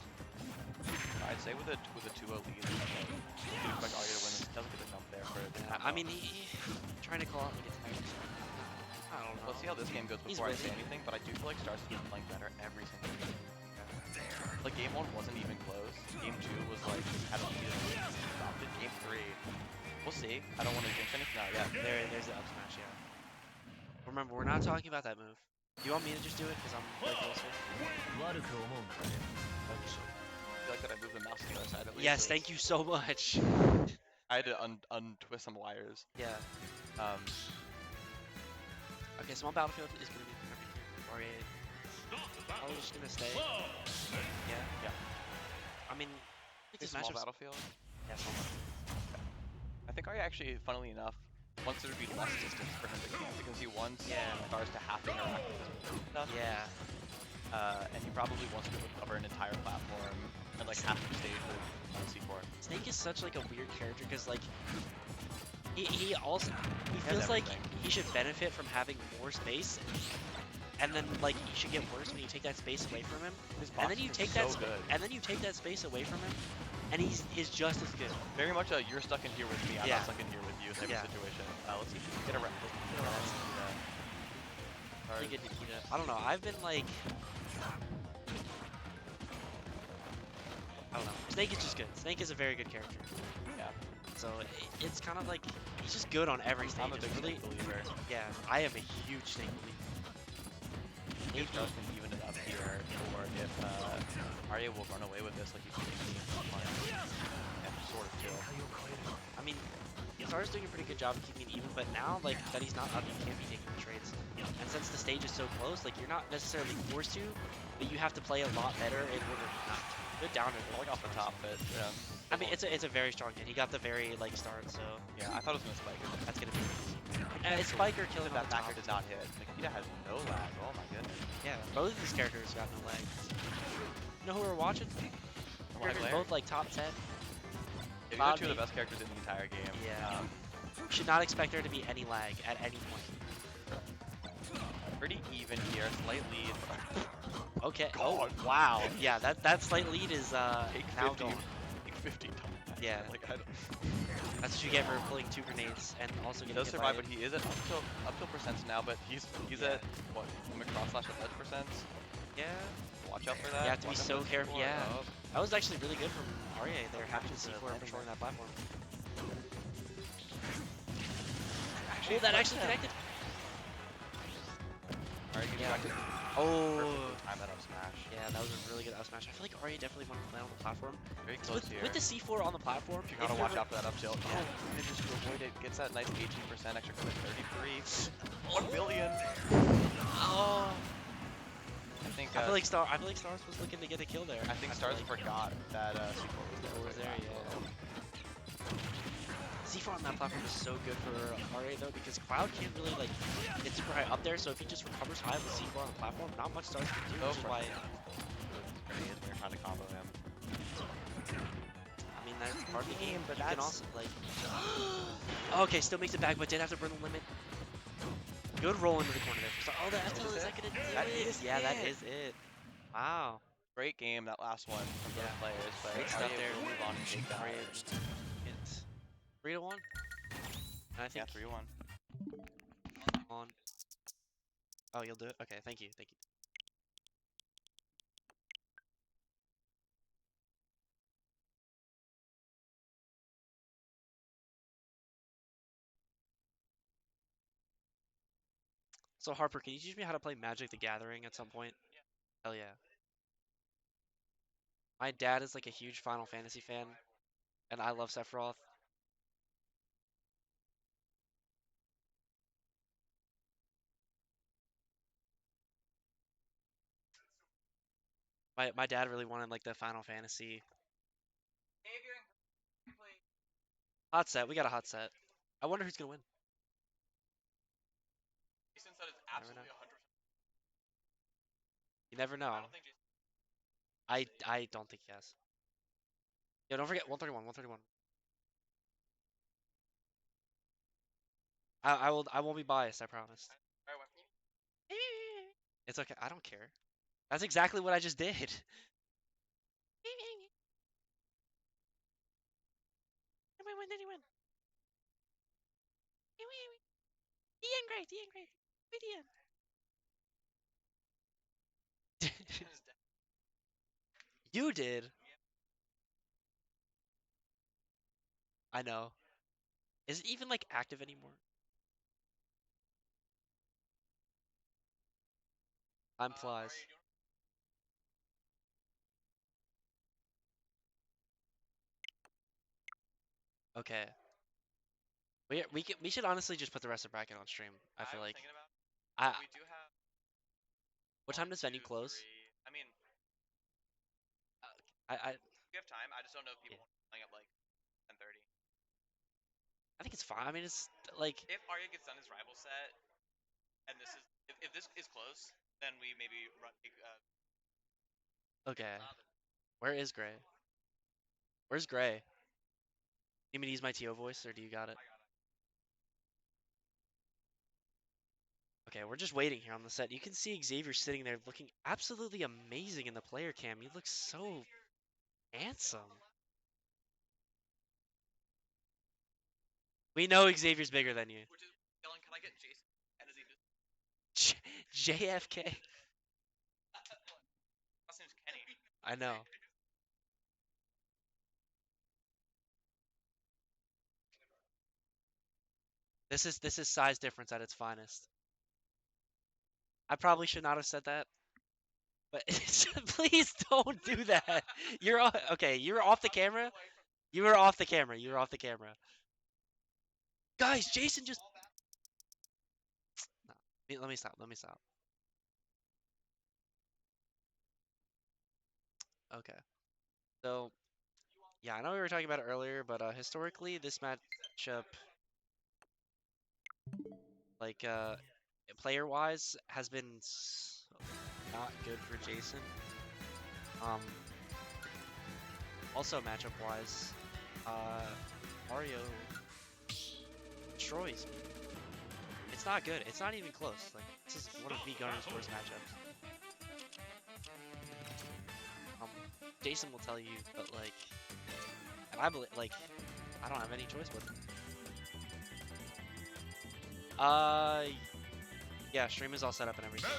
I'd say with a 2-0 lead, you'd expect Aryeh to win. He doesn't get a jump there for it. I mean, he trying to call out like it's I don't know. Let's see how this game goes He's before I say wizzy. anything, but I do feel like StarZ has been playing better every single game. Like game 1 wasn't even close. Game 2 was like had a lead and stopped it. Game 3, we'll see. I don't want to jinx anything out yet. There's the up smash, yeah. Remember, we're not talking about that move. Do you want me to just do it? Because I'm way closer. I feel like that I moved the mouse to the other side at least. Yes, thank you so much. I had to untwist some wires. Yeah. Okay, small battlefield is going to be perfect here. Aryeh. I'm just going to stay. Yeah. Yeah. I mean, It's a these small matchups. battlefield. Yeah, small battlefield. I think Aryeh actually, funnily enough, wants there to be less distance for him to camp because he wants StarZ to have to interact with his stuff. Yeah. And he probably wants to cover an entire platform and like half the stage with C4. Snake is such like a weird character because like he has feels like everything. he should benefit from having more space, and then like he should get worse when you take that space away from him. His And then boxing you is take so that good. and then you take that space away from him, and he's just as good. Very much a you're stuck in here with me, I'm Yeah. not stuck in here with you type Yeah. of situation. Let's see if we can get around. Pretty good Nikita. I don't know. I've been like, I don't know. Snake is just good. Snake is a very good character. Yeah. So it's kind of like he's just good on every stage. I'm a It's big really, Snake believer. yeah. I am a huge Snake believer. If StarZ can even it up here, or if Aryeh will run away with this like he's taking and sort of kill. I mean, StarZ doing a pretty good job of keeping it even, but now like that he's not up, you can't be taking the trades. And since the stage is so close, like you're not necessarily forced to, but you have to play a lot better in order not to. Good downer, I like off the top, but yeah. I mean, it's a very strong hit. He got the very like start, so Yeah, I thought it was gonna spike it. that's gonna be. It's Spiker killing That that backer did not hit. Nikita has no lag. Oh my goodness. Yeah, both of these characters got no lag. You know who we're watching? Characters Larry? both like top 10. Yeah, these are Cloud two of the me. best characters in the entire game. Yeah. Should not expect there to be any lag at any point. Pretty even here. Slight lead. Okay. God. Oh wow. Yeah, that slight lead is Take now 50. gone. Take 50. Yeah. Like I don't. That's what you get for pulling 2 grenades and also He getting does hit survive, by but he is at up till percents now. But he's Yeah. at what? Cross slash at ledge percents. Yeah. Watch out for that. You have to be Watch out so for the careful. C4. Yeah. Oh. That was actually really good from Aryeh. They're happy to see the for landing controlling there. that platform. Actually, Oh, that flipped actually him. connected. Alright, get Yeah. back to Oh. perfect time that up smash. Yeah, that was a really good up smash. I feel like Aryeh definitely wanted to land on the platform. Very So close here. with the C4 on the platform, You gotta if watch you're- out for that up tilt. Yeah. Oh, and just to avoid it, gets that nice 18% extra credit, 33. 1 billion. Oh. I think think I feel like StarZ was looking to get a kill there. I think feel StarZ like forgot that C4 was there, yeah. C4 on that platform is so good for Aryeh though, because Cloud can't really like get super high up there, so if he just recovers high with C4 on the platform, not much StarZ can do, Go which is for why, it. They're trying to combo him. I mean, that's part of the game, but you that's- can also, like... Okay, still makes it back, but did have to burn the limit. Good roll into the corner there. Oh, the FTL, is that gonna do That it? is Yeah, that it. is it. Wow. Great game, that last one from both Yeah. players, but Great stuff Aryeh there. will move on and take that. Aryeh, it's 3-1. And I Yeah, think 3-1. on... Oh, you'll do it? Okay, thank you, thank you. So Harper, can you teach me how to play Magic the Gathering at some point? Hell yeah. My dad is like a huge Final Fantasy fan, and I love Sephiroth. My dad really wanted like the Final Fantasy hot set. We got a hot set. I wonder who's gonna win. Jason said it's Never know. absolutely 100%. You never know. I don't think Jason. I don't think he has. Yeah, don't forget 131, 131. I won't be biased, I promise. Alright, went for you. It's okay. I don't care. That's exactly what I just did. Did he win? Ian great, Ian great. Wait, Ian. You did. I know. Is it even like active anymore? Time flies. Okay. We should honestly just put the rest of bracket on stream. I feel like. Thinking about, I we do have what time 1, does venue 2, close? 3. I mean, I we have time. I just don't know if people Yeah. are playing at like 10:30. I think it's fine. I mean, it's like If Aryeh gets done his rival set, and this is if this is close, then we maybe run. okay. Where is Gray? Where's Gray? You mean to use my TO voice, or do you got it? Okay, we're just waiting here on the set. You can see Xavier sitting there looking absolutely amazing in the player cam. He looks so handsome. We know Xavier's bigger than you. Which is Dylan. Can I get Jason? And is he just JFK. last name's Kenny? I know. This is size difference at its finest. I probably should not have said that. But please don't do that. Okay, you're off the camera. You were off the camera. You were off the camera. Guys, Jason just no. Let me stop. Let me stop. Okay. So, yeah, I know we were talking about it earlier, but historically, this matchup, like, player-wise, has been not good for Jason. Also matchup-wise, Mario destroys me. It's not good. It's not even close. Like, this is one of V Gunner's worst matchups. Jason will tell you, but like, and I believe, like, I don't have any choice but. Yeah, stream is all set up and everything.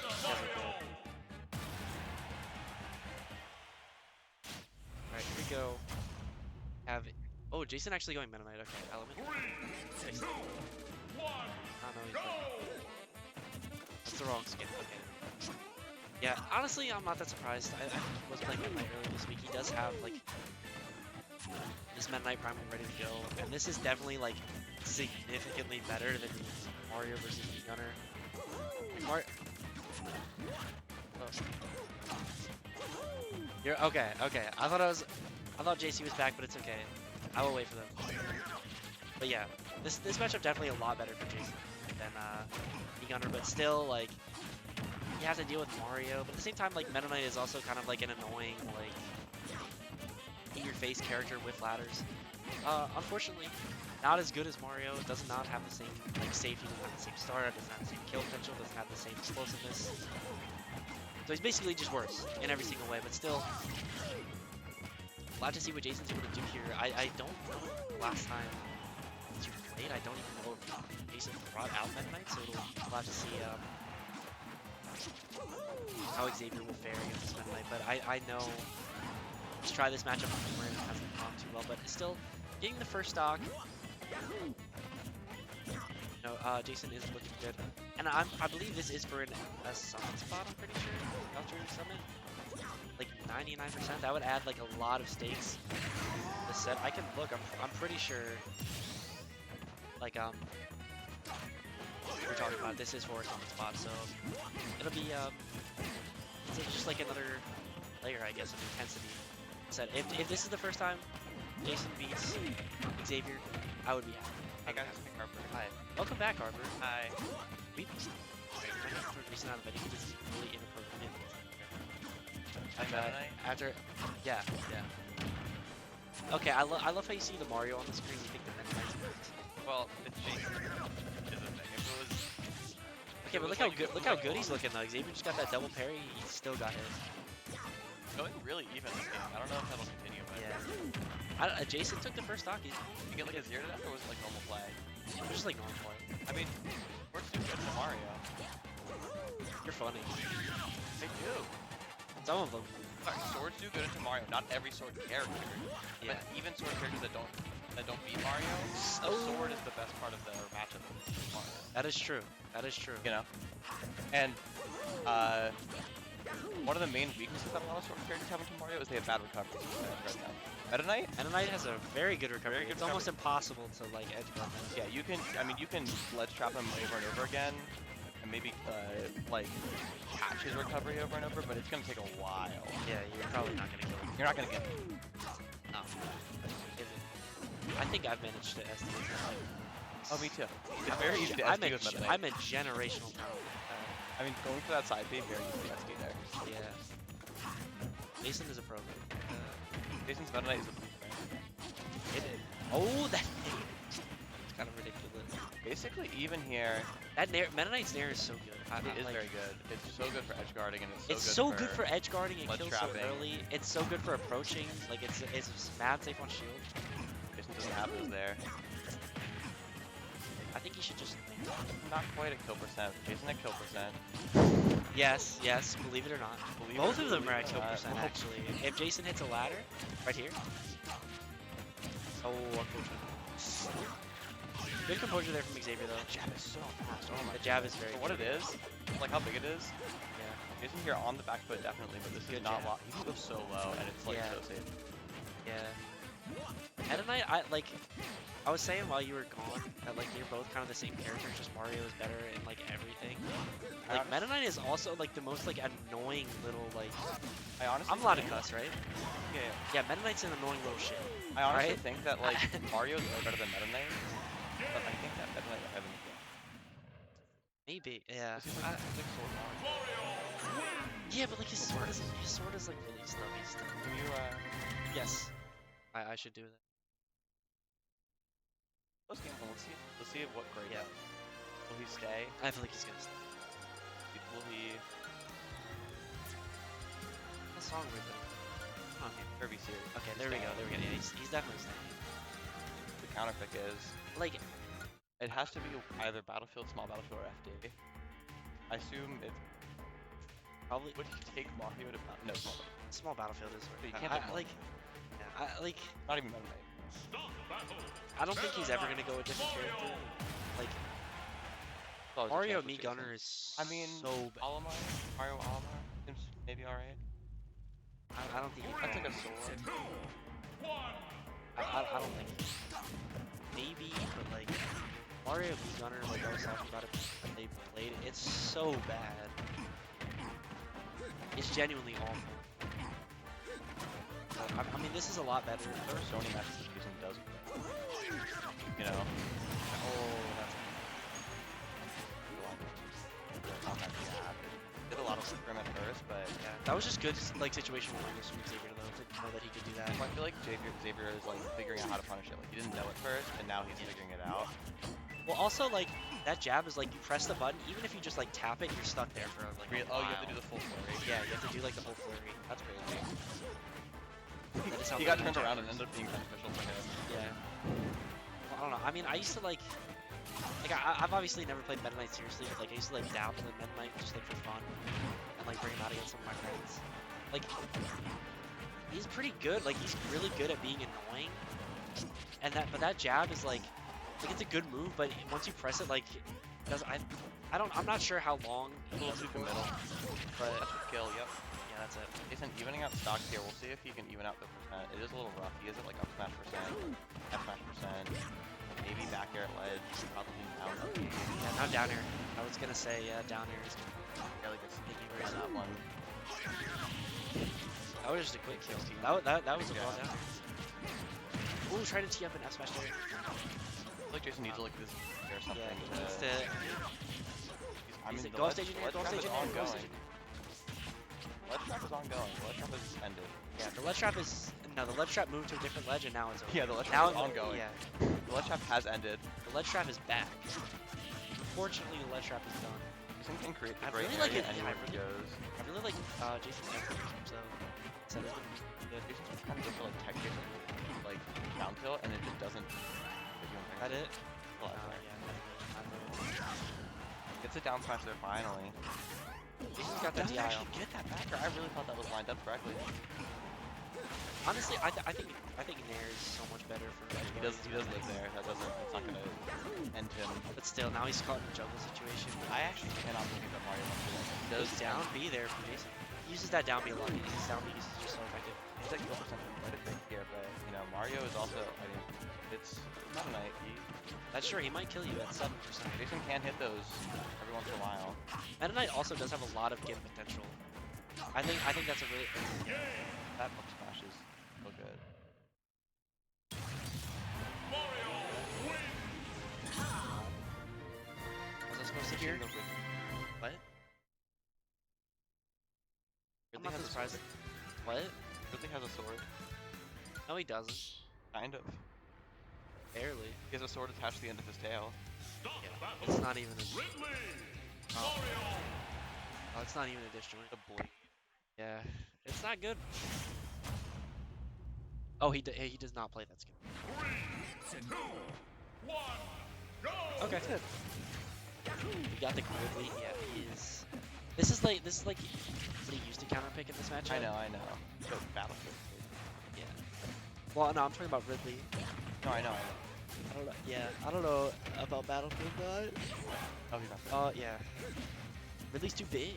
Alright, here we go. Have it. Oh, Jason actually going Meta Knight. Okay, Element. 3, 2, 1, He's go! That's the wrong skin. Okay. Yeah, honestly, I'm not that surprised. I was playing Meta Knight earlier this week. He does have, like, this Meta Knight Primal ready to go. And this is definitely, like, significantly better than Mario versus Gunner. You're okay. Okay. I thought JC was back, but it's okay. I will wait for them. But yeah, this matchup definitely a lot better for Jason than Gunner, but still like you have to deal with Mario. But at the same time, like Meta Knight is also kind of like an annoying like in-your-face character with ladders. Unfortunately, not as good as Mario. It does not have the same like safety, doesn't have the same start, doesn't have the same kill potential, doesn't have the same explosiveness. So he's basically just worse in every single way, but still glad to see what Jason's able to do here. I don't know last time you played, I don't even know if Jason brought out Meta Knight, so it'll be glad to see how Xavier will fare against Meta Knight, but I know just try this matchup on Boomerang, it hasn't gone too well, but still getting the first stock. No, Jason is looking good, and I believe this is for a summon spot. I'm pretty sure after summon, like 99%. That would add like a lot of stakes. The set I can look. I'm pretty sure. Like we're talking about this is for a summon spot, so it'll be it's just like another layer, I guess, of intensity. Said if this is the first time Jason beats Xavier, I would be happy. Hey guys, it's Harper. Hi. Welcome back, Harper. Hi. We Jason out of it. This is really inappropriate. After, yeah. Okay, I love how you see the Mario on the screen. You think the Meta Knight's good. Well, it's Jason is a thing. If it was Okay, but look how good he's looking though. Xavier just got that double parry. He still got his. going really even this game. I don't know if that'll continue, but Yeah. Jason took the first stock. Did you get like a 0 to that, or was it like normal play? It was just like normal play. I mean, we're too good for Mario. You're funny. They do. Some of them. Sorry, swords do good into Mario. Not every sword character, Yeah. but even sword characters that don't beat Mario, the sword is the best part of the matchup with Mario. That is true. That is true. You know, and one of the main weaknesses that a lot of sword characters have into Mario is they have bad recovery right now. Meta Knight? Meta Knight has a very good recovery. Very good It's almost impossible to like edge guard him. Yeah, you can. I mean, you can ledge trap him over and over again, and maybe like catch his recovery over and over, but it's gonna take a while. Yeah, you're probably not gonna kill him. You're not gonna get him. No. Is it? I think I've managed to estimate that. Oh, me too. It's very easy to SD with Meta Knight. I'm a generational talent. I mean, going for that side B, very easy to SD there. Yeah. Jason is a pro. Jason's Meta Knight is a blue Hit it. Oh, that thing. It's kind of ridiculous. Basically, even here, That Meta Knight's Nair is so good. it is like, very good. It's so good for edge guarding, and It's so good for edge guarding and ledge kills so trapping. early. It's so good for approaching. Like it's mad safe on shield. Jason doesn't have those there. I think you should just. Not quite at kill percent. Jason at kill percent. Yes, believe it or not. Believe Both it of them or are at kill not. percent actually. If Jason hits a ladder, right here. Oh, unfortunate. Good composure there from Xavier though. Jab is so fast. Oh my The jab is very For what good. it is, like how big it is, Yeah. Jason here on the back foot definitely, but this Good is not jab. low. He can go so low, and it's like Yeah. so safe. Yeah. Meta Knight, I was saying while you were gone that like you're both kind of the same character, just Mario is better in like everything. Like Meta Knight is also like the most like annoying little like. I honestly I'm allowed to think- cuss, right? Yeah, Yeah, Meta Knight's an annoying little shit. I honestly right? think that like Mario's way better than Meta Knight, but I think that Meta Knight will have him. Maybe, yeah. He's like sword Mario. Yeah, but like his sword is like really stubby stuff. Do you Yes, I should do that. let's game one. Let's see what grade. Yeah. Will he stay? I feel like he's gonna stay. Will he? What song are we playing? Come on, man. Kirby series. Okay, there we go. Yeah, he's definitely staying. The counter pick is. Like, It has to be either Battlefield, Small Battlefield, or FD. I assume it's probably would he take Mario to no Small Battlefield. small battlefield is But you where can't pick like. Yeah, Not even Meta Knight. I don't think he's ever gonna go a different character. Like Oh, there's a Mario chance with Me Jason. Gunner is I mean, so bad. Olimar, Mario Olimar seems maybe alright. I don't think he That's like a sword. I don't think maybe, but like Mario Me Gunner, like I was talking about it when they played it, it's so bad. It's genuinely awful. I mean, this is a lot better. There are so many matches that Jason does play. You know? Oh, that's On that jab. Did a lot of work for him at first, but yeah. That was just good, like situational awareness from Xavier though, to know that he could do that. I feel like Xavier is like figuring out how to punish it. Like he didn't know it first, and now he's figuring it out. Well, also like that jab is like you press the button, even if you just like tap it, you're stuck there for like. A Oh, while. you have to do the full flurry. Yeah, you have to do like the whole flurry. That's crazy. That is how He got good the turned jab around and is. ended up being beneficial for him. Yeah. Well, I don't know. I mean, I used to like I've obviously never played Meta Knight seriously, but like I used to like dabble in Meta Knight just like for fun, and like bring him out against some of my friends. Like he's pretty good. Like he's really good at being annoying, and but that jab is like it's a good move, but once you press it, like it does I'm not sure how long it We'll holds see it the for, middle. but That's what kill, yep. yeah, that's it. Jason evening out stocks here. We'll see if he can even out the percent. It is a little rough. He is at like up smash percent, F smash percent, maybe back air at ledge, probably down. Yeah, now down air. I was gonna say down air is Really good making on very that one. That was just a quick kill. That was a well down air. Ooh, trying to tee up an F smash there. I feel like Jason needs to like this or something. Yeah, he to, needs to. I mean, Go off stage in there, go off stage in there, go off ongoing. stage in there. Ledge trap is ongoing. The ledge trap is ended. Yeah, the ledge trap is no, the ledge trap moved to a different ledge and now it's over. Yeah, the ledge Now trap is ongoing. Yeah, The ledge trap has ended. the ledge trap is back. Unfortunately, the ledge trap is done. Jason can create the I great really like area it. Yeah, anywhere I he really- goes. I really like Jason's game so that is good. Jason's just kind of goes for like tech Jason, like down tilt, and it just doesn't. Is that it? Well, Yeah. Gets a down smash there finally. Jason's got that Doesn't DI actually get that backer. I really thought that was lined up correctly. Honestly, I think Nair is so much better for. He does live there. That doesn't. It's not gonna end him. But still, now he's caught in a juggle situation. I actually cannot believe that Mario went for that. He Does does down B there for Jason. He uses that down B a lot. His down B is just so effective. He's like 12% credit pick here, but you know Mario is also. I mean, it's not a night. That's true. He might kill you at 7%. Jason can hit those every once in a while. Meta Knight also does have a lot of game potential. I think that's a really. That up smash is so good. Was I supposed to hear? What? I'm not surprised. What? Ridley has a sword. No, he doesn't. Kind of. Barely. He has a sword attached to the end of his tail. It's not even a. Ridley. Oh, it's not even a dish joint. The blade. Yeah, it's not good. Oh, he does not play that skill. 3, 2, 1, go. Okay. We got the Ridley. Yeah, he is. This is like what he used to counter pick in this match. I know. So Battlefield. Yeah. Well, no, I'm talking about Ridley. No, I know. I don't know. Yeah, I don't know about Battlefield 9. Oh, he's not. Yeah. Ridley's too big.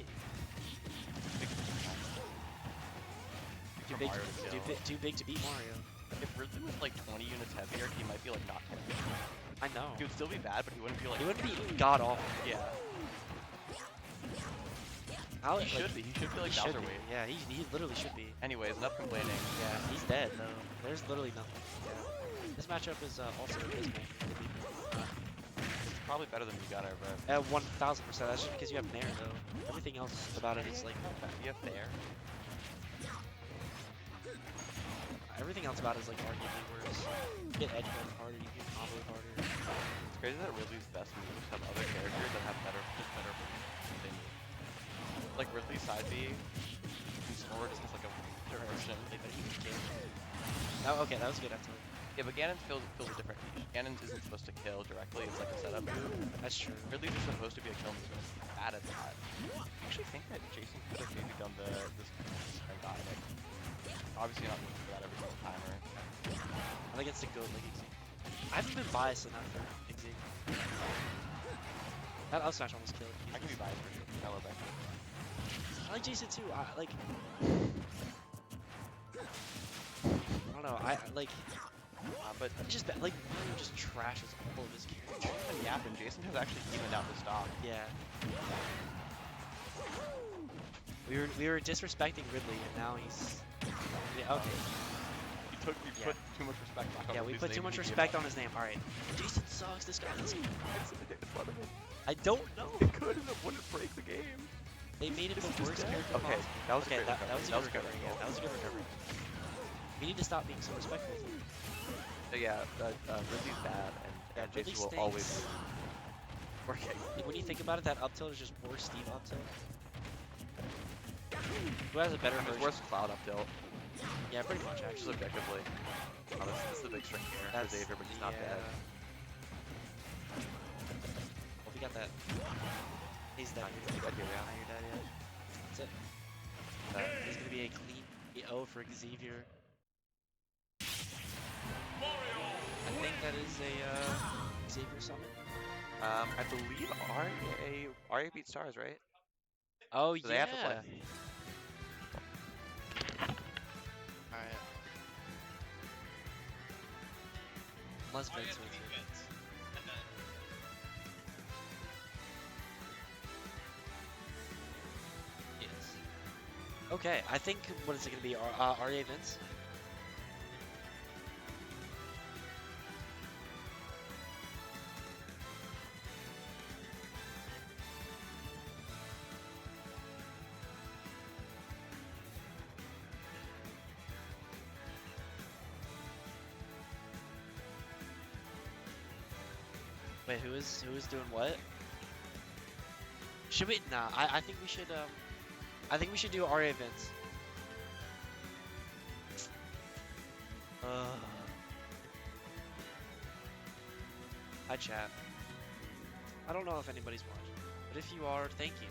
Too big to beat Mario. If Ridley was like 20 units heavier, he might be like not terrible. I know. He would still be bad, but he wouldn't be like. He wouldn't be god awful. Yeah. How, He should be. He should be like Bowser weight. Yeah, he literally should be. Anyways, enough complaining. Yeah, he's dead though. There's literally nothing. Yeah. This matchup is also abysmal. It's probably better than you got it, but 1000%. That's just because you have Nair though. Everything else about it is like. you have there. Everything else about it is like arguably worse. You get edge guard harder. You get combo harder. It's crazy that Ridley's best moves have other characters that have better things. Like Ridley's side B, his forward is just like a version. Okay, that was good. That's Yeah, but Ganon's feels a different niche. Ganon's isn't supposed to kill directly, it's like a setup move. That's true. Ridley's is supposed to be a kill move, and it's bad at that. I actually think that Jason could have maybe done this guy. Like, obviously not looking for that every single time, or I think it's the goat like Xavier. I haven't been biased enough for Xavier. That up smash almost killed. I can be biased for sure. I love that. I like Jason too. I don't know. But it's just like Mario just trashes all of his characters. and Yappin, Jason has actually evened out the stock. Yeah. We were disrespecting Ridley, and now he's okay. You Yeah. put too much respect on Yeah, we his put too name much to begin respect with. on his name. All right, Jason sucks. This guy. It's in front of him. I don't know. It could and it wouldn't break the game. They made him This the is worst dead. character Okay, possible. that was a Okay, great that recovery. was a That good was a good recovery. Yeah, that was a good recovery. We need to stop being so respectful. So yeah, Ridley's bad, and Ridley Jason will stinks. always work it. Like, when you think about it, that up tilt is just worse Steve up tilt. Who has a better It's version? worse Cloud up tilt, Yeah, pretty much just actually. objectively. Oh, this is the big string here for Xavier, but he's not dead. Well, we got that. He's dead. He's dead here, yeah. Now you're dead, yeah. That's it. He's gonna be a clean O for Xavier. I think that is a Xavier summon. I believe Aryeh beat StarZ, right? Oh So they have to play. Alright. Unless Vince wins it. Yes. Okay, I think, what is it going to be? Aryeh Vince? Wait, who is doing what? Should we? Nah, I think we should. I think we should do Aryeh Vince. Hi chat. I don't know if anybody's watching, but if you are, thank you.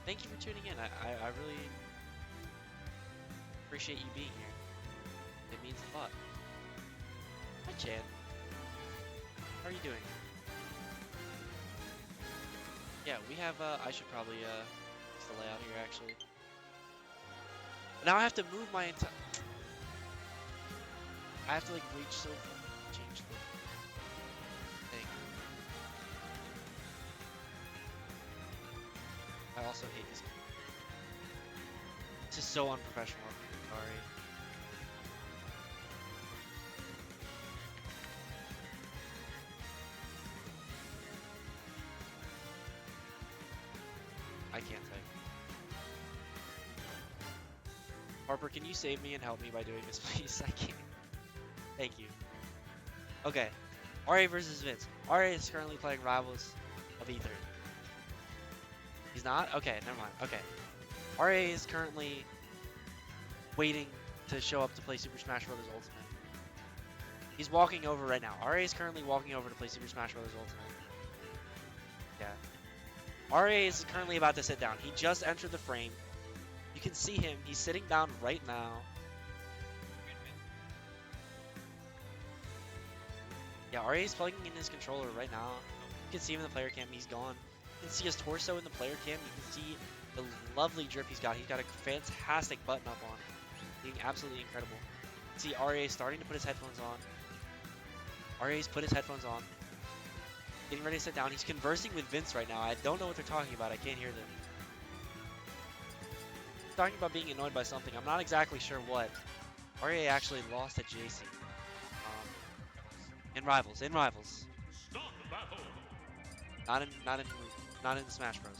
Thank you for tuning in. I really appreciate you being here. It means a lot. Hi Chan. How are you doing? Yeah, we have, I should probably, fix the layout here, actually. Now I have to move my entire... I have to, like, reach so far to change the thing. I also hate this game. This is so unprofessional. Sorry. I can't type. Harper, can you save me and help me by doing this, please? I can't. Thank you. Okay. Aryeh versus Vince. Aryeh is currently playing Rivals of Ether. He's not? Okay, never mind. Okay. Aryeh is currently waiting to show up to play Super Smash Bros. Ultimate. He's walking over right now. Aryeh is currently walking over to play Super Smash Bros. Ultimate. Yeah. Aryeh is currently about to sit down. He just entered the frame. You can see him. He's sitting down right now. Yeah, Aryeh is plugging in his controller right now. You can see him in the player cam. He's gone. You can see his torso in the player cam. You can see the lovely drip he's got. He's got a fantastic button up on. Being absolutely incredible. You can see Aryeh starting to put his headphones on. Aryeh's put his headphones on. Getting ready to sit down. He's conversing with Vince right now. I don't know what they're talking about. I can't hear them. Talking about being annoyed by something. I'm not exactly sure what. Aryeh actually lost at JC. In Rivals. In Rivals. Not in Smash Bros.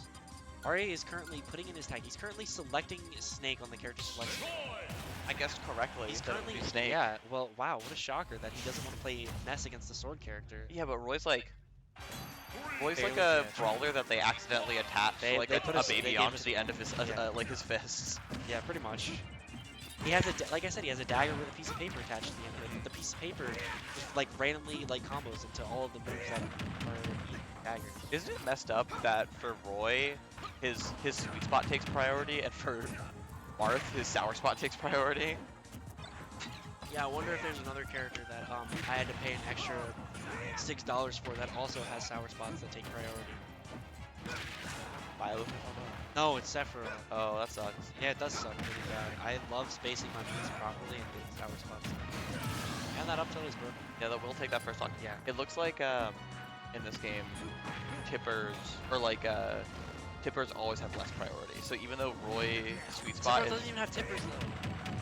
Aryeh is currently putting in his tag. He's currently selecting Snake on the character selection. I guessed correctly. He's instead of currently do Snake. Yeah. Well, wow. What a shocker that he doesn't want to play Ness against the sword character. Yeah, but Roy's like Barely a catch. brawler that they accidentally attach They like put a they baby gave onto us- the end of his yeah. like his fists. Yeah, pretty much. He has like I said, he has a dagger with a piece of paper attached to the end of it. The piece of paper just like randomly like combos into all of the moves that are daggers. Isn't it messed up that for Roy, his sweet spot takes priority, and for Marth, his sour spot takes priority? Yeah, I wonder if there's another character that I had to pay an extra $6 for that also has sour spots that take priority. Violet? No, it's Sephiroth. Oh, that sucks. Yeah, it does suck pretty bad. I love spacing my moves properly and doing sour spots. And that up tilt is broken. Yeah, that will take that first stock. Yeah. It looks like in this game, tippers or like tippers always have less priority. So even though Roy sweet spot Sephiroth is doesn't even have tippers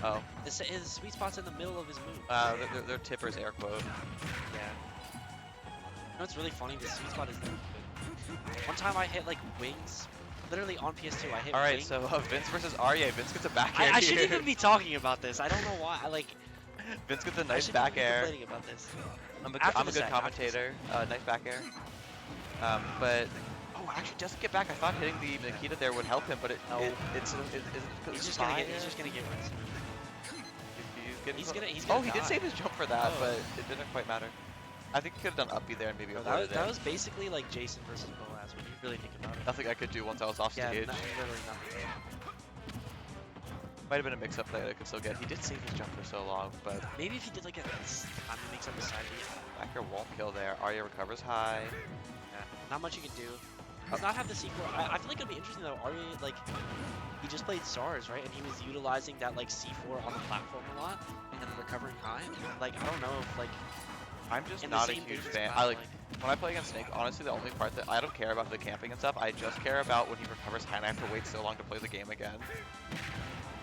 though. oh, His sweet spot's in the middle of his move. they're tippers air quote. Yeah. You know what's really funny? The sweet spot is really good. One time I hit like wings, literally on PS2. I hit. All right, wing. so Vince versus Aryeh. Vince gets a back air I here. shouldn't even be talking about this. I don't know why. Vince gets a I nice shouldn't back even be air. complaining about this. I'm After a the good set, commentator. Nice back air. But oh, actually doesn't get back. I thought hitting the Nikita there would help him, but it's He's just gonna get rinsed. He's gonna oh, he did die. save his jump for that, Oh. but it didn't quite matter. I think he could have done uppy there and maybe Bro, avoided that it. was basically like Jason versus Boaz when you really think about it. Nothing I could do once I was off Yeah, stage. literally nothing. Might have been a mix-up that I could still get. He did save his jump for so long, but Maybe if he did like a time to mix up his side beat. back air won't kill there. Aryeh recovers high. Yeah, not much you can do. Does not have the sequel. I feel like it'd be interesting though. Aryeh, like, he just played StarZ, right? And he was utilizing that like C4 on the platform a lot and then recovering high. Like, I don't know if like I'm just in the not a same huge phases fan. of I like like when I play against Snake. Honestly, the only part that I don't care about the camping and stuff. I just care about when he recovers high and I have to wait so long to play the game again.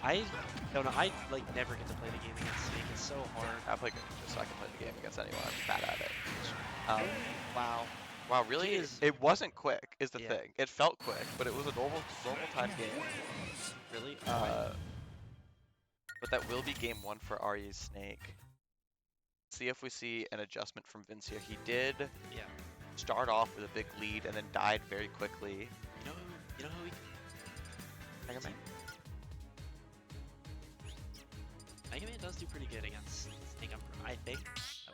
I don't know. I like never get to play the game against Snake. It's so hard. I play just so I can play the game against anyone. I'm bad at it. Wow. Wow, really? Jeez. It wasn't quick, is the Yeah. thing. It felt quick, but it was a normal time game. Really? But that will be game 1 for Aryeh's Snake. See if we see an adjustment from Vince here. He did Yeah. start off with a big lead and then died very quickly. You know who we Mega Man? Mega Man does do pretty good against Snake. I think.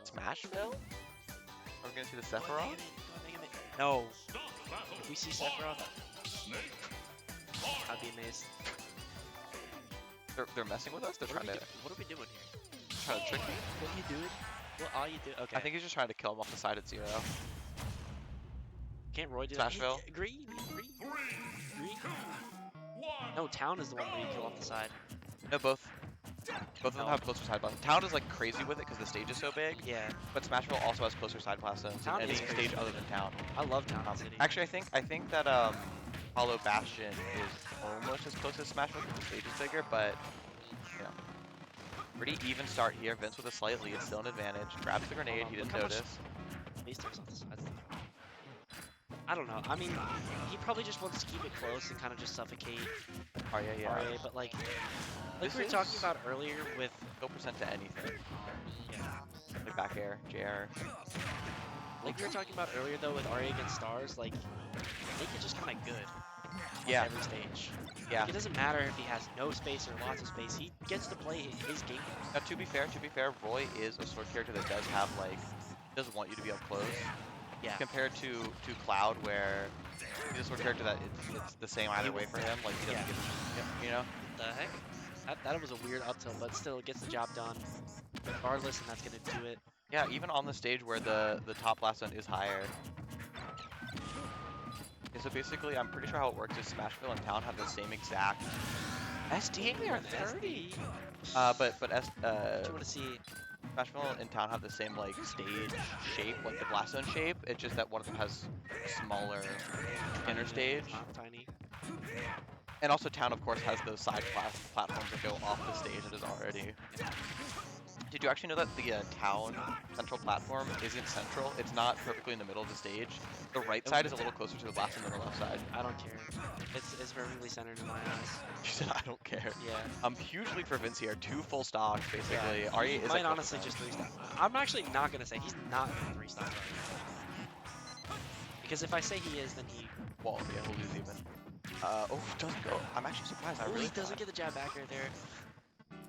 Smashville? Are we gonna see the Come on, Sephiroth? Mega Man. No. Start the battle. If we see Sephiroth, Snake. I'd be amazed. They're messing with us? They're What are, trying we to what are we doing here? trying to trick me? What are you doing? What are you doing? Okay. I think he's just trying to kill him off the side at 0. Can't Roy do that? Smashville? Green. 3, 2, 1. No, Town is the one where you kill off the side. No, both of them No. have closer side blast. Town is like crazy with it because the stage is so big, Yeah. but Smashville also has closer side blast zones Town than any is crazy. stage other than Town. I love Town City. Actually, I think that Hollow Bastion is almost as close as Smashville because the stage is bigger, but you know, pretty even start here. Vince with a slight lead, still an advantage. Grabs the grenade, he didn't Look how much- notice. Base there's on the sides. I don't know. I mean, he probably just wants to keep it close and kind of just suffocate Oh yeah. Aryeh, but like This we were talking is- about earlier with Go percent to anything. yeah, Like back air, JR. like we were talking about earlier though with Aryeh against StarZ, like Snake is just kind of good on Yeah. every stage. Yeah. Like, it doesn't matter if he has no space or lots of space. He gets to play his game. Now to be fair, Roy is a sword character that does have like does want you to be up close. Yeah. Compared to Cloud, where he's a sword character that it's the same either way for him. Like he doesn't get, you know. The heck? That was a weird up tilt, but still it gets the job done. Regardless, and that's gonna do it. Yeah, even on the stage where the top blast zone is higher. Okay, so basically, I'm pretty sure how it works is Smashville and Town have the same exact SD. They are 30. But What you want to see? Smashville and Town have the same like stage shape, like the blast zone shape. It's just that one of them has a smaller inner stage. Tiny. And also Town, of course, has those side platforms that go off the stage that is already. Did you actually know that the Town central platform isn't central? It's not perfectly in the middle of the stage. The right side is a little closer to the blast than the left side. I don't care. It's perfectly centered in my eyes. You said I don't care. Yeah. I'm hugely for Vince here. 2 full stocks, basically. Yeah. Aryeh is might like honestly just 3 stock. I'm actually not gonna say he's not gonna 3 stock. Because if I say he is, then he. Well, yeah, he'll lose even. Oh, doesn't go. I'm actually surprised. I Oh, really he doesn't get the jab back right there.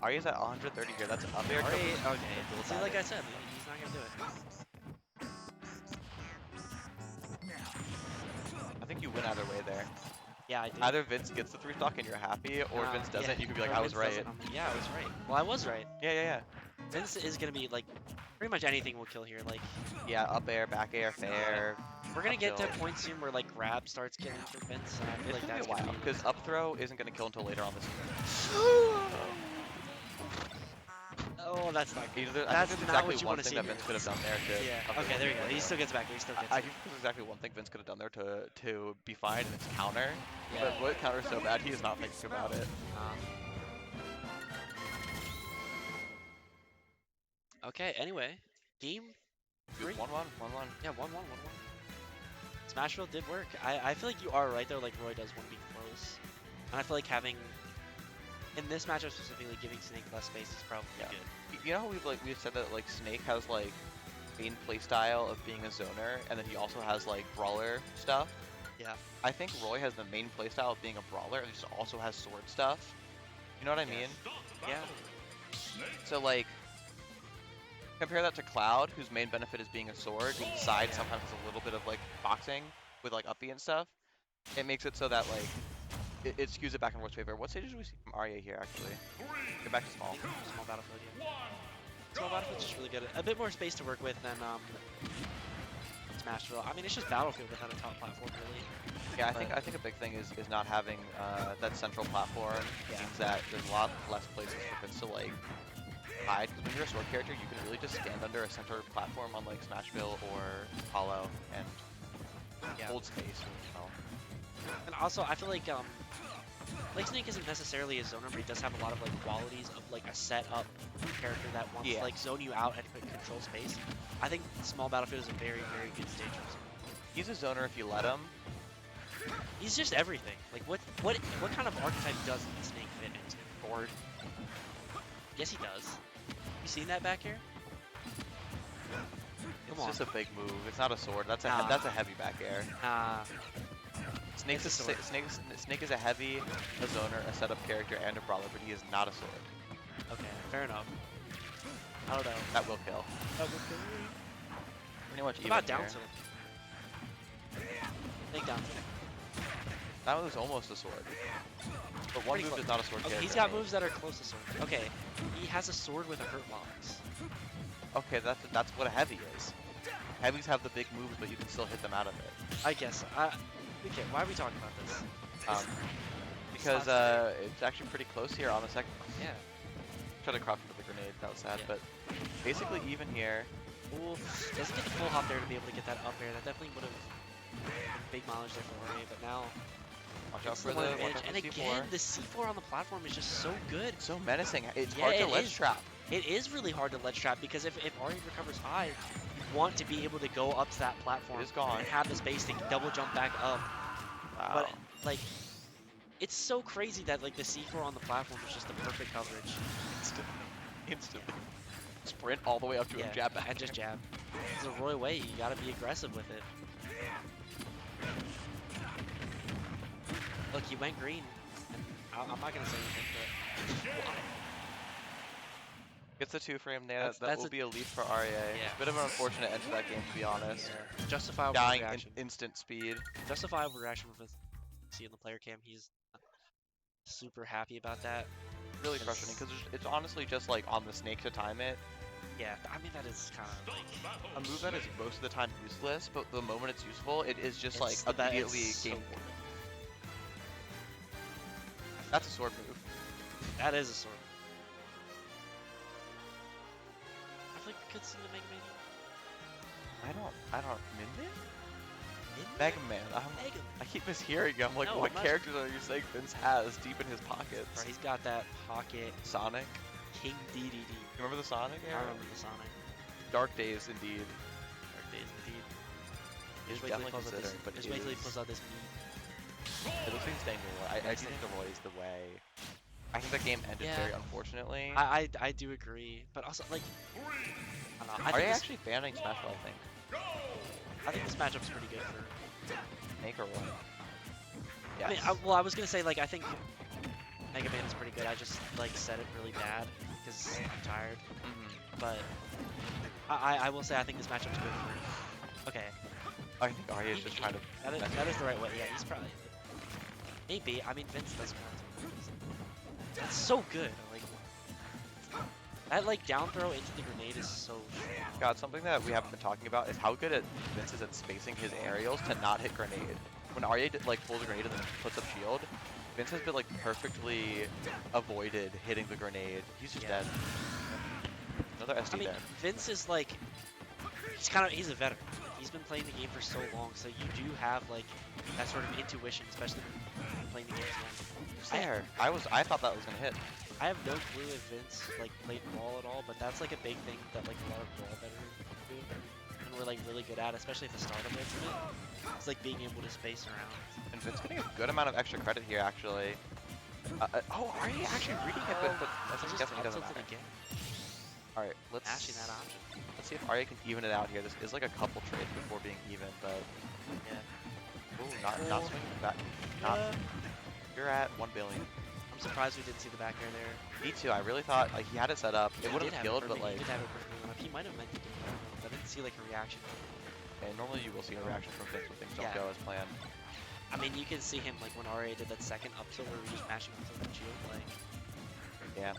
Aryeh's at 130 here. That's up there. Aryeh, okay. See, like I said, he's not gonna do it. I think you win either way there. Yeah, I do. Either Vince gets the 3 stock and you're happy, or Nah, Vince doesn't. yeah. You could be like, Or I was Vince right. doesn't, yeah, I was right. Well, I was right. Yeah. Vince is gonna be like, pretty much anything will kill here. Like, Yeah, up air, back air, fair. we're gonna up get to a tilt. point soon where like grab starts killing for Vince, and I feel It's like gonna that's be a while, gonna be. because up throw isn't gonna kill until later on this. Oh, that's not You good. know, I That's think there's not exactly what you one want to thing see. that Vince could have done there to. Yeah. Okay, there you go. He still gets back there. He still gets I it. think there's exactly one thing Vince could have done there to be fine, and it's counter. Yeah. But what counter so bad, he is not thinking about it. Okay. Anyway, game 3. 1-1, 1-1. Yeah, 1-1, 1-1. Smashville did work. I feel like you are right though. Like Roy does want to be close, and I feel like having in this matchup specifically giving Snake less space is probably good. You know how we've said that like Snake has like main playstyle of being a zoner, and then he also has like brawler stuff. Yeah. I think Roy has the main playstyle of being a brawler, and he just also has sword stuff. You know what I mean? Yeah. So like, compare that to Cloud, whose main benefit is being a sword. And side sometimes has a little bit of like boxing with like up B and stuff. It makes it so that like it skews it back in Roy's favor. What stages do we see from Aryeh here actually? Get back to small. Small battlefield. Yeah. Small battlefield's just really good. A bit more space to work with than Smashville. I mean, it's just battlefield without a top platform, really. Yeah, I think a big thing is not having that central platform. Means that there's a lot less places for Vince to like hide. Because when you're a sword character, you can really just stand under a center platform on like Smashville or Hollow and hold space. You know. And also, I feel like Snake isn't necessarily a zoner, but he does have a lot of like qualities of like a set up character that wants to like zone you out and control space. I think small battlefield is a very, very good stage for him. He's a zoner if you let him. He's just everything. Like what kind of archetype doesn't Snake fit into? Board. Yes, he does. You seen that back here? It's just a big move. It's not a sword. That's a heavy back air. Snake is a heavy, a zoner, a setup character, and a brawler, but he is not a sword. Okay, fair enough. I don't know. That will kill. Pretty much What even about down here. tilt? Snake down tilt. That was almost a sword. But one move is not a sword character. He's got moves that are close to sword. Okay, he has a sword with a hurt box. Okay, that's what a heavy is. Heavies have the big moves, but you can still hit them out of it. I guess. Okay, why are we talking about this? Because it's actually pretty close here on the second. Yeah. Tried to crop with the grenade. That was sad, Yeah. but basically even here. Ooh, doesn't get the full hop there to be able to get that up air. That definitely would have been big mileage there for Aryeh, but now. Watch out It's for the one the advantage. And again, C4. the C4 on the platform is just so good. So menacing. It's Yeah, hard to it ledge is. trap. It is really hard to ledge trap because if Aryeh recovers high, you want to be able to go up to that platform It is gone. and have the space to double jump back up. Wow. But like, it's so crazy that like the C4 on the platform is just the perfect coverage. Instantly. Sprint all the way up to him, jab back. And just jab. It's a Roy way. You gotta be aggressive with it. Look, he went green. And I'm not gonna say anything, but why? Gets the 2 frame there. That's That will a- be a lead for Aryeh. Yeah. Bit of an unfortunate end to that game, to be honest. Justifiable Dying in reaction. instant speed. Justifiable reaction with see in the player cam. He's super happy about that. Really It's- frustrating because it's honestly just like on the Snake to time it. Yeah, I mean that is kind of like A move that is most of the time useless, but the moment it's useful, it is just it's the like be- immediately it's so game. worth it. That's a sword move. That is a sword. I feel like we could see the Mega Man. I don't. Min? Mega Mega Man. Mega I keep mishearing. I'm like, No, what I'm not- characters are you saying Vince has deep in his pockets? Bro, he's got that pocket Sonic. King DDD. You remember the Sonic I era? remember the Sonic. Dark days, indeed. Dark days indeed. It's Just wait till he definitely pulls out this. considering, but Just it wait till he is- pulls out this meat. It looks like he's staying Roy. I do think the Roy is the way. I think that game ended Yeah. very unfortunately. I do agree, but also like I don't know. I Are think you this, actually banning Smashville? I think this matchup's pretty good for. Snake or what? I mean, I was gonna say like I think Mega Man is pretty good. I just like said it really bad because I'm tired. But I will say I think this matchup's good for. Okay. I think Aryeh is just trying to. That is the right way. Yeah, he's probably. Maybe. I mean, Vince does want to. That's so good. Like that, like down throw into the grenade is so strong. God, something that we haven't been talking about is how good Vince is at spacing his aerials to not hit grenade. When Aryeh like pulls a grenade and then puts up shield, Vince has been like perfectly avoided hitting the grenade. He's just dead. Another SD I mean, there. Vince is like, he's a veteran. He's been playing the game for so long, so you do have like that sort of intuition, especially when you're playing the game as long. Who's there? I thought that was gonna hit. I have no clue if Vince like played Brawl at all, but that's like a big thing that like a lot of Brawl veterans do, and we're like really good at, especially at the start of it. It's like being able to space around. And Vince getting a good amount of extra credit here, actually. Oh, are you actually reading it? But that's He I'm just guessing he doesn't uptilted matter. again, Alright, let's mashing that option. let's see if Aryeh can even it out here. This is like a couple trades before being even, but Yeah. ooh, not swinging back. You're at 1 billion. I'm surprised we didn't see the back air there. Me too. I really thought like he had it set up. It He would did have have it killed, but perfect- like he did have it perfectly lined up. He might have meant to do it. I don't know. I didn't see like a reaction. okay, normally you will see a reaction from Vince when things don't Yeah. go as planned. I mean, you can see him like when Aryeh did that second up tilt where he was just mashing up tilt and shield. Like, Yeah.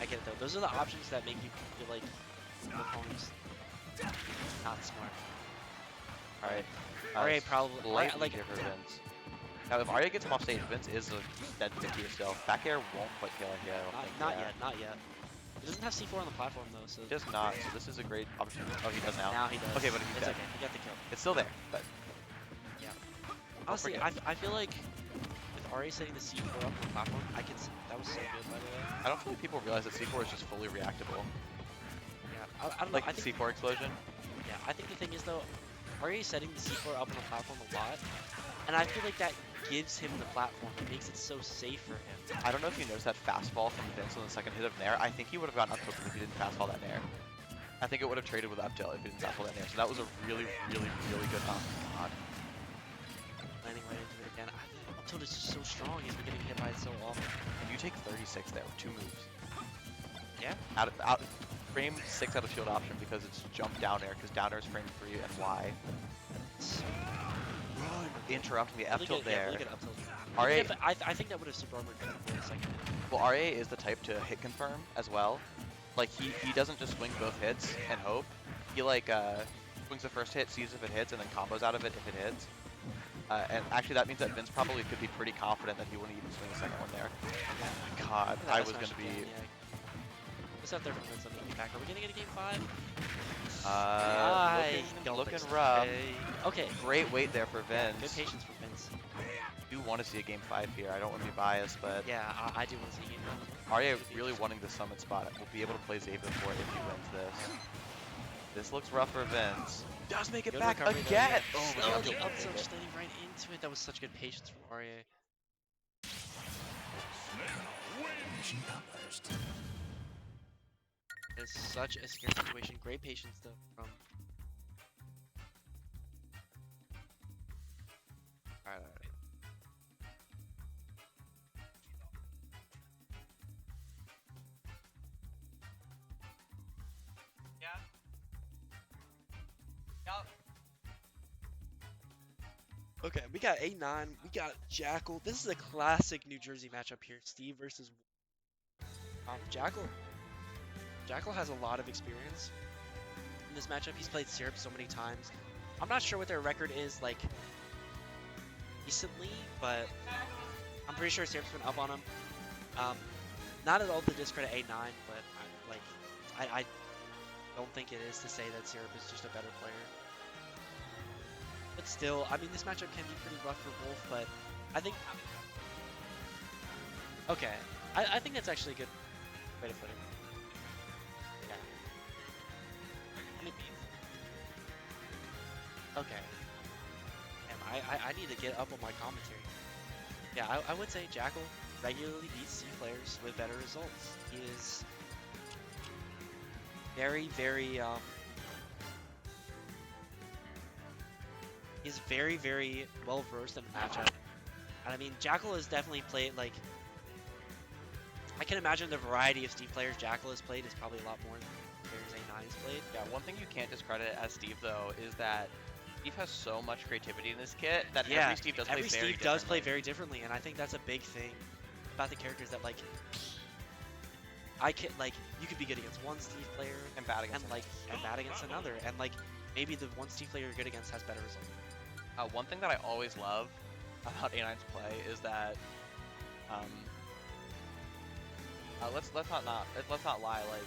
I get it though. Those are the options that make you feel like the opponent's not smart. Alright. Aryeh probably Slightly like give her Vince. Now if Aryeh gets him off stage, Vince is a dead 50 still. Back air won't quite kill her here, I don't think. not yeah. yet, not yet. He doesn't have C4 on the platform though, so He does not, so this is a great opportunity. Oh, he does now. now he does. Okay, but he's it's dead. okay. He got the kill. It's still there, but Honestly, forget. I feel like with Aryeh setting the C4 up on the platform, that was so good by the way. I don't think people realize that C4 is just fully reactable. Yeah, I don't Like know. I the think, C4 explosion. yeah, I think the thing is though, Aryeh is setting the C4 up on the platform a lot, and I feel like that gives him the platform. It makes it so safe for him. I don't know if you noticed that fastball from Vince on the second hit of Nair. I think he would have gotten up tilt if he didn't fastball that Nair. I think it would have traded with up tilt if he didn't fastball that Nair. So that was a really, really, really good knock. God. Landing right into it again. Up tilt is just so strong. He's been getting hit by it so often. And you take 36 there with 2 moves. Yeah. Out, frame 6 out of shield option because it's jump down air, because down air is frame 3 and Y. Interrupting the F Really tilt good, yeah, there. really good up tilt. Aryeh, I think that would have super armored him for a second. well, Aryeh is the type to hit confirm as well. Like he doesn't just swing both hits and hope. He like swings the first hit, sees if it hits, and then combos out of it if it hits. And actually that means that Vince probably could be pretty confident that he wouldn't even swing the second one there. Oh my god, I was gonna be. What's out there for Vince on the back? Are we gonna get a game 5? Looking rough. Okay. Great wait there for Yeah, Vince. good patience for Vince. I do want to see a game 5 here. I don't want to be biased, but Yeah, I do want to see a game 5. Aryeh really wanting the summit spot. Will be able to play Xavier for it if he wins this. This looks rough for Vince. Does make it Good back recovery again. though. Oh my Oh, god. the up tilt just landing right into it. That was such good patience from Aryeh. It's such a scary situation. Great patience though from. Alright. Yeah. Yup. Okay, we got A9, we got Jakal. This is a classic New Jersey matchup here. Steve versus Jakal has a lot of experience in this matchup. He's played Syrup so many times. I'm not sure what their record is like recently, but I'm pretty sure Syrup's been up on him. Not at all to discredit A9, but I don't think it is to say that Syrup is just a better player. But still, I mean, this matchup can be pretty rough for both, but I think... Okay, I think that's actually a good way to put it. Yeah. I mean, okay. Damn, I need to get up on my commentary. Yeah, I would say Jakal regularly beats C players with better results. He is very, very, he's very, very well versed in the matchup. And I mean, Jakal has definitely played, like, I can imagine the variety of Steve players Jakal has played is probably a lot more than players A9 has played. Yeah, one thing you can't discredit as Steve though is that Steve has so much creativity in this kit that Yeah, every Steve does play very Steve does play differently. very differently, and I think that's a big thing about the characters that, like, you could be good against one Steve player And bad against and bad against another, and like maybe the one Steve player you're good against has better results. One thing that I always love about A9's play is that let's not lie, like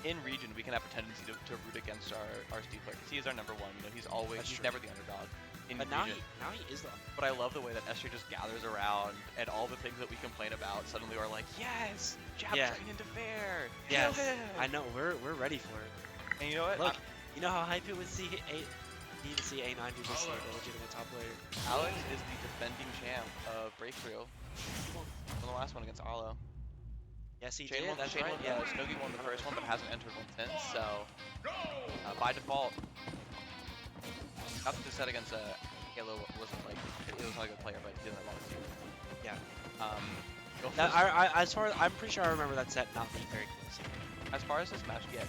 in region we can have a tendency to root against our Steve player because he is our #1. You know, he's That's true. never the underdog in But now region. he is the. But I love the way that SJ just gathers around and all the things that we complain about suddenly are like, yes, jab Yeah. train into fair. Yes, Kill him. I know. We're ready for it. And you know what? Look, you know how hype it would see need to see A9 do this year, the legitimate top player. Alex is the defending champ of Breakthrough. From the last one against Arlo. Yes, he Shane did. won, That's Shane right. won, Yeah. Snooki won the first one, but hasn't entered one since. So by default, not that this set against Halo wasn't like it was not a good player, but he didn't have a lot of skill. Yeah. Go That, first. as far as I'm pretty sure I remember that set not being very close. As far as this match, yeah,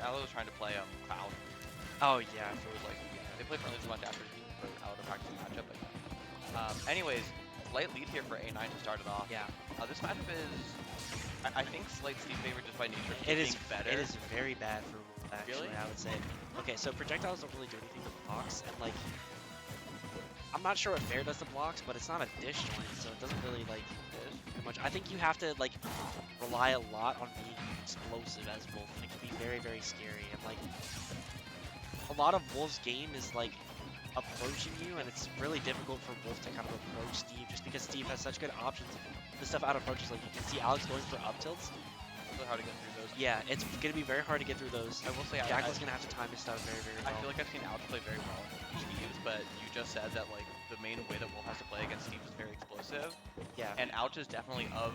Alo was trying to play Cloud. Oh yeah. So it was like they played friendly too much after he put Alo to practice the matchup. But anyways, slight lead here for A9 to start it off. Yeah. This matchup is, I think, slight Steve favor just by nature of It is being better. It is very bad for Wolf, actually. Really? I would say. Okay, so projectiles don't really do anything to blocks, and like, I'm not sure what Fair does to blocks, but it's not a dish joint, so it doesn't really like do much. I think you have to like rely a lot on being explosive as Wolf. It can be very, very scary, and like a lot of Wolf's game is like approaching you, and it's really difficult for Wolf to kind of approach Steve just because Steve has such good options. The stuff out approaches, like you can see Alex going for up tilts. It's really hard to get through those. Yeah, it's gonna be very hard to get through those. I will say, Jakal's gonna have to time his stuff very, very well. I feel like I've seen Alex play very well against Steve's, but you just said that like the main way that Wolf has to play against Steve is very explosive. Yeah. And Ouch is definitely of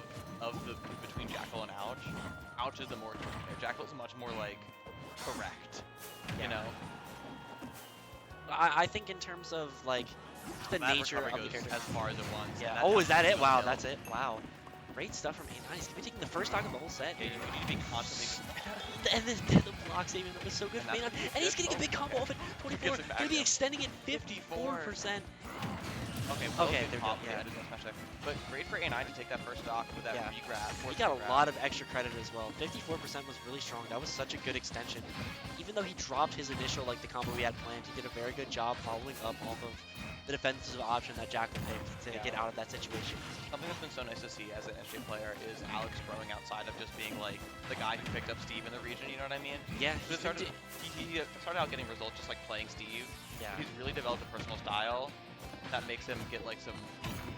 the between Jakal and Ouch. Ouch is the more explosive player. Jakal is much more like correct. You Yeah. know. I think in terms of like the That nature recovery of the goes character. as far as it wants. Yeah. and Oh, is that helps it? you Wow, kill. that's it. Wow. Great stuff from A9. He's gonna be taking the first stock of the whole set. Yeah, you need to be constantly. And the block saving was so good And from A9. that's what And he's he getting a did. big combo off at 24. it back, Gonna be yeah. extending it 54%. Okay, Okay, they're done, yeah. But great for A9 to take that first stock with that Yeah. re-grab. He got a lot of extra credit as well. 54% was really strong. That was such a good extension. Even though he dropped his initial, like the combo we had planned, he did a very good job following up off of the defensive option that Jakal picked to get out of that situation. Something that's been so nice to see as an SJ player is Alex growing outside of just being like the guy who picked up Steve in the region, you know what I mean? Yeah, He started out getting results just like playing Steve. Yeah. He's really developed a personal style that makes him get like some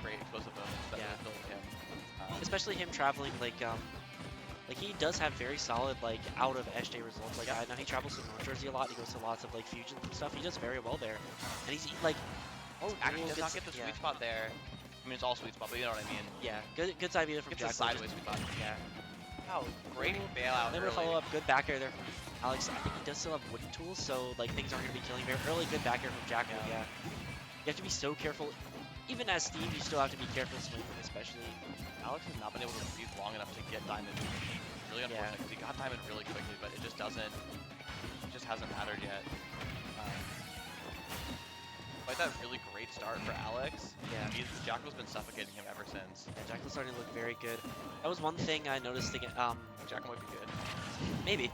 great explosive moments that Yeah. will build him. Especially him traveling like he does have very solid like out of SJ results. Like I know he travels to North Jersey a lot. He goes to lots of like fusions and stuff. He does very well there, and he's like Actually does good not get the sweet spot there. I mean, it's all sweet spot, but you know what I mean. Yeah, good side either from It's a Jakal. sideways sweet spot. Yeah. Wow, great bailout Then early. we'll follow up. Good back air there from Alex. I think he does still have wooden tools, so like things aren't gonna be killing very early. Good back air from Jakal. Yeah. You have to be so careful. Even as Steve, you still have to be careful swinging, especially. Alex has not been able to breathe long enough to get Diamond. Really unfortunate because he got Diamond really quickly, but it just hasn't mattered yet. Like that really great start for Alex. Yeah. Jakal's been suffocating him ever since. Yeah, Jakal's starting to look very good. That was one thing I noticed again. Jakal might be good. Maybe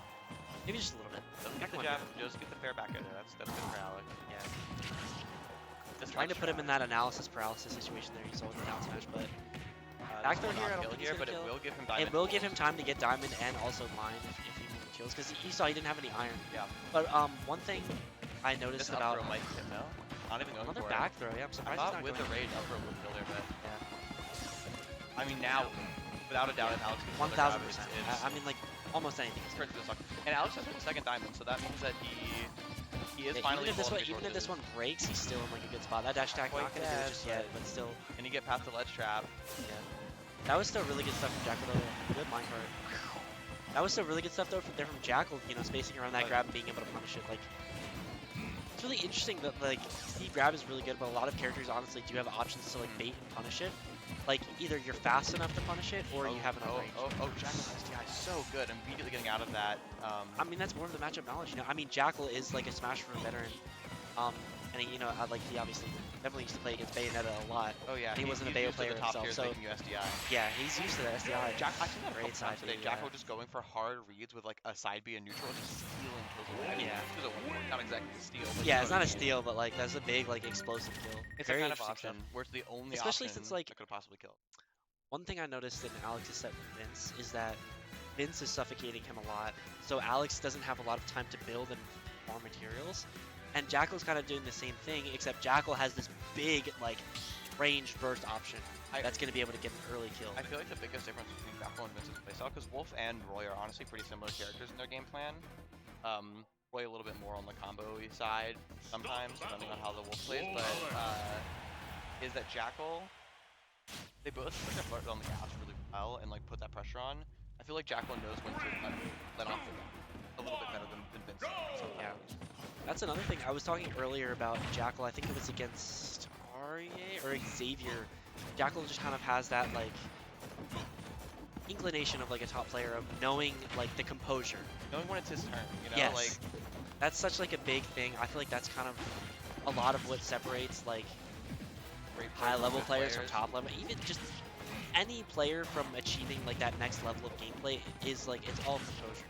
just a little bit. Doesn't get Jakal the might jab, be just get the fair back in there. That's good for Alex. good. Yeah. This Trying to ledge put him in trap. that analysis paralysis situation there you saw with the down smash, but This back throw will here, I not don't kill think here, he's but gonna it kill. will give him Diamond. It will give him time to get diamond and also mine if he kills, because he saw he didn't have any iron. Yeah. But one thing I noticed This up about throw might hit no. Not even going another for back it. throw. Yeah, I'm I surprised thought he's not with the going. rage up throw would kill there, but Yeah. I mean now, without a doubt, if Alex gets another 1000%. grab, it's I mean, like almost anything. it's pretty good. And Alex has a second diamond, so that means that he is Yeah, finally even if this one breaks, he's still in like a good spot. That dash attack Quite not gonna do it just bad, yet, but still, and you get past the ledge trap. yeah. That was still really good stuff from Jakal though. Good minecart. That was still really good stuff though from Jakal. You know, spacing around that grab and being able to punish it. Like, it's really interesting that like Steve grab is really good, but a lot of characters honestly do have options to like bait and punish it. Like either you're fast enough to punish it, or you have enough range. Jakal's STI is so good. Immediately getting out of that. I mean, that's more of the matchup knowledge, you know. I mean, Jakal is like a Smash Room veteran, and he, you know, like he obviously definitely used to play against Bayonetta a lot. Oh yeah, he wasn't a he's Bayo used to player the top himself, tiers so making you SDI. yeah, he's used to the SDI. I seen that a Great couple side times today. B, Jakal yeah. just going for hard reads with like a side B and neutral, just stealing kills away. Yeah. It was not exactly a steal. But Yeah, you it's know not a what I mean. steal, but like that's a big like explosive kill. It's Very a kind of interesting option stuff. where it's the only Especially option since, like, that could have possibly killed. One thing I noticed in Alex's set from Vince is that Vince is suffocating him a lot, so Alex doesn't have a lot of time to build and farm materials. And Jakal's kind of doing the same thing, except Jakal has this big, like, ranged burst option that's going to be able to get an early kill. I feel like the biggest difference between Jakal and Vince's playstyle, because Wolf and Roy are honestly pretty similar characters in their game plan. Roy a little bit more on the combo-y side sometimes, depending on how the Wolf plays, but is that Jakal, they both put their foot on the gas really well and like put that pressure on. I feel like Jakal knows when to let off the gas a little bit better than Vince does. So, Yeah. That's another thing. I was talking earlier about Jakal. I think it was against Aryeh or Xavier. Jakal just kind of has that like inclination of like a top player of knowing like the composure. knowing when it's his turn, you know, Yes. like That's such like a big thing. I feel like that's kind of a lot of what separates like great high level good players from top level. Even just any player from achieving like that next level of gameplay is like it's all composure.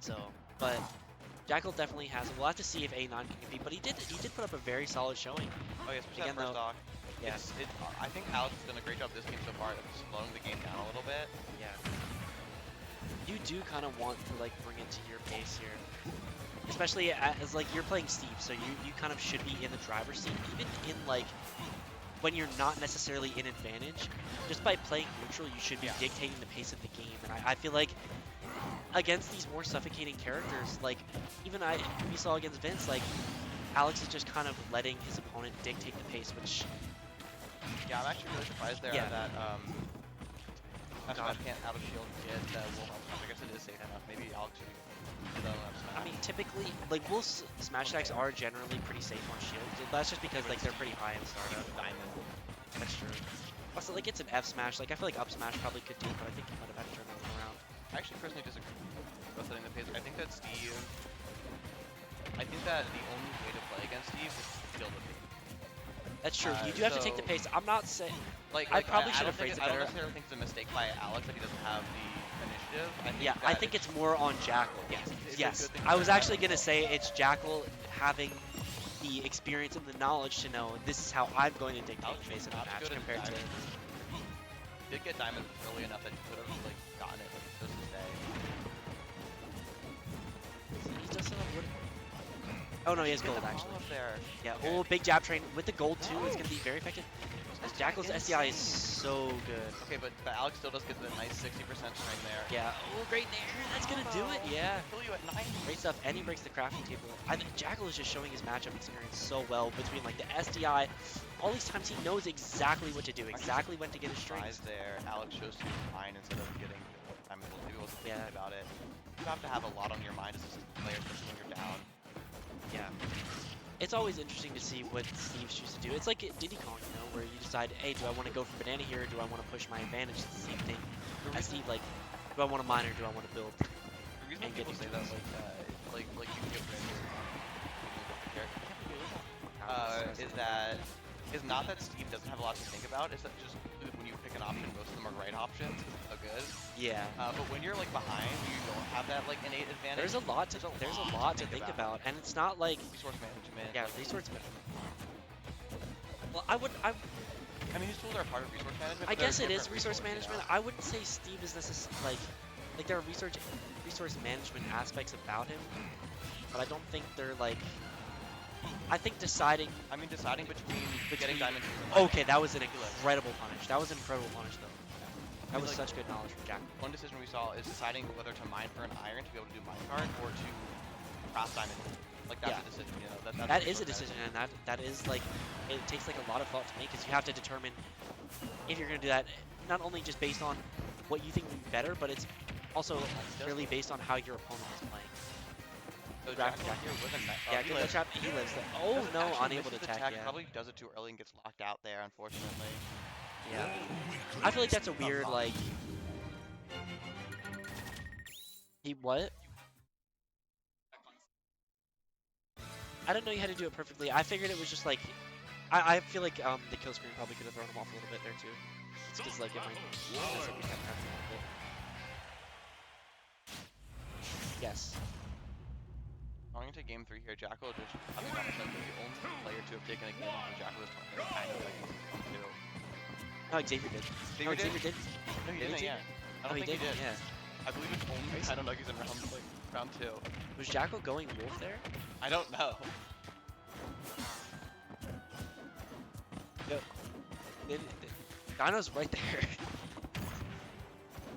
So, but Jakal definitely has it. We'll have to see if A9 can compete, but he did put up a very solid showing. Oh yeah, especially Again, that first though- stock. Yeah. I think Alex has done a great job this game so far of slowing the game down a little bit. Yeah. You do kind of want to like bring it to your pace here. Especially as like you're playing Steve, so you kind of should be in the driver's seat, even in like when you're not necessarily in advantage. Just by playing neutral, you should be dictating the pace of the game. And I feel like against these more suffocating characters, like even we saw against Vince, like Alex is just kind of letting his opponent dictate the pace, which Yeah, I'm actually really surprised there Yeah. that Smash can't out of shield get Wolf up smash. I guess it is safe enough. Maybe Alex should be done up smash. I mean, typically, like Wolf's smash attacks are generally pretty safe on shield. That's just because like they're pretty high in startup. Diamond. That's true. Also, like it's an F smash. Like I feel like up smash probably could do, but I think he might have had to turn that one around. I actually personally disagree with setting the pace. I think that Steve. I think that the only way to play against Steve is to kill the pace. That's true. You do have to take the pace. I'm not saying. I probably should have phrased it I don't better. necessarily think it's a mistake by Alex that he doesn't have the initiative. I think it's more on Jakal. It's a Yes. good thing I was for actually Jakal. gonna say it's Jakal having the experience and the knowledge to know this is how I'm going to dictate Alex the pace of the not match good at compared to. diamond. He did get diamond early enough that he could have like gotten it like just to stay. He does still have wood. Oh no, he has gold actually. Up there. Yeah, Okay. oh, big jab train with the gold too. It's gonna be very effective. Jakal's SDI is so good. Okay, but Alex still does get the nice 60% string there. Yeah, oh, great nair. That's gonna do it. Yeah. Kill you at 9. Great stuff, and he breaks the crafting table. I think Jakal is just showing his matchup experience so well between like the SDI. All these times he knows exactly what to do, exactly when to get his strings. There, Alex chose to use mine instead of getting diamond. Maybe wasn't thinking Yeah. about it. You have to have a lot on your mind as a player, especially when you're down. Yeah. It's always interesting to see what Steve chooses to do. It's like Diddy Kong, you know, where you decide, hey, do I want to go for banana here, or do I want to push my advantage? It's the same thing as Steve, like, do I want to mine or do I want to build? The reason And people getting say that, like you can get rid is not that Steve doesn't have a lot to think about. It's that just when you pick an option, most of them are right options. It's so good. Yeah. But when you're like behind, you don't have that like innate advantage. There's a lot to think about, and it's not like resource management. yeah, resource management. Well, I mean, these tools are a part of resource management. I but they're guess it is different resource tools, you management. know? I wouldn't say Steve is necessarily like there are resource management aspects about him, but I don't think they're like. I think deciding. I mean, deciding between getting diamond. Okay, that was an incredible punish. That was an incredible punish, though. That was such good knowledge from Jack. One decision we saw is deciding whether to mine for an iron to be able to do minecart or to craft diamond. Like that's a decision, you know. That is a decision, and that is like it takes like a lot of thought to make, because you have to determine if you're gonna do that. Not only just based on what you think would be better, but it's also really based on how your opponent is playing. So Jack here with a yeah, get the trap. He lives there. Oh no, unable to attack. Yeah. Probably does it too early and gets locked out there, unfortunately. Yeah. I feel like that's a weird like. He what? I didn't know you had to do it perfectly. I figured it was just like. I feel like the kill screen probably could have thrown him off a little bit there too. It's just like it might mess up your time a little bit. Yes. Going into game 3 here, Jakal just having almost like the only player to have taken a game when Jakal was kind of like 2. No, Xavier did. Xavier No, did? Xavier did. No, he Did didn't. Xavier? Yeah. I No, don't he think he did. did. Yeah. I believe it's only DinoNuggies in round 2. Was Jakal going wolf there? I don't know. Yo, Dino's right there.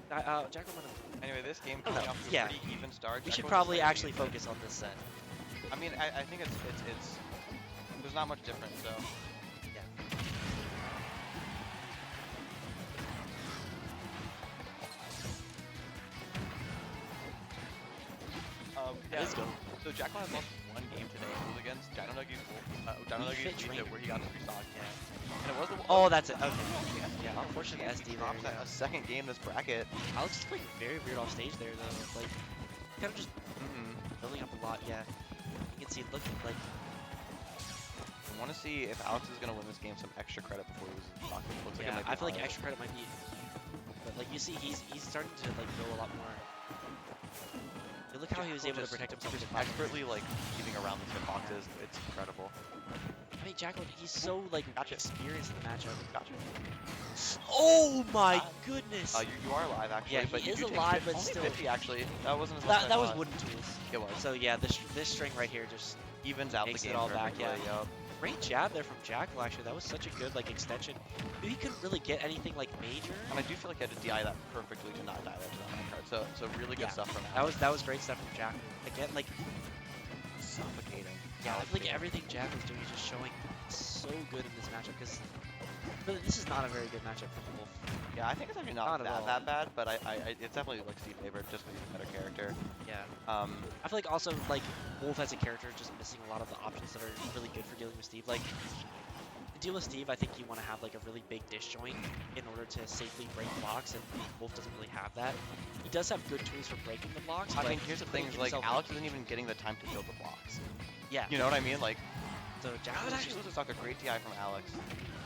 Jakal might have. Anyway, this game I don't coming know. off to a Yeah. pretty even start. We should Jakal probably just actually played focus on this set. I mean, I think it's there's not much difference. So Yeah. yeah. Let's go. So Jakal has lost one game today. It was against DinoNuggies DinoNuggies Fit trainer. where he got 3 stocks. Yeah. And it was the Oh, that's it. Okay. Yeah, unfortunate He SD drops there. a second game in this bracket. Alex is playing very weird off stage there though. Like, kind of just building up a lot. Yeah. You can see it looking like. I want to see if Alex is gonna win this game some extra credit before he loses the stock. It looks like it Yeah, might be I feel like higher. extra credit might be. But like you see, he's starting to like go a lot more. You look how he was able to protect himself. Just with the platform. expertly like keeping around the hitboxes. It's incredible. I mean, Jakal, he's so like experienced in the matchup. Gotcha. Oh my goodness! You are alive actually. Yeah, but he you is do take alive, fif- but only still. 50 actually. That wasn't as much as I That was thought. wooden tools. It was. So yeah, this string right here just Evens out makes the it game all for back. Yeah. everybody, yup. Great jab there from Jakal. Actually, that was such a good like extension. He couldn't really get anything like major. And I do feel like he had to DI that perfectly to not die that to that card. So really good Yeah, stuff from that was great stuff from Jakal. Again, like suffocating. yeah, I Alex think there. everything Jakal's doing is just showing so good in this matchup because this is not a very good matchup for Wolf. Yeah, I think it's actually Not not, at all. that bad, but it's definitely like Steve favored just because he's a better character. Yeah. I I feel like also like Wolf as a character is just missing a lot of the options that are really good for dealing with Steve. Like to deal with Steve, I think you want to have like a really big dish joint in order to safely break blocks, and Wolf doesn't really have that. He does have good tools for breaking the blocks. I but mean, here's the thing: putting is like himself Alex in- isn't even getting the time to build the blocks. Yeah. You know what I mean? Like, So Jakal Alex actually, loses stock a great DI from Alex.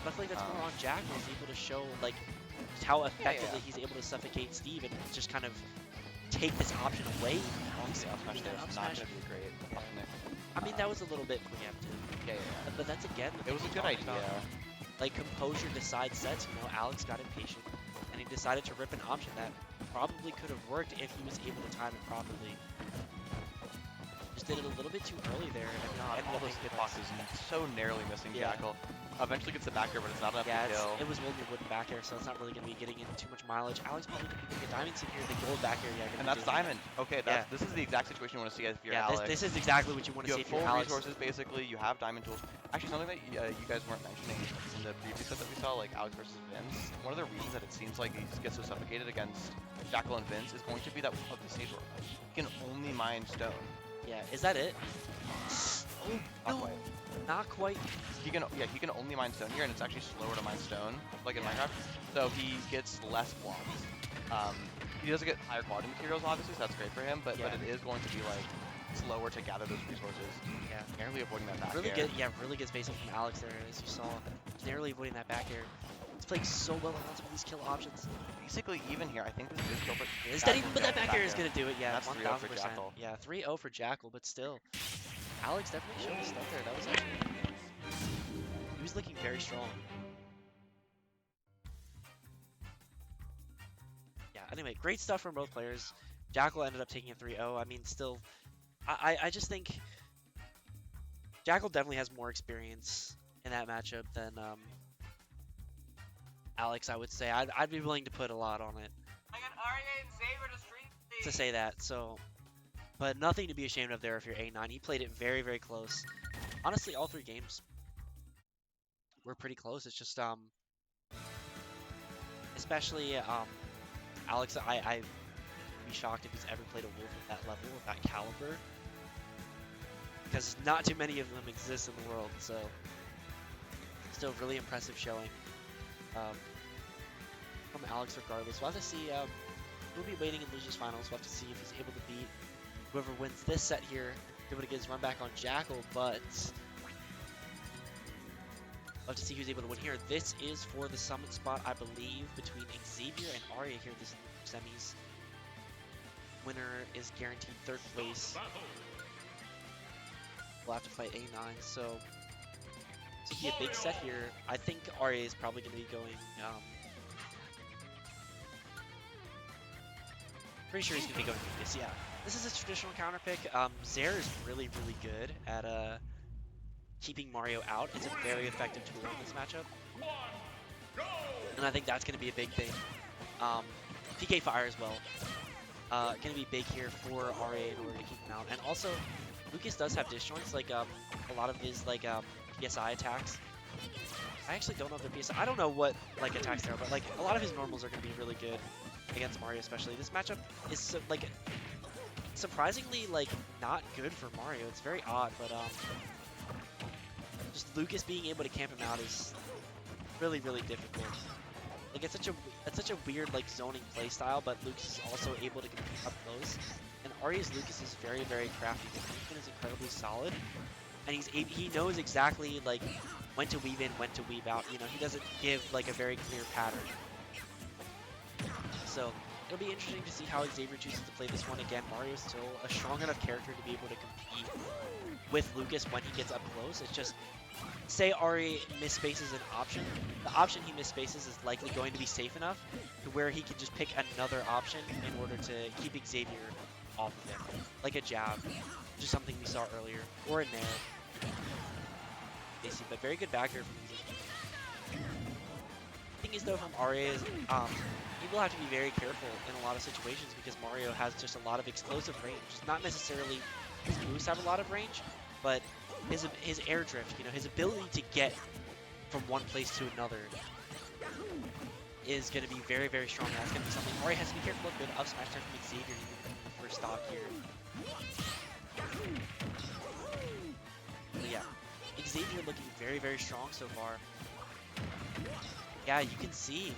but I feel like that's more on Jakal. He's able to show like just how effectively yeah. he's able to suffocate Steve and just kind of take this option away. Honestly, up smash there Up is not smash. going to be great. I mean, that was a little bit preemptive. Yeah, yeah. But that's again. It was a good idea. Like composure decides sets. You know, Alex got impatient, and he decided to rip an option that probably could have worked if he was able to time it properly. Just did it a little bit too early there, and God, ended all up those making hitboxes so narrowly missing Yeah. Jakal. Eventually gets the back air, but it's not enough Yeah, to kill. it was only wooden back air, so it's not really going to be getting into too much mileage. Alex probably could be getting a diamond in here, the gold back air, yeah. And that's diamond. Okay, that's, this is the exact situation you want to see if you're Yeah, Alex. this is exactly what you want to You see have if you're full Alex. resources, basically. You have diamond tools. Actually, something that you guys weren't mentioning in the previous set that we saw, like Alex versus Vince. One of the reasons that it seems like he gets so suffocated against Jakal and Vince is going to be that of the stage where he can only mine stone. Yeah, is that it? Oh, Not no, quite. not quite. He can only mine stone here, and it's actually slower to mine stone, like in Yeah. Minecraft. So he gets less blocks. He doesn't get higher quality materials, obviously, so that's great for him. But Yeah. it is going to be like slower to gather those resources. Yeah. Narrowly avoiding that back Really air. good, yeah, really good spacing from Alex there, as you saw. Narrowly avoiding that back air. He's playing so well on some of these kill options. Basically even here. I think this is still, but Is that even? But that back air is gonna do it. Yeah, That's 3-0 for 1000%. Jakal. Yeah, 3-0 for Jakal, but still, Alex definitely showed his stuff there. That was actually, he was looking very strong. Yeah. Anyway, great stuff from both players. Jakal ended up taking a 3-0. I mean, still, I just think Jakal definitely has more experience in that matchup than Alex. I would say I'd be willing to put a lot on it I got Aryeh and Xavier to stream to these. say that. So, but nothing to be ashamed of there if you're A9. He played it very, very close. Honestly, all 3 games were pretty close. It's just especially Alex. I'd be shocked if he's ever played a wolf at that level, of that caliber, because not too many of them exist in the world. So, still really impressive showing from Alex. Regardless, we'll have to see. We'll be waiting in losers finals. We'll have to see if he's able to beat whoever wins this set here. Be able to get his run back on Jakal, but we'll have to see who's able to win here. This is for the summit spot, I believe, between Xavier and Aryeh here. This is semis. Winner is guaranteed 3rd place. We'll have to fight A9, so this will be a big set here. I think Aryeh is probably going to be going Pretty sure he's gonna be going Lucas. Yeah, this is a traditional counter pick. Zaire is really good at keeping Mario out. It's a very effective tool in this matchup, and I think that's gonna be a big thing. PK Fire as well. Gonna be big here for Aryeh in order to keep him out, and also Lucas does have disjoints, like a lot of his like PSI attacks. I actually don't know if they're PSI. I don't know what like attacks they are, but like a lot of his normals are gonna be really good against Mario, especially. This matchup is so, like surprisingly like not good for Mario. It's very odd, but just Lucas being able to camp him out is really difficult. Like it's such a weird like zoning play style, but Lucas is also able to compete up close. And Aryeh's Lucas is very crafty. His movement is incredibly solid, and he knows exactly like when to weave in, when to weave out. You know, he doesn't give like a very clear pattern. So it'll be interesting to see how Xavier chooses to play this one. Again, Mario's still a strong enough character to be able to compete with Lucas when he gets up close. It's just, say Aryeh misspaces an option, the option he misspaces is likely going to be safe enough to where he can just pick another option in order to keep Xavier off of him, like a jab, which is something we saw earlier, or a nair. Basic, but very good back air from Xavier. The thing is though from Aryeh is, he will have to be very careful in a lot of situations because Mario has just a lot of explosive range. Not necessarily his moves have a lot of range, but his air drift, you know, his ability to get from one place to another is going to be very strong. That's going to be something Aryeh has to be careful of. Good up smash there from Xavier in the first stock here. But yeah, Xavier looking very strong so far. Yeah, you can see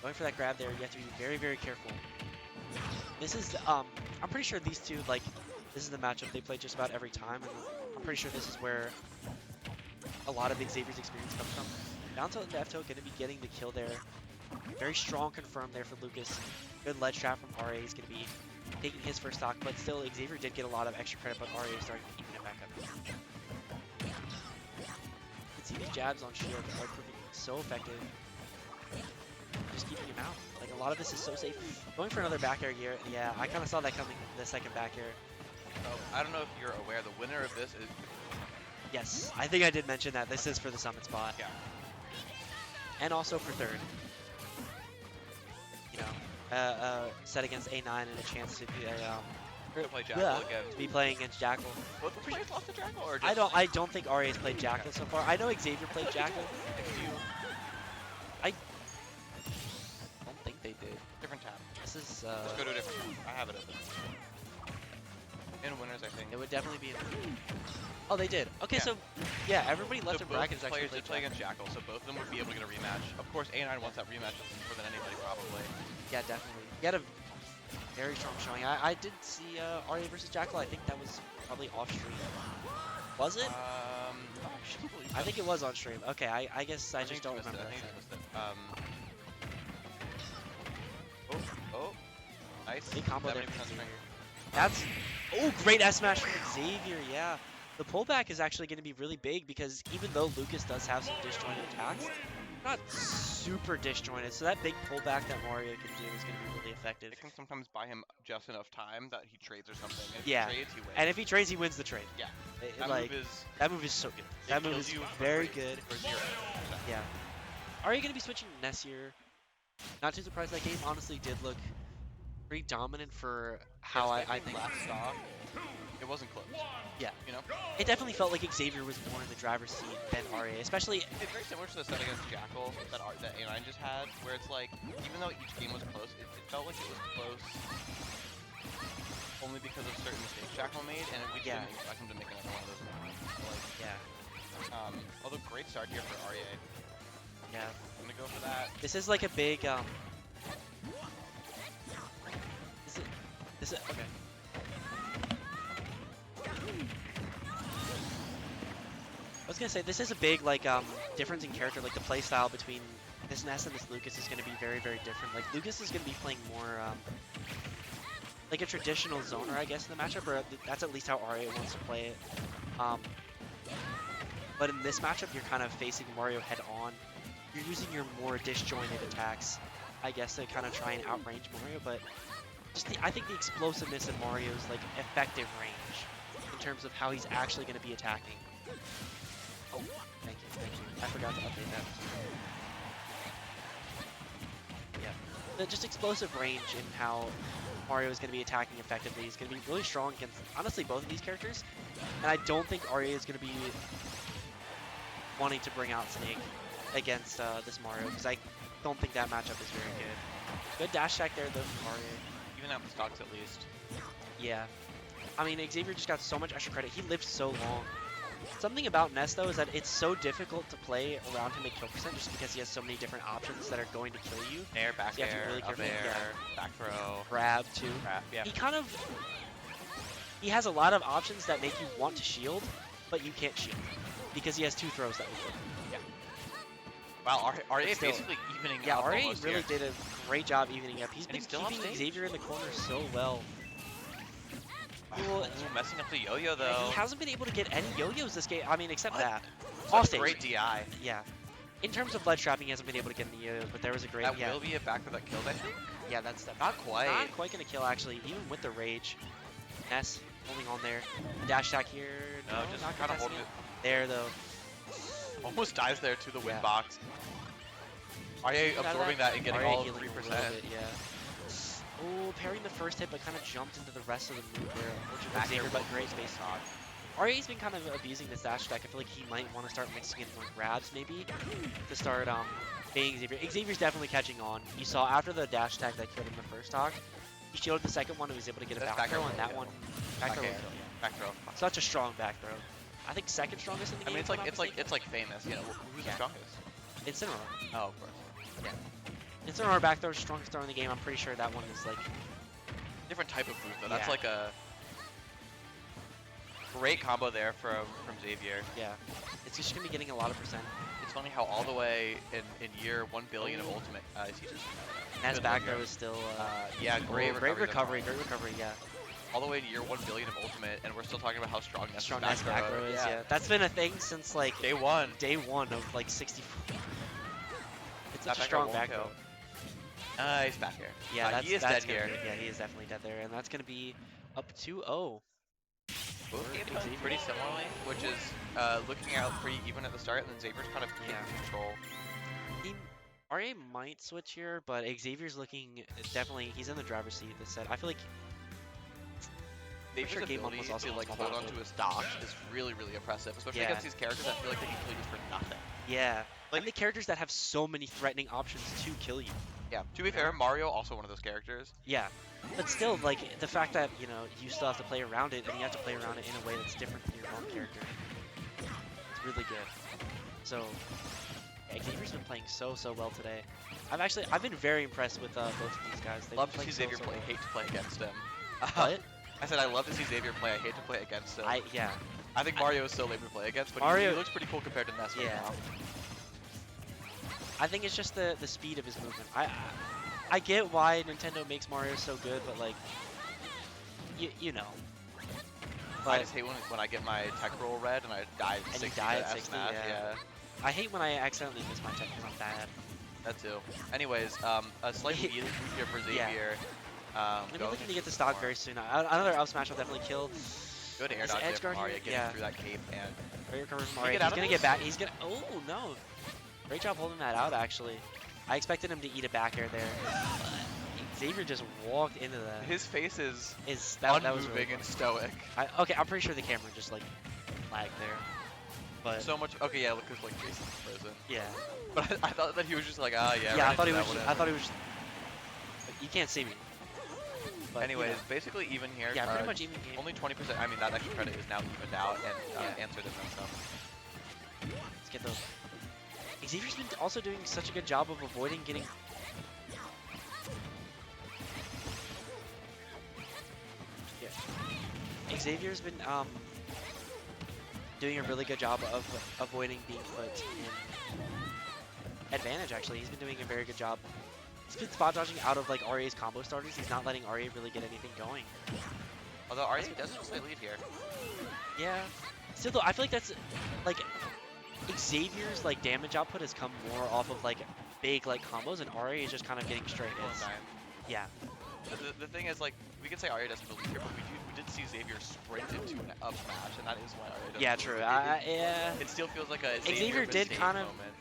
going for that grab there. You have to be very careful. This is I'm pretty sure these two, like, this is the matchup they play just about every time, and I'm pretty sure this is where a lot of Xavier's experience comes from. Down tilt and F tilt going to be getting the kill there. Very strong confirm there for Lucas. Good ledge trap from Aryeh. He's going to be taking his first stock, but still Xavier did get a lot of extra credit, but Aryeh is starting to keep it back up. You can see these jabs on shield are proving so effective. Just keeping him out. Like, a lot of this is so safe. Going for another back air here. Yeah, I kind of saw that coming, the second back air. I don't know if you're aware, the winner of this is... Yes, I think I did mention that. This is for the summit spot. Yeah. And also for third. You know, set against A9 and a chance to be play Jakal again. To be playing against Jakal. Both the players lost to Jakal, or just... I don't think Aryeh's played Jakal so far. I know Xavier played Jakal. I don't think they did. Different tab. This is Let's go to a different tab. I have it open. In winners, I think. It would definitely be in. Oh, they did. Okay, Yeah. so yeah, everybody left So in both brackets actually players played did play Jakal. against Jakal, so both of them would be able to get a rematch. Of course, A9 wants that rematch more than anybody, probably. Yeah, definitely. He had a very strong showing. I did see Aryeh versus Jakal. I think that was probably off stream. Was it? I think it was on stream. Okay, I guess I just don't remember that. I think it was oh, nice. Big combo there 70% from string. Xavier. That's great S smash from Xavier. Yeah, the pullback is actually going to be really big because even though Lucas does have some disjointed attacks, not super disjointed. So that big pullback that Mario can do is going to be really effective. It can sometimes buy him just enough time that he trades or something. And if Yeah, he trades, he wins. and if he trades, he wins the trade. Yeah. That That move is so good. it That move kills is you for very free good. for 0%. Yeah. Are you going to be switching Nessier? Not too surprised. That game honestly did look pretty dominant for how I think. last stock, it wasn't close. Yeah. You know? It definitely felt like Xavier was more in the driver's seat than Aryeh, especially. It's very similar to the set against Jakal that A9 just had, where it's like, even though each game was close, it felt like it was close only because of certain mistakes Jakal made, and we just didn't expect him to make another one of those moments. So, like, Yeah. although great start here for Aryeh. Yeah. I'm gonna go for that. This is like a big This is okay. I was gonna say this is a big like difference in character. Like the play style between this Ness and this Lucas is gonna be very different. Like Lucas is gonna be playing more like a traditional zoner, I guess, in the matchup, or that's at least how Aryeh wants to play it. But in this matchup, you're kind of facing Mario head on. You're using your more disjointed attacks, I guess, to kind of try and outrange Mario, but I think the explosiveness of Mario's like effective range in terms of how he's actually going to be attacking. Oh, thank you. I forgot to update that. Yeah, the just explosive range in how Mario is going to be attacking effectively is going to be really strong against honestly both of these characters, and I don't think Aryeh is going to be wanting to bring out Snake against this Mario because I don't think that matchup is very good. Good dash attack there though from Aryeh. Even out the stocks at least. Yeah. I mean, Xavier just got so much extra credit. He lived so long. Something about Ness, though, is that it's so difficult to play around him at kill percent just because he has so many different options that are going to kill you. Air, back You have to be air, really up careful. air, Yeah. back throw. Grab, too. Grab, yeah. He has a lot of options that make you want to shield, but you can't shield because he has 2 throws that will kill you. Wow, Aryeh Still- basically evening Yeah, up Aryeh almost really here. did a great job evening up. He's And been he's still off keeping stage? Xavier in the corner so well. Well, Ooh, messing up the yo-yo yeah, though. he hasn't been able to get any yo-yos this game. I mean, except What? that. Such Off a stage. great DI. Yeah. In terms of ledge trapping, he hasn't been able to get any yo-yos, but there was a great. That yeah. will be a back throw that killed, I think. Yeah, that's Not quite. Not quite gonna kill actually, even with the rage. Ness holding on there. Dash attack here. No, just not kind of contesting holding it. There though. Almost dies there to the win Yeah. box. Aryeh Out of absorbing that and getting Aryeh all of healing a 3%. little bit, yeah. Oh, parrying the first hit, but kind of jumped into the rest of the move there. Unfortunately, Back Xavier, air but will great close space the talk. Aryeh's been kind of abusing this dash attack. I feel like he might want to start mixing in more grabs, maybe, to start baiting Xavier. Xavier's definitely catching on. You saw after the dash attack that killed him the first talk, he shielded the second one and was able to get a That's back throw, back and air, that yeah. one back throw will air. kill you. Back throw. Such a strong back throw. I think second strongest in the I game. mean, if I'm not mistaken. it's like famous. You know, who's the Yeah. strongest? Incineroar. Oh, of course. Incineroar back throw, strongest throw in the game. I'm pretty sure that one is like Different type of move though. That's Yeah. like a great combo there from Xavier. yeah. It's just gonna be getting a lot of percent. It's funny how all the way in year 1 billion of ultimate, is he just Nat's good back luck here. throw is still. Yeah, great great recovery. recovery. Great recovery. Yeah. All the way to year 1 billion of ultimate, and we're still talking about how strong Ness's Strong back Nat's back throw is. Yeah. That's been a thing since like Day 1. day 1 of like 64. It's That such a back strong air back won't throw. kill. He's back here. Yeah, that's, he is that's dead gonna here. be- yeah, he is definitely dead there, and that's gonna be up 2-0. Both games Xavier. playing pretty similarly, which is looking out pretty even at the start, and then Xavier's kind of taking control. Aryeh might switch here, but Xavier's looking definitely. He's in the driver's seat this set. I feel like Xavier's sure game one ability was also to like on hold mobile. onto his stocks is really, really impressive, especially Yeah. against these characters that feel like they can kill you for nothing. yeah, like the characters that have so many threatening options to kill you. Yeah. To be fair, Mario also one of those characters. Yeah, but still, like the fact that you still have to play around it, and you have to play around it in a way that's different from your own character. It's really good. So, yeah, Xavier's been playing so well today. I've been very impressed with both of these guys. They've Love been to see playing Xavier so play. well. Hate to play against him. What? I said I love to see Xavier play. I hate to play against him. Yeah. I think Mario is still lame to play against, but Mario- he looks pretty cool compared to Ness right Yeah. now. I think it's just the speed of his movement. I get why Nintendo makes Mario so good, but like, you know. I But just hate when I get my tech roll red and I die at And you 60 die to at 60, SNAF, yeah. I hate when I accidentally miss my tech because I'm bad. That too. Anyways, a slight lead here for Yeah. Xavier. I'm Going looking to get the stock for very soon. Another up smash will definitely kill. good air Is dodge edge there from guard here? Aryeh, getting Yeah. through that cape, and Great recovery from Can he Aryeh. get He's out of gonna this? get back. He's gonna. Oh no! Great job holding that out. Actually, I expected him to eat a back air there. But Xavier just walked into that. his face is That was unmoving really and stoic. okay, I'm pretty sure the camera just like lagged there. But So much. Okay, yeah, look, cause like Jason's frozen. yeah. But I thought that he was just like, yeah. Yeah, I ran thought he into was. that, I thought he was. You can't see me. But, Anyways, you know. basically even here. Yeah, pretty much even game. Only 20%. I mean, that extra credit is now evened out and Yeah. answered and then some. Let's get those. Xavier's been also doing such a good job of avoiding getting. Yeah. Xavier's been doing a really good job of avoiding being put in advantage. Actually, he's been doing a very good job. He's been spot dodging out of like Aryeh's combo starters. He's not letting Aryeh really get anything going. Although Aryeh does have a slight lead here. Yeah. Still though, I feel like that's like Xavier's like damage output has come more off of like big like combos, and Aryeh is just kind of getting straight hits. Yeah. The thing is, like, we can say Aryeh doesn't believe here, but we did see Xavier sprint into an up smash, and that is why Aryeh doesn't Yeah, believe true. it. Yeah. It still feels like a Xavier did mistake kind of- moment.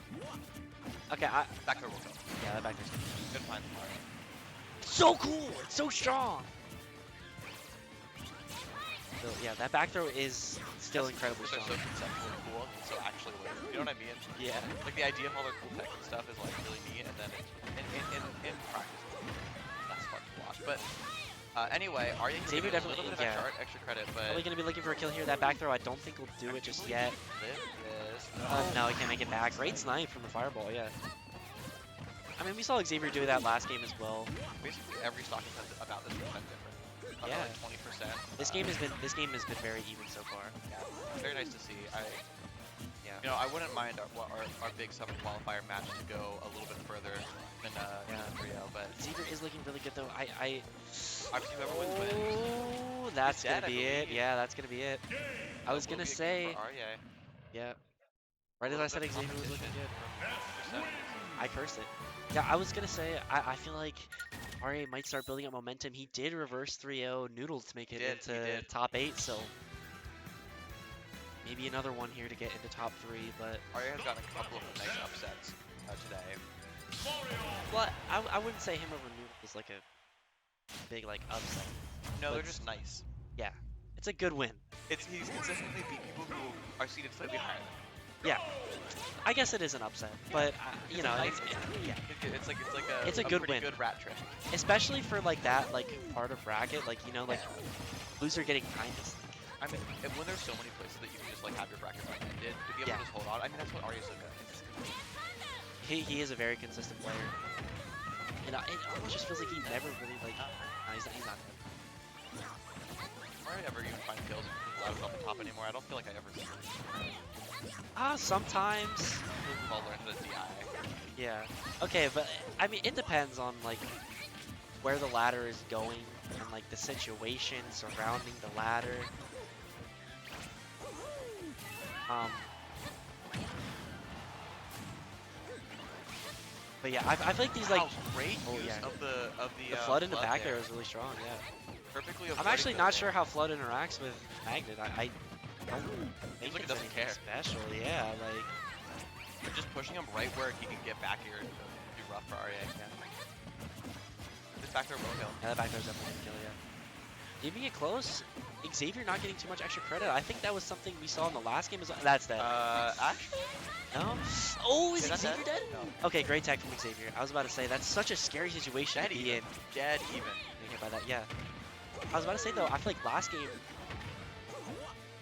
Okay, Back throw will go. yeah, that back there's Good find from Aryeh. so cool. It's so strong. So, yeah, that back throw is still incredibly They're strong. so conceptually cool, and so actually weird. You know what I mean? Yeah. Like the idea of all their cool tech and stuff is like really neat, and then in practice, that's fun to watch. But anyway, Aryeh Xavier a definitely- little bit of yeah. extra credit, but Probably gonna be looking for a kill here. That back throw, I don't think will do it just yet. Yes. No, he can't make it back. Great snipe from the fireball, yeah. I mean, we saw Xavier do that last game as well. Basically, every stock is about this percent different. About Yeah. like 20%. This game has been very even so far. Yeah, very nice to see. Yeah. You know, I wouldn't mind our big summer qualifier match to go a little bit further than Rio, but Xavier is looking really good though. obviously whoever wins wins. Oh, that's dead, gonna I be it. believe. Yeah, that's gonna be it. I was That will gonna be a say, game for Aryeh. yeah. Right as I said, Xavier was looking good. Percent. I cursed it. Yeah, I was gonna say, I feel like Aryeh might start building up momentum. He did reverse 3-0 Noodle to make it He into did. top 8, so maybe another one here to get into top 3, but Aryeh has gotten a couple of nice upsets today. well, I wouldn't say him over Noodle is like a big like upset. No, they're But- just nice. Yeah, it's a good win. He's consistently beat people who are seated slightly higher than him. Yeah, I guess it is an upset, but you know, nice yeah, It's like It's a good pretty win. good rat trick. especially for like that like part of bracket, like you know, like loser getting kind of sneaky. I mean, and when there's so many places that you can just like have your bracket run ended, to be able Yeah. to just hold on. I mean, that's what Aryeh's so good. He is a very consistent player, and it almost just feels like he never really like. No, he's not good. Aryeh ever even find kills when I was off the top anymore? I don't feel like I ever see him. Sometimes. I'll learn how to DI. Yeah. Okay, but I mean, it depends on like where the ladder is going and like the situation surrounding the ladder. But yeah, I feel like these like Wow, great oh, use yeah. of the flood in the back there. there is really strong. Yeah. Perfectly I'm avoiding actually the- not sure how flood interacts with magnet. I don't think like it it's doesn't anything care. special. Yeah, like But just pushing him right where he can get back here would be rough for Aryeh. This back there will kill. yeah, that back there's definitely a kill. Yeah. Keeping it close. Xavier not getting too much extra credit. I think that was something we saw in the last game as well. That's dead. Actually, No? Oh, is Is that Xavier dead? No. Okay, great tech from Xavier. I was about to say, that's such a scary situation Dead to be even. in. Dead even. Getting hit by that, yeah. I was about to say, though, I feel like last game,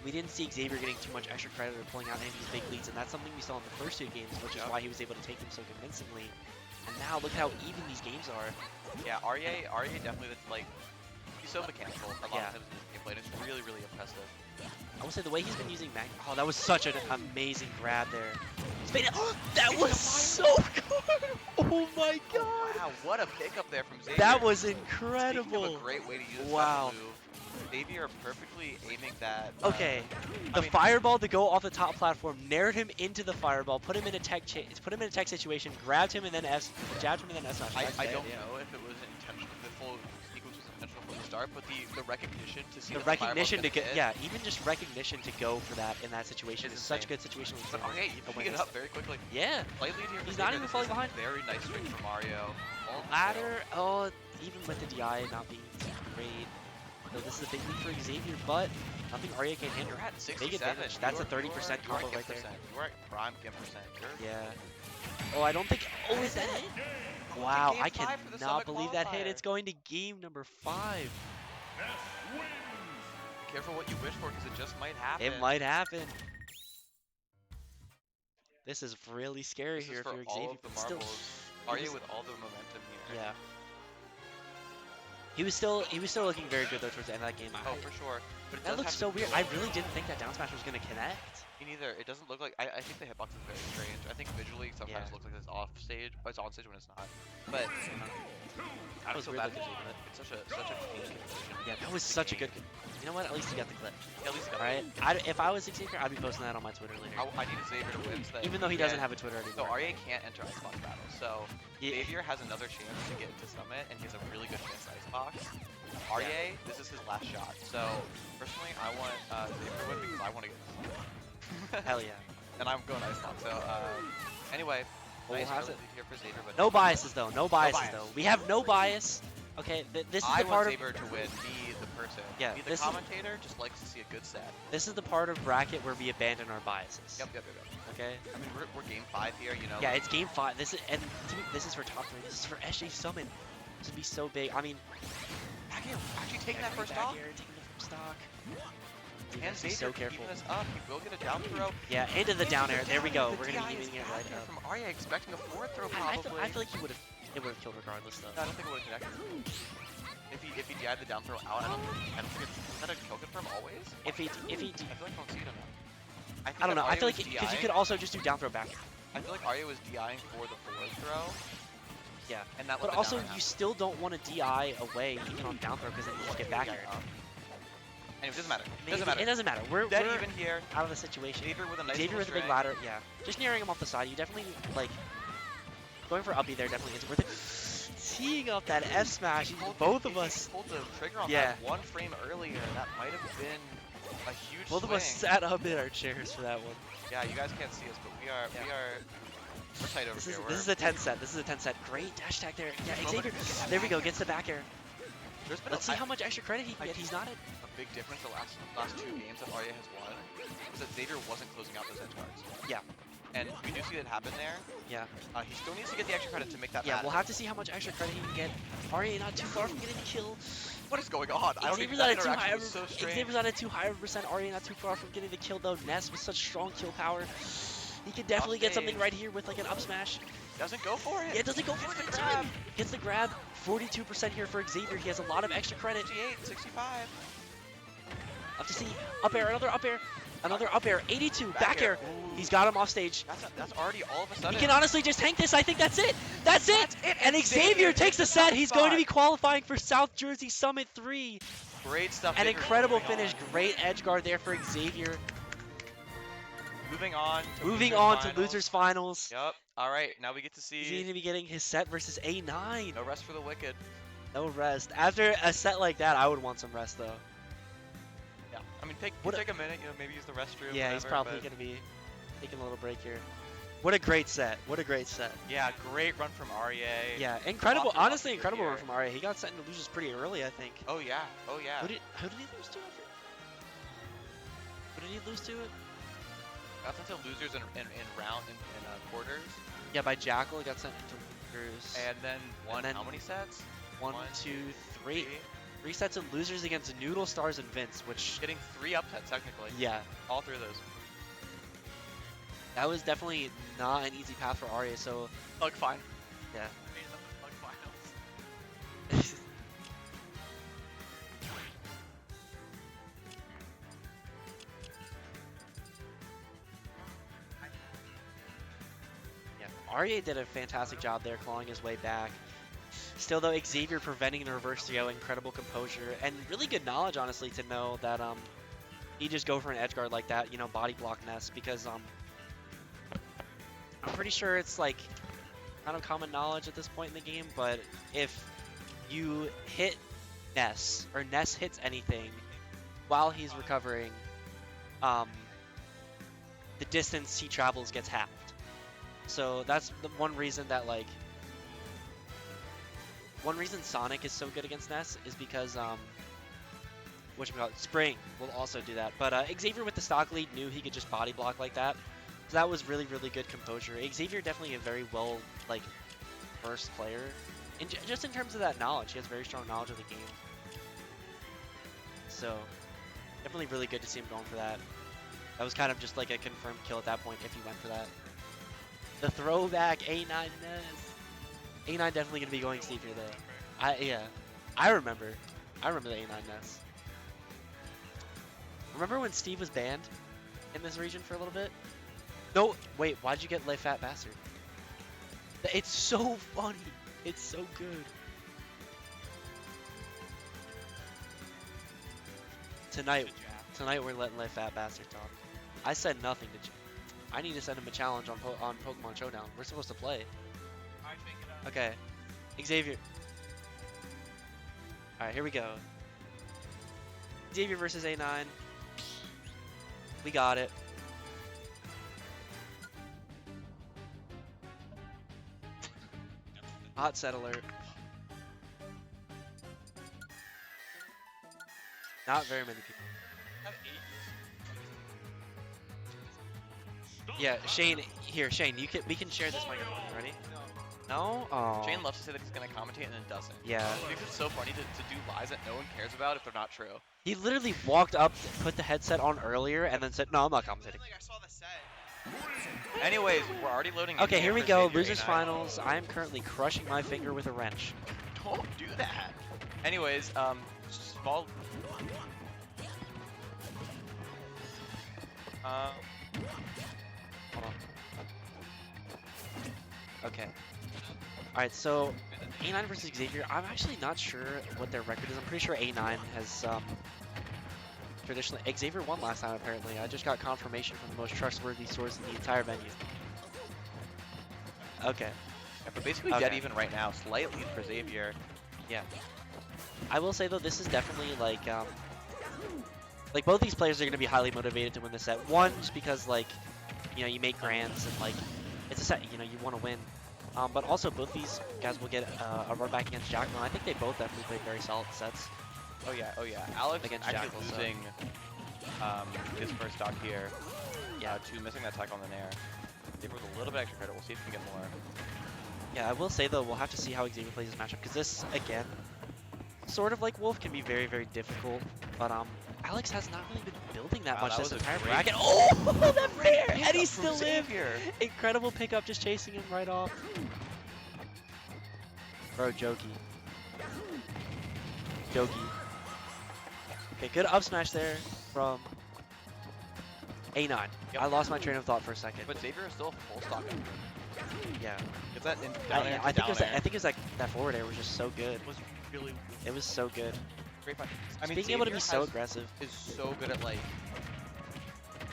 we didn't see Xavier getting too much extra credit or pulling out any of these big leads, and that's something we saw in the first 2 games, which is why he was able to take them so convincingly. And now, look at how even these games are. Yeah, Aryeh definitely like he's so mechanical a lot Yeah. of times in his gameplay. And it's really, really impressive. I will say, the way he's been using Mag... Oh, that was such an amazing grab there. Oh, that was so good! Oh my god! Wow, what a pickup there from Xavier. That was Speaking incredible! of a great way to use Wow. that move, Xavier perfectly aiming that. Okay, I the mean- fireball to go off the top platform, narrowed him into the fireball, put him in a tech situation, grabbed him and then jabbed him and then S smash. I don't know if it was intentional, the full sequence was intentional from the start, but the recognition to see The that the fireball's recognition to gonna get, hit yeah, even just recognition to go for that in that situation is is such a insane. good situation. with But Xavier okay, to you win pick it this. up very quickly. Yeah, Slight lead here. for He's not Xavier. even This falling is behind. Very nice swing from Mario. ladder. Oh, even with the DI not being great. So this is a big lead for Xavier, but nothing Aryeh can handle. You're at Big 67. advantage. That's a 30% you are combo at right there. percent. You are at prime game percent. You're Yeah. Oh, I don't think. Oh, is that it? Wow, game I 5 for the cannot Summit believe that hit. qualifier. It's going to game number 5. be careful what you wish for because it just might happen. It might happen. This is really scary This here is if for you're all Xavier. of the but still, marbles. he Aryeh was- with all the momentum here. yeah. He was still looking very good though towards the end of that game. Oh, for sure. But it That does looks have so to weird. feel I like- really didn't think that down smash was gonna connect. Me neither. It doesn't look like. I think the hitbox is very strange. I think visually it sometimes Yeah. looks like it's off stage, but it's on stage when it's not. But That was feel weird bad looking. for Xavier. It's such a clean conversion. Yeah, that was to such a game. good. You know what? At least you got the clip. Yeah, at least he got All right. If I was Xavier, I'd be posting that on my Twitter later. I need Xavier to win so that Even though he doesn't have a Twitter So anymore. Aryeh can't enter Icebox battle. So Yeah. Xavier has another chance to get into Summit, and he has a really good chance at Icebox. Aryeh, this is his last shot. So personally, I want Xavier to win because I want to get. Hell yeah. And I'm going Icebox. So anyway, Well, nice we'll have early to- lead here for Xavier, but No biases though. No biases bias. though. We have no bias. Okay. This is I the want part of Xavier to win. Be the person. Yeah, Be the this is- commentator. Just likes to see a good set. this is the part of bracket where we abandon our biases. Yep. Okay. I mean, we're game 5 here. You know. Yeah, it's game 5. This is this is for top 3. This is for SJ Summon. This would be so big. I mean, Back here, actually taking that back first stock. here, taking the first stock. You And have to be Xavier so keeping careful. us up. He will get a down throw. Yeah, into the down air. There we go. The We're gonna DI be is giving it back right here up. from Aryeh, expecting a forward throw I probably. feel like it would have killed regardless though. No, I don't think it would have connected. If he DI'd the down throw out, I don't think it's is that a kill confirm always? If he I feel like I don't see it enough. I don't know. I feel like because because you could also just do down throw back. I feel like Aryeh was DIing for the forward throw. Yeah. And that But also, you still don't want to DI away even on down throw because then you just get back here. Anyway, it doesn't matter. It doesn't matter. We're Dead even here. out of the situation. Xavier with a nice Xavier with a little big string. ladder, yeah. Just nearing him off the side. You definitely like going for uppy there. Definitely is worth it. Teeing up that F smash. Both of us. Pulled the trigger on Yeah. that one frame earlier. That might have been a huge Both of us sat up in our chairs for that one. Yeah, you guys can't see us, but we're tight over This here. is a 10 set. This is a 10 set. Great dash tag there. Yeah, Xavier. There we go. Gets the back air. Let's see how much extra credit he can get. He's not at. A big difference the last 2 games that Aryeh has won is that Xavier wasn't closing out those edge guards. Yeah. And we do see that happen there. Yeah. He still needs to get the extra credit to make that Yeah, matter. we'll have to see how much extra credit he can get. Aryeh not too far from getting the kill. What is going on? I don't even Xavier's that at a too high interaction of was so strange. Xavier's at a too high of a percent. Aryeh not too far from getting the kill though. Ness with such strong kill power. He could definitely get something right here with like an up smash. Doesn't go for it. Yeah, doesn't go for it in time. Gets the grab. 42% here for Xavier. He has a lot of extra credit. 68, 65. Up to see. Up air, another up air. Another up air. 82. Back air. He's got him off stage. That's already all of a sudden. He can honestly just tank this. I think that's it. That's it. And Xavier takes the set. He's going to be qualifying for South Jersey Summit 3. Great stuff. An Xavier. incredible Moving finish. on. Great edge guard there for Xavier. Moving on. To losers finals. Yep. All right. Now we get to He's see going to be getting his set versus A9. no rest for the wicked. No rest. After a set like that, I would want some rest though. Yeah. I mean, take a minute. You know, maybe use the restroom. Yeah, he's whatever, probably but- going to be taking a little break here. What a great set. What a great set. Yeah, great run from Aryeh. Yeah, incredible. Awesome Honestly, run incredible here. run from Aryeh. He got set into losers pretty early, I think. Oh yeah. Oh yeah. Who did he lose to? Who did he lose to? Got sent to losers in quarters, Yeah, by Jakal. He got sent into losers. and then won then- how many sets? One, two, three. 3 sets of losers against Noodle, StarZ, and Vince, which, Getting 3 upsets technically. yeah, All 3 of those. that was definitely not an easy path for Aryeh, so, Bug fine. yeah. Made them bug finals. Yeah, Aryeh did a fantastic job there, clawing his way back. Still, though, Xavier preventing the reverse 3-0, incredible composure, and really good knowledge, honestly, to know that he just go for an edge guard like that, you know, body block Ness, because I'm pretty sure it's like kind of common knowledge at this point in the game, but if you hit Ness, or Ness hits anything while he's recovering, the distance he travels gets halved. So that's the one reason that, like, one reason Sonic is so good against Ness is because, Spring will also do that. But Xavier with the stock lead knew he could just body block like that. So that was really, really good composure. Xavier definitely a very well, like, versed player. And just in terms of that knowledge, he has very strong knowledge of the game. So, definitely really good to see him going for that. That was kind of just like a confirmed kill at that point if he went for that. The throwback A9 Ness. A9 definitely gonna be going Xavier though. I remember the A9 Ness. Remember when Steve was banned in this region for a little bit? No, wait, why'd you get Le Fat Bastard? It's so funny. It's so good. Tonight we're letting let fat bastard talk. I said nothing to. I need to send him a challenge on Pokemon Showdown. We're supposed to play. Okay, Xavier. All right, here we go. Xavier versus A9. We got it. Hot set alert. Not very many people. Yeah, Shane. Here, Shane. We can share this microphone. Ready? No. Oh. Shane loves to say that he's gonna commentate and then doesn't. Yeah. I think it's so funny to do lies that no one cares about if they're not true. He literally walked up, put the headset on earlier, and then said, "No, I'm not commentating." Anyways, we're already loading. in Okay, here we for go. Xavier Losers A9. finals. I am currently crushing my finger with a wrench. Don't do that. Anyways, small. Hold on. Okay. Alright, so A9 versus Xavier. I'm actually not sure what their record is. I'm pretty sure A9 has traditionally. Xavier won last time apparently. I just got confirmation from the most trustworthy source in the entire venue. Okay. Yeah, but basically Okay. dead even right now. Slight lead for Xavier. Yeah. I will say though, this is definitely like both these players are going to be highly motivated to win the set. One, just because like, you know, you make grands and like, it's a set, you know, you want to win. But also both these guys will get a run back against Jakal, and I think they both definitely played very solid sets. Oh yeah, oh yeah. Alex Against actually Jakal, so- losing his first stock here. Yeah, to missing that tackle on the nair. Xavier with a little bit extra credit. We'll see if he can get more. Yeah, I will say though, we'll have to see how Xavier plays this matchup, because this, again, sort of like Wolf, can be very, very difficult. But Alex has not really been building that Wow, much that this was a entire great- bracket. Oh, that fair! And Pickup he from still lived! Xavier. Incredible pickup, just chasing him right off. Bro, jokey. Jokey. Okay, good up smash there from A9. Yep. I lost my train of thought for a second. But Xavier is still full stock. Yeah. Gets that in, down air. I think it was down I think it was like that forward air was just so good. It was really It was so good. great fight. I Just mean, being able to Xavier be so has- aggressive. is so good at like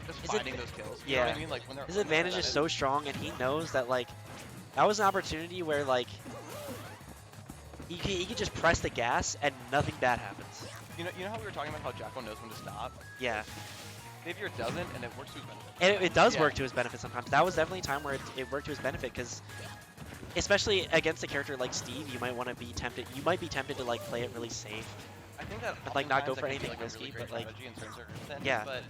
just His finding adva- those kills. You know what yeah. I mean? Like when they're His when they're advantage is presented. so strong, and he knows that like that was an opportunity where like he could just press the gas and nothing bad happens. You know how we were talking about how Jakal knows when to stop? Yeah, Xavier doesn't, and it works to his benefit. and it does Yeah. work to his benefit sometimes. That was definitely a time where it worked to his benefit, because especially against a character like Steve, you might want to be tempted. You might be tempted to like play it really safe. I think that But, like, not go oftentimes for that can be, anything like, a risky, really great but, like- strategy in certain circumstances. Yeah. But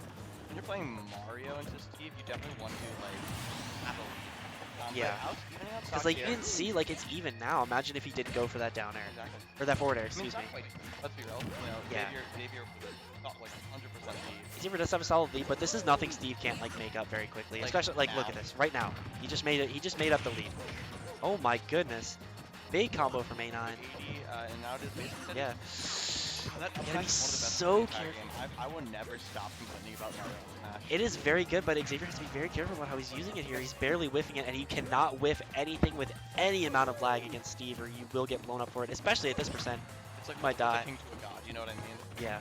when you're playing Mario into Steve, you definitely want to like have a Yeah. Evening out Because stock like you here. can see like it's even now. Imagine if he didn't go for that down air Exactly. or that forward air. I mean, Excuse it's me. not quite. Let's be real. You know, Yeah. Xavier got like 100% lead. Xavier does have a solid lead, but this is nothing Steve can't like make up very quickly. Like, Especially like look now. at this right now. He just made it. He just made up the lead. Oh my goodness, big combo from A9. 80, and now it is basically. Yeah. That, Gotta be that's one of the best so in the entire careful. game. I will never stop complaining about Mario Smash. It is very good, but Xavier has to be very careful about how he's using it here. He's barely whiffing it, and he cannot whiff anything with any amount of lag against Steve, or you will get blown up for it, especially at this percent. It's like might it's a die. king to a god. You know what I mean? Yeah.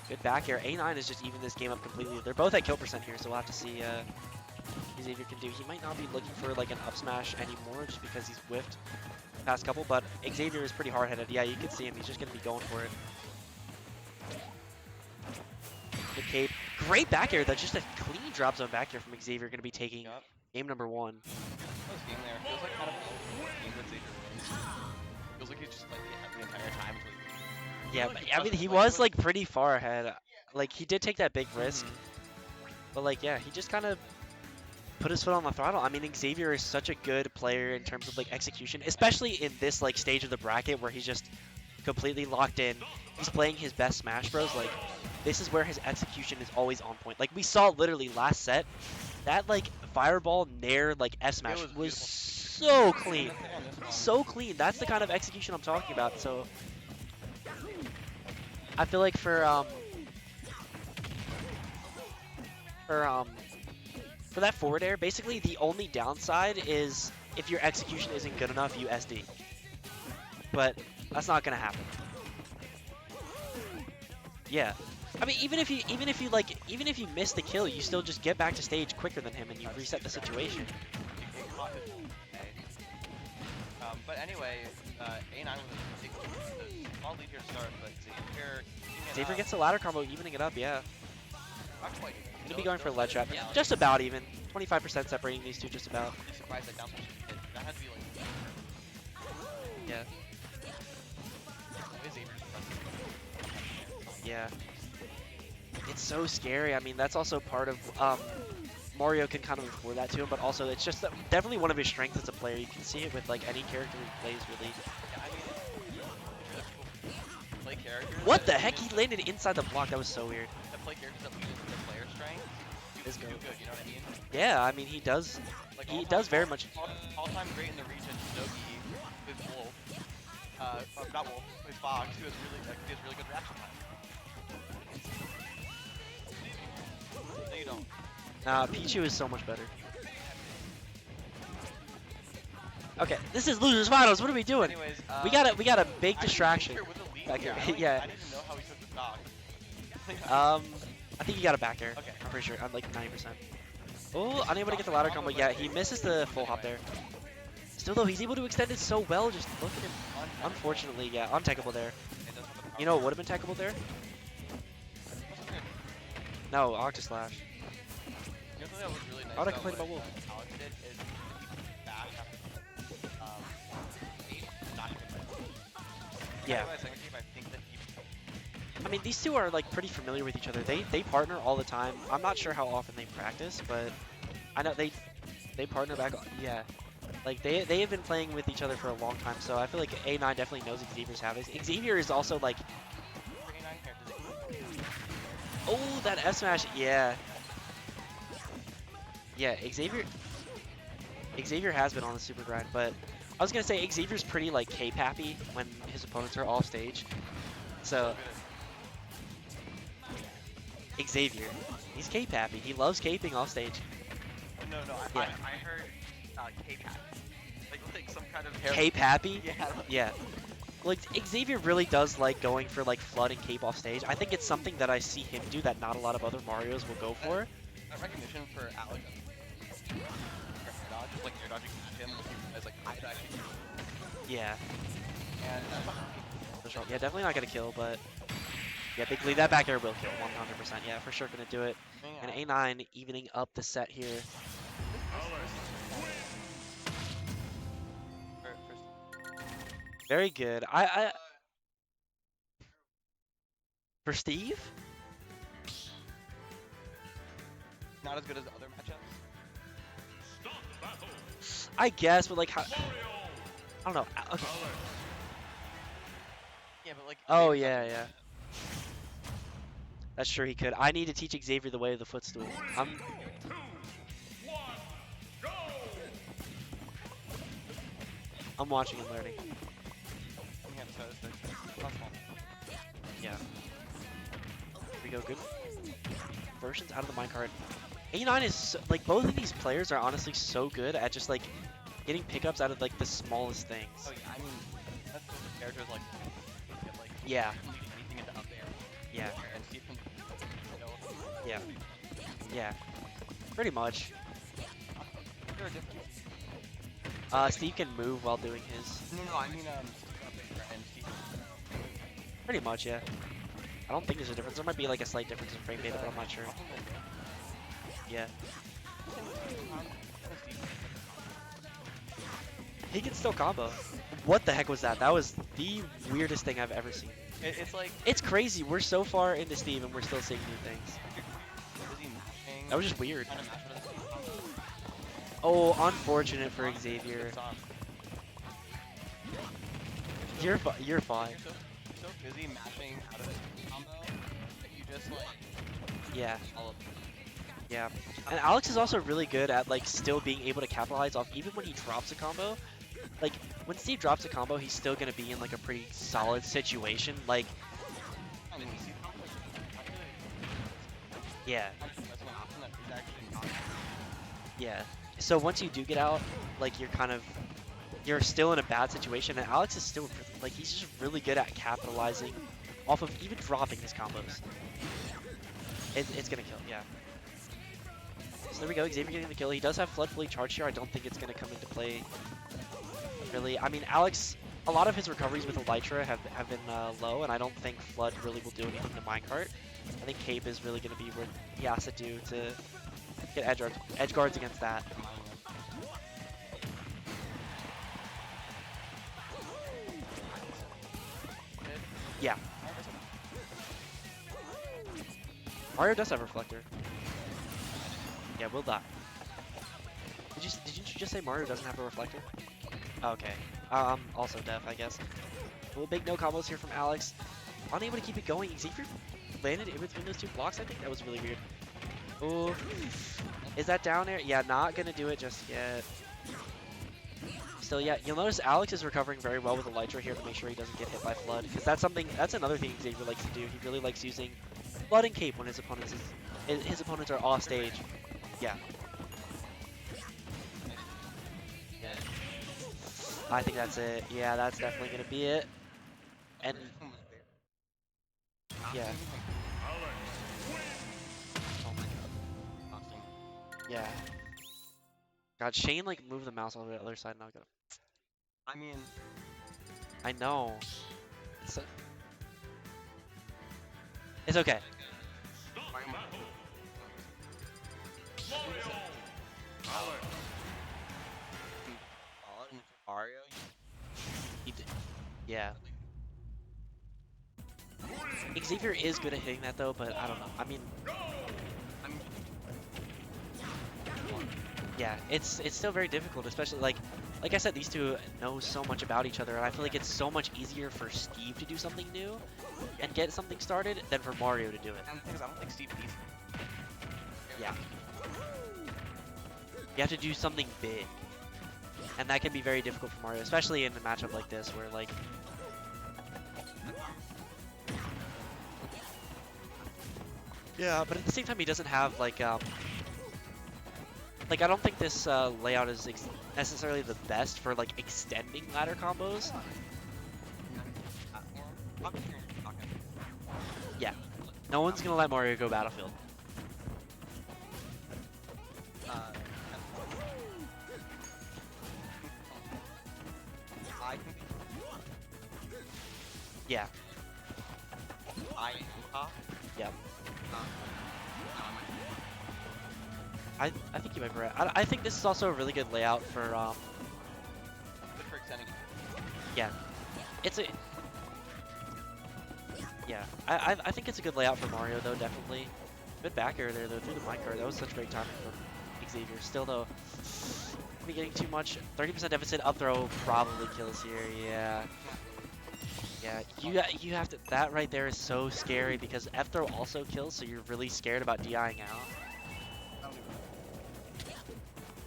Good back air. A9 is just even this game up completely. They're both at kill percent here, so we'll have to see what Xavier can do. He might not be looking for like an up smash anymore, just because he's whiffed the past couple, but Xavier is pretty hard-headed. Yeah, you can see him. He's just going to be going for it. Good cape. Great back air. That's just a clean drop zone back air from Xavier. Going to be taking Yup. game number 1. Close game there. Feels like kind of a game that Xavier wins. Feels like he's just like the entire time. Until Yeah, Really but good I mean, puzzle, he like, was what- like pretty far ahead. Like he did take that big risk, but like yeah, he just kind of put his foot on the throttle. I mean, Xavier is such a good player in terms of like execution, especially in this like stage of the bracket where he's just completely locked in. He's playing his best Smash Bros. Like this is where his execution is always on point. Like we saw literally last set, that like fireball nair like F smash was was beautiful. so clean. Nothing on this one. So clean. That's the kind of execution I'm talking about. So I feel like for that forward air, basically the only downside is if your execution isn't good enough, you SD. But that's not gonna happen. Yeah. I mean, even if you miss the kill, you still just get back to stage quicker than him and you reset the situation. It caught his A. But anyway, A9 was a small lead here to start, but Xavier gets the ladder combo, evening it up, yeah. not quite. Gonna be going for a ledge trap. Just about even. 25% separating these two, just about. I'm surprised that down smash didn't hit. That had to be like. Yeah. Xavier's impressive. Yeah. It's so scary. I mean, that's also part of Mario can kind of afford that to him, but also it's just definitely one of his strengths as a player. You can see it with like any character he plays, really. Yeah, I mean, play characters. What the heck? He landed inside the block. That was so weird. That play characters that lean into their player strength. Is Do good. good, you know what I mean? Yeah, I mean he does. Like He all-time- does very much. All-time great in the region, Nogi with Wolf. Not Wolf, with Fox, who has really good reaction time. No, you don't. Pichu is so much better. Okay, this is losers finals. What are we doing? Anyways, We got a big distraction. With a lead back here. here. Yeah. I didn't even know how he took the stock. I think he got it back there. Okay. I'm pretty sure. I'm like 90%. Oh, unable to get the ladder combo. Yeah, he misses the full hop there. Still though, he's able to extend it so well. Just look at him. Unfortunately, yeah, untechable there. You know what would have been techable there? No, Octa Slash. You know something that was really nice How'd I about complain about what Wolf? Alex did is he back after not even Yeah. my second game, I think that he I mean, these two are like pretty familiar with each other. They partner all the time. I'm not sure how often they practice, but I know they partner back. Yeah, like they have been playing with each other for a long time. So I feel like A9 definitely knows Xavier's habits. Xavier is also like, oh, that F smash. Yeah, yeah. Xavier has been on the super grind, but I was gonna say Xavier's pretty like cape happy when his opponents are off stage. So. Xavier, he's cape happy. He loves caping off stage. No, Yeah. I heard K-Pack. Like some kind of Cape happy? Yeah. Yeah. Like Xavier really does like going for like flood and cape off stage. I think it's something that I see him do that not a lot of other Marios will go for. Recognition for Alex. For air dodge, just like air dodging him as like I actually. Yeah. And Yeah, definitely not gonna kill, but yeah, big lead. That back air will kill 100%. Yeah, for sure gonna do it. And A9 evening up the set here. Very good. I for Steve? not as good as other matchups. I guess, but like how? I don't know. Okay. Yeah, but like. Oh yeah, yeah. That's true. He could. I need to teach Xavier the way of the footstool. I'm watching and learning. Yeah. Here we go. Good versions out of the minecart. A9 is so, like both of these players are honestly so good at just like getting pickups out of like the smallest things. Oh yeah, I mean that's what the characters like. Get, like Yeah. lead anything into up air. Yeah. And see if can, you know. Yeah. Yeah. Pretty much. There are differences. Steve can move while doing his. No, I mean up air and Steve. Pretty much, yeah. I don't think there's a difference. There might be like a slight difference in frame data, but I'm not sure. Yeah. He can still combo. What the heck was that? That was the weirdest thing I've ever seen. It's like It's crazy. We're so far into Steve and we're still seeing new things. That was just weird. Oh, unfortunate for Xavier. You're fine. You're so busy mashing out of this combo that you just like Yeah. all of Yeah. And Alex is also really good at like still being able to capitalize off even when he drops a combo. Like when Steve drops a combo, he's still gonna be in like a pretty solid situation. Like yeah. Yeah. So once you do get out, like you're still in a bad situation, and Alex is still like he's just really good at capitalizing off of even dropping his combos. It's gonna kill, yeah. So there we go, Xavier getting the kill. He does have Flood fully charged here. I don't think it's gonna come into play, really. I mean, Alex, a lot of his recoveries with Elytra have been low, and I don't think Flood really will do anything to Minecart. I think Cape is really gonna be what he has to do to get edge guards against that. Yeah. Mario does have Reflector. Yeah, we'll die. Did you just say Mario doesn't have a Reflector? Okay. Also deaf, I guess. Well, big no combos here from Alex. Unable to keep it going. Xavier landed in between those two blocks. I think that was really weird. Oh, is that down air? Yeah, not gonna do it just yet. Still, yeah, you'll notice Alex is recovering very well with Elytra here to make sure he doesn't get hit by Flood, because that's another thing Xavier likes to do. He really likes using Flood and Cape when his opponents are off stage. Yeah. I think that's it. Yeah, that's definitely gonna be it. And yeah. Yeah. God, Shane like moved the mouse all the way to the other side, and I got. I mean, I know. It's okay. Aryeh. He did. Yeah. Xavier is good at hitting that though, but I don't know. I mean, yeah, it's still very difficult, especially like I said, these two know so much about each other, and I feel like it's so much easier for Steve to do something new and get something started than for Mario to do it. And the thing is, I don't think Steve needs. Yeah. You have to do something big, and that can be very difficult for Mario, especially in a matchup like this where like. Yeah, but at the same time, he doesn't have like I don't think this layout is necessarily the best for like extending ladder combos. Yeah, no one's gonna let Mario go Battlefield. Yeah. Yeah. I think you might be right. I think this is also a really good layout for For extending. yeah. It's a yeah. I think it's a good layout for Mario though, definitely. Good back air there though through the minecart. That was such great timing from Xavier. Still though, be getting too much. 30% deficit up throw probably kills here. Yeah. Yeah, you have to. That right there is so scary because F throw also kills, so you're really scared about DIing out.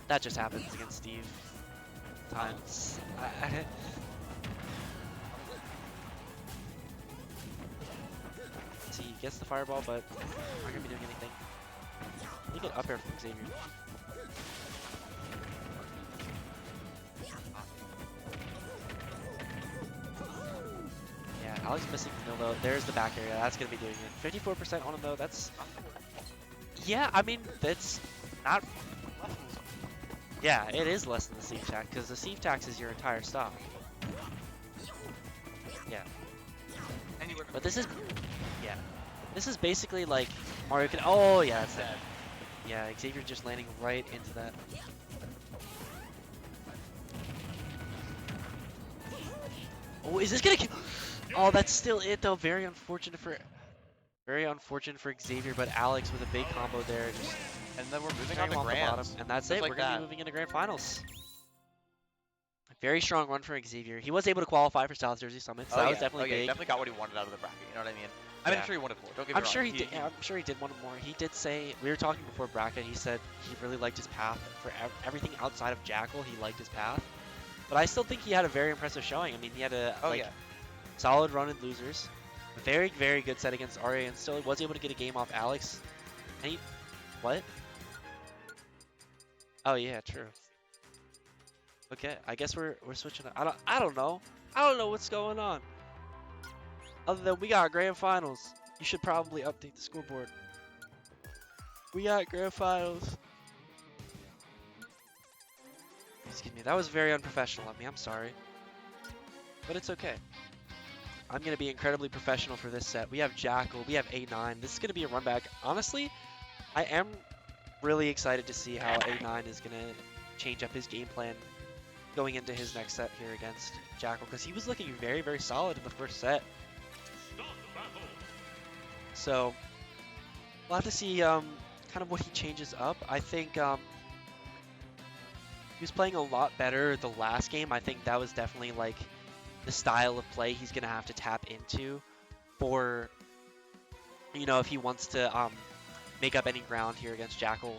That just happens against Steve. Times. See, he gets the fireball, but not gonna be doing anything. Look at up air from Xavier. Yeah, Alex missing the though. There's the back area. That's gonna be doing it. 54% on him though. That's. Yeah, I mean that's not. Yeah, it is less than the sieve tax because the sieve tax is your entire stock. Yeah. But this is. Yeah. This is basically like Mario can. Oh yeah, it's dead. Yeah, Xavier just landing right into that. Oh, is this gonna kill? Oh, that's still it though. Very unfortunate for Xavier, but Alex with a big combo there. Just and then we're moving on on to the bottom, grands. and that's Just it. like We're gonna that. be moving into grand finals. Very strong run for Xavier. He was able to qualify for South Jersey Summit, so that was definitely big. He definitely got what he wanted out of the bracket. You know what I mean? I mean, I'm sure he wanted more. Don't get me I'm wrong. sure he did. Yeah, I'm sure he did want more. He did say we were talking before bracket. He said he really liked his path for everything outside of Jakal. He liked his path, but I still think he had a very impressive showing. I mean, he had a solid run in losers, very good set against Aryeh, and still was able to get a game off Alex. And he, what? Oh yeah, true. Okay, I guess we're switching. I don't know. I don't know what's going on. Other than we got grand finals. You should probably update the scoreboard. We got grand finals. Excuse me, that was very unprofessional of me. I'm sorry. But it's okay. I'm going to be incredibly professional for this set. We have Jakal, we have A9. This is going to be a run back. Honestly, I am really excited to see how A9 is going to change up his game plan going into his next set here against Jakal, because he was looking very, very solid in the first set. Start the battle. So we'll have to see kind of what he changes up. I think he was playing a lot better the last game. I think that was definitely like the style of play he's going to have to tap into for, you know, if he wants to make up any ground here against Jakal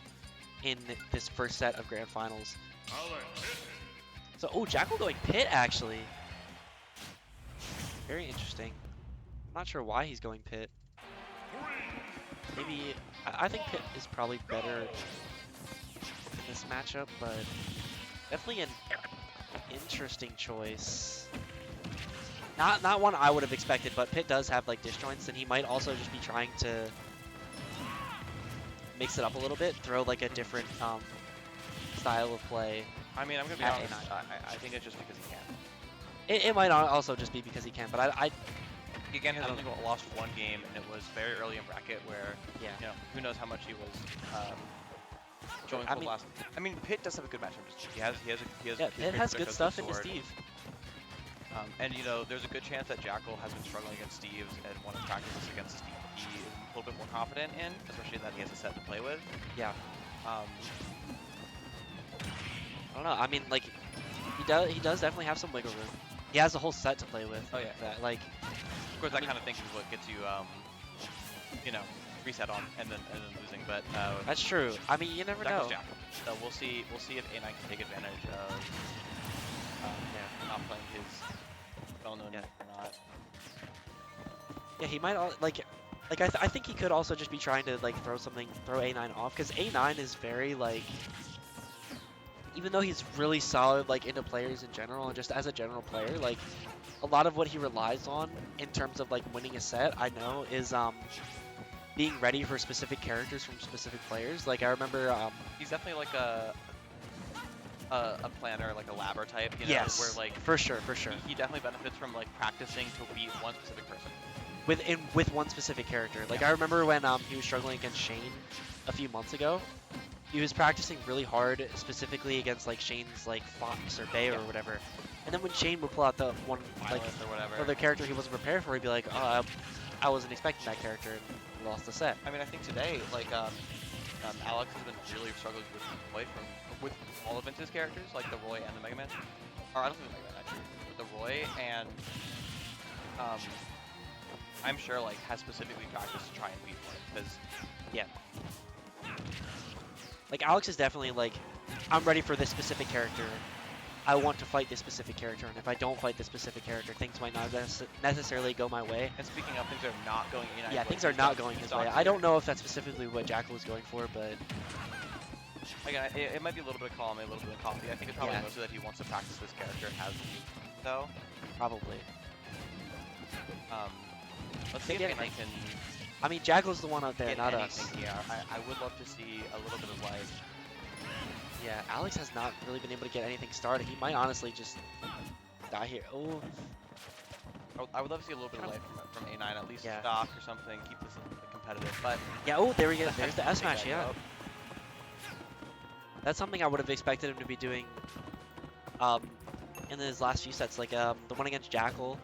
in this first set of grand finals. So, oh, Jakal going pit, actually. Very interesting. I'm not sure why he's going pit. Maybe, I think pit is probably better in this matchup, but definitely an interesting choice. Not one I would have expected, but pit does have like disjoints, and he might also just be trying to mix it up a little bit, throw like a different style of play. I mean, I'm gonna be At honest. A9. I think it's just because he can. It might also just be because he can, but I He again has I don't only lost one game, and it was very early in bracket where, yeah. you know, who knows how much he was going I for mean- last. I mean, Pitt does have a good matchup. He has Yeah, his Pit has good stuff into sword. Steve. And you know, there's a good chance that Jakal has been struggling against Steve's, and one of the practices against Steve he is a little bit more confident in, especially that he has a set to play with. Yeah. Um, I don't know. I mean, like, he does definitely have some wiggle room. He has a whole set to play with. Oh, yeah. That, like, of course, that kind of thing is what gets you, you know, reset on and then losing. But that's true. I mean, you never know. Jakal's Jakal. So we'll see if A9 can take advantage of not playing his well-known or not. Yeah, he might like I think he could also just be trying to like throw A9 off, because A9 is very like, even though he's really solid like into players in general and just as a general player, like a lot of what he relies on in terms of like winning a set, I know, is being ready for specific characters from specific players. Like I remember He's definitely like a planner, like a labber type, you know, yes, where like for sure. he definitely benefits from like practicing to beat one specific person. With one specific character. Like I remember when he was struggling against Shane a few months ago, he was practicing really hard, specifically against like Shane's like Fox or Bay or whatever. And then when Shane would pull out the one like Violet or whatever. other character he wasn't prepared for, he'd be like, oh, I wasn't expecting that character, and lost the set. I mean, I think today, like, Alex has been really struggling with all of Vince's characters, like the Roy and the Mega Man. Or I don't think the Mega Man actually, but the Roy, and I'm sure like has specifically practiced to try and beat one, because Yeah. Like Alex is definitely like, I'm ready for this specific character. I want to fight this specific character, and if I don't fight this specific character, things might not necessarily go my way. And speaking of, things are not going in. Yeah, things are not going his way. I don't know if that's specifically what Jakal was going for, but Again, it might be a little bit of column, a little bit of copy. I think it's probably Yeah. mostly that he wants to practice this character as though. probably. Let's see if Maybe A9 can I mean, Jakal's the one out there, get not us. anything here. I would love to see a little bit of like. Yeah, Alex has not really been able to get anything started. He might honestly just die here. Oh, I would love to see a little bit of life from A9, at least Yeah. stock or something, keep this competitive. But yeah. Oh, there we go. There's the S Big match. guy Yeah. up. That's something I would have expected him to be doing in his last few sets, like the one against Jakal,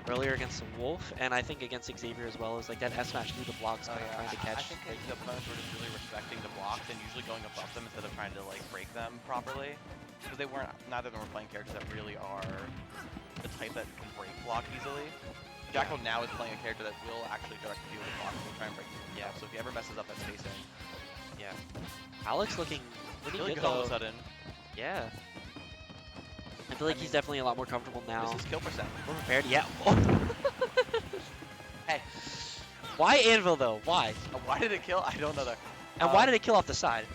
earlier against the Wolf, and I think against Xavier as well, is like that S match through the blocks, kind of trying to I catch. think that the opponents were just really respecting the blocks and usually going above them instead of trying to like break them properly, because neither of them were playing characters that really are the type that can break block easily. Jakal now is playing a character that will actually directly deal with blocks and try and break them. Yeah. So if he ever messes up that spacing, Yeah. Alex looking pretty really good good all of though. a sudden. Yeah. I feel like he's definitely a lot more comfortable now. This is kill percent. We're prepared. Yeah. Hey, Why Anvil though? Why? why did it kill? I don't know that. And why did it kill off the side?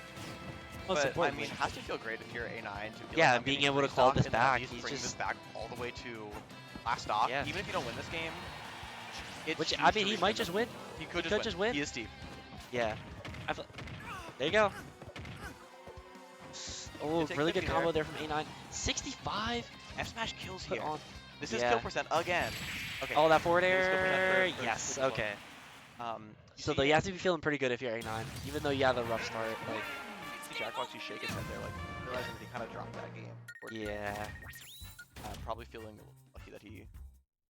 Most But I importantly. mean, it has to feel great if you're A9 to be Yeah, like, I'm being getting able to free call stock this and back, He's he's bringing this just- back all the way to last stock. Yeah. Even if you don't win this game, It's Which, huge I to mean, he reach might him. just win. He could could just win. He is Steve. Yeah. There you go. Oh, take really 50 good combo there. there from A9. 65 F smash kills put here. on. This is Yeah. kill percent again. Okay. Oh, that forward It is still air. for Yes. switch look. Okay. You So see- you have to be feeling pretty good if you're A9, even though you have a rough start. Like, see Jakal actually shake his head there, like realizing that he kind of dropped that game. yeah, Probably feeling lucky that he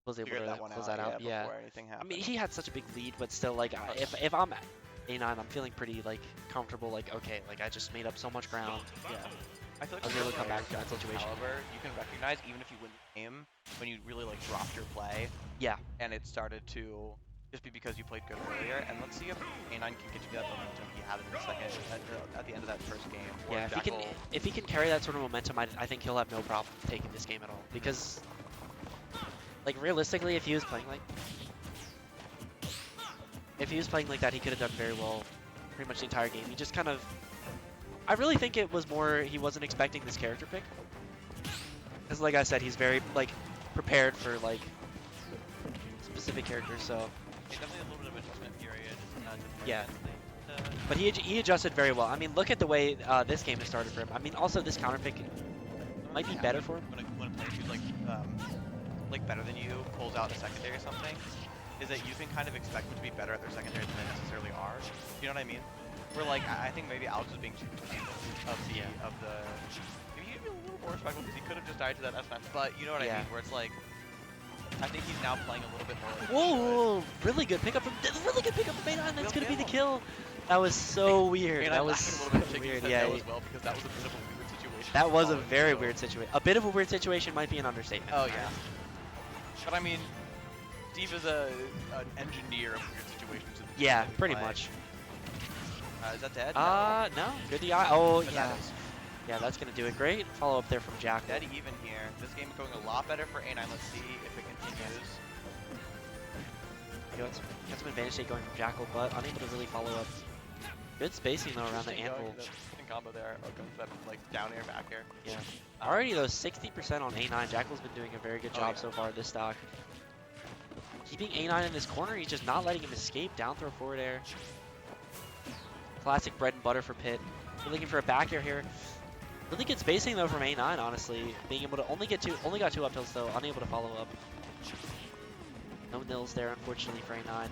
was able figured to that one close out, that out. yeah, Yeah. before anything I happened. mean, he had such a big lead, but still, like, if I'm A9, I'm feeling pretty like comfortable. Like, okay, like I just made up so much ground. Yeah. I feel like I was with able to come back players to that of this situation. caliber, you can recognize even if you win the game when you really like dropped your play. Yeah. And it started to just be because you played good earlier. And let's see if A9 can get you that momentum he had in the second at the end of that first game. Or Yeah. Jakal, If he can carry that sort of momentum, I think he'll have no problem taking this game at all. Because, like, realistically, if he was playing like that, he could have done very well pretty much the entire game. He just kind of, I really think it was more he wasn't expecting this character pick. Because like I said, he's very like prepared for like specific characters. So it's definitely a little bit of adjustment period. yeah, but he adjusted very well. I mean, look at the way this game has started for him. I mean, also this counter pick might be better for him. When a player who's like better than you pulls out a secondary or something, is that you can kind of expect them to be better at their secondary than they necessarily are. You know what I mean? Where like I think maybe Alex was being too of the maybe he'd be a little more respectful because he could have just died to that S-Smash, but you know what I mean? Where it's like I think he's now playing a little bit more. Like Whoa, really good pickup from A9. That's gonna be the kill. That was so weird. That was a little bit so weird. weird. Yeah, As well because that was a bit of a weird situation. that was a following very the weird situation. A bit of a weird situation might be an understatement. Oh yeah. But I mean, Steve is an engineer of weird situations. Yeah, pretty much. Is that dead? No. Good DI. Oh, But yeah. that is Yeah, that's going to do it. Great follow up there from Jakal. dead even here. This game is going a lot better for A9. Let's see if it continues. Got some advantage state going from Jakal, but unable to really follow up. Good spacing, though, around the Interesting anvil. interesting combo there. Oh, going for that like down air, back air. Yeah. Already, though, 60% on A9. Jakal's been doing a very good job so far this stock. Keeping A9 in this corner, he's just not letting him escape. Down throw forward air. Classic bread and butter for Pit. We're looking for a back air here. Really good spacing though from A9, honestly. Being able to only got two up tilts though, unable to follow up. No nils there, unfortunately, for A9.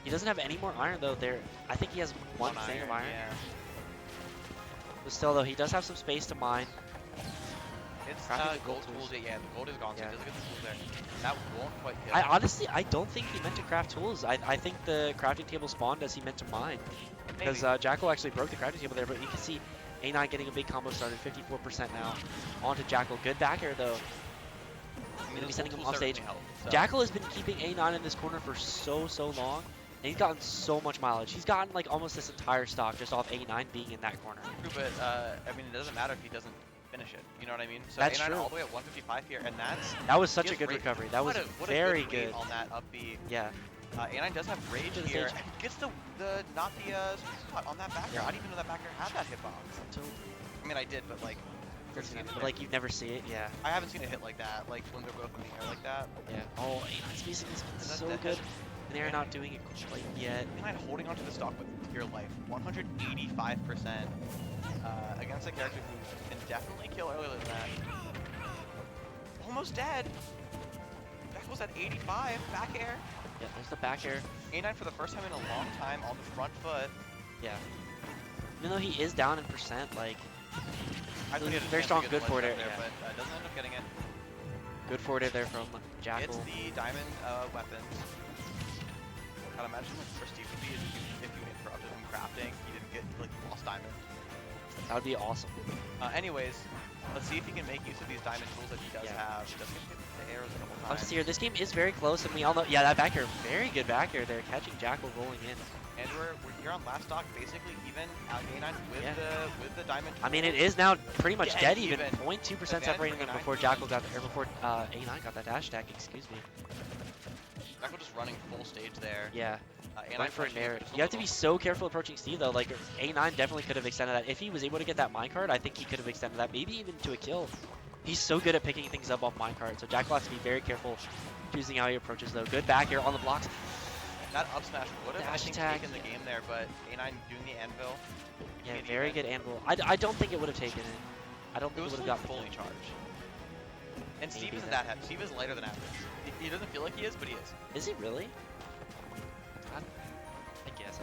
He doesn't have any more iron though. I think he has one thing of iron. Yeah. But still though, he does have some space to mine. It's Crafting the gold gold tools. tools. Yeah, the gold is gone, so Yeah. he doesn't get the tools there. That won't quite kill. I honestly, I don't think he meant to craft tools. I think the crafting table spawned as he meant to mine. Because Jakal actually broke the crafting table there, but you can see A9 getting a big combo started, 54% now. Onto Jakal. Good back air though. Gonna be sending him off stage. Jakal has been keeping A9 in this corner for so long, and he's gotten so much mileage. He's gotten like almost this entire stock just off A9 being in that corner. True, but I mean, it doesn't matter if he doesn't finish it. You know what I mean? So That's A9 true. all the way at 155 here, and that was such he a has good rage. recovery. That was What very a good. good. Weight on that upbeat. Yeah. A9 does have rage To the here. stage. And gets the not the sweet spot on that back air. I didn't even know that back air had that hitbox. So, I mean, I did, but like, never seen it but hit. like you never see it. Yeah. I haven't seen a hit like that. Like when they're both in the air like that. Yeah. Oh, A9's spacing has been Is that so dead? good. And they're not doing it quite yet. A9 holding onto the stock with your life, 185% against a character who can definitely kill earlier than that. Almost dead. Jakal's at 85, back air. Yeah, there's the back air. A9 for the first time in a long time on the front foot. Yeah. Even though he is down in percent, like, I think he had a very chance to strong get good the forward air. ledge up Yeah. there, but doesn't end up getting it. Good forward air there from Jakal. It's the diamond weapons. God, imagine what for Steve would be if you interrupted him crafting, he didn't get, like, lost diamond. That would be awesome. Anyways, let's see if he can make use of these diamond tools that he does have. He does get hit with the arrows a couple times. Obviously here, this game is very close, and we all know, yeah, that back air, very good back air there, catching Jakal rolling in. And we're here on last stock, basically even out A9 with the diamond. I mean, it is now pretty much Yeah, dead even. 0.2% Advantage separating for them A9. before Jakal got, or before A9 got that dash attack, excuse me. Jakal just running full stage there. Yeah. A9 Going for a pushing nair. just a You have to little. be so careful approaching Steve though. Like A9 definitely could have extended that. If he was able to get that minecart, I think he could have extended that, maybe even to a kill. He's so good at picking things up off minecart, so Jakal has to be very careful choosing how he approaches though. Good back air on the blocks. That up smash would have, I Dash think, attack. taken the game there, but A9 doing the anvil. Yeah, made it very even. good anvil. I don't think it would have taken it. I don't It think it was would like have got the fully kill. charged. And Steve Maybe isn't that- that heavy. Steve is lighter than average. He doesn't feel like he is, but he is. Is he really? I guess.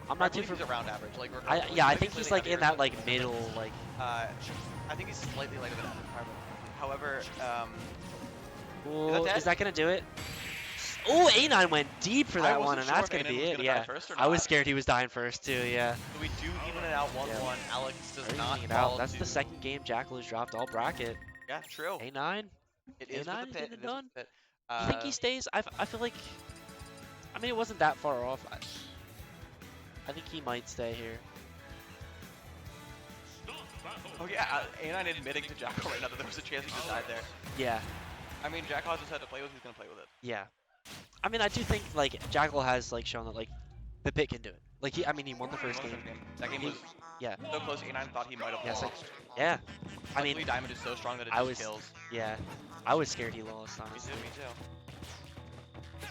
I'm not too I believe he's around average. Like, yeah, I think slightly he's like heavier, in that but, like middle like. I think he's slightly lighter than average. However, Ooh, dead? is that gonna do it? Oh, A9 went deep for I that wasn't one, and sure that's if gonna A9 be was it. gonna die Yeah, first or I was not. scared he was dying first too. Yeah. so we do even it out 1-1. Yeah. Alex does Already not evening it fall out. That's to... the second game Jakal has dropped all bracket. Yeah, true. A9. It is A9 with is the pit. in the It is done. with the pit. You think he stays? I feel like. I mean, it wasn't that far off. I think he might stay here. Oh yeah, A9 admitting to Jakal right now that there was a chance he just died there. Yeah. I mean, Jakal just had to play with. He's gonna play with it. Yeah. I mean, I do think like Jakal has like shown that like the pit can do it. Like he won the first game. That game He- was Yeah. so close. A9 thought he might have Yes, lost. Yeah. I Luckily, mean, Diamond is so strong that it I just was- kills. yeah. I was scared he lost. Me Honestly. too. Me too.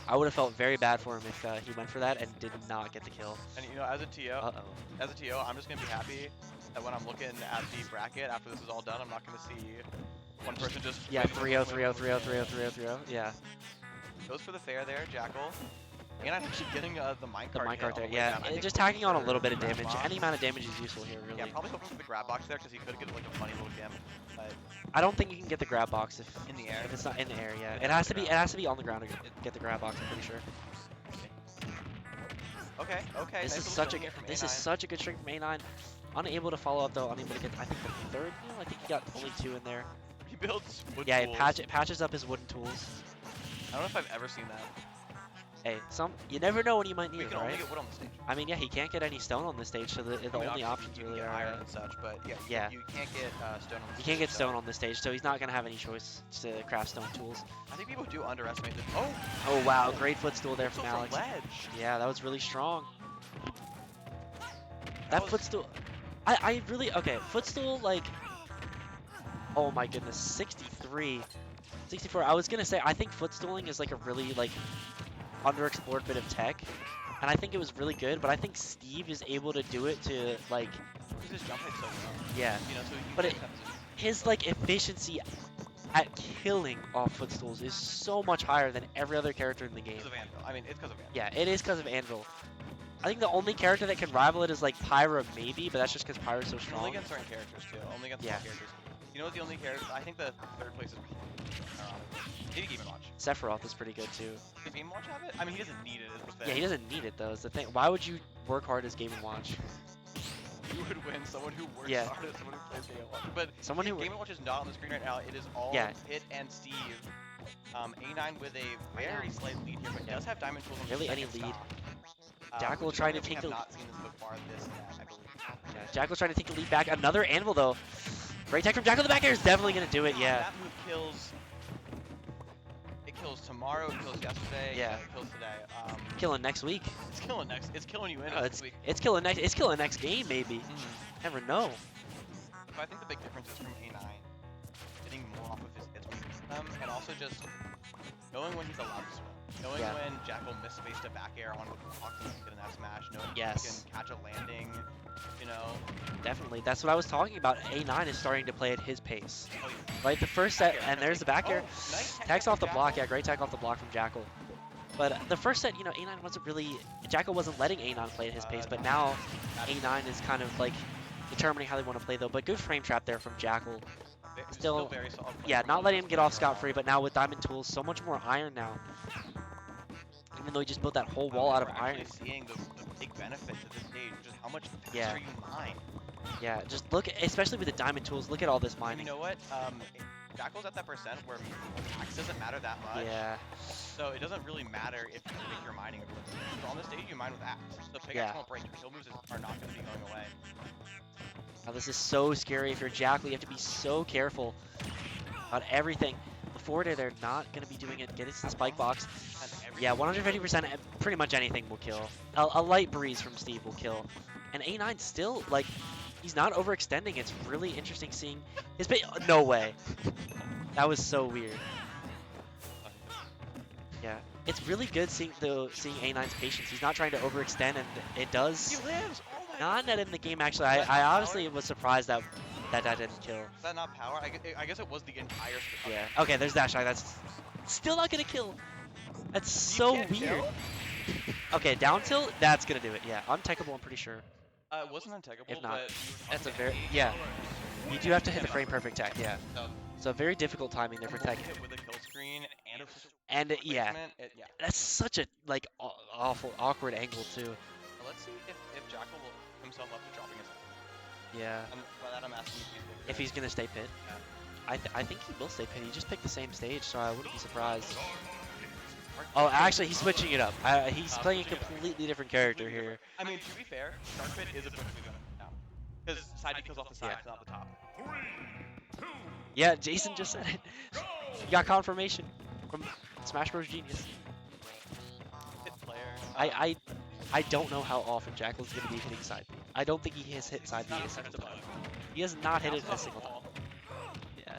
I would have felt very bad for him if he went for that and did not get the kill. And you know, as a TO, Uh-oh. I'm just gonna be happy that when I'm looking at the bracket after this is all done, I'm not gonna see one person just Yeah, waiting to 3-0, win, 3-0, win, 3-0, win. 3-0, 3-0, 3-0. Yeah. Goes for the fair there, Jakal. And I'm actually getting the minecart. The minecart hit there. on the way Yeah. down. I and think just hoping tacking on a for little bit of grab damage. box. Any amount of damage is useful here, really. Yeah, probably hoping for the grab box there because he could get like a funny little gimp. But I don't think you can get the grab box if in the air. if it's not in the air. Yeah. It's It on has the to be. It ground. has to be on the ground to get the grab box. I'm pretty sure. Okay. Okay. This nice is little such a swing here from this A9. is such a good string from A9. Unable to follow up though. Unable to get. I think the third. I think he got only 2 in there. He builds wood Yeah. tools. It patches up his wooden tools. I don't know if I've ever seen that. Hey, you never know when you might We need it, can only right? get wood on the stage. I mean, yeah, he can't get any stone on this stage, so the I mean, only obviously options you can really get are. iron and such, but yeah, Yeah. you can't get stone on the You stage. can't get so stone on this stage, so he's not gonna have any choice to craft stone tools. I think people do underestimate this. Oh, Oh wow, great footstool there so from from Alex. ledge. Yeah, that was really strong. That That was- footstool, I really okay. Footstool like, oh my goodness, 63, 64. I was gonna say I think footstooling is like a really like underexplored bit of tech, and I think it was really good. But I think Steve is able to do it to like, Because his jump height's so low. yeah, You know, so you But can it- that position. his like efficiency at killing off footstools is so much higher than every other character in the game. Because of Anvil. I mean, it's because of Anvil. Yeah, it is because of Anvil. I think the only character that can rival it is like Pyra maybe, but that's just because Pyra's so Only strong. against certain characters too. Only against Yeah. some characters. You know what the only character? I think the third place is. Maybe Game & Watch. Sephiroth is pretty good too. Does Game & Watch have it? I mean, he doesn't need it. Is the thing. Yeah, he doesn't need it though. Is the thing. Why would you work hard as Game & Watch? Who would win? Someone who works Yeah. hard, or someone who plays Game & Watch. But Someone who Game & Watch is not on the screen right now. It is all Yeah. Pit and Steve. A9 with a very slight lead here, but Yeah. does have Diamond Tools on Barely the any second lead. stock. Jakal Which is trying to something we take the- have not seen this so far this set, I believe. Yeah, Jakal's trying to take the lead back. Another Anvil though. Great tech from Jakal. The back air is definitely gonna do it. Yeah. That move kills. It kills tomorrow. It kills yesterday. Yeah. It kills today. Killing next week. It's killing next. It's killing you in Oh, next week. it's killing next. It's killing next game maybe. Mhm. Never know. So I think the big difference is from A9 getting more off of his hits when he gets them, and also just knowing when he's allowed to swim. Knowing Yeah. when Jakal misspaced a back air on the block and get an F smash. Knowing Yes. he can catch a landing. You know. Definitely. That's what I was talking about. A9 is starting to play at his pace. Oh, yeah. Right, the first set, Back air, and there's the back air. Oh, nice tech Tags from off the block, Jakal. yeah, great tag off the block from Jakal. But the first set, you know, A9 wasn't really, Jakal wasn't letting A9 play at his pace, but now A9 is kind of like determining how they want to play though. But good frame trap there from Jakal. Still, very solid play yeah, from not him. letting him get off scot-free, but now with Diamond Tools, so much more iron now. Even though he just built that whole wall out of We're iron. actually seeing the big benefit to this stage, just how much faster Yeah. you mine. Yeah, just look, especially with the Diamond Tools, look at all this You mining. know what? Jakal's at that percent where max doesn't matter that much. Yeah, So it doesn't really matter if you're mining or what's. So on this stage, you mine with axe. So pickaxe Yeah. won't break. Your kill moves are not going to be going away. now this is so scary. If you're Jakal, you have to be so careful about everything. The forward air, they're not going to be doing it. Get it to the spike box. And every Yeah, 150%, pretty much anything will kill. A light breeze from Steve will kill. And A9 still, like, he's not overextending. It's really interesting seeing his no way. That was so weird. Yeah. It's really good seeing A9's patience. He's not trying to overextend, and it does He lives! Oh my not net in the game, actually. I honestly was surprised that didn't kill. Is that not power? I guess it was the entire Yeah. Okay, there's dash. That's still not gonna kill. That's so can't weird. kill? Okay, down tilt, that's gonna do it. Yeah, untechable, I'm pretty sure. It wasn't untechable, If not, but that's a very You do have to hit the frame perfect tech. Yeah. So very difficult timing there for tech. hit with a kill screen and a And yeah, placement, yeah. that's such a like awful awkward angle too. Let's see if Jakal will himself up to dropping his. Yeah. By that I'm asking If he's gonna stay pit. I think he will stay pit. He just picked the same stage, so I wouldn't be surprised. Oh, actually, he's switching it up. He's playing a completely different character here. I mean, to be fair, Dark Pit is a quick to go now. Because side B kills off the side, not the top. Yeah, Jason just said it. You got confirmation from Smash Bros. Genius. Hit player. I don't know how often Jakal's gonna be hitting side B. I don't think he has hit side B a single time. He has not hit it a single time. Yeah.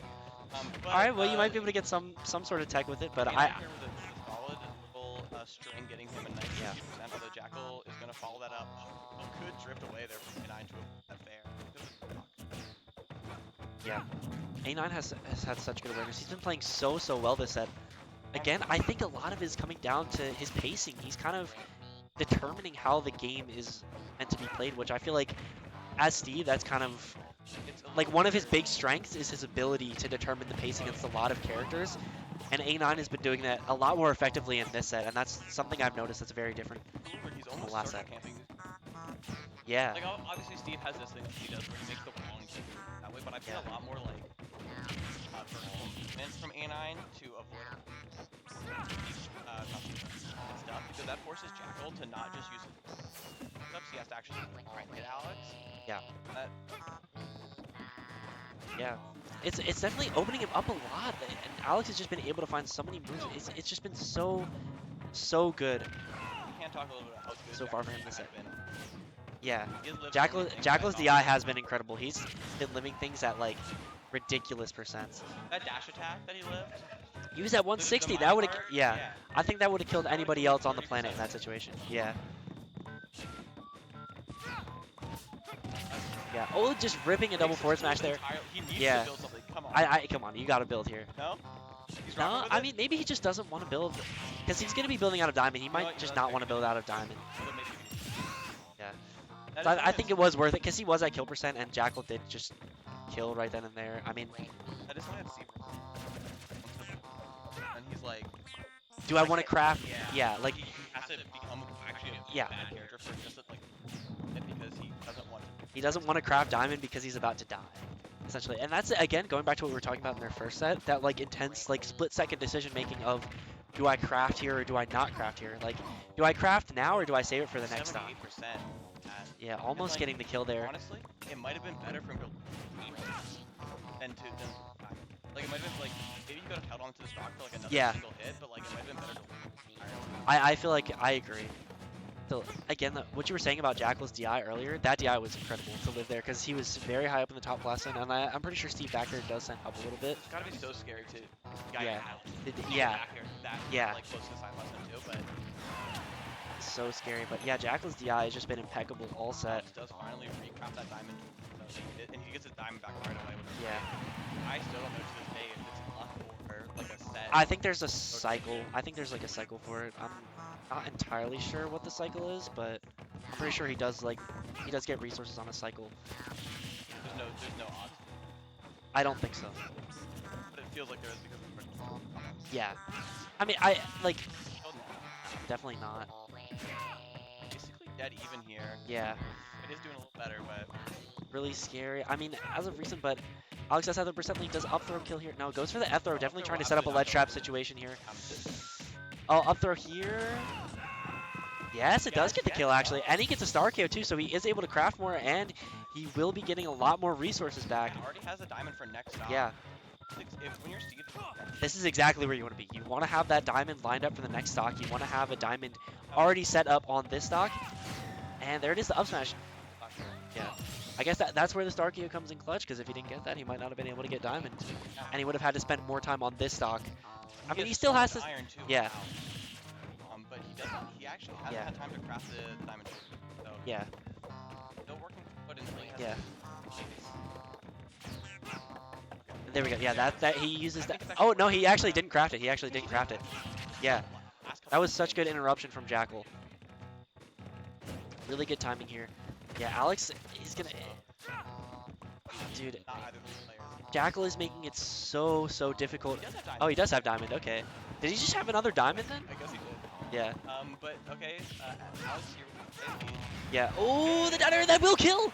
Alright, well you might be able to get some sort of tech with it, but Solid little string getting him a nice 50%, although Jakal is going to follow that up. Could drift away there from A9 to a fair. Yeah. A9 has had such good awareness. He's been playing so well this set. Again, I think a lot of it is coming down to his pacing. He's kind of determining how the game is meant to be played, which I feel like as Steve, that's kind of like one of his big strengths is his ability to determine the pace against a lot of characters. And A9 has been doing that a lot more effectively in this set, and that's something I've noticed that's very different from the last set. Yeah. Like obviously Steve has this thing that he does where he makes the wrong kick that way, but I've seen a lot more like movement from A9 to avoid stuff, because that forces Jakal to not just use stuff, he has to actually hit Alex. Yeah. Yeah. It's definitely opening him up a lot, and Alex has just been able to find so many moves. It's just been so good. Can't talk a little bit about how good so far for him this set. been. Yeah, Jakal's DI has been incredible. He's been living things at like ridiculous percents. That dash attack that he lived. He was at 160. That would have, yeah. I think that would have killed anybody else on the planet in that situation. Yeah. Yeah. Oh, just ripping a double forward smash there. Yeah. Come on. You got to build here. No. No, I mean maybe he just doesn't want to build because he's gonna be building out of diamond. He might just not want to build out of diamond. Yeah. So I think it was worth it because he was at kill percent and Jakal did just kill right then and there. I mean, I just wanted to see. And he's like, do I want to craft? Yeah, like he has to become actually a bad character for just like because he doesn't want to. He doesn't want to craft diamond because he's about to die. Essentially, and that's again going back to what we were talking about in their first set, that like intense like split-second decision making of do I craft here or do I not craft here? Like, do I craft now or do I save it for the next time? 78%. Yeah, almost like, getting the kill there. Honestly, it might have been better for him to than like it might have been like maybe he could have held on to the stock for like another single hit, but like it might have been better to I feel like I agree. So again, what you were saying about Jakal's DI earlier, that DI was incredible to live there because he was very high up in the top class, and I'm pretty sure Steve Backer does send up a little bit. It's gotta be so scary to yeah, like close to the side lesson too, but so scary. But yeah, Jakal's DI has just been impeccable all set. He does finally recraft that diamond, and he gets his diamond back right away. Yeah. I still don't know to this day if it's enough or like a set. I think there's a cycle. I think there's like a cycle for it. I'm not entirely sure what the cycle is, but I'm pretty sure he does get resources on a cycle. There's no odds. I don't think so. But it feels like there is because of yeah. I mean, I like definitely not. Basically dead even here. Yeah. It is doing a little better, but really scary. I mean, as of recent, but Alex has had the percent lead. Does up throw kill here? No, goes for the F throw. Definitely trying to set up a ledge trap situation here. Oh, up throw here. Yes, it does get the kill actually, and he gets a star KO too, so he is able to craft more, and he will be getting a lot more resources back. He already has a diamond for next stop. Yeah. When you're Steve, this is exactly where you want to be. You want to have that diamond lined up for the next stock. You want to have a diamond already set up on this stock, and there it is, the up smash. Yeah. I guess that's where the Starkio comes in clutch, because if he didn't get that, he might not have been able to get Diamond. And he would have had to spend more time on this stock. I mean, he still has to... Iron too. Yeah. But he doesn't. He actually hasn't Yeah. had time to craft the diamond. So Yeah. still working, but until he has Yeah. to- There we go. Yeah, that he uses I that. think it's Oh, actually no, he actually didn't craft it. He actually didn't craft it. Yeah. Last couple That was of such good games. interruption from Jakal. Really good timing here. Yeah, Alex is gonna... Dude, Not either of those players. Jakal is making it so difficult. He does have diamond. Oh, he does have Diamond. Okay. Did he just have another Diamond then? I guess he did. Yeah. But okay, Alex, you're Yeah. Oh, the downer, that will kill!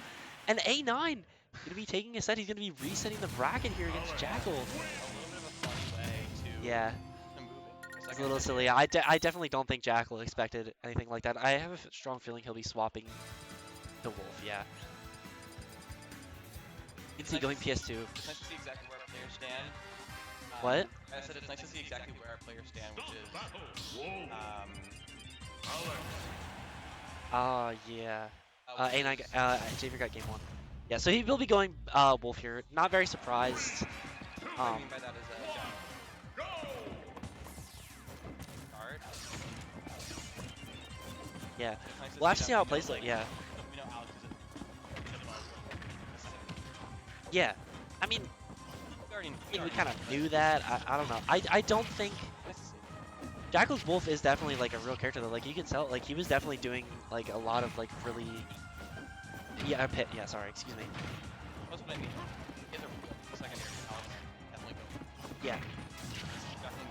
And A9 gonna be taking a set. He's gonna be resetting the bracket here against Jakal. a little bit of a funny way to Yeah, to move it. it's a little silly. I definitely don't think Jakal expected anything like that. I have a strong feeling he'll be swapping the Wolf. Yeah. You can see going PS2. It's nice to see exactly where our players stand. What? I said it's nice to see exactly where our players stand, which is Yeah. which A9, is- Xavier got game 1. Yeah, so he will be going Wolf here. Not very surprised. what I mean by that is guard. Yeah. It's nice We'll have to that see how it we plays know, though. Yeah. We know Alex is a Yeah. I mean, we already we kind of knew that. I don't know. I don't think nice to see. Jakal's Wolf is definitely like a real character though. Like you can tell, like he was definitely doing like a lot of like really. Yeah, Pit. Yeah, sorry. Excuse me. That's what I mean. He has a real secondary Alex. Definitely go. Yeah. Definitely.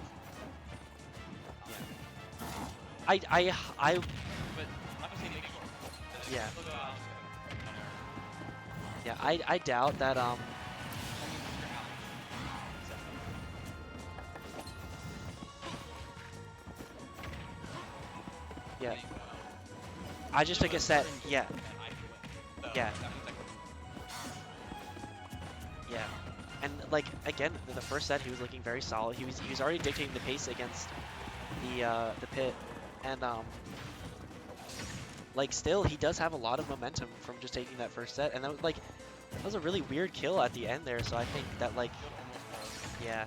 I. But I'm not gonna say maybe. Yeah. Still go Alex. Yeah. I doubt that. I mean, for Alex. Yeah. I just took a set. Yeah. Yeah. Yeah. And like again, the first set he was looking very solid. He was already dictating the pace against the Pit, and like still he does have a lot of momentum from just taking that first set, and that was a really weird kill at the end there. So I think that like yeah.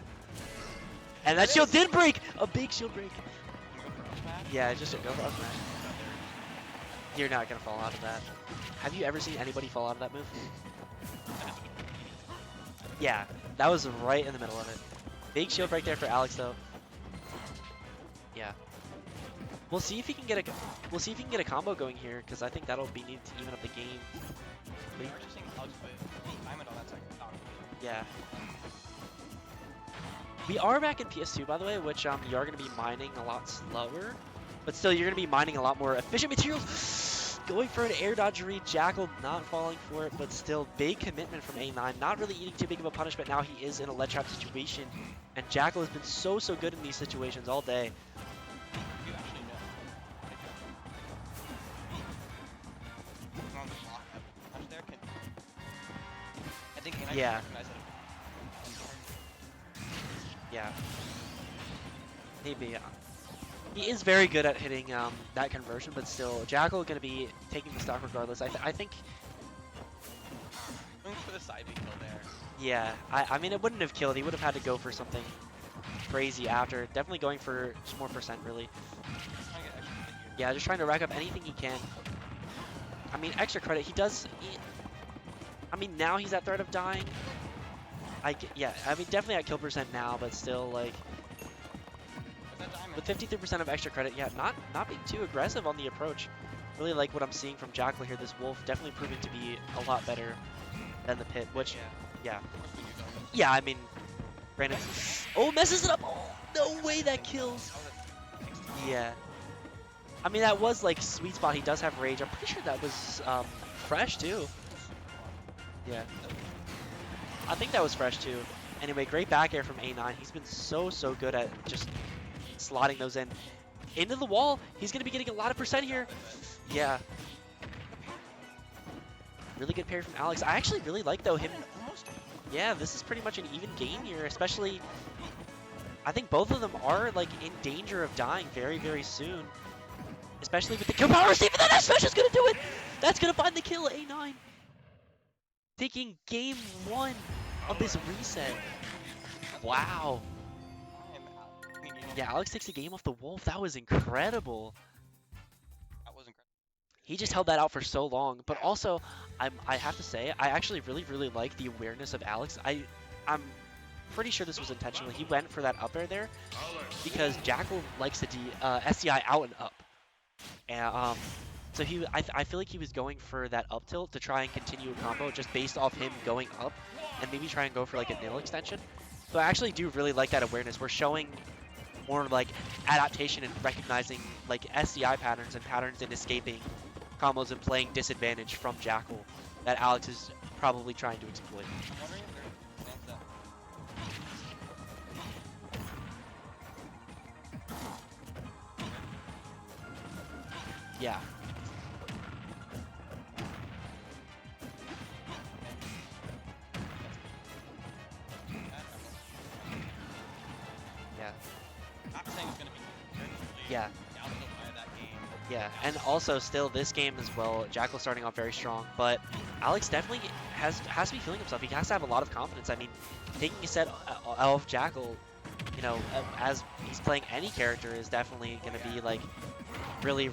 And that shield did break! A big shield break. Yeah, just a go for up smash. You're not gonna fall out of that. Have you ever seen anybody fall out of that move? Yeah, that was right in the middle of it. Big shield break there for Alex though. Yeah. We'll see if he can get a combo going here, because I think that'll be needed to even up the game. We're just seeing Alex with diamond on that second stock. Yeah. We are back in PS2, by the way, which you are going to be mining a lot slower, but still you're going to be mining a lot more efficient materials. Going for an air dodge read, Jakal not falling for it, but still big commitment from A9. Not really eating too big of a punishment. Now he is in a lead trap situation, and Jakal has been so good in these situations all day. You actually know. On the block that punch there can. I think A9 Yeah. recognize that. Yeah. Maybe. He is very good at hitting that conversion, but still, Jakal going to be taking the stock regardless. I think. Going for the side B kill there. Yeah. I mean, it wouldn't have killed. He would have had to go for something crazy after. Definitely going for just more percent, really. Trying to get extra hit here. Yeah, just trying to rack up anything he can. I mean, extra credit. He does. I mean, now he's at threat of dying. Yeah, I mean, definitely at kill percent now, but still, like, Where's that diamond? with 53% of extra credit, yeah, not being too aggressive on the approach. Really like what I'm seeing from Jakal here. This Wolf definitely proving to be a lot better than the Pit, which, yeah. Of course we do diamond. Yeah, I mean, Brandon. Oh, messes it up. Oh, no way that kills. Yeah. I mean, that was, like, sweet spot. He does have rage. I'm pretty sure that was fresh, too. Yeah. I think that was fresh too. Anyway, great back air from A9. He's been so good at just slotting those in. Into the wall. He's going to be getting a lot of percent here. Yeah. Really good parry from Alex. I actually really like, though, him. Yeah, this is pretty much an even game here, especially. I think both of them are, like, in danger of dying very soon. Especially with the kill power receiver. That smash is going to do it. That's going to find the kill, A9. taking game 1 of this reset. Wow. Yeah, Alex takes the game off the Wolf. That was incredible. That was incredible. He just held that out for so long. But also, I have to say, I actually really like the awareness of Alex. I'm pretty sure this was intentional. He went for that up air there because Jakal likes to SDI out and up. And so I feel like he was going for that up tilt to try and continue a combo just based off him going up and maybe try and go for like a nil extension. So I actually do really like that awareness. We're showing more like adaptation and recognizing like SDI patterns and patterns in escaping combos and playing disadvantage from Jakal that Alex is probably trying to exploit. I'm wondering if there's a chance that Yeah. Yeah. not saying it's gonna be Yeah. down to the wire that game. Yeah, and also still this game as well, Jakal starting off very strong, but Alex definitely has to be feeling himself. He has to have a lot of confidence. I mean, taking a set of Jakal, you know, as he's playing any character is definitely going to be like really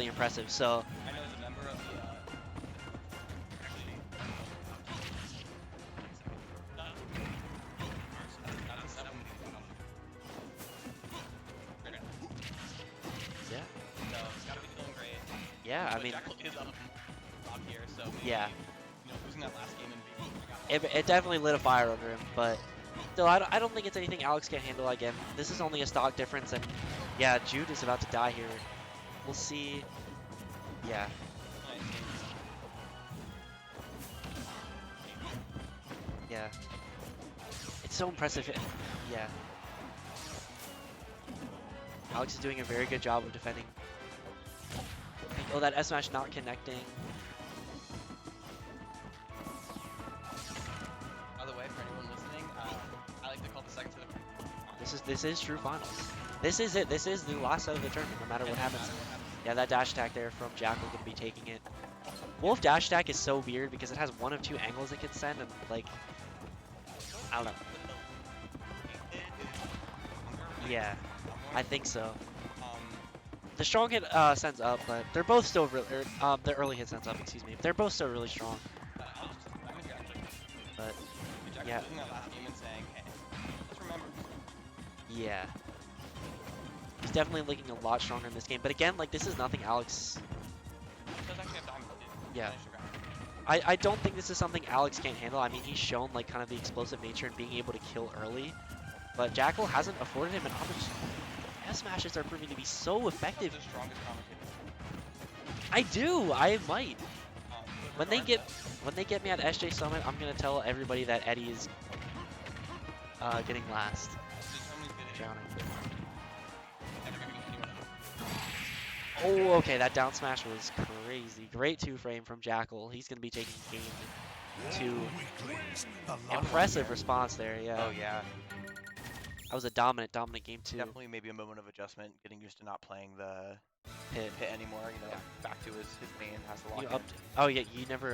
impressive. So I know as a member of the yeah, so it's gotta be feeling great. yeah, I But mean, Jakal is up here, so maybe, yeah, you know, losing that last game and being it definitely lit a fire under him, but still, I don't think it's anything Alex can't handle again. This is only a stock difference, and yeah, Jude is about to die here. We'll see. Yeah. Yeah. It's so impressive. Yeah. Alex is doing a very good job of defending. Oh, that S smash not connecting. By the way, for anyone listening, I like to call the second to the This is true finals. This is it. This is the last set of the tournament, no matter what happens. Yeah, that dash attack there from Jakal gonna be taking it. Wolf dash attack is so weird because it has one of two angles it can send, and like, I don't know. Yeah, I think so. The strong hit sends up, but they're both still really. The early hit sends up. Excuse me. They're both still really strong. But yeah. losing that last game and saying, hey, let's remember. Yeah. He's definitely looking a lot stronger in this game. But again, like, this is nothing Alex. Does actually have diamond, Yeah. I don't think this is something Alex can't handle. I mean, he's shown like kind of the explosive nature and being able to kill early. But Jakal hasn't afforded him an opportunity. S smashes are proving to be so effective. The strongest commentator. I do. I might. With When they regards get me at SJ Summit, I'm gonna tell everybody that Eddie is getting last. to determining the Drowning. never gonna be Oh, anyone. okay, that down smash was crazy. Great 2-frame from Jakal. He's gonna be taking game 2. Impressive response there, yeah. Oh yeah, That was a dominant game 2. definitely maybe a moment of adjustment, getting used to not playing the Hit. pit anymore. You know, back to his main has to lock You in. oh yeah, you never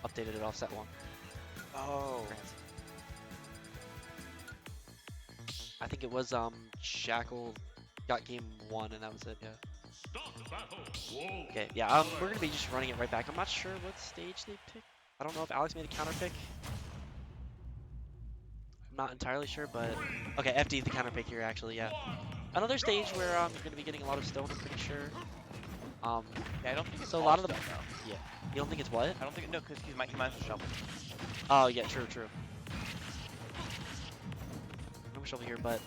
updated it off set 1. Oh. I think it was Jakal got game 1 and that was it, yeah. Okay, yeah, we're gonna be just running it right back. I'm not sure what stage they picked. I don't know if Alex made a counter pick. I'm not entirely sure, but okay, FD the counter pick here actually, yeah. Another stage where you're gonna be getting a lot of stone, I'm pretty sure. Yeah, I don't think it's So a all lot of the stuff, though. yeah. You don't think it's what? I don't think no, because he might have shovel. Oh yeah, true. No shovel here, but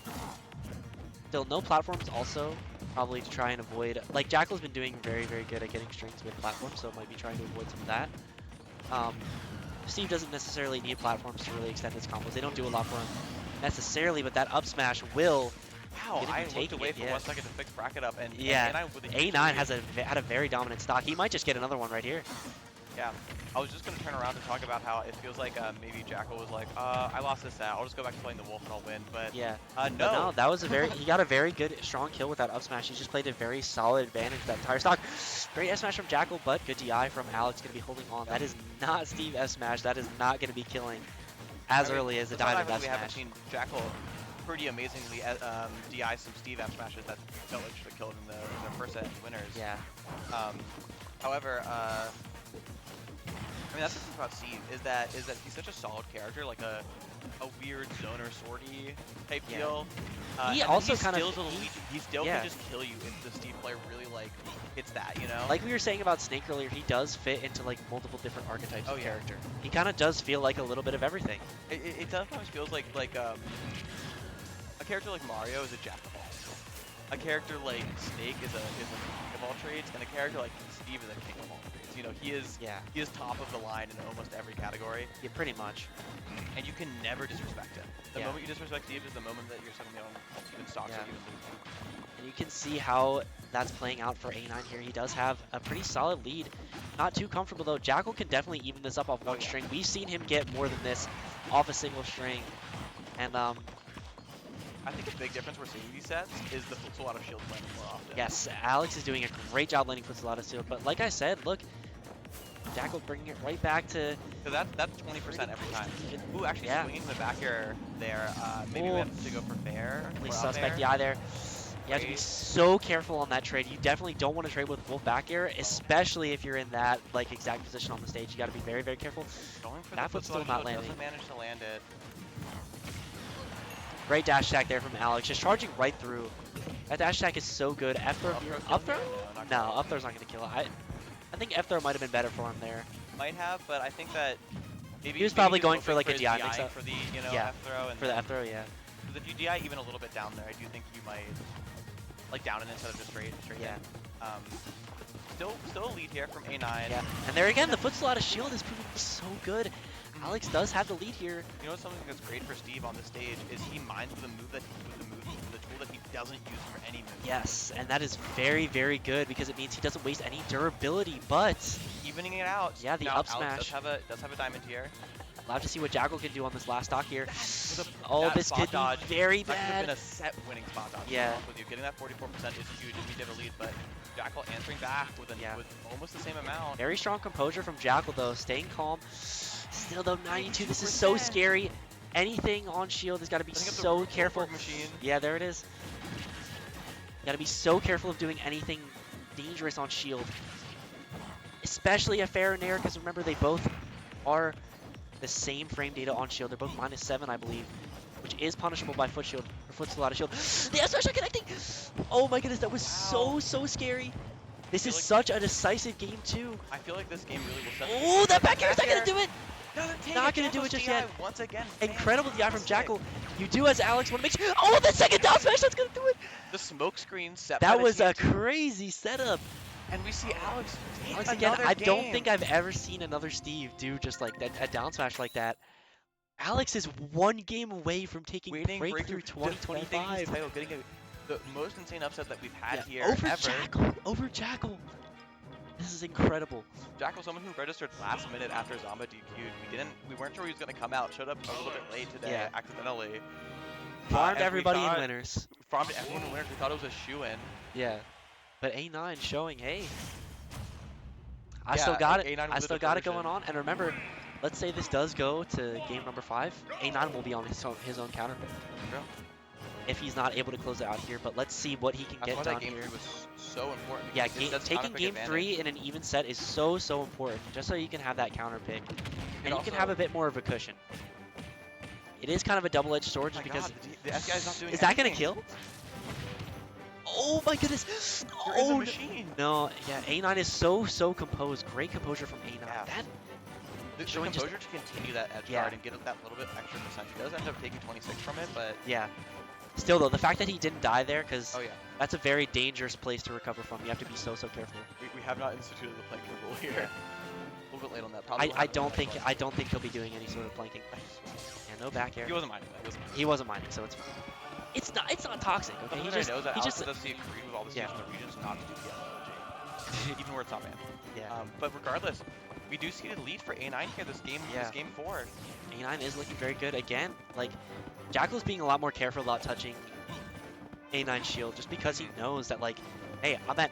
still no platforms. Also, probably to try and avoid. Like Jakal's been doing very good at getting strings with platforms, so might be trying to avoid some of that. Steve doesn't necessarily need platforms to really extend his combos. They don't do a lot for him necessarily, but that up smash will. Wow, Get him I looked taking away it, for yeah. 1 second to fix bracket up, and Yeah, and I with a huge A9 lead. had a very dominant stock. He might just get another one right here. Yeah, I was just gonna turn around and talk about how it feels like maybe Jakal was like, I lost this set. I'll just go back to playing the Wolf and I'll win. But Yeah. no, But no, that was he got a very good strong kill with that up smash. He just played a very solid advantage that entire stock. Great S smash from Jakal, but good DI from Alex. Going to be holding on. That is not Steve S smash. That is not going to be killing as early as the Diamond S We haven't smash. seen Jakal pretty amazingly DI some Steve F smashes that felt like should have killed in the first set winners. Yeah. However, I mean that's the thing about Steve is that he's such a solid character, like a weird zoner sortie type Yeah. deal. He and also he kind of- he still yeah. can just kill you if the Steve player really like hits that, you know. Like we were saying about Snake earlier, he does fit into like multiple different archetypes Oh, of yeah. character. He kind of does feel like a little bit of everything. It sometimes feels like a character like Mario is a jack of all. A character like Snake is a king of all trades, and a character like Steve is a king of all trades. You know, he is top of the line in almost every category, Yeah, pretty much. and you can never disrespect him. The Yeah. moment you disrespect Steve is the moment that you're suddenly on even stocks Yeah. or even losing. And you can see how that's playing out for A9 here. He does have a pretty solid lead. Not too comfortable though. Jakal can definitely even this up off one string. We've seen him get more than this off a single string. And I think a big difference we're seeing these sets is the full out of shield playing more often. yes, Alex is doing a great job landing for a lot of shield. But like I said, look, Jakal bringing it right back to So that's 20% every time. Ooh, actually Yeah. swinging the back air there. Maybe we Ooh. have to go for fair. really or up suspect the air. eye there. You have to be Right. so careful on that trade. You definitely don't want to trade with full back air, especially if you're in that like exact position on the stage. You got to be very, very careful. Going for That the foot's flip still not shield, landing. doesn't manage to land it. Great dash attack there from Alex, just charging right through. That dash attack is so good. F throw, Up throw up kills throw? it? No, not No, quite. up throw's not gonna kill it. I think F throw might have been better for him there. Might have, but I think that maybe He was maybe probably he's going hoping for like a his DI mix-up. for the Yeah, F throw and For the F throw, yeah. because if you DI even a little bit down there, I do think you might like down it instead of just straight Yeah. in. Still a lead here from A9. Yeah, and there again, the foot slot of shield is proving so good. Alex does have the lead here. You know something that's great for Steve on this stage is he minds with the move that the tool that he doesn't use for any move. Yes, and that is very, very good because it means he doesn't waste any durability, but Evening it out. Yeah, the now, up Alex smash. does have a diamond here. we'll have to see what Jakal can do on this last stock here. With Oh, that this spot could dodge, be very That could have been bad. a set winning spot dodge. to be Yeah. honest with you. Getting that 44% is huge if he did a lead, but Jakal answering back with Yeah. with almost the same amount. Very strong composure from Jakal though, staying calm. Still though, 92, this is so 92%. scary. Anything on shield has got to be Setting up the so report careful. machine. Yeah, there it is. Got to be so careful of doing anything dangerous on shield. Especially a fair and air, because remember they both are the same frame data on shield. They're both -7, I believe, which is punishable by foot shield, or foot's a lot of shield. The S not connecting! Oh my goodness, that was so scary. This is like- such a decisive game too. I feel like this game really will set. Oh, that back air is not gonna do it! Not Not gonna do it just yet. Once again. Incredible DI from fantastic. Jakal. You do as Alex want to make sure. Oh, the second down smash, that's gonna do it! The smoke screen set. by That the was a team, crazy setup. and we see Alex. take Once again, another I don't game. think I've ever seen another Steve do just like that, a down smash like that. Alex is one game away from taking Winning Breakthrough defending his 2025. title, getting the most insane upset that we've had here over ever. Jakal, over Jakal. This is incredible. Jakal, someone who registered last minute after Zamba DQ'd. We weren't sure he was gonna come out. Showed up a little bit late today, Yeah. accidentally. Farmed and we everybody in thought- winners. Farmed everyone in winners. We thought it was a shoe-in. Yeah, but A9 showing, hey, I Yeah, still got like it. A9 I with still the got it diversion. going on. And remember, let's say this does go to game number 5. A9 will be on his own counter pick True. if he's not able to close it out here. But let's see what he can That's get why done that game here. 3 was so important. Yeah, because it sets taking counterpick game advantage. 3 in an even set is so important, just so you can have that counter pick, and you can have also- a bit more of a cushion. It is kind of a double-edged sword, Oh just my because. God, the SGI is not doing Is that gonna anything. kill? Oh my goodness! You're in the Oh machine. no! Yeah, A9 is so composed. Great composure from A9. Yeah. That The showing just- composure to continue that edge Yeah. guard and get that little bit extra percent. He does end up taking 26 from it, but yeah. Still though, the fact that he didn't die there, because oh yeah, that's a very dangerous place to recover from. You have to be so careful. we have not instituted the planking rule here. A little bit late on that. Probably will I happen don't next think one. he'll be doing any sort of planking. Yeah, no back air. He wasn't minding that. He wasn't minding, so it's fine. It's not toxic. Okay, Something he that just I know is that he Alex just does see agree with all the yeah. teams in the regions not to do PLLG, even where it's not banned. yeah. But regardless, we do see the lead for A9 here. This game, Yeah. this game 4. A9 is looking very good again. Like Jakal's being a lot more careful about touching A9 shield, just because he knows that like, hey, I'm at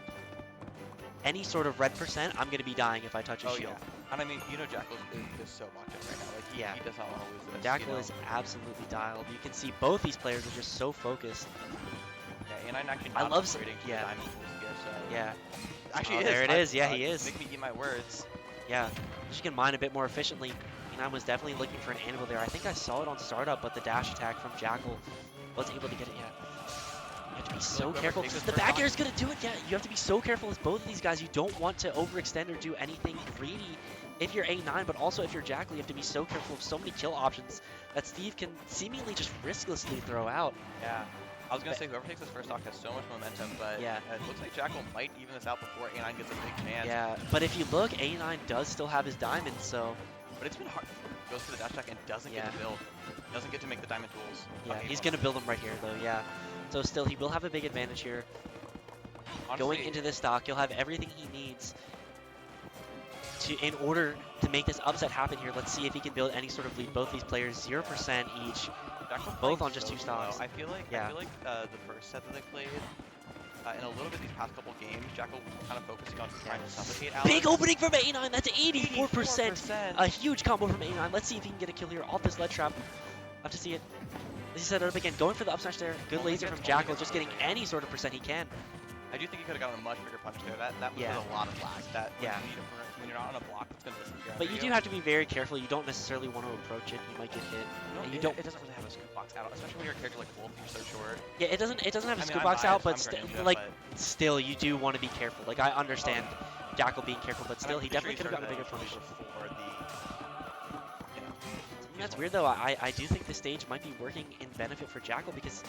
any sort of red percent, I'm gonna be dying if I touch a Oh shield. yeah. And I mean, Jakal is so locked in right now. Like Yeah. he does not want to lose this. Jakal is absolutely dialed. You can see both these players are just so focused. Yeah, and I'm actually I not love upgrading to yeah. the diamond tools here, so Yeah. actually Oh, is. there it is. Yeah, he is. Make me eat my words. Yeah, you can mine a bit more efficiently. And I was definitely looking for an anvil there. I think I saw it on startup, but the dash attack from Jakal wasn't able to get it yet. You have to be so whoever careful. takes this The first back stock- air is going to do it. Yeah, you have to be so careful with both of these guys. You don't want to overextend or do anything greedy if you're A9, but also if you're Jakal, you have to be so careful of so many kill options that Steve can seemingly just risklessly throw out. Yeah. I was gonna say whoever takes this first stock has so much momentum, but Yeah. It looks like Jakal might even this out before A9 gets a big chance. Yeah, but if you look, A9 does still have his diamonds, so But it's been hard. Goes for the dash attack and doesn't Yeah. get to build. Doesn't get to make the diamond tools. yeah, Okay, he's well, going to build them right here, though, yeah. So still, he will have a big advantage here. Going honestly, into this stock, he'll have everything he needs in order to make this upset happen here. Let's see if he can build any sort of lead. Both these players 0% each. Jakal both playing on just so 2 slow. stocks. I feel like the first set that they played, in a little bit these past couple games, Jakal was kind of focusing on trying to suffocate Alex. Big opening from A9. That's 84%. 84%. A huge combo from A9. Let's see if he can get a kill here off this lead trap. Love to see it. As he set it up again, going for the up smash there. Good Only laser gets- from only Jakal, gets just getting 1%. any sort of percent he can. I do think he could have gotten a much bigger punch there. That was Yeah. a lot of lag. That when Yeah. you need when you're not on a block, that's gonna disappear. But you do have to be very careful. You don't necessarily want to approach it. You might get hit. No, And you it, don't. It doesn't really have a scoop box out, especially when you're a character like Wolf. You're so short. Yeah, it doesn't. It doesn't have a I mean, scoop I'm box out, biased, but I'm Greninja, like but- still, you do want to be careful. Like I understand Jakal being careful, but And still, I'm he pretty definitely sure could have he gotten a bigger started punish. before the, you know, That's weird though. I do think the stage might be working in benefit for Jakal because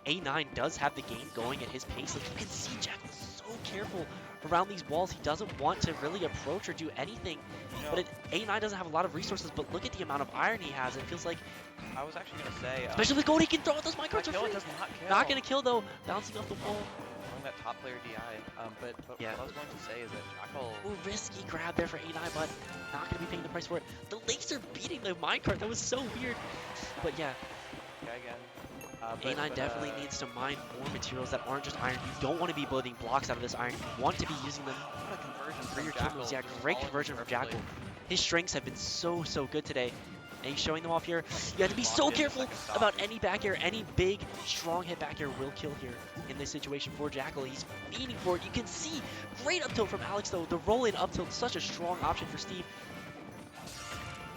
A9 does have the game going at his pace. Like you can see Jakal so careful around these walls. He doesn't want to really approach or do anything. you know, But A9 doesn't have a lot of resources. But look at the amount of iron he has. It feels like, I was actually gonna say, especially with gold, he can throw out those that minecarts for kill free. does not kill. Not gonna kill though. Bouncing off the wall. Throwing that top player DI. But Yeah. what I was going to say is that Jakal. Ooh, risky grab there for A9, but not gonna be paying the price for it. The laser beating the minecart. That was so weird. But yeah. Okay, again. A9 definitely needs to mine more materials that aren't just iron. You don't want to be building blocks out of this iron. You want to be using them What a conversion for from your Jakal, kills. Yeah, just great following conversion from perfectly. Jakal. His strengths have been so good today. And he's showing them off here. You have to be Locked so in the careful second stock. about any back air. Any big, strong hit back air will kill here in this situation for Jakal. He's fiending for it. You can see great up tilt from Alex though. The roll-in up tilt, such a strong option for Steve.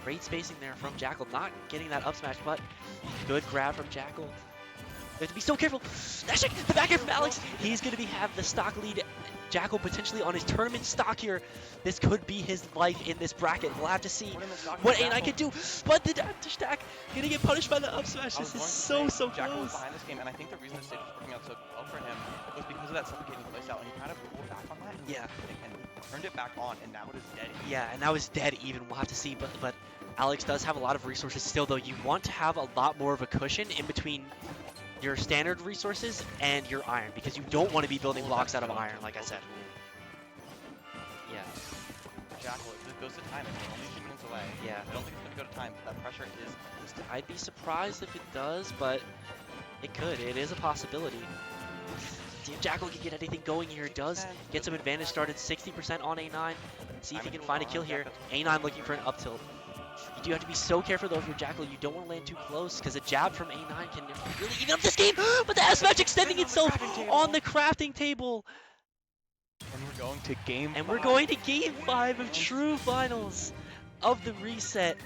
Great spacing there from Jakal. Not getting that up smash, but good grab from Jakal. You have to be so careful. That's it. The back air from Alex. He's going to have the stock lead. Jakal potentially on his tournament stock here. This could be his life in this bracket. We'll have to see Tournament stock what for A9 Jakal. can do. But the dash stack gonna get punished by the up smash. I was This is going to so say, Jakal was close. behind this game, and I think the reason the stage was working out so well for him was because of that suffocating playstyle, and he kind of pulled back on that. Yeah. And turned it back on, and now it is dead. Yeah, and now it's dead even. We'll have to see. But Alex does have a lot of resources still, though. You want to have a lot more of a cushion in between your standard resources and your iron, because you don't want to be building blocks out of iron, like I said. Yeah. Jakal, it goes to time, it's only 2 minutes away. Yeah. I don't think it's going to go to time, but that pressure is I'd be surprised if it does, but it could. It is a possibility. See if Jakal can get anything going here. It does get some advantage started. 60% on A9. See if he can find a kill here. A9 looking for an up tilt. You do have to be so careful though if you're Jakal. You don't want to land too close because a jab from A9 can really even up this game. But the S-Match extending itself on the crafting table. And we're going to game And we're going to game 5 of true finals of the reset.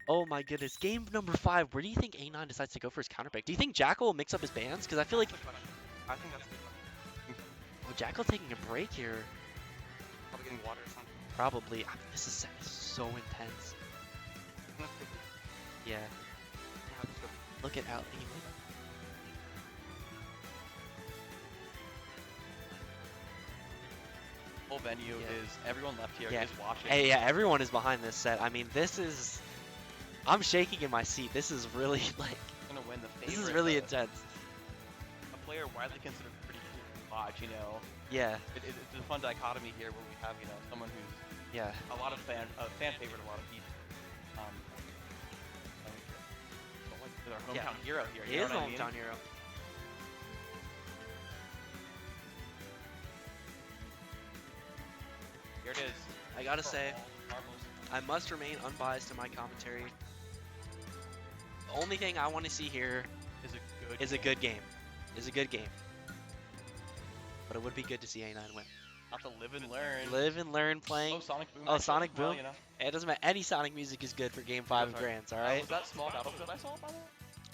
Oh my goodness. Game number 5. Where do you think A9 decides to go for his counter pick? Do you think Jakal will mix up his bans? Because I feel like I think that's a good one. oh, Jakal taking a break here. Probably getting water or something. Probably. I mean, this is so intense. Yeah. Look at Al. Whole venue Yeah. is everyone left here Yeah. is watching. Hey, yeah, everyone is behind this set. I mean, this is. I'm shaking in my seat. This is really like. Gonna win the favorite. This is really intense. A player widely considered pretty cool to watch. You know, Yeah. it's a fun dichotomy here where we have someone who's Yeah. a lot of fan favorite, a lot of people. But our hometown hero here. He You is know the what I mean? hometown hero. Here it is. I gotta For say, all marbles. I must remain unbiased in my commentary. The only thing I want to see here Is a good game. Is a good game. But it would be good to see A9 win. Have to live and learn. Live and learn playing. Oh, Sonic Boom. Oh, actually. Sonic Well, Boom? you know. It doesn't matter. Any Sonic music is good for Game 5 of sorry. Grands, alright? Was that small battlefield I saw by the way?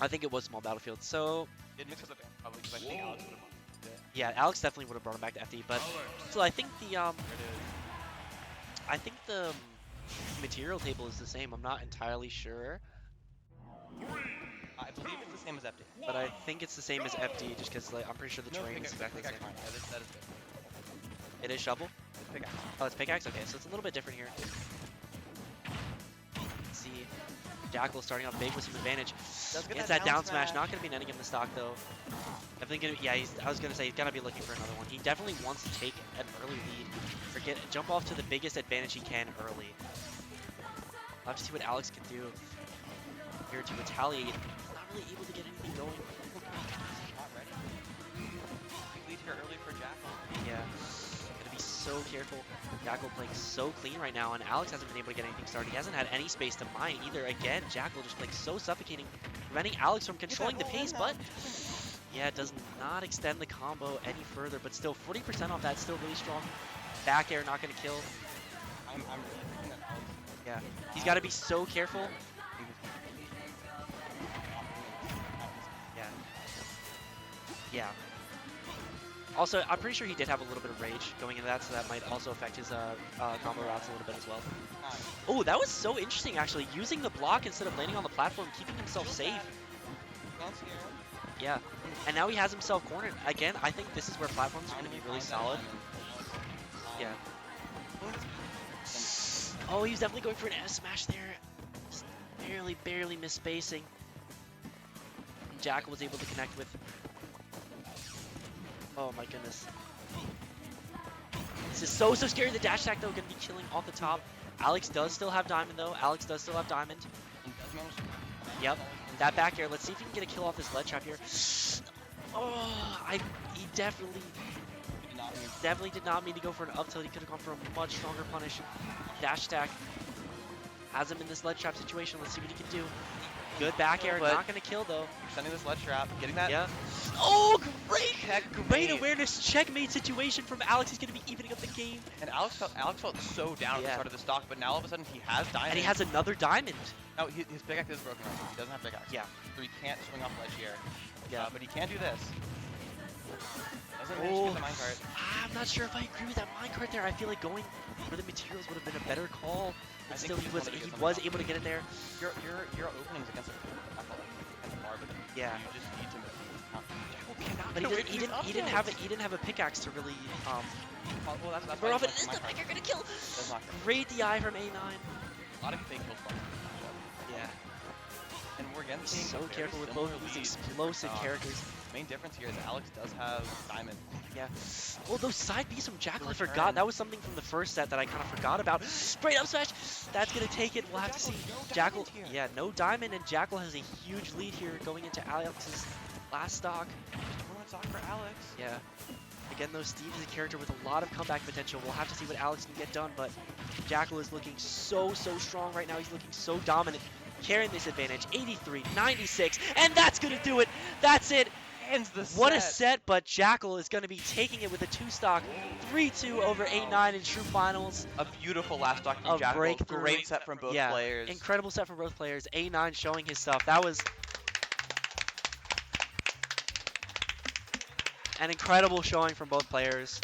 I think it was Small Battlefield. So, It mixed up the band probably because I think Alex would have won. yeah, Alex definitely would have brought him back to FD. But, Alex. so I think the, Here it I think the material table is the same. I'm not entirely sure. is. I believe it's the same as FD. But I think it's the same as FD just because like, I'm pretty sure the No, terrain is exactly the same. pickaxe mine. That is good. It is shovel? It's pickaxe. Oh, it's pickaxe? Okay, so it's a little bit different here. Let's see. Jakal starting off big with some advantage. Does get Gets that that down down smash. smash. Not going to be netting him the stock though. Definitely gonna, yeah, I was going to say he's got to be looking for another one. He definitely wants to take an early lead. Or jump off to the biggest advantage he can early. I'll have to see what Alex can do here to retaliate. He's not really able to get anything going. Not ready. Big lead here early for Jakal. Yeah, gotta be so careful. Jakal playing so clean right now, and Alex hasn't been able to get anything started. He hasn't had any space to mine either. Again, Jakal just playing so suffocating, preventing Alex from controlling the pace, but yeah, it does not extend the combo any further, but still 40% off that, still really strong. Back air not gonna kill. I'm really thinking that Alex. Yeah, he's gotta be so careful. Yeah. Yeah. Also, I'm pretty sure he did have a little bit of rage going into that, so that might also affect his combo routes a little bit as well. Oh, that was so interesting, actually. Using the block instead of landing on the platform, keeping himself safe. Yeah. And now he has himself cornered. Again, I think this is where platforms are going to be really solid. Yeah. Oh, he was definitely going for an F smash there. Just barely missed spacing. Jakal was able to connect with. Oh my goodness. This is so scary. The dash attack though gonna be killing off the top. Alex does still have diamond though. Alex does still have diamond. Yep. That back air. Let's see if he can get a kill off this lead trap here. Oh, he definitely did not mean to go for an up tilt. He could have gone for a much stronger punish. Dash attack has him in this lead trap situation. Let's see what he can do. Good back air, But not gonna kill though. Sending this lead trap, getting that. Yeah. Oh, great! Checkmate. Great awareness, checkmate situation from Alex. He's gonna be evening up the game. And Alex felt so down at the Yeah. start of the stock, but now all of a sudden he has diamond. And he has another diamond. No, his pickaxe is broken right now. He doesn't have pickaxe. Yeah. So he can't swing off ledge here. Yeah. But he can do this. Doesn't manage to get the minecart. I'm not sure if I agree with that minecart there. I feel like going for the materials would have been a better call. I But think still, he he just was wanted to get he was something able to get it there. Your openings against a I felt like kind of hard, but Yeah. you just need to But he didn't have a pickaxe to really well, that's we're why off it. he's Is the minecart. Vicar gonna kill? Does not kill. Great DI from A9. A lot of fake kills from this matchup. Yeah. And we're again seeing So a very careful with similar both these lead. explosive characters. Main difference here is Alex does have diamond. Yeah. Well, those side Bs from Jakal, I return. forgot. That was something from the first set that I kind of forgot about. Straight up smash. That's going to take it. We'll have to see. Jakal, yeah, no diamond, and Jakal has a huge lead here going into Alex's last stock. One stock for Alex. Yeah. Again, though, Steve is a character with a lot of comeback potential. We'll have to see what Alex can get done, but Jakal is looking so strong right now. He's looking so dominant, carrying this advantage. 83, 96, and that's going to do it. That's it. Ends the What a set, but Jakal is going to be taking it with a 2-stock, 3-2 over 8-9 in true finals. A beautiful last stock from Of Jakal. breakthrough. Great set from both Yeah, players. incredible set from both players. 8-9 showing his stuff. That was an incredible showing from both players.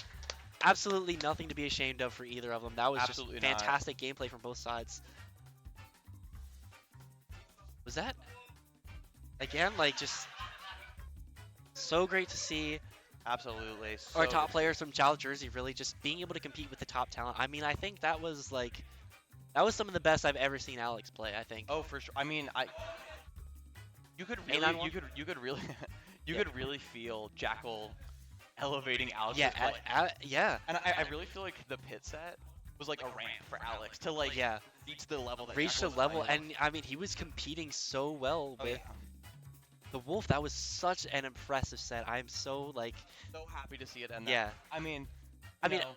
Absolutely nothing to be ashamed of for either of them. That was Absolutely just not. fantastic gameplay from both sides. Was that? Again, like just so great to see Absolutely. our So top players from Jal Jersey really just being able to compete with the top talent. I mean, I think that was like, that was some of the best I've ever seen Alex play, I think. Oh, for sure. I mean, you could really, A9 one? you could really, you Yeah. could really feel Jakal elevating Alex's Yeah, play. yeah. And I really feel like the pit set was like a ramp for Alex to like Yeah. reach the level that Reached Jakal a was level, playing. and I mean, he was competing so well Oh, with yeah. the Wolf. That was such an impressive set. I'm so like, So happy to see it end. yeah. That. I mean, I you mean, know,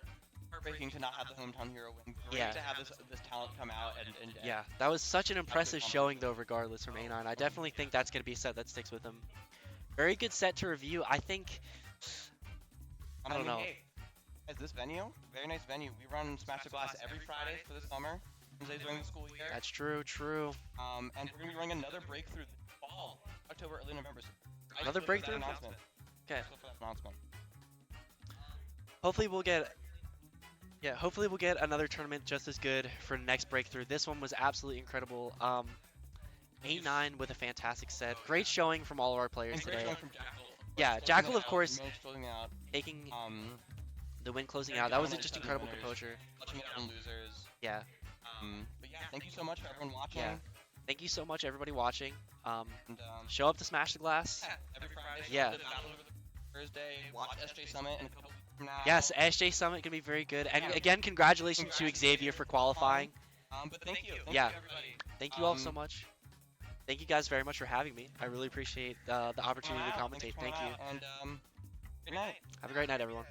heartbreaking to not have the hometown hero win. Great Yeah. to have this talent come out and Yeah, that was such an impressive comment. showing though, regardless from A9. I definitely think that's going to be a set that sticks with him. Very good set to review. I think, I don't know. Hey, guys, this venue, very nice venue. We run Smash the Glass every Friday for the summer, Wednesdays during the school year. That's true, true. And we're gonna be running another breakthrough this fall, October, early November. So Another breakthrough? announcement. Okay. For that announcement. Hopefully we'll get, yeah, hopefully we'll get another tournament just as good for next breakthrough. This one was absolutely incredible. A9 with a fantastic set. Great showing from all of our players And great today. showing from Jakal. Yeah, Jakal, of course, Managed closing out. taking the win, closing Very out. That was dominant just seven incredible winners. composure. Clutching it out on losers. Yeah. But yeah, thank you so much for everyone watching. Yeah. Thank you so much, everybody watching. And, Show up to Smash the Glass. yeah, every Friday. Yeah. The battle over the Thursday. Watch SJ Summit in a couple weeks from now. Yes, SJ Summit gonna be very good. And Yeah. again, congratulations to Xavier for qualifying. But thank you. Thank Yeah. you, everybody. Thank you all so much. Thank you guys very much for having me. I really appreciate the opportunity to Thanks commentate. for Thank coming you. out, And good night. Have a great night, everyone.